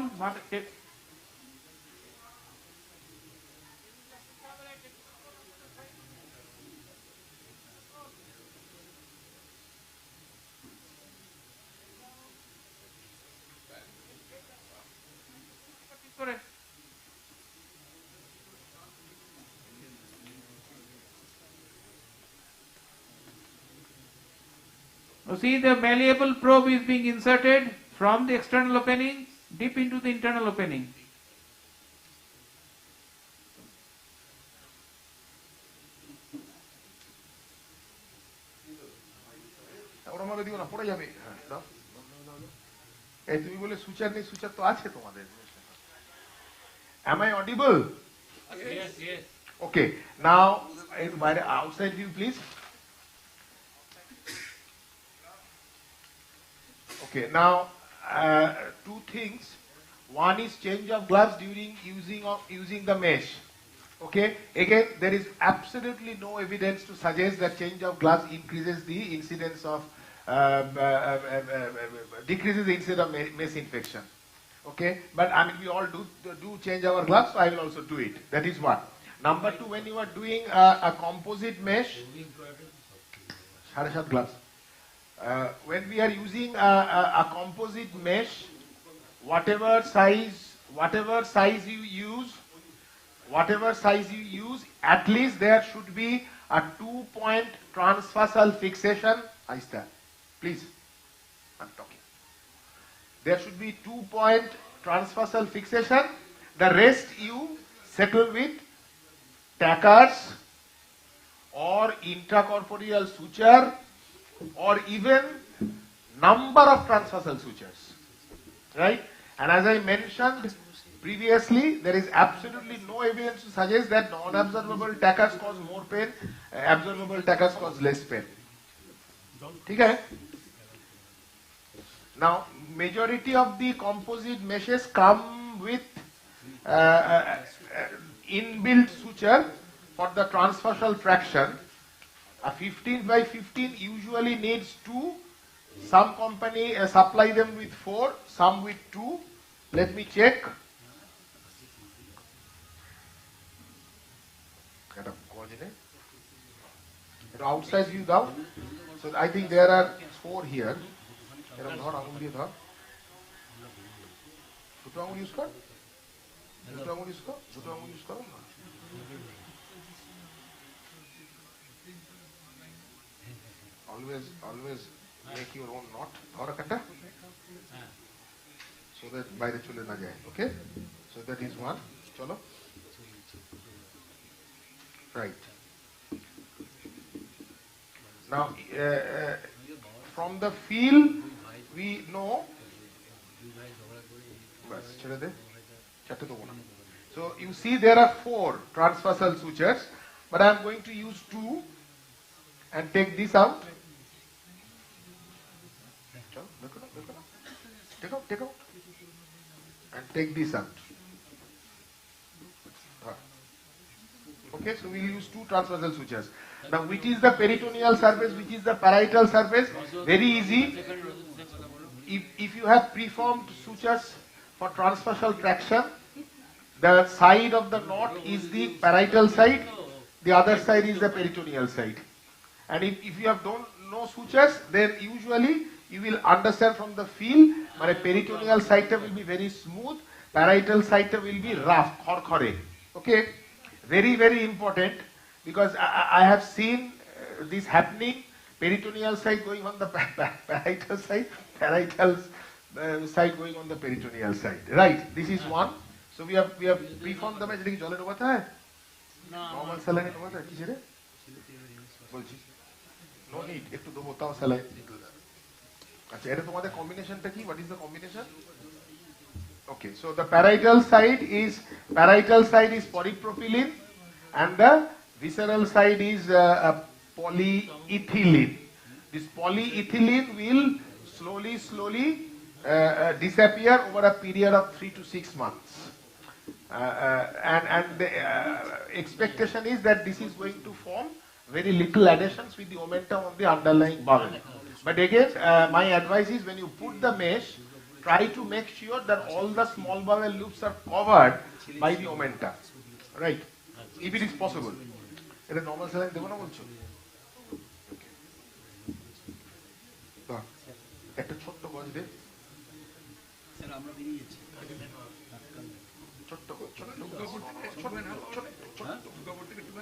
You see, the malleable probe is being inserted from the external opening deep into the internal opening. ওরা আমাকে দিও না, পড়ে যাবে। হ্যাঁ, দাও। এই তুমি বলে সুচার নেই, সুচার তো আছে তোমাদের। Am I audible? Yes, yes. Okay. Now, outside view, please. Okay. Now, two things. One is change of gloves during using the mesh. Okay. Again, there is absolutely no evidence to suggest that change of gloves increases the incidence of decreases the incidence of mesh infection. Okay, but I mean we all do change our gloves, so I will also do it. That is one. Number two, when you are doing a composite mesh, gloves. When we are using a composite mesh, whatever size you use, at least there should be a 2-point transversal fixation. Aista, please, I'm talking. There should be 2-point transversal fixation. The rest you settle with tackers or intracorporeal suture or even number of transversal sutures. Right? And as I mentioned previously, there is absolutely no evidence to suggest that non-absorbable tackers cause more pain, absorbable tackers cause less pain. Okay? Now, majority of the composite meshes come with inbuilt suture for the transversal traction. A 15 by 15 usually needs 2. Some company supply them with 4, some with 2. Let me check. Outside view down. So I think there are 4 here. এরকম ধর, আঙুল দিয়ে ধর। দুটো আঙুল use কর, দুটো আঙুল ইউজ কর, দুটো আঙুল ইউজ করো। Always make your own knot. ধর একটা, so that বাইরে চলে না যায়। Okay, so that is one. চলো। Right. Now, from the feel, we know. So you see there are 4 transversal sutures, but I am going to use 2 and take this out. Take out, and take this out. Okay, so we'll use 2 transversal sutures. Now, which is the peritoneal surface, which is the parietal surface? Very easy. If you have preformed sutures for transversal traction, the side of the knot is the parietal side, the other side is the peritoneal side. And if you have no sutures, then usually you will understand from the feel, my peritoneal side will be very smooth, parietal side will be rough, khorkhore. Okay, very, very important, because I have seen this happening, peritoneal side going on the parietal side, parietal side going on the peritoneal side. Right, this is one. So we have preformed the match. জলে ডোবাতে হয় normal স্যালাইনে ডোবাতে হয় কিসে রে বলছি no need একটু দেবো তাও saline আচ্ছা এটা তোমাদের কম্বিনেশনটা কি what is the combination Okay, so the parietal side is polypropylene and the visceral side is polyethylene. This polyethylene will slowly disappear over a period of 3 to 6 months. And the expectation is that this is going to form very little adhesions with the momentum of the underlying bowel. But again, my advice is when you put the mesh, try to make sure that all the small bowel loops are covered by the omenta, right? If it is possible. It's a normal saline debo na bolcho? একটা ছোট্ট গজ দে sir আমরা বেরিয়ে যাচ্ছি ছোট্ট গজ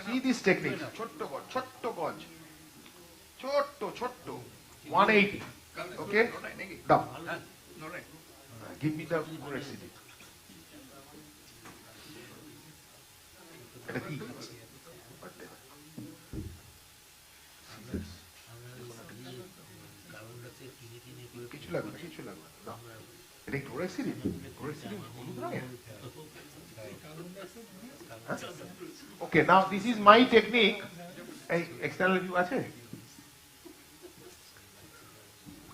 see this technique ছোট্ট গজ ছোট্ট 1/8 okay down give me the recipe এটা কি কিছু লাগবে না এটা কি রক্সিডিন হলুদ রঙের okay now this is my technique এই external view আছে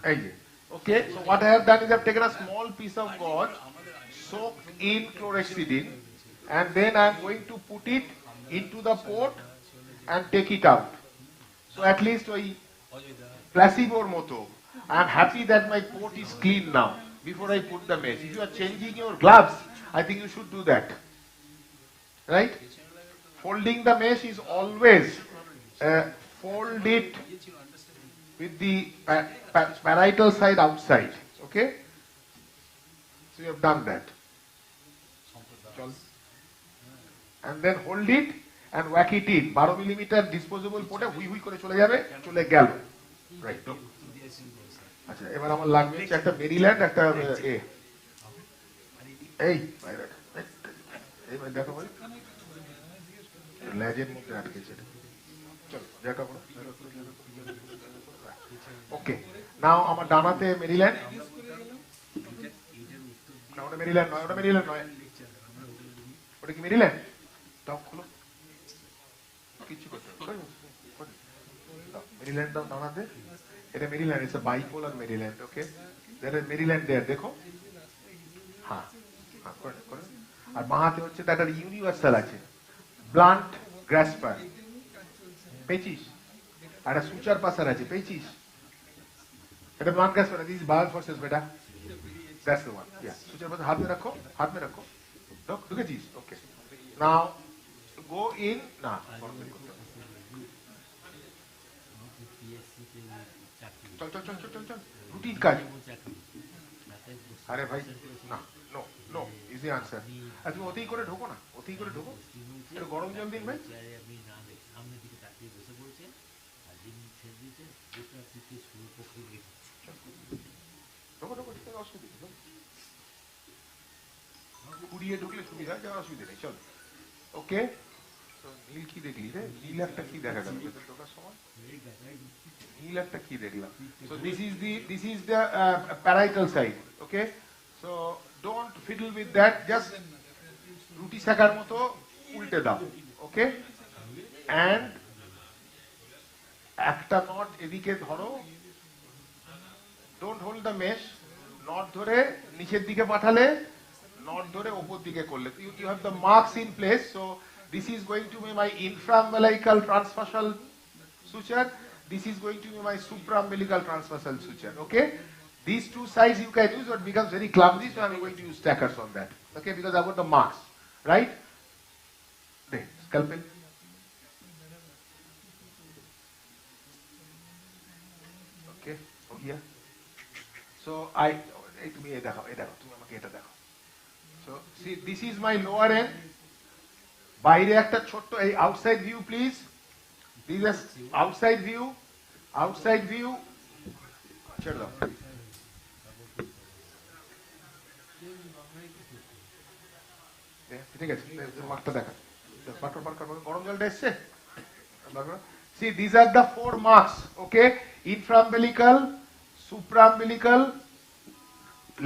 এই যে okay so what I have done is I have taken a small piece of gauze soaked in chlorhexidine and then I am going to put it into the port and take it out so at least ওই placeboর মতো I am happy that my port is clean now before I put the mesh. If you are changing your gloves, I think you should do that. Right? Folding the mesh is always fold it with the parietal side outside. Okay? So you have done that. And then hold it and whack it in. 12 millimeter disposable port hui করে চলে যাবে চলে গেল. Right. আচ্ছা এবার আমার লাগবে একটা মেরিল্যান্ড একটা এই এইবার দেখো ভাই লেজের মধ্যে আটকেছে চলো দেখা করো ওকে নাও আমার ডানাতে মেরিল্যান্ড না ওটা মেরিল্যান্ড নয় ওটা কি মেরিল্যান্ড দাও খোলো কিছু করতে মেরিল্যান্ড দাও ডানাতে এটা Maryland it's a bipolar Maryland okay there is Maryland there দেখো হ্যাঁ করে আর বাঁহাতে হচ্ছে একটা ইউনিভার্সাল আছে ব্লান্ট গ্রাসপার পেচিস আর একটা সুচার পাসার আছে পেচিস এটা blunt grasper this bowel forceps বেটা that's the one yeah suture passer হাত মে রাখো ঢুকেছিস ওকে নাও গো ইন না চল রুটিন কাজ আরে ভাই না নো ইজ দ্য আনসার আর তুমি ওতেই করে ঢোকো না একটু গরম জল দিন ভাই অসুবিধা কুড়িয়ে ঢুকলে সুবিধা যাওয়ার অসুবিধা নেই চলো ওকে তো নীল কি দেখলি রে? নীল একটা কি দেখা গেল ভেতর ঢোকার সময়? নীল একটা কি দেখলাম? So this is the parietal side. Okay, so don't fiddle with that. Just রুটি শেখার মতো উল্টে দাও। Okay, and একটা নট এদিকে ধরো, don't hold the mesh, not ধরে নিচের দিকে পাঠালে, নট ধরে ওপর দিকে করলে, you have the marks in place. So this is going to be my infraumbilical transversal suture, this is going to be my supraumbilical transversal suture. Okay, these two sides you can use, but it becomes very clumsy, so I'm going to use stackers on that. Okay, because I've got the marks, right? There, scalpel. Okay, from here. So তুমি এই দেখো, তুমি আমাকে এটা দেখো। So see, this is my lower end. বাইরে একটা ছোট্ট এই outside view please. This is outside view. Outside view. ছেড়ে দাও। ঠিক আছে, মার্কটা দেখা। গরম জলটা এসছে? See, these are the 4 marks. Okay, infraumbilical, supraumbilical,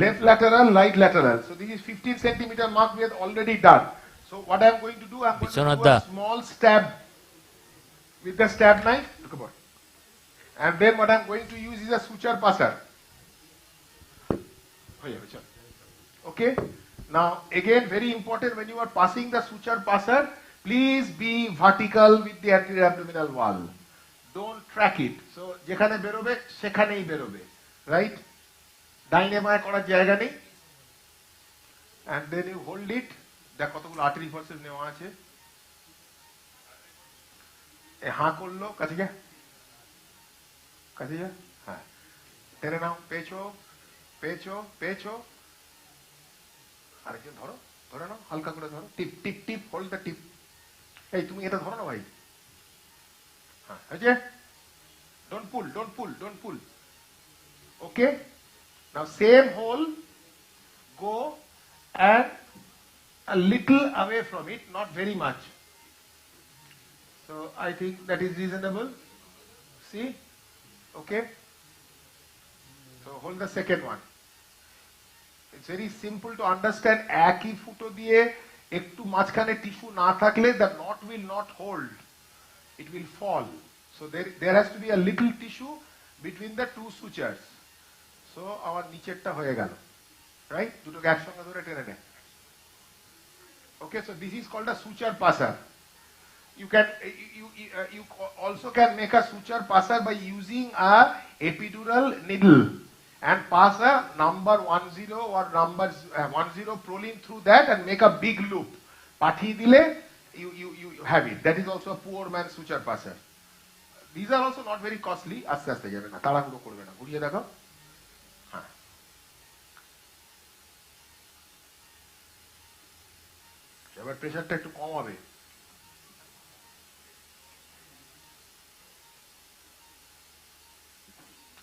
left lateral, right lateral. So this is 15 centimeter mark we have already done. So what I am going to do, I am going to do a small stab with the stab knife. Look about. And then what I am going to use is a suture passer. Okay. Now again, very important, when you are passing the suture passer, please be vertical with the anterior abdominal wall. Don't track it. So যেখানে বেরোবে সেখানেই বেরোবে, right? ডাইনে বাঁয়ে করার জায়গা নেই। And then you hold it. দেখ কতগুলো আর্টারি ফোর্সেস নেওয়া আছে। হাঁ করলো, কাছে যা, কাছে যা, হ্যাঁ, টেনে নাও, পেছো পেছো পেছো, আরেকজন ধরো, ধরে নাও, হালকা করে ধরো, টিপ টিপ টিপ, হোল্ড দ্য টিপ। এই তুমি এটা ধরো না ভাই, হ্যাঁ হয়েছে, don't pull, don't pull, don't pull. Okay, now same hole, go and a little away from it, not very much. So I think that is reasonable. See, okay. So hold the second one. It's very simple to understand. একই ফুটো দিয়ে একটু মাঝখানে tissue না থাকলে the knot will not hold, it will fall. So there has to be a little tissue between the two sutures. So আমার নিচেরটা হয়ে গেল, right? দুটোকে একসঙ্গে ধরে টেনে নে। Okay, so this is called a suture passer. You can you also can make a suture passer by using a epidural needle and pass a number 10 or number 10 proline through that and make a big loop. পাঠিয়ে দিলে you have it. That is also a poor man suture passer. These are also not very costly. আস্তে আস্তে যাবে না, তাড়াহুড়ো করবে না, ঘুরিয়ে দেখো। হ্যাঁ, এবার প্রেশারটা একটু কম হবে।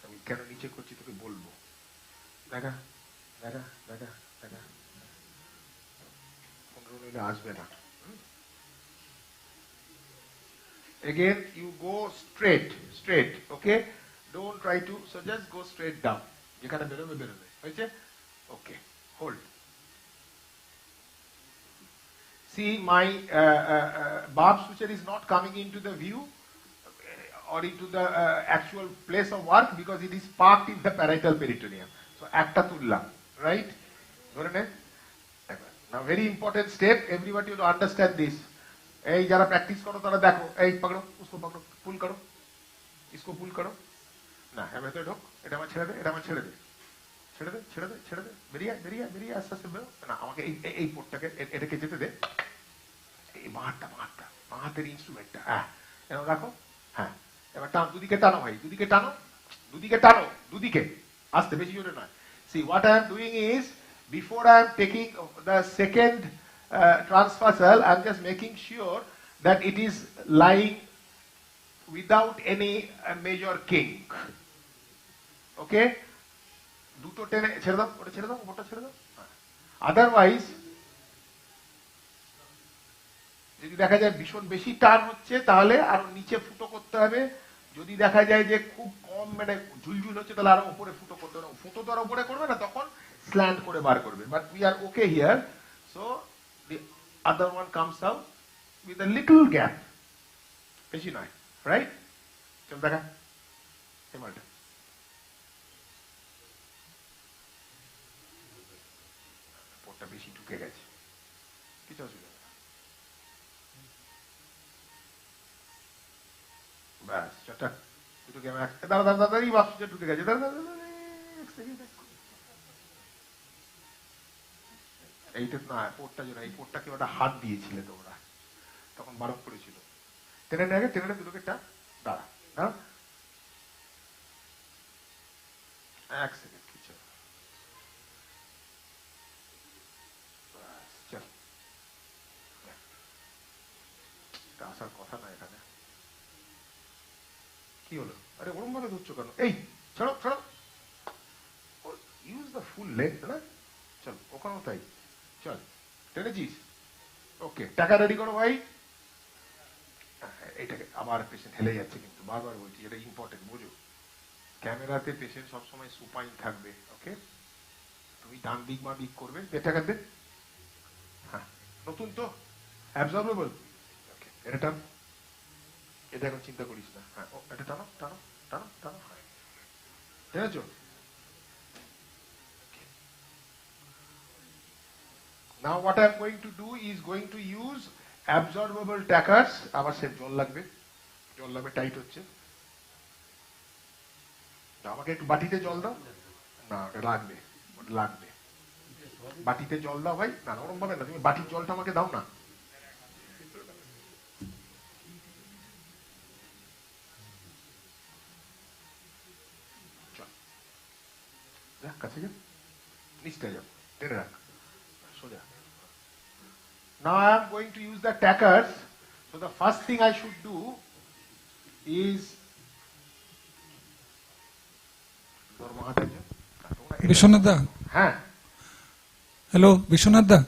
আমি কেন নিচে করছি তোকে বলবো। দেখা দেখা দেখা দেখা, 15 মিনিটে আসবে না। Again, you go straight, straight. Okay, don't try to, so just go straight down. যেখানে বেরোবে বেরোবে, হয়েছে? Okay, hold. See, my barb suture is not coming into the view or into the actual place of work because it is parked in the parietal peritoneum. So একটা তুললাম, right? ধরে নে। Now very important step, everybody will understand this. এই যারা practice করো তারা দেখো, এই পকড়ো, उसको পকড়ো, পুল করো, इसको পুল করো, না হ্যাঁ ভেতরে ঢোক, এটা আমার ছেড়ে দে, এটা আমার ছেড়ে দে, ছেড়ে দে, ছেড়ে দে, ছেড়ে দে, বেরিয়ে বেরিয়ে বেরিয়ে আস্তে আস্তে বেরো, না আমাকে এই পোর্টটাকে এটাকে যেতে দে, এই বাঁহাতটা বাঁহাতটা বাঁহাতের ইনস্ট্রুমেন্টটা, হ্যাঁ এরকম রাখো, হ্যাঁ এবার টান, দুদিকে টানো ভাই, দুদিকে টানো, দুদিকে টানো, দুদিকে আস্তে, বেশি জোরে নয়। See, what I am doing is, before I am taking the second transversal, I am just making sure that it is lying without any major kink. Okay, দুটো টেনে ছেড়ে দাও, ওটা ছেড়ে দাও, ওটা ছেড়ে দাও। Otherwise যদি দেখা যায় ভীষণ বেশি টান হচ্ছে তাহলে আরো নিচে ফুটো করতে হবে, যদি দেখা যায় যে খুব কম মানে ঝুলঝুল হচ্ছে তাহলে আরো উপরে ফুটো করতে হবে। ফুটো তো আর উপরে করবে না, তখন স্ল্যান্ট করে বার করবে। But we are okay here, so the other one comes out with a little gap, বেশি নয়, রাইট? চল দেখা এমালটা পোটটা বেশি ঢুকে গেছে, কিছু অসুবিধা নেই। ব্যাস চটা দুটো ক্যামেরা দাঁড়া দাঁড়া দাঁড়া, এই বাক্সটা ঢুকে গেছে, দাঁড়া দাঁড়া দাঁড়া, এক সেকেন্ড। এইটা না পোটটা জন্য, এই পোটটাকে ওটা হাত দিয়েছিলে তোমরা, তখন বারণ করেছিল। টেনে নে আগে, টেনে নে দুটোকে টা, দাঁড়া দাঁড়া এক সেকেন্ড, কিছু চল, আসার কথা না এখানে। কি হলো? আরে ওরম ভাবে ধরছো কেন? এই ছাড়ো ছাড়ো, ইউজ দ্য ফুল লেন্থ না। চল ওখানেও তাই, চল টেনেছিস, ওকে। টাকা রেডি করো ভাই। এইটাকে আবার পেশেন্ট হেলে যাচ্ছে, কিন্তু বারবার বলছি এটা ইম্পর্টেন্ট, বুঝো। ক্যামেরাতে পেশেন্ট সবসময় সুপাইন থাকবে, ওকে? তুমি ডান দিক বা দিক করবে, টাকা দে। হ্যাঁ নতুন তো, অ্যাবজর্বেবল, ওকে। এটা টান, এটা এখন চিন্তা করিস না। হ্যাঁ ও এটা টানো টানো টানো টানো, টেনেছো? Now what I am going to do is going to use absorbable tackers. আবার সে জল লাগবে, জল লাগবে, টাইট হচ্ছে। আমাকে একটু বাটিতে জল দাও না, ওটা লাগবে, ওটা লাগবে। বাটিতে জল দাও ভাই। না ওরকম ভাবে না, তুমি বাটির জলটা আমাকে দাও না। যা কাছে যা, নিচটা যাও, টেনে রাখ, সোজা। Now I am going to use the tackers. So the first thing I should do is Biswanath da. হ্যাঁ hello Biswanath da,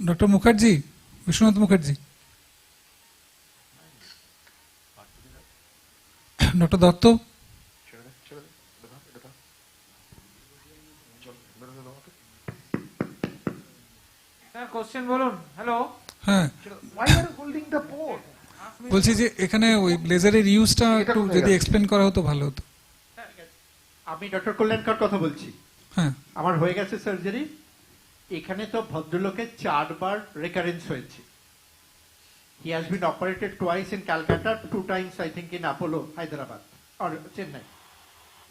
doctor Mukherjee, Biswanath Mukherjee, doctor Dutta. Question বলুন। হ্যালো, হ্যাঁ Why are you holding the port? বলছি যে এখানে ওই লেজারের ইউজটা একটু যদি এক্সপ্লেন করা হতো ভালো হতো। আমি ডক্টর কল্যাণকর কথা বলছি। হ্যাঁ আমার হয়ে গেছে সার্জারি। এখানে তো ভদ্রলোকের 4 বার রেকারেন্স হয়েছে। He has been operated twice in Calcutta, 2 times I think in Apollo, Hyderabad or Chennai.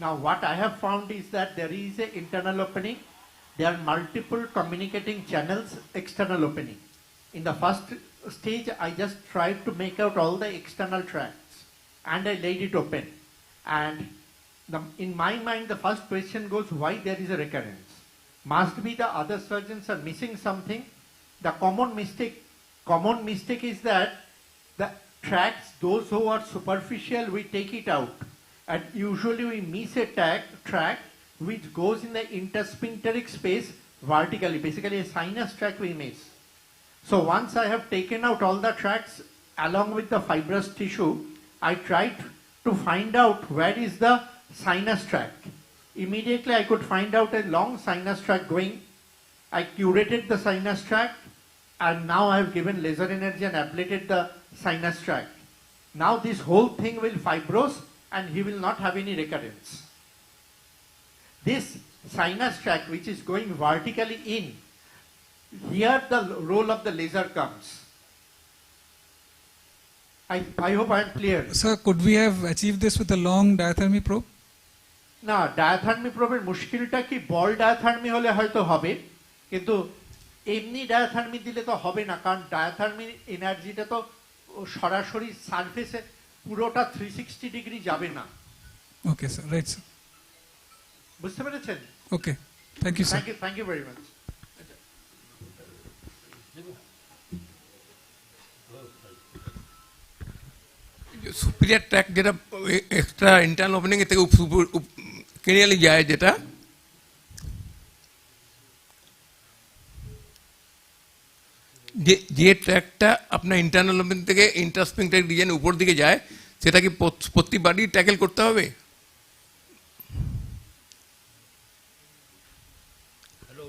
Now what I have found is that there is a internal opening. There are multiple communicating channels, external opening. In the first stage, I just tried to make out all the external tracts and I laid it open. And in my mind, the first question goes, why there is a recurrence? Must be the other surgeons are missing something. The common mistake is that the tracts, those who are superficial, we take it out. And usually we miss a tract which goes in the intersphincteric space vertically, basically a sinus tract we miss. So once I have taken out all the tracts along with the fibrous tissue, I tried to find out where is the sinus tract. Immediately I could find out a long sinus tract going. I curated the sinus tract and now I have given laser energy and ablated the sinus tract. Now this whole thing will fibrose and he will not have any recurrence. This sinus tract which is going vertically in, here the role of the laser comes. I hope I am clear. Sir, could we have achieved this with a long diathermy probe? না diathermy প্রবের মুশকিলটা কি, বল diathermy হলে হয়তো হবে, কিন্তু এমনি diathermy দিলে তো হবে না, কারণ ডায়াথার্মির এনার্জিটা তো সরাসরি সারফেসে পুরোটা 360 ডিগ্রি যাবে না। Okay sir, right sir. বুঝতে পেরেছেন? Okay, thank you sir. Thank you very much. Superior track যেটা এক্সট্রা ইন্টারনাল ওপেনিং এর থেকে ক্রেনিয়ালি যায়, যেটা যে ট্র্যাকটা আপনার ইন্টারনাল ওপেন থেকে ইন্টারস্প্রিংটেক ডিজাইনের উপর দিকে যায় সেটা কি প্রতিবারই ট্যাকেল করতে হবে? হ্যালো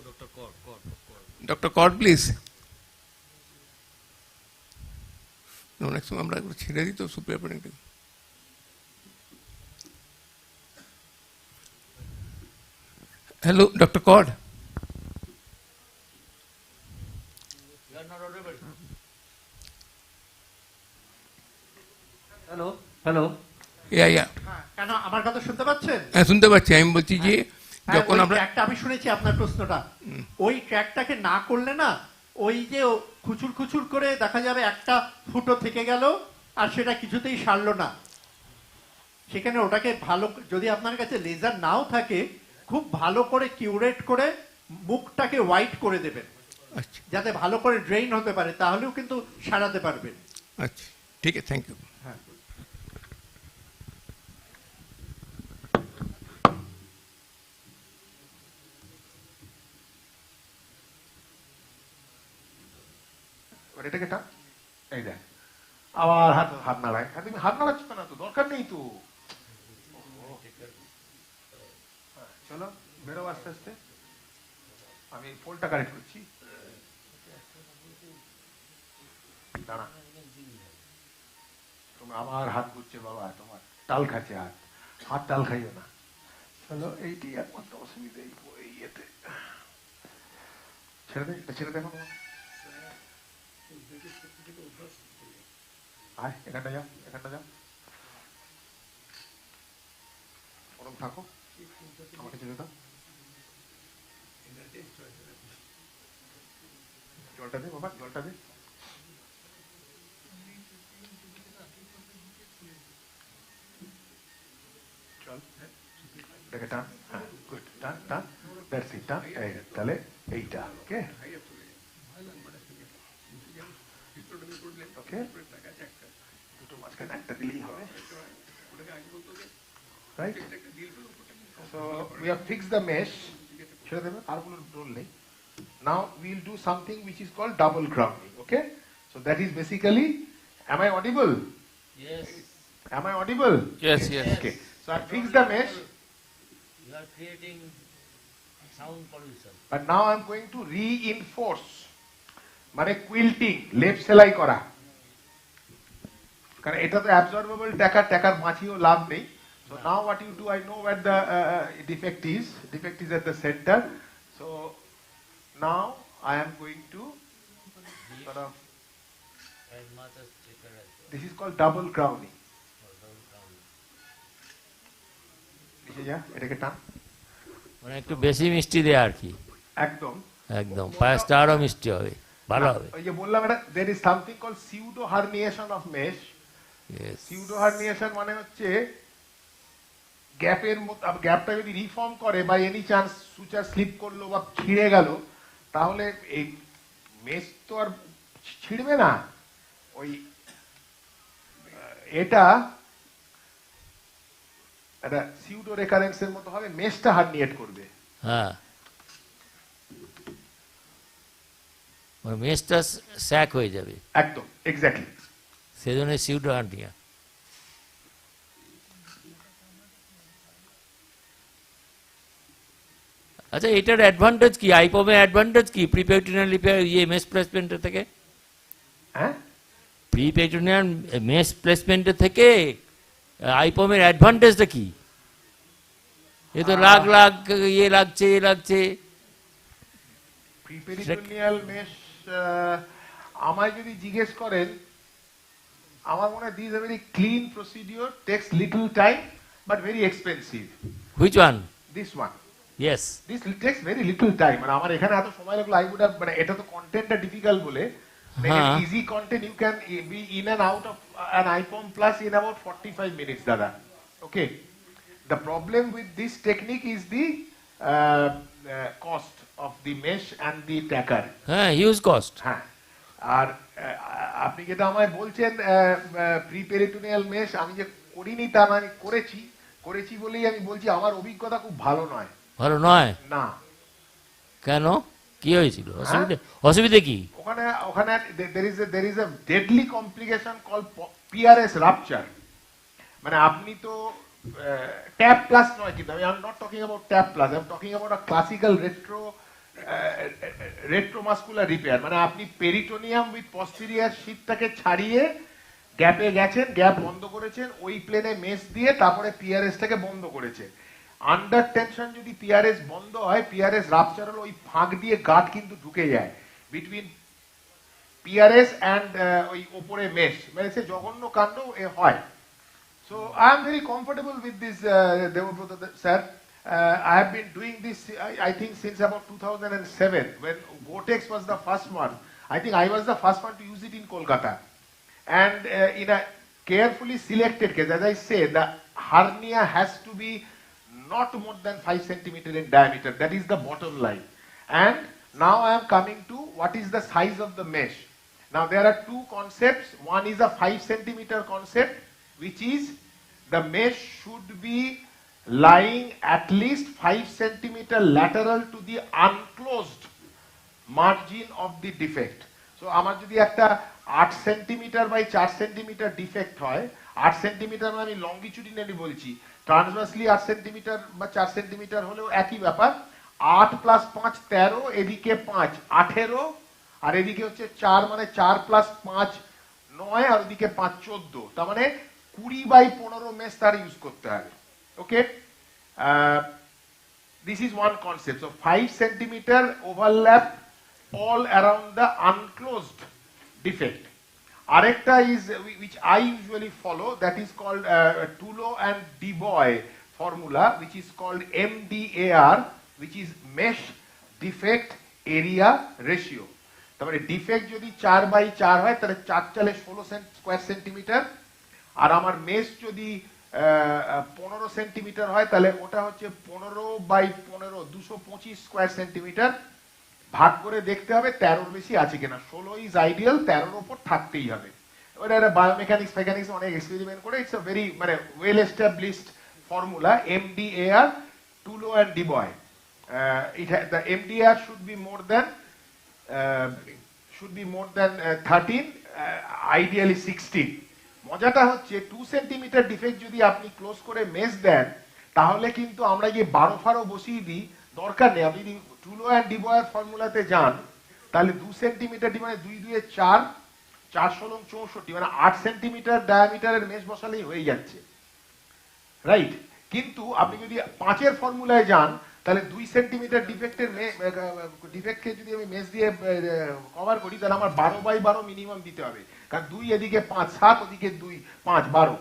ডক্টর কর প্লিজ। অনেক সময় আমরা ছেড়ে দিই তো সুপারিনটেন্ডেন্ট। হ্যালো ডক্টর কর। হ্যালো হ্যালো ইয়া কেন আমার কথা শুনতে পাচ্ছেন? হ্যাঁ শুনতে পাচ্ছি। আমি বলছি যে যখন আমরা ট্র্যাকটা আমি শুনেছি আপনার প্রশ্নটা, ওই ট্র্যাকটাকে না করলে না ওই যে খুচুর খুচুর করে দেখা যাবে একটা ফুটো থেকে গেল আর সেটা কিছুতেই সারলো না। সেখানে ওটাকে ভালো, যদি আপনার কাছে লেজার নাও থাকে, খুব ভালো করে কিউরেট করে মুখটাকে হোয়াইট করে দেবেন যাতে ভালো করে ড্রেইন হতে পারে, তাহলেও কিন্তু সারাতে পারবেন। আচ্ছা ঠিক আছে, থ্যাংক ইউ। হ্যাঁ এটাকে টান, এই দেখ আবার হাত নাড়ায়। তুমি হাত নাড়াচ্ছ না, তো দরকার নেই তো। চলো বেরো আস্তে আস্তে, আমি পোলটা কারেক্ট করছি। দাঁড়া, তোমার আমার হাত ঘুরছে বাবা, তোমার টাল খাচ্ছে হাত টাল খাইও না। চলো এইটি একমাত্র অসুবিধা এই ইয়েতে। ছেড়ে দে, এটা ছেড়ে দেখো। আয় এখানটা যাও, এখানটা যাও, ওরকম থাকো, আমাকে যেতে দাও। জলটা দে বাবা, জলটা দে। চল দেখে টান, হ্যাঁ গুড, টান টান, দ্যাটস ইট, টান। এই তাহলে এইটা ওকে ওকে, দুটো মাঝখানে একটা দিলেই হবে, right? So we have fixed the mesh. ছেড়ে দেবে, আর কোনো রোল নেই। Now we will do something which is called double grounding. Okay, so that is basically, am I audible? Yes. Am I audible? Yes, yes. Okay, so I fixed the mesh. You are creating sound pollution. But now I am going to reinforce, মানে quilting, লেপ সেলাই করা। কারণ এটা তো absorbable টাকার মাছিও লাভ নেই। So now what you do, I know where the defect is. Defect is at the center. So now I am going to sort of, this is called double crowning. এটাকে টান, মানে একটু বেশি মিষ্টি দেয় আর কি। একদম একদম পায়েসটা আরো মিষ্টি হবে, ভালো হবে। ওই যে বললাম, এটা there is something called pseudo herniation of mesh. Pseudo herniation মানে হচ্ছে গ্যাপটা যদি রিফর্ম করে বা এনি চান্স সুচার স্লিপ করলো বা ছিঁড়ে গেল, তাহলে এই মেশ তো আর ছিঁড়বে না। ওই এটা একটা সিউডো রেকারেন্সের মতো হবে, মেশটা হার্নিয়েট করবে। হ্যাঁ, মানে মেশটা স্যাক হয়ে যাবে। একদম এক্স্যাক্টলি, সেজন্য সিউডো হার্নিয়া। আচ্ছা, এটার অ্যাডভান্টেজ কি? আইপমের অ্যাডভান্টেজ কি প্রিপেরিটোনিয়াল মেশ প্লেসমেন্টের থেকে? হ্যাঁ, প্রিপেরিটোনিয়াল মেশ প্লেসমেন্টের থেকে আইপমের অ্যাডভান্টেজটা কি? এ তো লাখ লাখ ইয়ে লাগছে। প্রিপেরিটোনিয়াল মেশ আমায় যদি জিজ্ঞেস করেন, আমার মনে হয় this a very clean procedure, tax little time but very expensive. Which one? This one. Yes, this tax very little time. মানে আমার এখানে এত সময় লাগলো, আই উড হ্যাভ, মানে এটা তো কন্টেন্টটা ডিফিকাল্ট বলে, easy content you can be in and out of an IPOM plus in about 45 minutes দাদা। Okay, the problem with this technique is the cost of the mesh and the tacker. হ্যাঁ, huge cost. হ্যাঁ, আর আপনি যেটা আমায় বলছেন প্রিপেরিটোনিয়াল mesh, আমি যে করিনি তা না, আমি করেছি বলেই আমি বলছি আমার অভিজ্ঞতা খুব ভালো নয়। ভালো নয়? না। কেন? কি হয়েছিল? অসুবিধা কি? ওখানে there is a deadly complication called PRS rupture. মানে আপনি তো ট্যাপ প্লাস নয়, কিন্তু আমি not talking about TAPP plus, I am talking about a classical retromuscular repair. মানে আপনি পেরিটোনিয়াম উইথ পস্টেরিয়ার শীটটাকে ছাড়িয়ে গ্যাপে গেছেন, গ্যাপ বন্ধ করেছেন, ওই প্লেনে মেস দিয়ে তারপরে পিআরএসটাকে বন্ধ করেছেন। আন্ডার টেনশন যদি পিআরএস বন্ধ হয়, পিআরএস রাপচার হলে ওই ফাঁক দিয়ে গাঁট কিন্তু ঢুকে যায় বিটুইন পিআরএস অ্যান্ড ওই ওপরে মেশ, মানে সে জঘন্য কাণ্ড হয়। So I am very comfortable with this, Devabrata sir. I have been doing this, I think, since about 2007, when Gotex was the first one. I think I was the first one to use it in Kolkata. And in a carefully selected case, as I say, the hernia has to be not more than 5 centimeter in diameter. That is the bottom line. And now I am coming to what is the size of the mesh. Now there are two concepts. One is a 5 centimeter concept, which is the mesh should be lying at least 5 centimeter lateral to the unclosed margin of the defect. So আমার যদি একটা 8 centimetre by 4 centimetre defect হয়, 8 centimetre মানে আমি লঙ্গিচুডিনালি বলছি, ট্রান্সভার্সলি 8 centimetre বা 4 centimetre হলেও একই ব্যাপার। 8 প্লাস 5 13, এদিকে 5 18, আর এদিকে হচ্ছে 4, মানে 4 প্লাস 5 9, আর ওদিকে 5 14, তার মানে 20 বাই 15 মেশ তার ইউজ করতে হবে। ওকে, this is one concept. So 5 centimeter overlap all around the unclosed defect. Arekta is, which I usually follow, that is called Tulo and DeBoy formula, which is called MDAR, which is mesh defect area ratio. তারপরে defect যদি 4 by 4 হয়, তাহলে 4 চালে 16 square centimetre, আর আমার mesh যদি 15 centimetre হয়, তাহলে ওটা হচ্ছে 15 বাই 15 225 স্কয়ার সেন্টিমিটার। ভাগ করে দেখতে হবে 13 বেশি আছে কিনা। 16 ইজ আইডিয়াল, 13 উপর থাকতেই হবে। ওটা একটা বায়োমেকানিক্স মেকানিক্স অনেক এক্সপেরিমেন্ট করে, ইটস আ ভেরি মানে well established formula, MDAR, Tulo and DeBoy. The MDAR should be more than 13, ideally 16. মজাটা হচ্ছে 2 সেন্টিমিটার ডিফেক্ট যদি আপনি ক্লোজ করে মেশ দেন, তাহলে কিন্তু আমরা গিয়ে 12 ফারও বসিয়ে দিই, দরকার নেই। আপনি যদি টুলো অ্যান্ড ডিবয়ের ফর্মুলাতে যান, তাহলে 2 সেন্টিমিটার মানে 2 2 4, 4 16 64, মানে 8 সেন্টিমিটার ডায়ামিটারের মেশ বসালেই হয়ে যাচ্ছে, রাইট? কিন্তু আপনি যদি 5 এর ফর্মুলায় যান, তাহলে 2 সেন্টিমিটার ডিফেক্টকে যদি আমি মেশ দিয়ে কভার করি, তাহলে আমার 12 বাই 12 মিনিমাম দিতে হবে, কারণ 2 এদিকে 5 7, ওদিকে 2 5 12,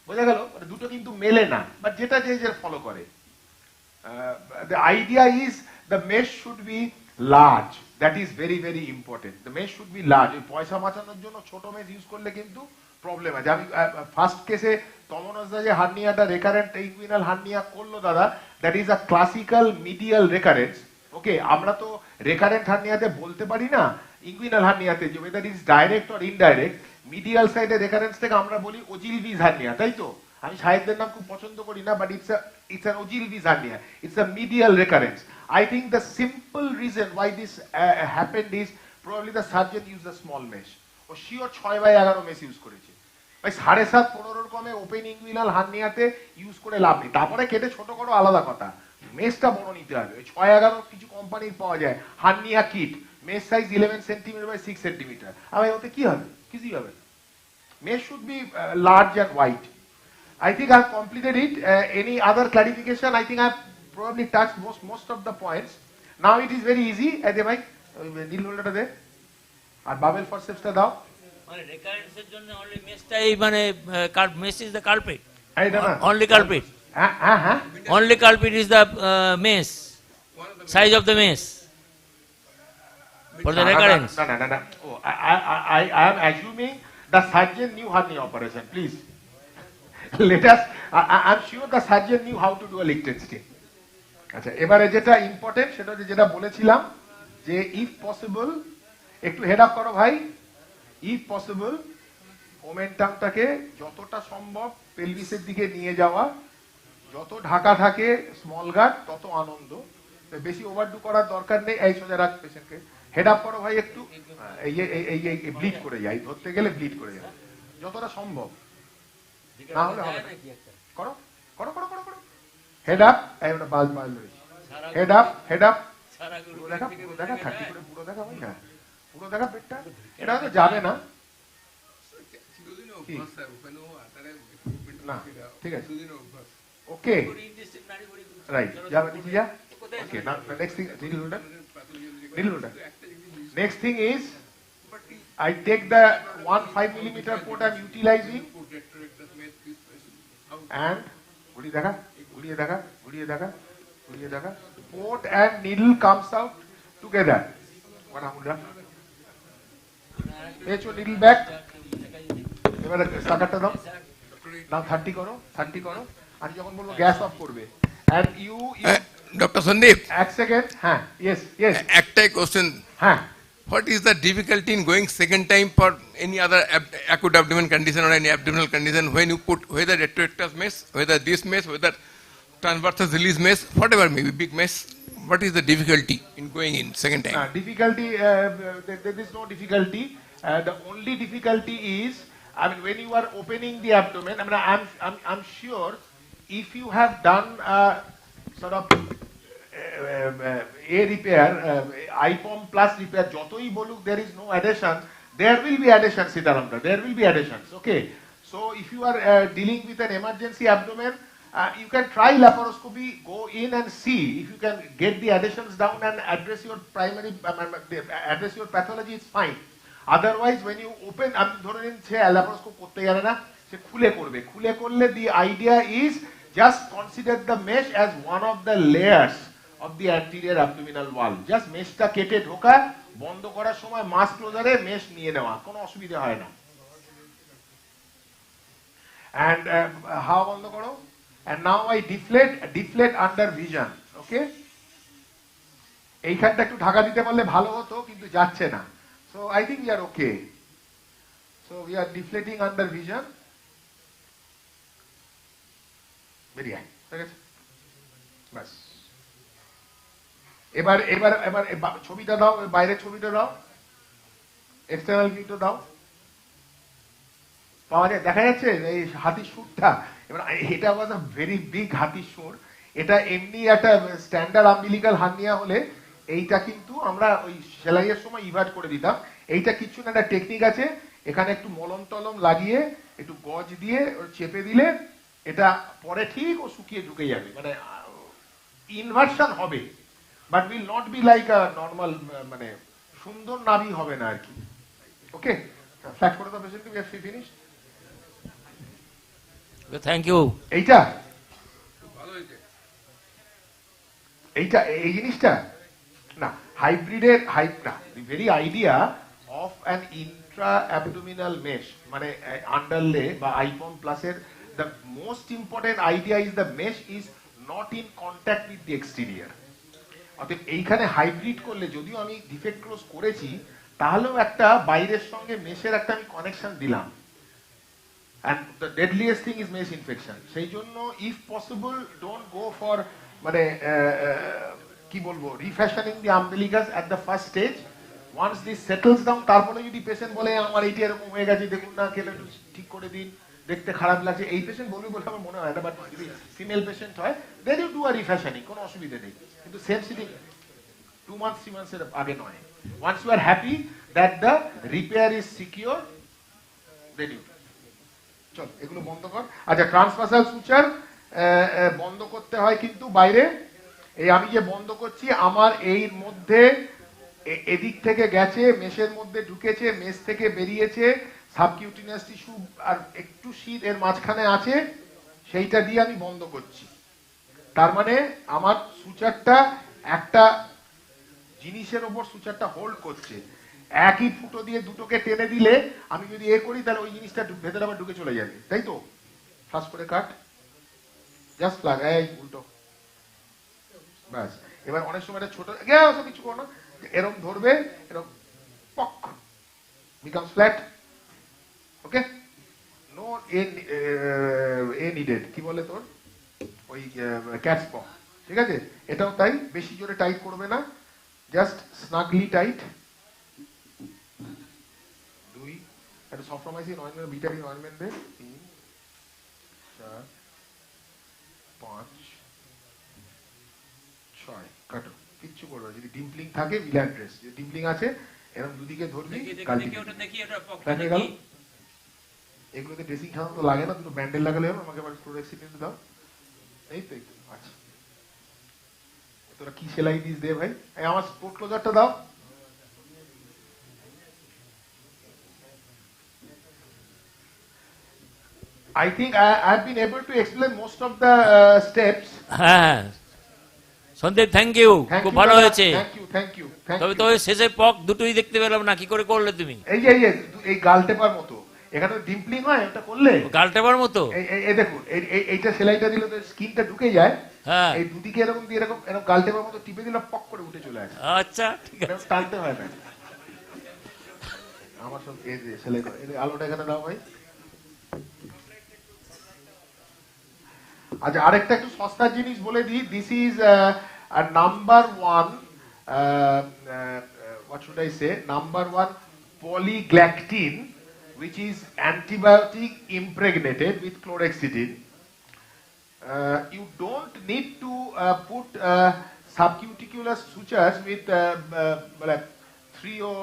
বোঝা গেল? দুটো কিন্তু মেলে না, বাট যেটা যে ফলো করে। The idea is the mesh should be large. That is very very important. The mesh should be large. ওই পয়সা বাঁচানোর জন্য ছোট মেশ ইউজ করলে কিন্তু প্রবলেম আছে। আমি ফার্স্ট কেসে তমনজদা যে হার্নিয়াটা রেকারেন্ট ইনগুইনাল হার্নিয়া করলো দাদা, that is a classical medial recurrence. Okay, আমরা তো রেকারেন্ট হার্নিয়াতে বলতে পারি না, ইনগুইনাল হার্নিয়াতে যে weather is direct or indirect, medial সাইডে রেকারেন্স থেকে আমরা বলি ওজিলভিস হার্নিয়া, তাই তো? আমি সাহিত্যের নাম খুব পছন্দ করি না, but it's an ogilvy hernia. It's a medial recurrence. I think the simple reason why this happened is probably the surgeon used a small mesh. ও শিওর 6 বাই 11 মেশ ইউজ করেছে। ভাই 7.5 15 কমে ওপেন ইনগুইনাল হার্নিয়াতে ইউজ করে লাভ নেই। তারপরে কেটে ছোট করো আলাদা কথা, মেশটা বড় নিতে হবে। ওই 6 11 কিছু কোম্পানির পাওয়া যায় hernia kit, mesh size 11 centimetre by 6 centimetre. আর ভাই ওতে কি হবে? কিছুই হবে না। Mesh should be large and wide. I think I've completed it. Any other clarification? I think I've probably touched most of the points. Now it is very easy. Ade bhai, needle holder ta de, R bubble ফরসেপসটা দাও। মানে রেকারেন্সের জন্য only মেশটাই, মানে mesh is the culprit, এটা না only culprit. হ্যাঁ, only culprit is the mesh, size of the mesh for the recurrence. No. Oh, I am assuming the surgeon knew hernia operation. Please. Let us, I'm sure the surgeon knew how to do a Lichtenstein. আচ্ছা, এবারে যেটা important সেটা হচ্ছে যেটা বলেছিলাম, যে if possible একটু head up করো ভাই, ইফ পসিবল মোমেন্টামটাকে যতটা সম্ভব পেলভিসের দিকে নিয়ে যাওয়া, যত ঢাকা থাকে স্মল গার্ড তত আনন্দ। বেশি ওভারডু করার দরকার নেই। এই সোজা রাখ পেশেন্টকে, হেড আপ করো ভাই একটু, এই এই ব্লিড করে যায়, ধরতে গেলে ব্লিড করে যায় যতটা সম্ভব, না হলে হবে না। করো করো করো করো করো, হেড আপ, এই ওটা বাল বাল ধরেছি, হেড আপ হেড আপ, পুরো দেখা পুরো দেখা, 30 করে পুরো দেখা ভাই, হ্যাঁ পুরো দেখা পেটটা, এটা হয়তো যাবে না, না ঠিক আছে, ওকে রাইট, যাবে নিচে যা, ওকে। না next thing, next thing is I take the 1 5mm port I'm utilizing and ঘুরিয়ে দেখা ঘুরিয়ে দেখা ঘুরিয়ে দেখা ঘুরিয়ে দেখা, port and needle comes out together, one আঙুল রাখ, পেছো needle back, এবারে সাকারটা দাও, নাও 30 করো 30 করো, আর যখন বলবো গ্যাস অফ করবে, and you ডক্টর সন্দীপ, এক সেকেন্ড, হ্যাঁ ইয়েস ইয়েস, একটাই কোশ্চেন, হ্যাঁ, what is the difficulty in going second time for any other acute abdomen condition or any abdominal condition when you put whether retrorectus mesh, whether this mesh, whether transversus release mesh, whatever may be big mesh, what is the difficulty in going in second time? Difficulty, there is no difficulty. The only difficulty is, I mean, when you are opening the abdomen, I mean, I'm sure if you have done sort of a repair, IPOM plus repair, যতই বলুক there is no addition, there will be additions, Sitaramda, there will be additions, okay. So if you are dealing with an emergency abdomen, you can try laparoscopy, go in and see if you can get the additions down and address your primary, address your pathology, it's fine. Otherwise, when you open, আমি ধরে নিন সে laparoscope করতে গেলে না, সে খুলে করবে, খুলে করলে the idea is just consider the mesh as one of the layers of the anterior abdominal wall. Just meshটা কেটে ঢোকা, বন্ধ করার সময় মাস ক্লোজারে মেশ নিয়ে নেওয়া, কোনো অসুবিধা হয় না। And how বন্ধ করো? And now I deflate under vision, okay? এইখানটা একটু ঢাকা দিতে পারলে ভালো হতো, কিন্তু যাচ্ছে না। So I think we are okay. So we are deflating under vision. Very high. ঠিক আছে? বাস। এবার এবার এবার ছবিটা দাও, বাইরের ছবিটা দাও, এক্সটার্নাল ভিউটা দাও, পাওয়া যায়, দেখা যাচ্ছে এই হাতির সুরটা। এবার এটা ওয়াজ আ ভেরি বিগ হাতির সুর। এটা এমনি একটা স্ট্যান্ডার্ড আম্বিলিকাল হার্নিয়া হলে এইটা কিন্তু আমরা ওই সেলাইয়ের সময় ইভার্ট করে দিতাম। এইটা কিছু না, একটা টেকনিক আছে, এখানে একটু মলম টলম লাগিয়ে একটু গজ দিয়ে চেপে দিলে এটা পরে ঠিক ও শুকিয়ে ঢুকে যাবে, মানে ইনভার্সন হবে, but will not be like a normal, মানে সুন্দর নাভি হবে না আর কি। ওকে, ফ্ল্যাট করে দাও পেশেন্টকে, we are finished. Thank you. এইটা এইটা এই জিনিসটা না, হাইব্রিডের না, the very idea of an intra-abdominal mesh, মানে আন্ডারলে বা আইপম প্লাসের, the most important idea is the mesh is not in contact with the exterior. অতএব এইখানে হাইব্রিড করলে, যদিও আমি ডিফেক্ট ক্লোজ করেছি, তাহলেও একটা বাইরের সঙ্গে মেশের একটা আমি কানেকশন দিলাম। And the deadliest thing is mesh infection. সেই জন্য if possible don't go for মানে কি বলবো, refashioning the umbilicus at the first stage. Once this settles down, তারপরে যদি পেশেন্ট বলে আমার এইটা এরকম হয়ে গেছে, দেখুন না কেন একটু ঠিক করে দিন, দেখতে খারাপ লাগছে, এই পেশেন্ট বলবে বলে আমার মনে হয় না, বাট যদি ফিমেল পেশেন্ট হয় then you do a refashioning, কোনো অসুবিধা নেই, কিন্তু সেম সিটিং 2 months 3 months এর আগে নয়। Once you are happy that the repair is secure, then you চল এগুলো বন্ধ কর। আচ্ছা, ট্রান্সভার্সাল সুচার বন্ধ করতে হয় কিন্তু বাইরে, এই আমি যে বন্ধ করছি আমার এর মধ্যে এদিক থেকে গেছে, মেশের মধ্যে ঢুকেছে, মেশ থেকে বেরিয়েছে, সাবকিউটিনিয়াস টিস্যু আর একটু শীত এর মাঝখানে আছে, সেইটা দিয়ে আমি বন্ধ করছি। তার মানে আমার সুচারটা একটা জিনিসের ওপর সুচারটা হোল্ড করছে। একই ফুটো দিয়ে দুটোকে টেনে দিলে আমি যদি এ করি, তাহলে ওই জিনিসটা ভেতরে আবার ঢুকে চলে যাবে, তাই তো? ফার্স্ট করে কাট, জাস্ট ফ্লাগ, এই উল্টো, ব্যাস। এবার অনেক সময় এটা ছোট কিছু করো না, এরকম ধরবে, এরকম পক বিকামস ফ্ল্যাট, ওকে। নো এ নিডেড, কি বলে তোর ওই ক্যাটস পক, ঠিক আছে, এটাও তাই, বেশি জোরে টাইট করবে না, জাস্ট স্নাগলি টাইট। 2 একটা সফটমাইসিন অয়েনমেন্ট, ভিটামিন অয়েনমেন্ট দে। 3 4 5 6 কাটো, কিচ্ছু করবে না। যদি ডিম্পলিং থাকে বিলার ড্রেস, যদি ডিম্পলিং আছে এরকম দুদিকে ধরবি, কালকে গেল। এগুলোতে ড্রেসিং সাধারণত লাগে না, দুটো ব্যান্ডেল লাগালে হবে। আমাকে আবার ফ্লোরেক্সিন দাও। এই তো আচ্ছা, তোরা কি সেলাই দিস দে ভাই। আমার স্পোর্ট ক্লোজারটা দাও। I think I've been able to explain most of the steps. হ্যাঁ সন্দীপ, থ্যাংক ইউ, খুব ভালো হয়েছে। Thank you. তবে তো শেষে পক দুটোই দেখতে পেলাম না, কি করে করলে তুমি? এই যে এই গাল টেপার মতো, এখানে ডিম্পলিং হয়, ওটা করলে গাল টেপার মতো। এই দেখুন, এইটা সেলাইটা দিলে তো স্কিনটা ঢুকে যায়। হ্যাঁ, এই দুদিকে এরকম দিয়ে এরকম এরকম গাল টেপার মতো টিপে দিলে পক করে উঠে চলে আসে। আচ্ছা ঠিক আছে, টানতে হয় না। আমার সব এই যে সেলাই করে। এই আলোটা এখানে দাও ভাই। আচ্ছা, আরেকটা একটু সস্তার জিনিস বলে দিই। This is number 1, what should I say, number 1 polyglactin, which is antibiotic impregnated with chlorhexidine. You don't need to put subcuticulous sutures with like 3 or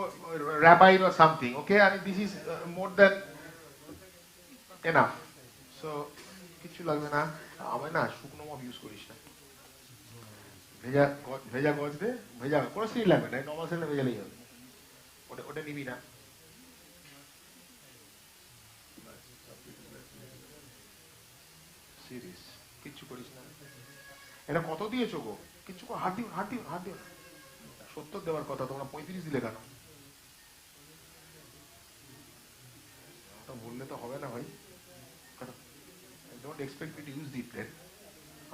rapine or something, okay? I mean, this is more than enough. So কিছু লাগবে না। আমার না শুকনো mop use করিস না, ভেজা গজ দে, ভেজা কোনো সিল লাগবে না, নর্মাল সিলে ভেজালেই হবে। ওটা নিবি না। সিরিয়াস কিচ্ছু করিস না। এটা কত দিয়েছো গো? কিচ্ছু হাত দিও হাত দিও হাত দিও না। 70 দেওয়ার কথা, তোমরা 35 দিলে কেন? ওটা বললে তো হবে না ভাই। Don't expect me to use the blade.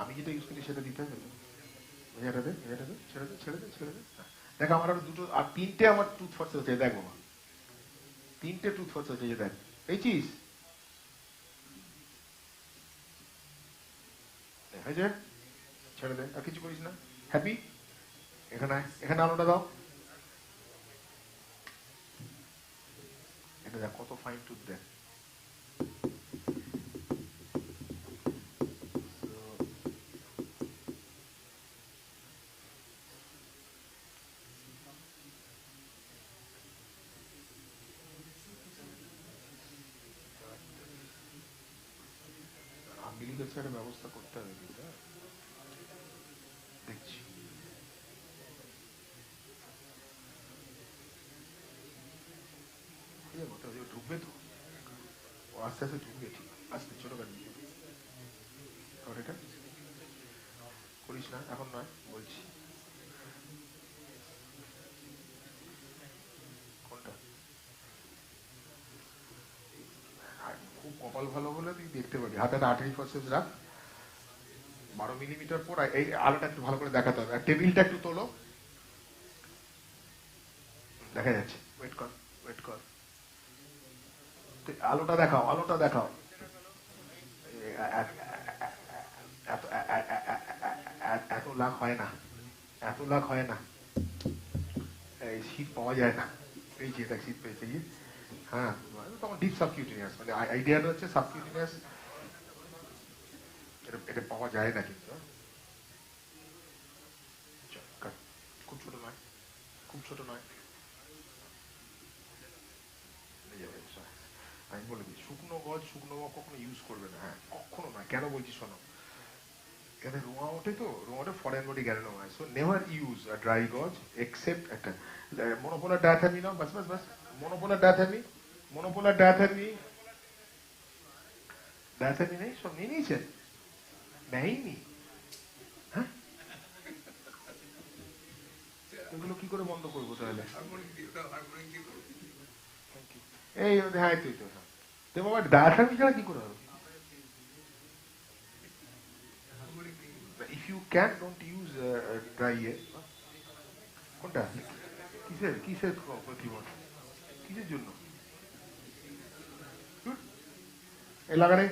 আমি যেটা ইউজ করি সেটা দিতে হবে। ভেজাটা দে, ভেজাটা দে, ছেড়ে দে, ছেড়ে দে, ছেড়ে দে। দেখ আমার আরো দুটো আর 3টে আমার টুথ ফর্স হচ্ছে, দেখ বাবা 3টে টুথ ফর্স হচ্ছে, দেখ পেয়েছিস? হয়েছে, ছেড়ে দে, আর কিছু করিস না। হ্যাপি? এখানে এখানে আলোটা দাও। এটা দেখ কত ফাইন টুথ দেখ। একটা ব্যবস্থা করতে হবে, দেখছি। ঢুকবে তো, ও আস্তে আস্তে ঢুকবে, ঠিক আস্তে ছোট গাড়ি। এটা করিস না, এখন নয় বলছি। কোনটা? খুব কপাল ভালো বলে তুই দেখতে পাবি। হাতে আর্টারি ফর্সেস রাখ, 12 মিলিমিটার পর। এই আলোটা একটু ভালো করে দেখাতে হবে। আর টেবিলটা একটু তোলো, দেখা যাচ্ছে। ওয়েট কর, ওয়েট কর, আলোটা দেখাও, আলোটা দেখাও। এত লাখ হয় না, এত লাখ হয় না। এই শীত পাওয়া যায় না। এই যে শীত পেয়েছে। হ্যাঁ, তখন ডিপ সাবকিউটিনিয়াস, মানে আইডিয়াটা হচ্ছে সাবকিউটিনিয়াস, এটা পাওয়া যায় না কিন্তু। খুব ছোট নয়, খুব ছোট নয়। আমি বলে দিই, শুকনো গজ শুকনো কখনো ইউজ করবে না। হ্যাঁ, কখনো না। কেন বলছি শোনো, এখানে রোয়া ওঠে তো, রোয়া ওঠে ফরেন বডি গ্যানোলোমা হয়। সো নেভার ইউজ আ ড্রাই গজ এক্সেপ্ট একটা মনোপোলার ডায়াথামি নাও, বাস বাস বাস। মনোপোলার ডায়াথামি, মনোপোলার ডায়াথামি। ডায়াথামি নেই, সব নিয়ে নিয়েছেন? নেয়নি? হ্যাঁ, এগুলো কি করে বন্ধ করবো তাহলে? এই হ্যাঁ, তুই তো তো বাবা ডায়াথামি ছাড়া কি করে হবে? If you can, don't use dry air. কোনটা? কিসের কিসের প্রতিমত? কিসের জন্য? এই লাগানে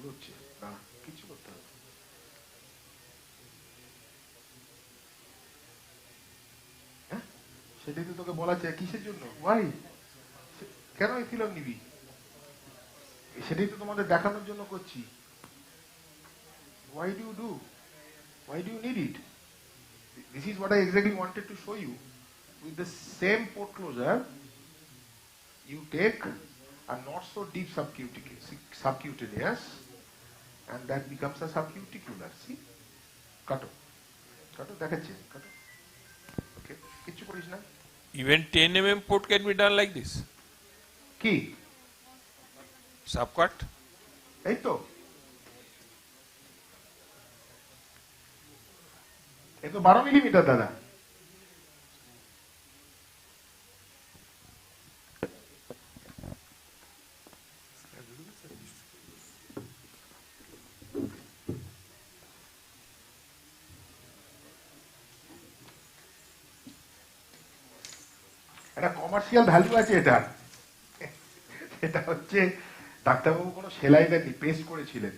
ভুল হচ্ছে না, কিছু করতে হবে। হ্যাঁ, সেটাই তো তোকে বলা চাই, কিসের জন্য, ওয়াই, কেন এথিলন নিবি, সেটাই তো তোমাদের দেখানোর জন্য করছি। Why do you do? Why do you need it? This is what I exactly wanted to show you. With the same port closure, you take a not so deep subcutaneous, and that becomes a subcuticular. See? Kato. Kato, দেখাচ্ছি, kato. Okay, কিচ্ছু করিস না। Even 10 mm port can be done like this. কি? Subcut. এই তো। এ তো 12 millimetre দাদা। একটা কমার্শিয়াল ভ্যালু আছে এটা, এটা হচ্ছে ডাক্তারবাবু কোনো সেলাই দেননি, পেস্ট করেছিলেন।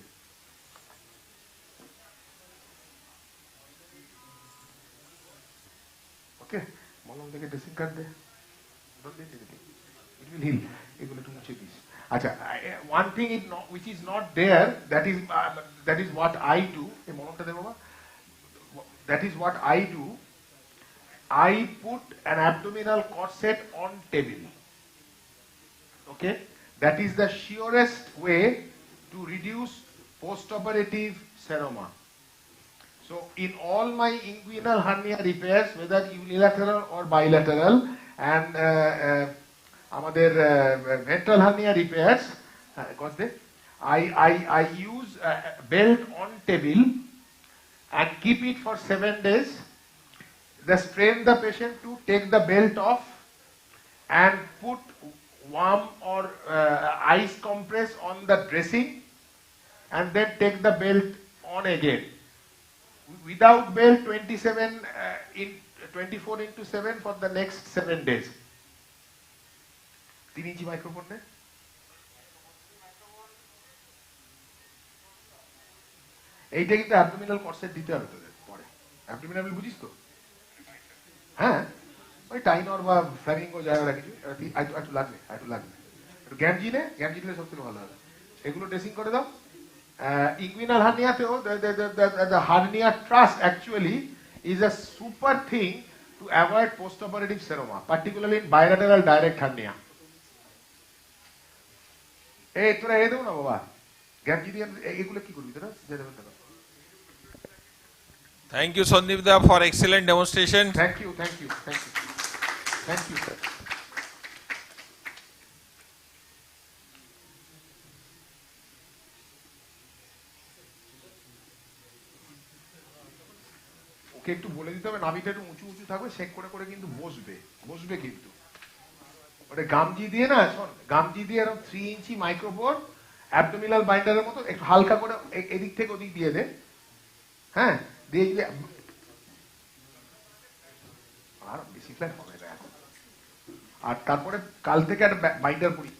ওকে, মলম থেকে ড্রেসিং কার্ড দে, ইট উইল হিল, এগুলো একটু মুছে দিস। আচ্ছা, one thing is not, which is not there, that is what I do. এই মলমটা দে বাবা। That is what I do. I put an abdominal corset on table. Okay, that is the surest way to reduce post-operative seroma. So in all my inguinal hernia repairs, whether unilateral or bilateral, and আমাদের ventral hernia repairs, I use a belt on table and keep it for 7 days. Just train the patient to take the belt off and put warm or ice compress on the dressing, and then take the belt on again. Without belt, 24 into 7 for the next 7 days. 3 inch microphone ne? এইটা কিন্তু abdominal corset দিতে হবে তোদের পরে। Abdominal বুঝিস তো? হ্যাঁ, ওই টাইনর বা ফ্ল্যামিঙ্গো যায় ওরা কিছু, একটু লাগবে, একটু গ্যামজি নে, গ্যামজি দিলে সব থেকে ভালো হবে। এগুলো ড্রেসিং করে দাও। ইনগুইনাল হার্নিয়াতেও the hernia truss actually is a super thing to avoid post-operative seroma, particularly in bilateral direct hernia. এই তোরা এ দেবো না বাবা, গ্যামজি দিয়ে এগুলো কি করবি তোরা? Thank you, Sandeep Da, for excellent demonstration. Thank you. ওকে একটু বলে দিতে হবে নাভিটা একটু উঁচু উঁচু থাকবে, শেক করে করে কিন্তু বসবে কিন্তু। ওটা গামজি দিয়ে না, শোন, গামজি দিয়ে এরকম 3 ইঞ্চি মাইক্রোবোর্ড অ্যাবডোমিনাল বাইন্ডারের মতো একটু হালকা করে এদিক থেকে ওদিক দিয়ে দে। হ্যাঁ, দিয়ে আর বেশি ফ্ল্যাট হবে না এখন। আর তারপরে কাল থেকে একটা বাইন্ডার পড়ি।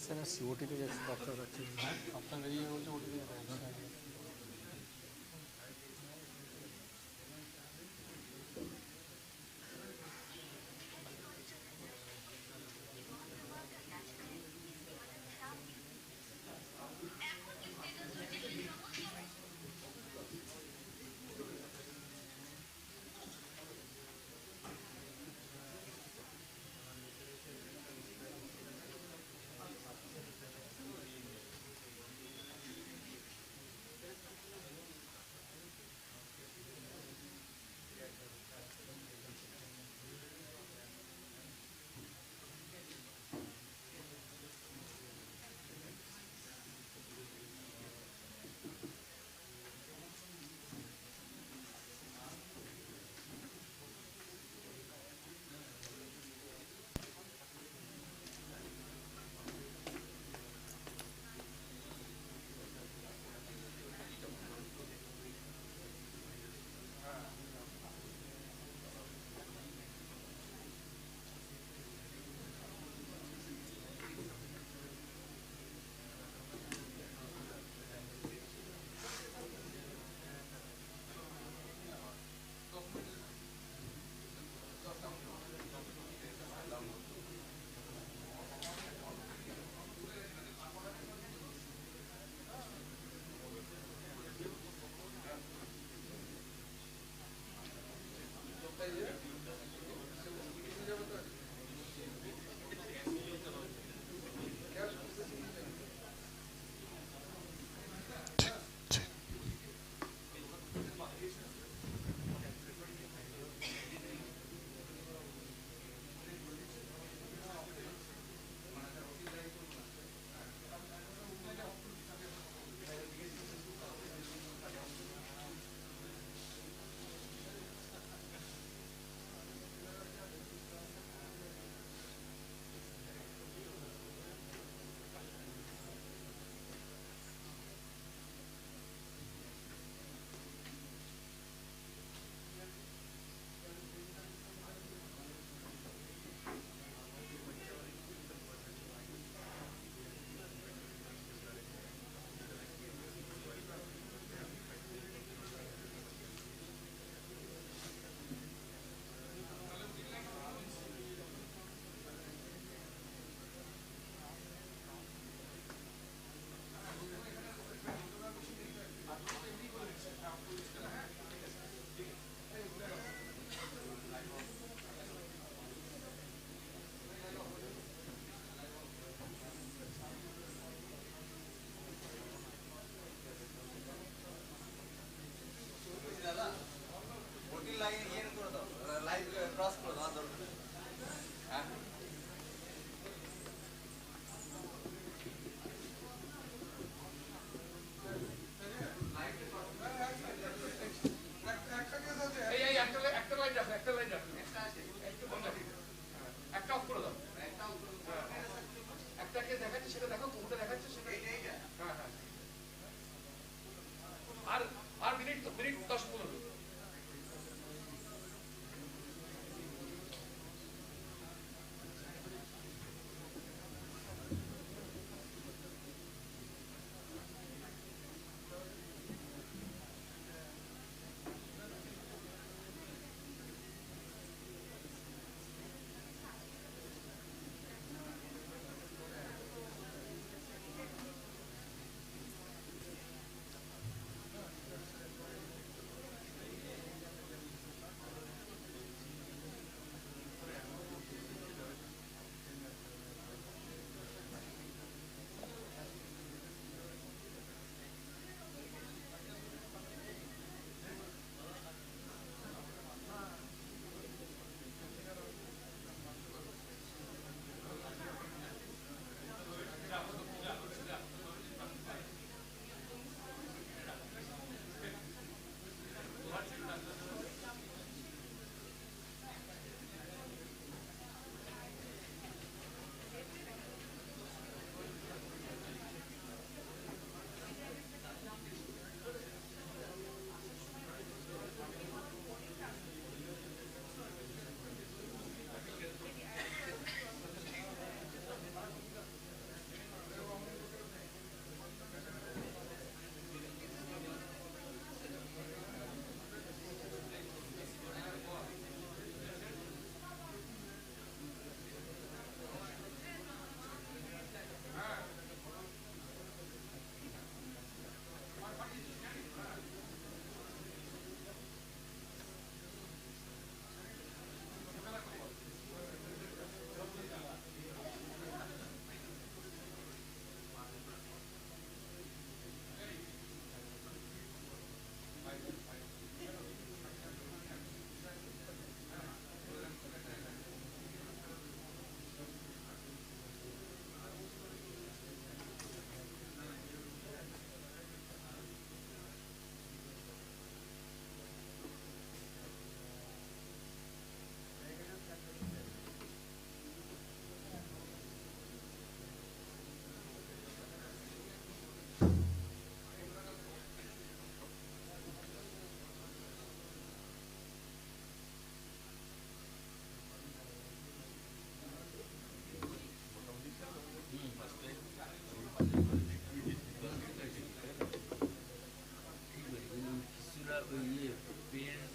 স্যার সিওটিতে যাচ্ছে ডক্টর যাচ্ছে আপনার বেরিয়ে বলছে ওটিতে যাচ্ছে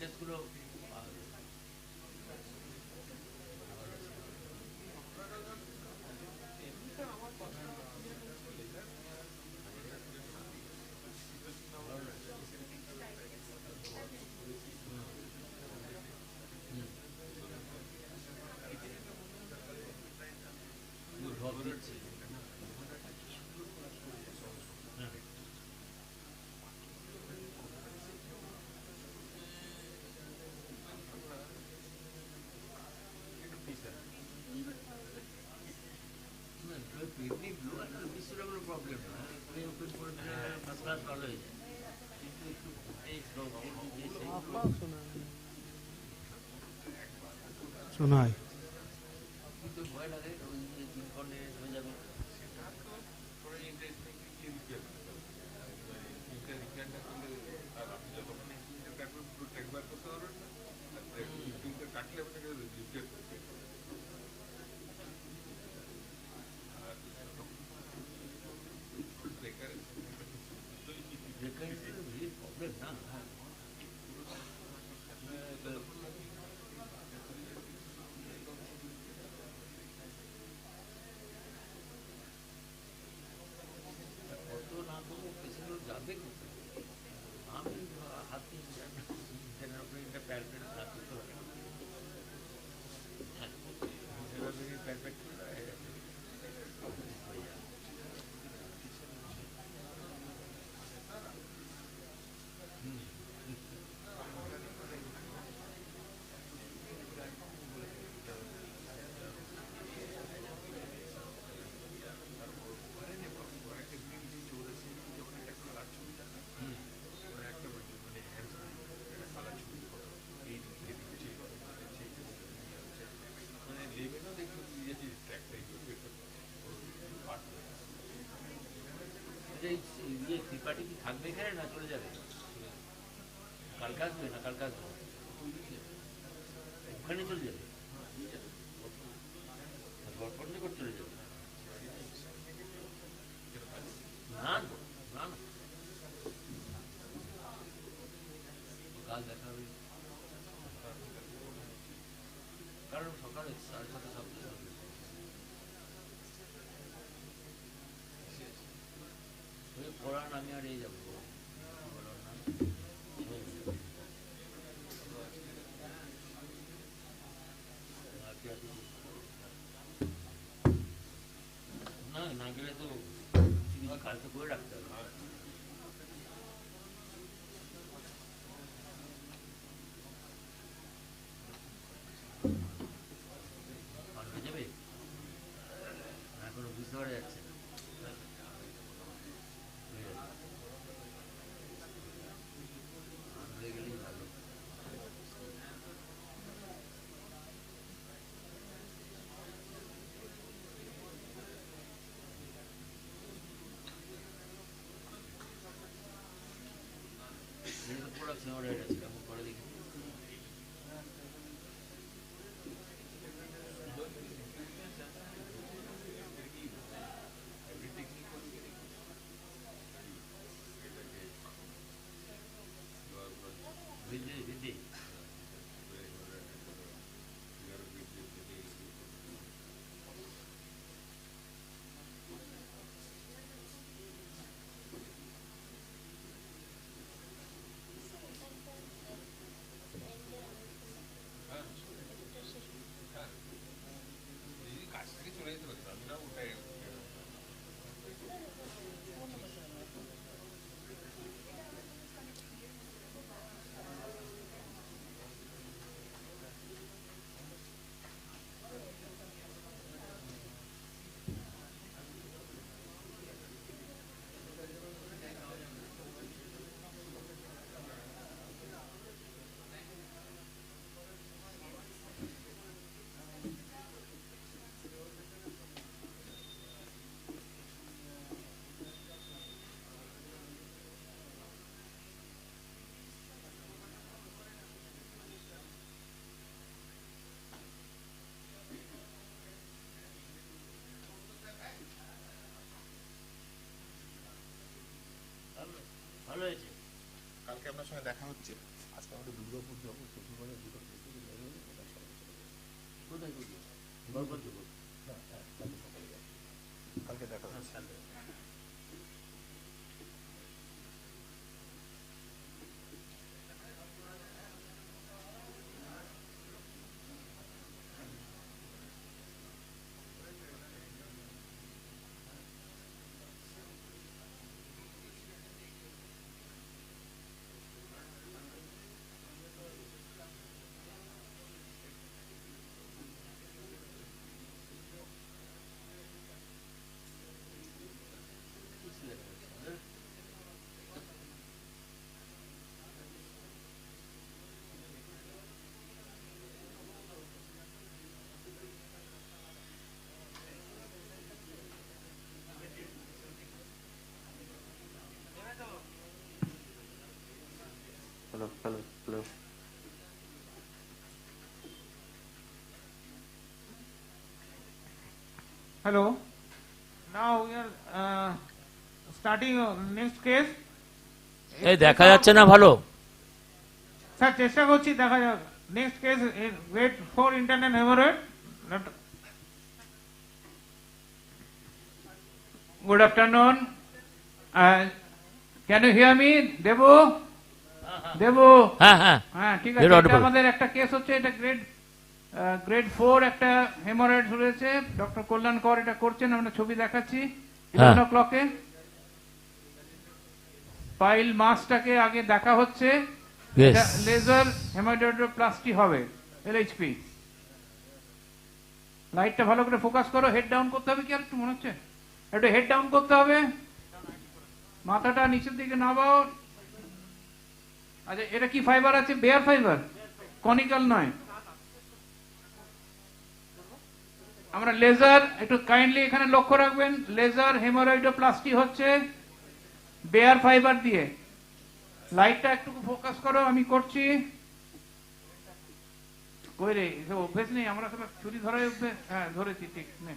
টেস্টগুলো কিডনি ব্লু একটা বিশাল প্রবলেম না তুমি ওপেন করে দিলে ফার্স্ট ক্লাস ভালো হয়ে যায় কিন্তু একটু শোনায় কিন্তু ভয় লাগে ওই ইনকন্টিনেন্স হয়ে যাবে প্রবলেম না কত না করবো পেশেন্টগুলো যাবে কোথায় আমি হাত ইন্টারনেট উপরে একটা প্যারপেট না করতে পারি প্যারপেট ইয়ে ত্রিপাঠি কি থাকবে এখানে না চলে যাবে কালকে আসবে না কালকে আসবে ওখানে চলে যাবে গড়পড় করে চলে যাবে না না না কাল দেখা হবে কারণ সকালে 7:30 সব পড়ান আমি আর এই যাবো না না গেলে তো কাল তো করে রাখতে হবে হয়ে যাবে এখনো বুঝতে পারা যাচ্ছে প্রোডাকশন অর্ডার আছে কেমন করে দেখি ভিত্তি ভালো হয়েছে কালকে আপনার সঙ্গে দেখা হচ্ছে। আজকে আমাদের দুর্গাপুর যাবো, শ্বশুরবাড়ির দুটো কোথায় করবো? না, হ্যাঁ, কালকে সকালে যাবো। কালকে দেখা হচ্ছে। Hello. Hello. Now we are starting next case. এই দেখা যাচ্ছে না ভালো স্যার চেষ্টা করছি দেখা যাক next case grade 4 internal haemorrhoid good afternoon can you hear me Debu হ্যাঁ হ্যাঁ হ্যাঁ ঠিক আছে এটা আমাদের একটা কেস হচ্ছে এটা গ্রেড 4 একটা হেমোরয়েড রয়েছে ডক্টর কল্যাণ কর এটা করছেন আমরা ছবি দেখাচ্ছি 11 o'clock পাইল মাসটাকে আগে দেখা হচ্ছে এটা লেজার হেমাটোপ্লাস্টি হবে এলএইচপি লাইটটা ভালো করে ফোকাস করো হেড ডাউন করতে হবে কি আর একটু মনে হচ্ছে একটু হেড ডাউন করতে হবে মাথাটা নিচের দিকে নামাও আচ্ছা এটা কি ফাইবার আছে বেয়ার ফাইবার কনিক্যাল নয় আমরা লেজার একটু কাইন্ডলি এখানে লক্ষ্য রাখবেন লেজার হেমাটোপ্লাস্টি হচ্ছে বেয়ার ফাইবার দিয়ে লাইটটা একটু ফোকাস করো আমি করছি কই রে অভ্যেস নেই আমরা সব ছুরি ধরাই অভ্যেস হ্যাঁ ধরেছি ঠিক নে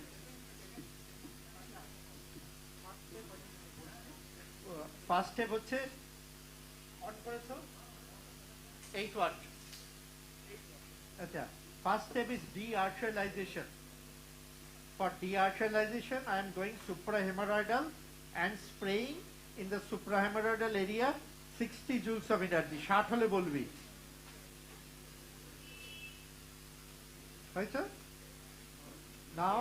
ফার্স্ট স্টেপ হচ্ছে অন করেছো 8 ওয়াট আচ্ছা first step is de-arterialization for de-arterialization I am going suprahemorrhoidal and spraying in the suprahemorrhoidal area 60 joules of energy 60 হলে বলবি হয়েছে now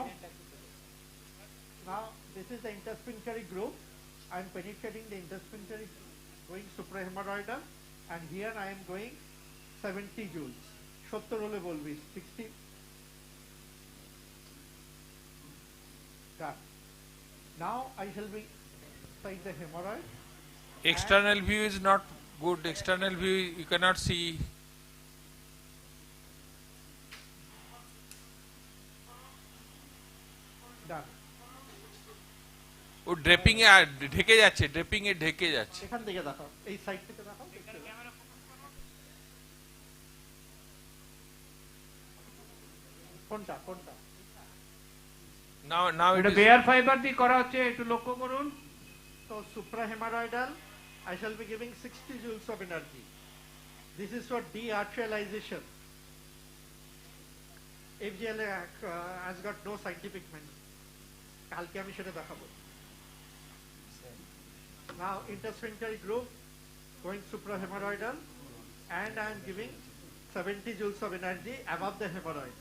this is the intersphincteric groove I am penetrating the intersphincteric going suprahemorrhoidal and here I am going 70 joules 70 হলে বলবি 60 done now I shall be inside the hemorrhoid external view is not good external view you cannot see done ও draping এ ঢেকে যাচ্ছে draping এ ঢেকে যাচ্ছে এখান থেকে দেখাও এই সাইড থেকে দেখাও কোনটা কোনটা now এটা বেয়ার ফাইবার দিয়ে করা হচ্ছে একটু লক্ষ্য করুন so suprahemorrhoidal I shall be giving 60 joules of energy this is for de-arterialization FGL has got no scientific meaning কালকে আমি সেটা দেখাবো now intersphincteric groove going suprahemorrhoidal and I am giving 70 joules of energy above the hemorrhoid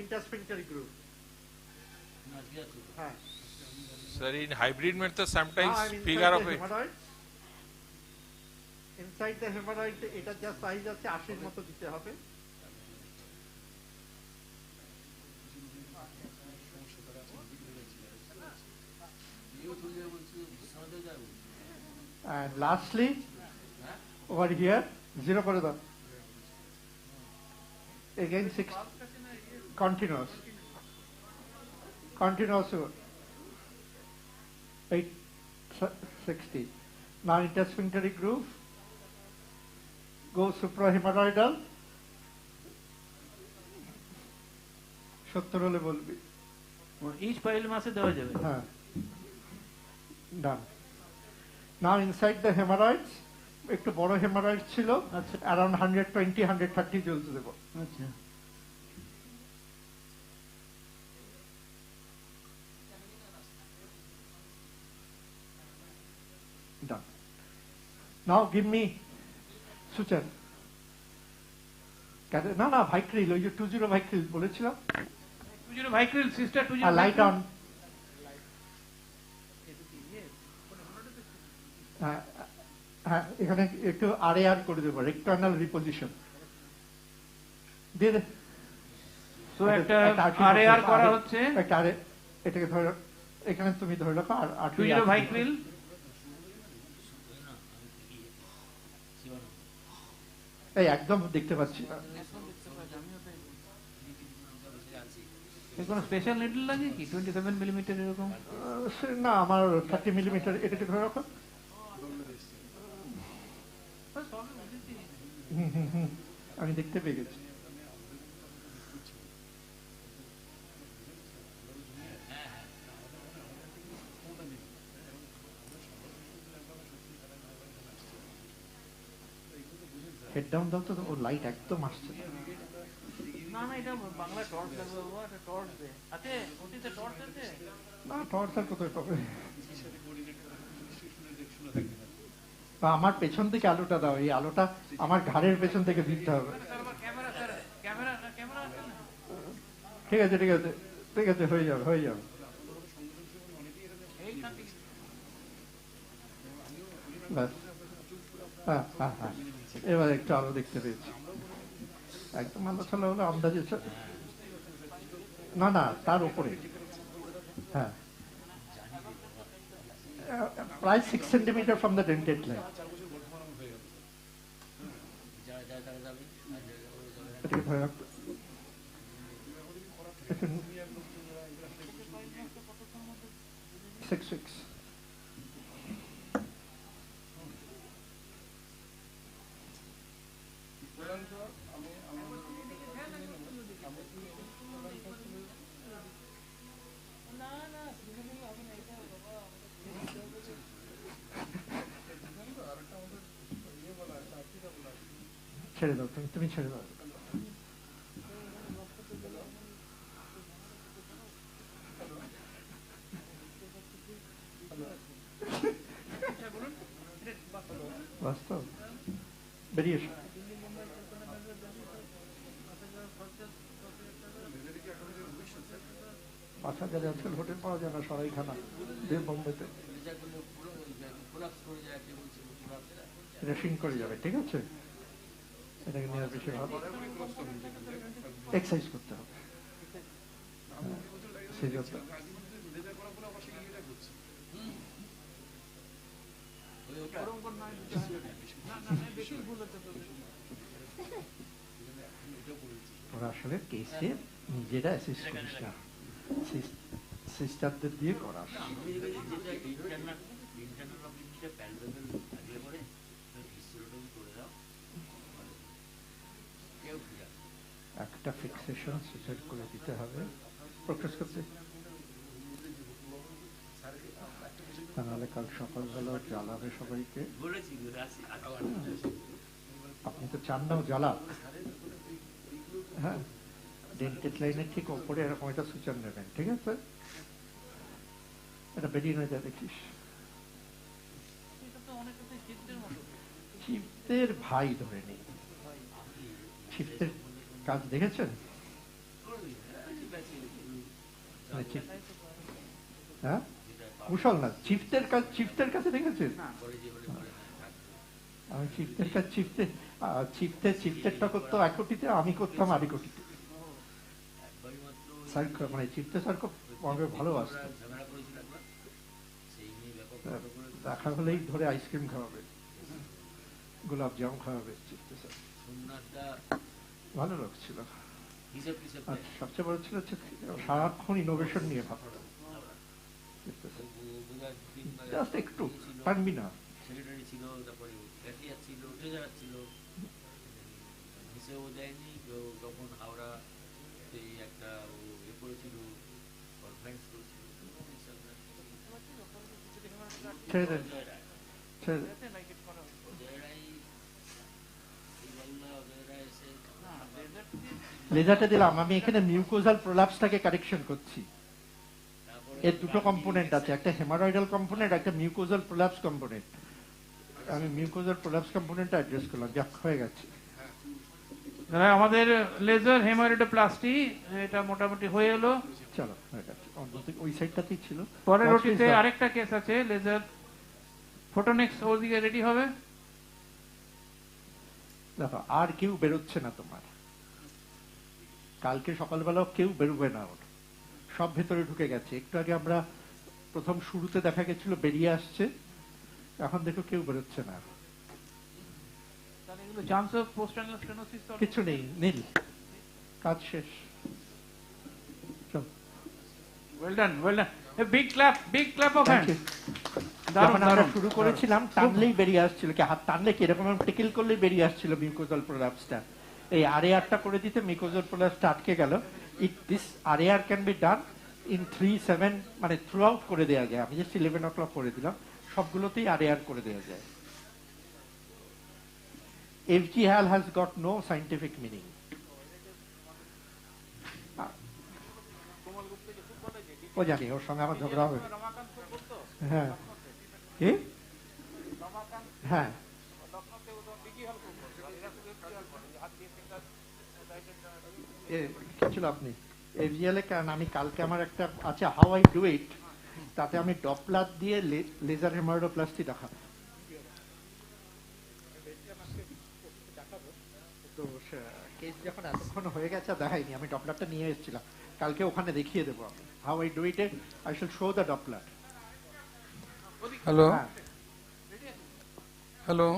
intersphincteric groove sir in hybrid में तो sometimes figure of inside the hemorrhoid এটা যা size আছে 80 এর মতো দিতে হবে and lastly over here 0 করে দাও again 6 continuous 860 now intersphincteric groove go suprahemorrhoidal 70 হলে বলবি ইচ পাইল মাসে দেওয়া যাবে হ্যাঁ done Now inside the hemorrhoids, একটু বড় hemorrhoid ছিল, around 120, 130 joules দেব। আচ্ছা। Done. Now give me suture. না না Vicryl, ওই যে 20 Vicryl বলেছিলাম। 20 Vicryl, sister 20 light on. এখানে একটু RAR করে দেবো, রেক্টার্নাল রিপোজিশন দিয়ে দে। সো একটা RAR করা হচ্ছে, একটা এটাকে ধরে এখানে তুমি ধরে রাখো আর 20 Vicryl এই একদম দেখতে পাচ্ছি না। কোনো স্পেশাল নিডল লাগে কি 27 মিলিমিটার এরকম? না, আমার 30 মিলিমিটার, এটাকে ধরে রাখো। আমি দেখতে পেয়ে গেছি। হেড ডাউন দাও তো, ও লাইট একদম আসছে না না, এটা বাংলা টর্চ লাগবে বাবা, এটা টর্চ দে। আছে ওটিতে টর্চ আছে? না, টর্চ আর কোথায় পাবে? আমার পেছন থেকে আলোটা দাও, এই আলোটা আমার ঘাড়ের পেছন থেকে দিতে হবে। ঠিক আছে ঠিক আছে ঠিক আছে, হয়ে যাবে হয়ে যাবে। হ্যাঁ হ্যাঁ হ্যাঁ, এবার একটু আলো দেখতে পেয়েছি। একদম আলো ছাড়া হলো আন্দাজে, না না তার উপরে। হ্যাঁ, প্রায় 6 centimetre from the dentate line. Six weeks. ছেড়ে দাও, তুমি ছেড়ে দাও। বাস্তব বেরিয়ে এসো। পাঁচ হাজারে আজকাল হোটেল পাওয়া যায় না, সরাইখানা বোম্বেতে। এটা সিং করে যাবে, ঠিক আছে? এটাকে নেওয়ার বেশি ভালো, এক্সারসাইজ করতে হবে। সেই জন্য ওরা আসলে কেসে নিজেরা অ্যাসিস্ট করিস না, সিস্টারদের দিয়ে করাস। একটা ফিক্সেশন সুইসাইড করে দিতে হবে প্রকাশ করতে, তাহলে কাল সকালবেলা জ্বালাবে সবাইকে। আপনি তো চান না জ্বালাক। হ্যাঁ, ডেন্টেড লাইনের ঠিক ওপরে এরকম একটা সুইচার নেবেন, ঠিক আছে? এটা বেরিয়ে না যায় দেখিস। শিফটের ভাই ধরে নেই, শিফটের কাজ দেখেছেন? হ্যাঁ, কুশল না, শিফটের কাজ শিফটের কাছে দেখেছেন? আমি শিফটের কাজ শিফটেরটা করতো 1 কোটিতে, আমি করতাম 2 কোটিতে। মানে চিফটে স্যার খুব ভালোবাসতেন, দেখা হলেই ধরে আইসক্রিম খাওয়াবে, গোলাপ জাম খাওয়াবে। চিফটে স্যার ভালো লোক ছিল, আর সবচেয়ে বড় ছিল সারাক্ষণ ইনোভেশন নিয়ে ভাবতো। জাস্ট একটু পারবি না, ছেড়ে লেজারটা দিলাম, আমি এখানে মিউকোজাল প্রোলাপসটাকে কারেকশন করছি। এর দুটো কম্পোনেন্ট আছে, একটা হেমারয়েডাল কম্পোনেন্ট, একটা মিউকোজাল প্রোলাপস কম্পোনেন্ট। আমি মিউকোজাল প্রোলাপস কম্পোনেন্টটা অ্যাড্রেস করলাম, যাক হয়ে গেছে। আমাদের লেজার হেমারিডোপ্লাস্টি এটা মোটামুটি হয়ে এলো। চলো হয়ে গেছে, ওই সাইডটাতেই ছিল। পরের ওটিতে আরেকটা কেস আছে, লেজার ফোটোনিক্স ওদিকে রেডি হবে। দেখো আর কেউ বেরোচ্ছে না তোমার, কালকে সকালবেলাও কেউ বেরোবে না, ওর সব ভেতরে ঢুকে গেছে। একটু আগে আমরা প্রথম শুরুতে দেখা গেছিল বেরিয়ে আসছে, এখন দেখো কেউ বেরোচ্ছে না। কিছু নেই, নীল, কাজ শেষ। যখন আমরা শুরু করেছিলাম টানলেই বেরিয়ে আসছিল, কি হাত টানলে কি এরকম টিকিল করলেই বেরিয়ে আসছিল মিউকোজাল প্রোলাপসটা। এই আরএআরটা করে দিতে মিউকোজাল প্রোলাপসটা আটকে গেল। This RAR can be done in 3-7, মানে থ্রু আউট করে দেওয়া যায়। আমি জাস্ট 11 o'clock করে দিলাম, সবগুলোতেই আরএআর করে দেওয়া যায়। FGHAL has got no scientific meaning. ও জানি, ওর সঙ্গে আমার ঝগড়া হবে। হ্যাঁ কি? হ্যাঁ কি ছিল আপনি FGHAL এ? কারণ আমি কালকে আমার একটা আছে হাউ আই ডু ইট, তাতে আমি ডপলার দিয়ে লেজার হেমারিডোপ্লাস্টি দেখাবো। তো কেস যখন এতক্ষণ হয়ে গেছে দেখাইনি, আমি ডপলারটা নিয়ে এসেছিলাম, কালকে ওখানে দেখিয়ে দেবো আমি how I do it. I shall show the Doppler. Hello hello,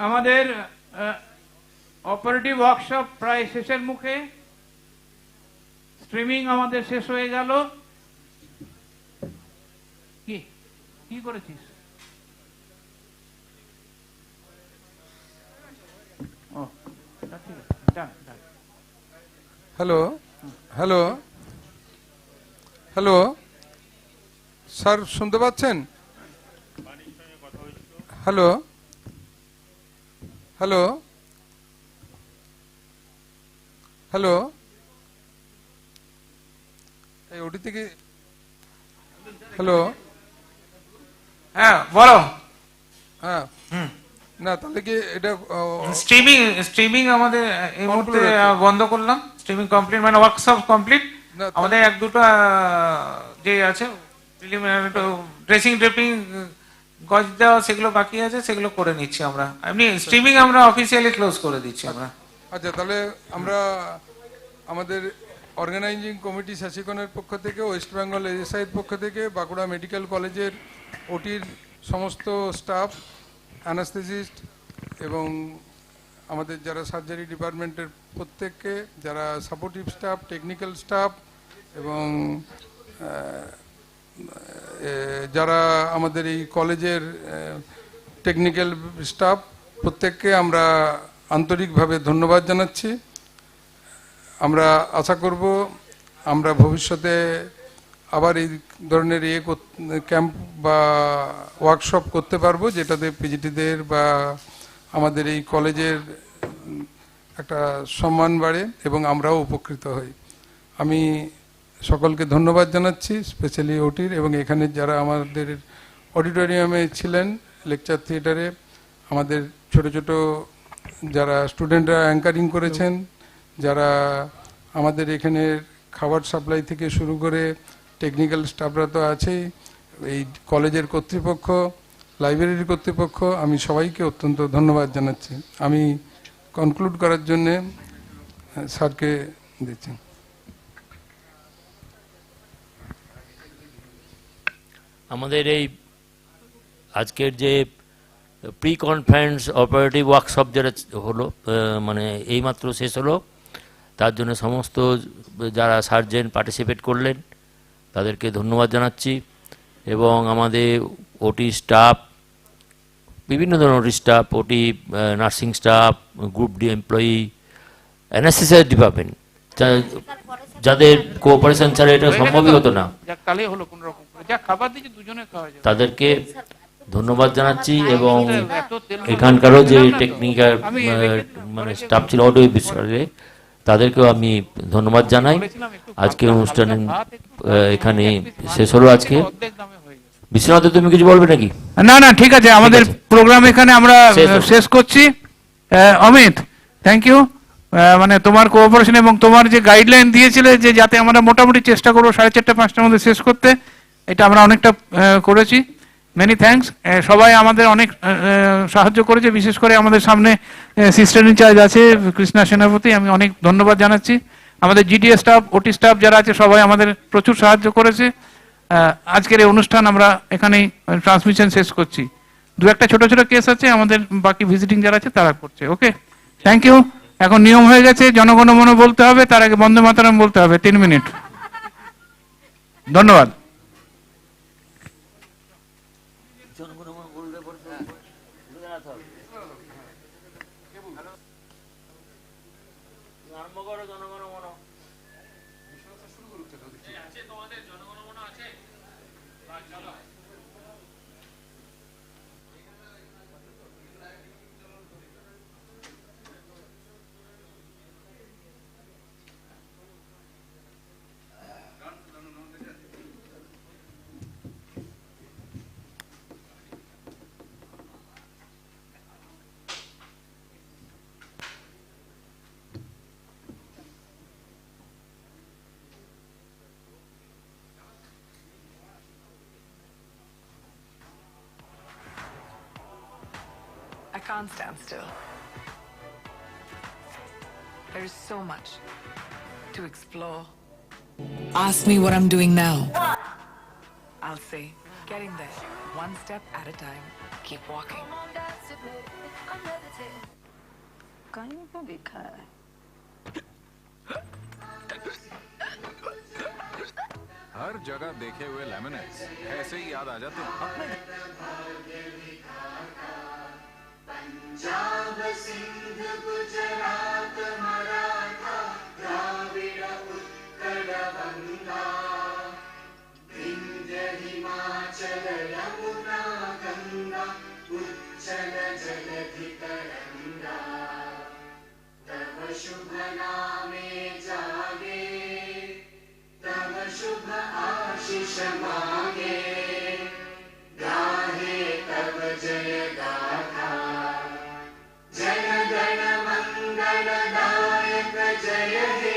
আমাদের অপারেটিভ ওয়ার্কশপ প্রায় শেষের মুখে। স্ট্রিমিং আমাদের শেষ হয়ে গেল। কি কি করেছিস? ও ঠিক আছে, ডান ডান। হ্যালো হ্যালো হ্যালো, স্যার শুনতে পাচ্ছেন? হ্যালো হ্যালো হ্যালো, এই ওটি থেকে হ্যালো, হ্যাঁ বলো। হ্যাঁ না, তাহলে কি এটা স্ট্রিমিং আমাদের এই মুহূর্তে বন্ধ করলাম। স্ট্রিমিং কমপ্লিট, মানে ওয়ার্কশপ কমপ্লিট। আমাদের এক দুটো যে আছে ড্রেসিং ড্রেপিং গজ দেওয়া, সেগুলো বাকি আছে, সেগুলো করে নিচ্ছি আমরা। এমনি স্ট্রিমিং আমরা অফিসিয়ালি ক্লোজ করে দিচ্ছি আমরা। আচ্ছা, তাহলে আমরা আমাদের অর্গানাইজিং কমিটি সাসিকনের পক্ষ থেকে, ওয়েস্ট বেঙ্গল এসআইয়ের পক্ষ থেকে, বাঁকুড়া মেডিকেল কলেজের ওটির সমস্ত স্টাফ, অ্যানাস্থেসিস্ট এবং আমাদের যারা সার্জারি ডিপার্টমেন্টের প্রত্যেককে, যারা সাপোর্টিভ স্টাফ, টেকনিক্যাল স্টাফ এবং যারা আমাদের এই কলেজের টেকনিক্যাল স্টাফ, প্রত্যেককে আমরা আন্তরিকভাবে ধন্যবাদ জানাচ্ছি। আমরা আশা করব আমরা ভবিষ্যতে আবার এই ধরনের ক্যাম্প বা ওয়ার্কশপ করতে পারবো, যেটাতে পিজিটিদের বা আমাদের এই কলেজের একটা সম্মান বাড়ে এবং আমরাও উপকৃত হই। আমি সকলকে ধন্যবাদ জানাচ্ছি, স্পেশালি ওটির এবং এখানে যারা আমাদের অডিটোরিয়ামে ছিলেন, লেকচার থিয়েটারে আমাদের ছোট ছোট যারা স্টুডেন্টরা অ্যাঙ্কারিং করেছেন, যারা আমাদের এখানে খাবার সাপ্লাই থেকে শুরু করে টেকনিক্যাল স্টাফরা তো আছেই, এই কলেজের কর্তৃপক্ষ, লাইব্রেরির কর্তৃপক্ষ, আমি সবাইকে অত্যন্ত ধন্যবাদ জানাচ্ছি। আমি কনক্লুড করার জন্যে স্যারকে দিচ্ছি। আমাদের এই আজকের যে প্রি কনফারেন্স অপারেটিভ ওয়ার্কশপ যেটা হলো, মানে এইমাত্র শেষ হলো, তার জন্য সমস্ত যারা সার্জেন পার্টিসিপেট করলেন তাদেরকে ধন্যবাদ জানাচ্ছি এবং আমাদের ওটি স্টাফ বিভিন্ন ধরনের স্টাফ, ওটি nursing staff, group D employee, anaesthesia department, যাদের কোঅপারেশন ছাড়া এটা সম্ভবই হতো না, তাদেরকে ধন্যবাদ জানাচ্ছি। এবং এখানকারও যে টেকনিক্যাল মানে স্টাফ ছিল অডিও বিষয়ে, তাদেরকেও আমি ধন্যবাদ জানাই। আজকে অনুষ্ঠান এখানে শেষ হলো। আজকে বিশ্বনাথ, তুমি কিছু বলবে নাকি? না না, ঠিক আছে, আমাদের প্রোগ্রাম এখানে আমরা শেষ করছি। অমিত, থ্যাংক ইউ, মানে তোমার কোঅপারেশন এবং তোমার যে গাইডলাইন দিয়েছিলে যে যাতে আমরা মোটামুটি চেষ্টা করবো 4:30-5টার মধ্যে শেষ করতে, এটা আমরা অনেকটা করেছি। Many thanks. সবাই আমাদের অনেক সাহায্য করেছে, বিশেষ করে আমাদের সামনে সিস্টার ইনচার্জ আছে কৃষ্ণা সেনাপতি, আমি অনেক ধন্যবাদ জানাচ্ছি। আমাদের জিডিএ স্টাফ, ওটি স্টাফ যারা আছে সবাই আমাদের প্রচুর সাহায্য করেছে। আজকের এই অনুষ্ঠান আমরা এখানেই ট্রান্সমিশন শেষ করছি। দু একটা ছোট ছোট কেস আছে, আমাদের বাকি ভিজিটিং যারা আছে তারা করছে। ওকে, থ্যাংক ইউ। এখন নিয়ম হয়ে গেছে জনগণমন বলতে হবে, তার আগে বন্দে মাতরম বলতে হবে 3 মিনিট। ধন্যবাদ। I can't stand still. There is so much to explore. Ask me what I'm doing now. I'll say, getting there, one step at a time. Keep walking. कहीं पे लिखा है हर जगह देखे हुए लेमनेट्स ऐसे ही याद आ जाते हैं। पंजाब सिंध गुजरात मराठा द्राविड़ उत्कल गंगा विंध्य हिमाचल यमुना गंगा उच्चल जलधि तरंगा तव शुभ नामे जागे तव शुभ आशीष मांगे गाहे तव जय गाथा जय गण मंगलदायक जय हे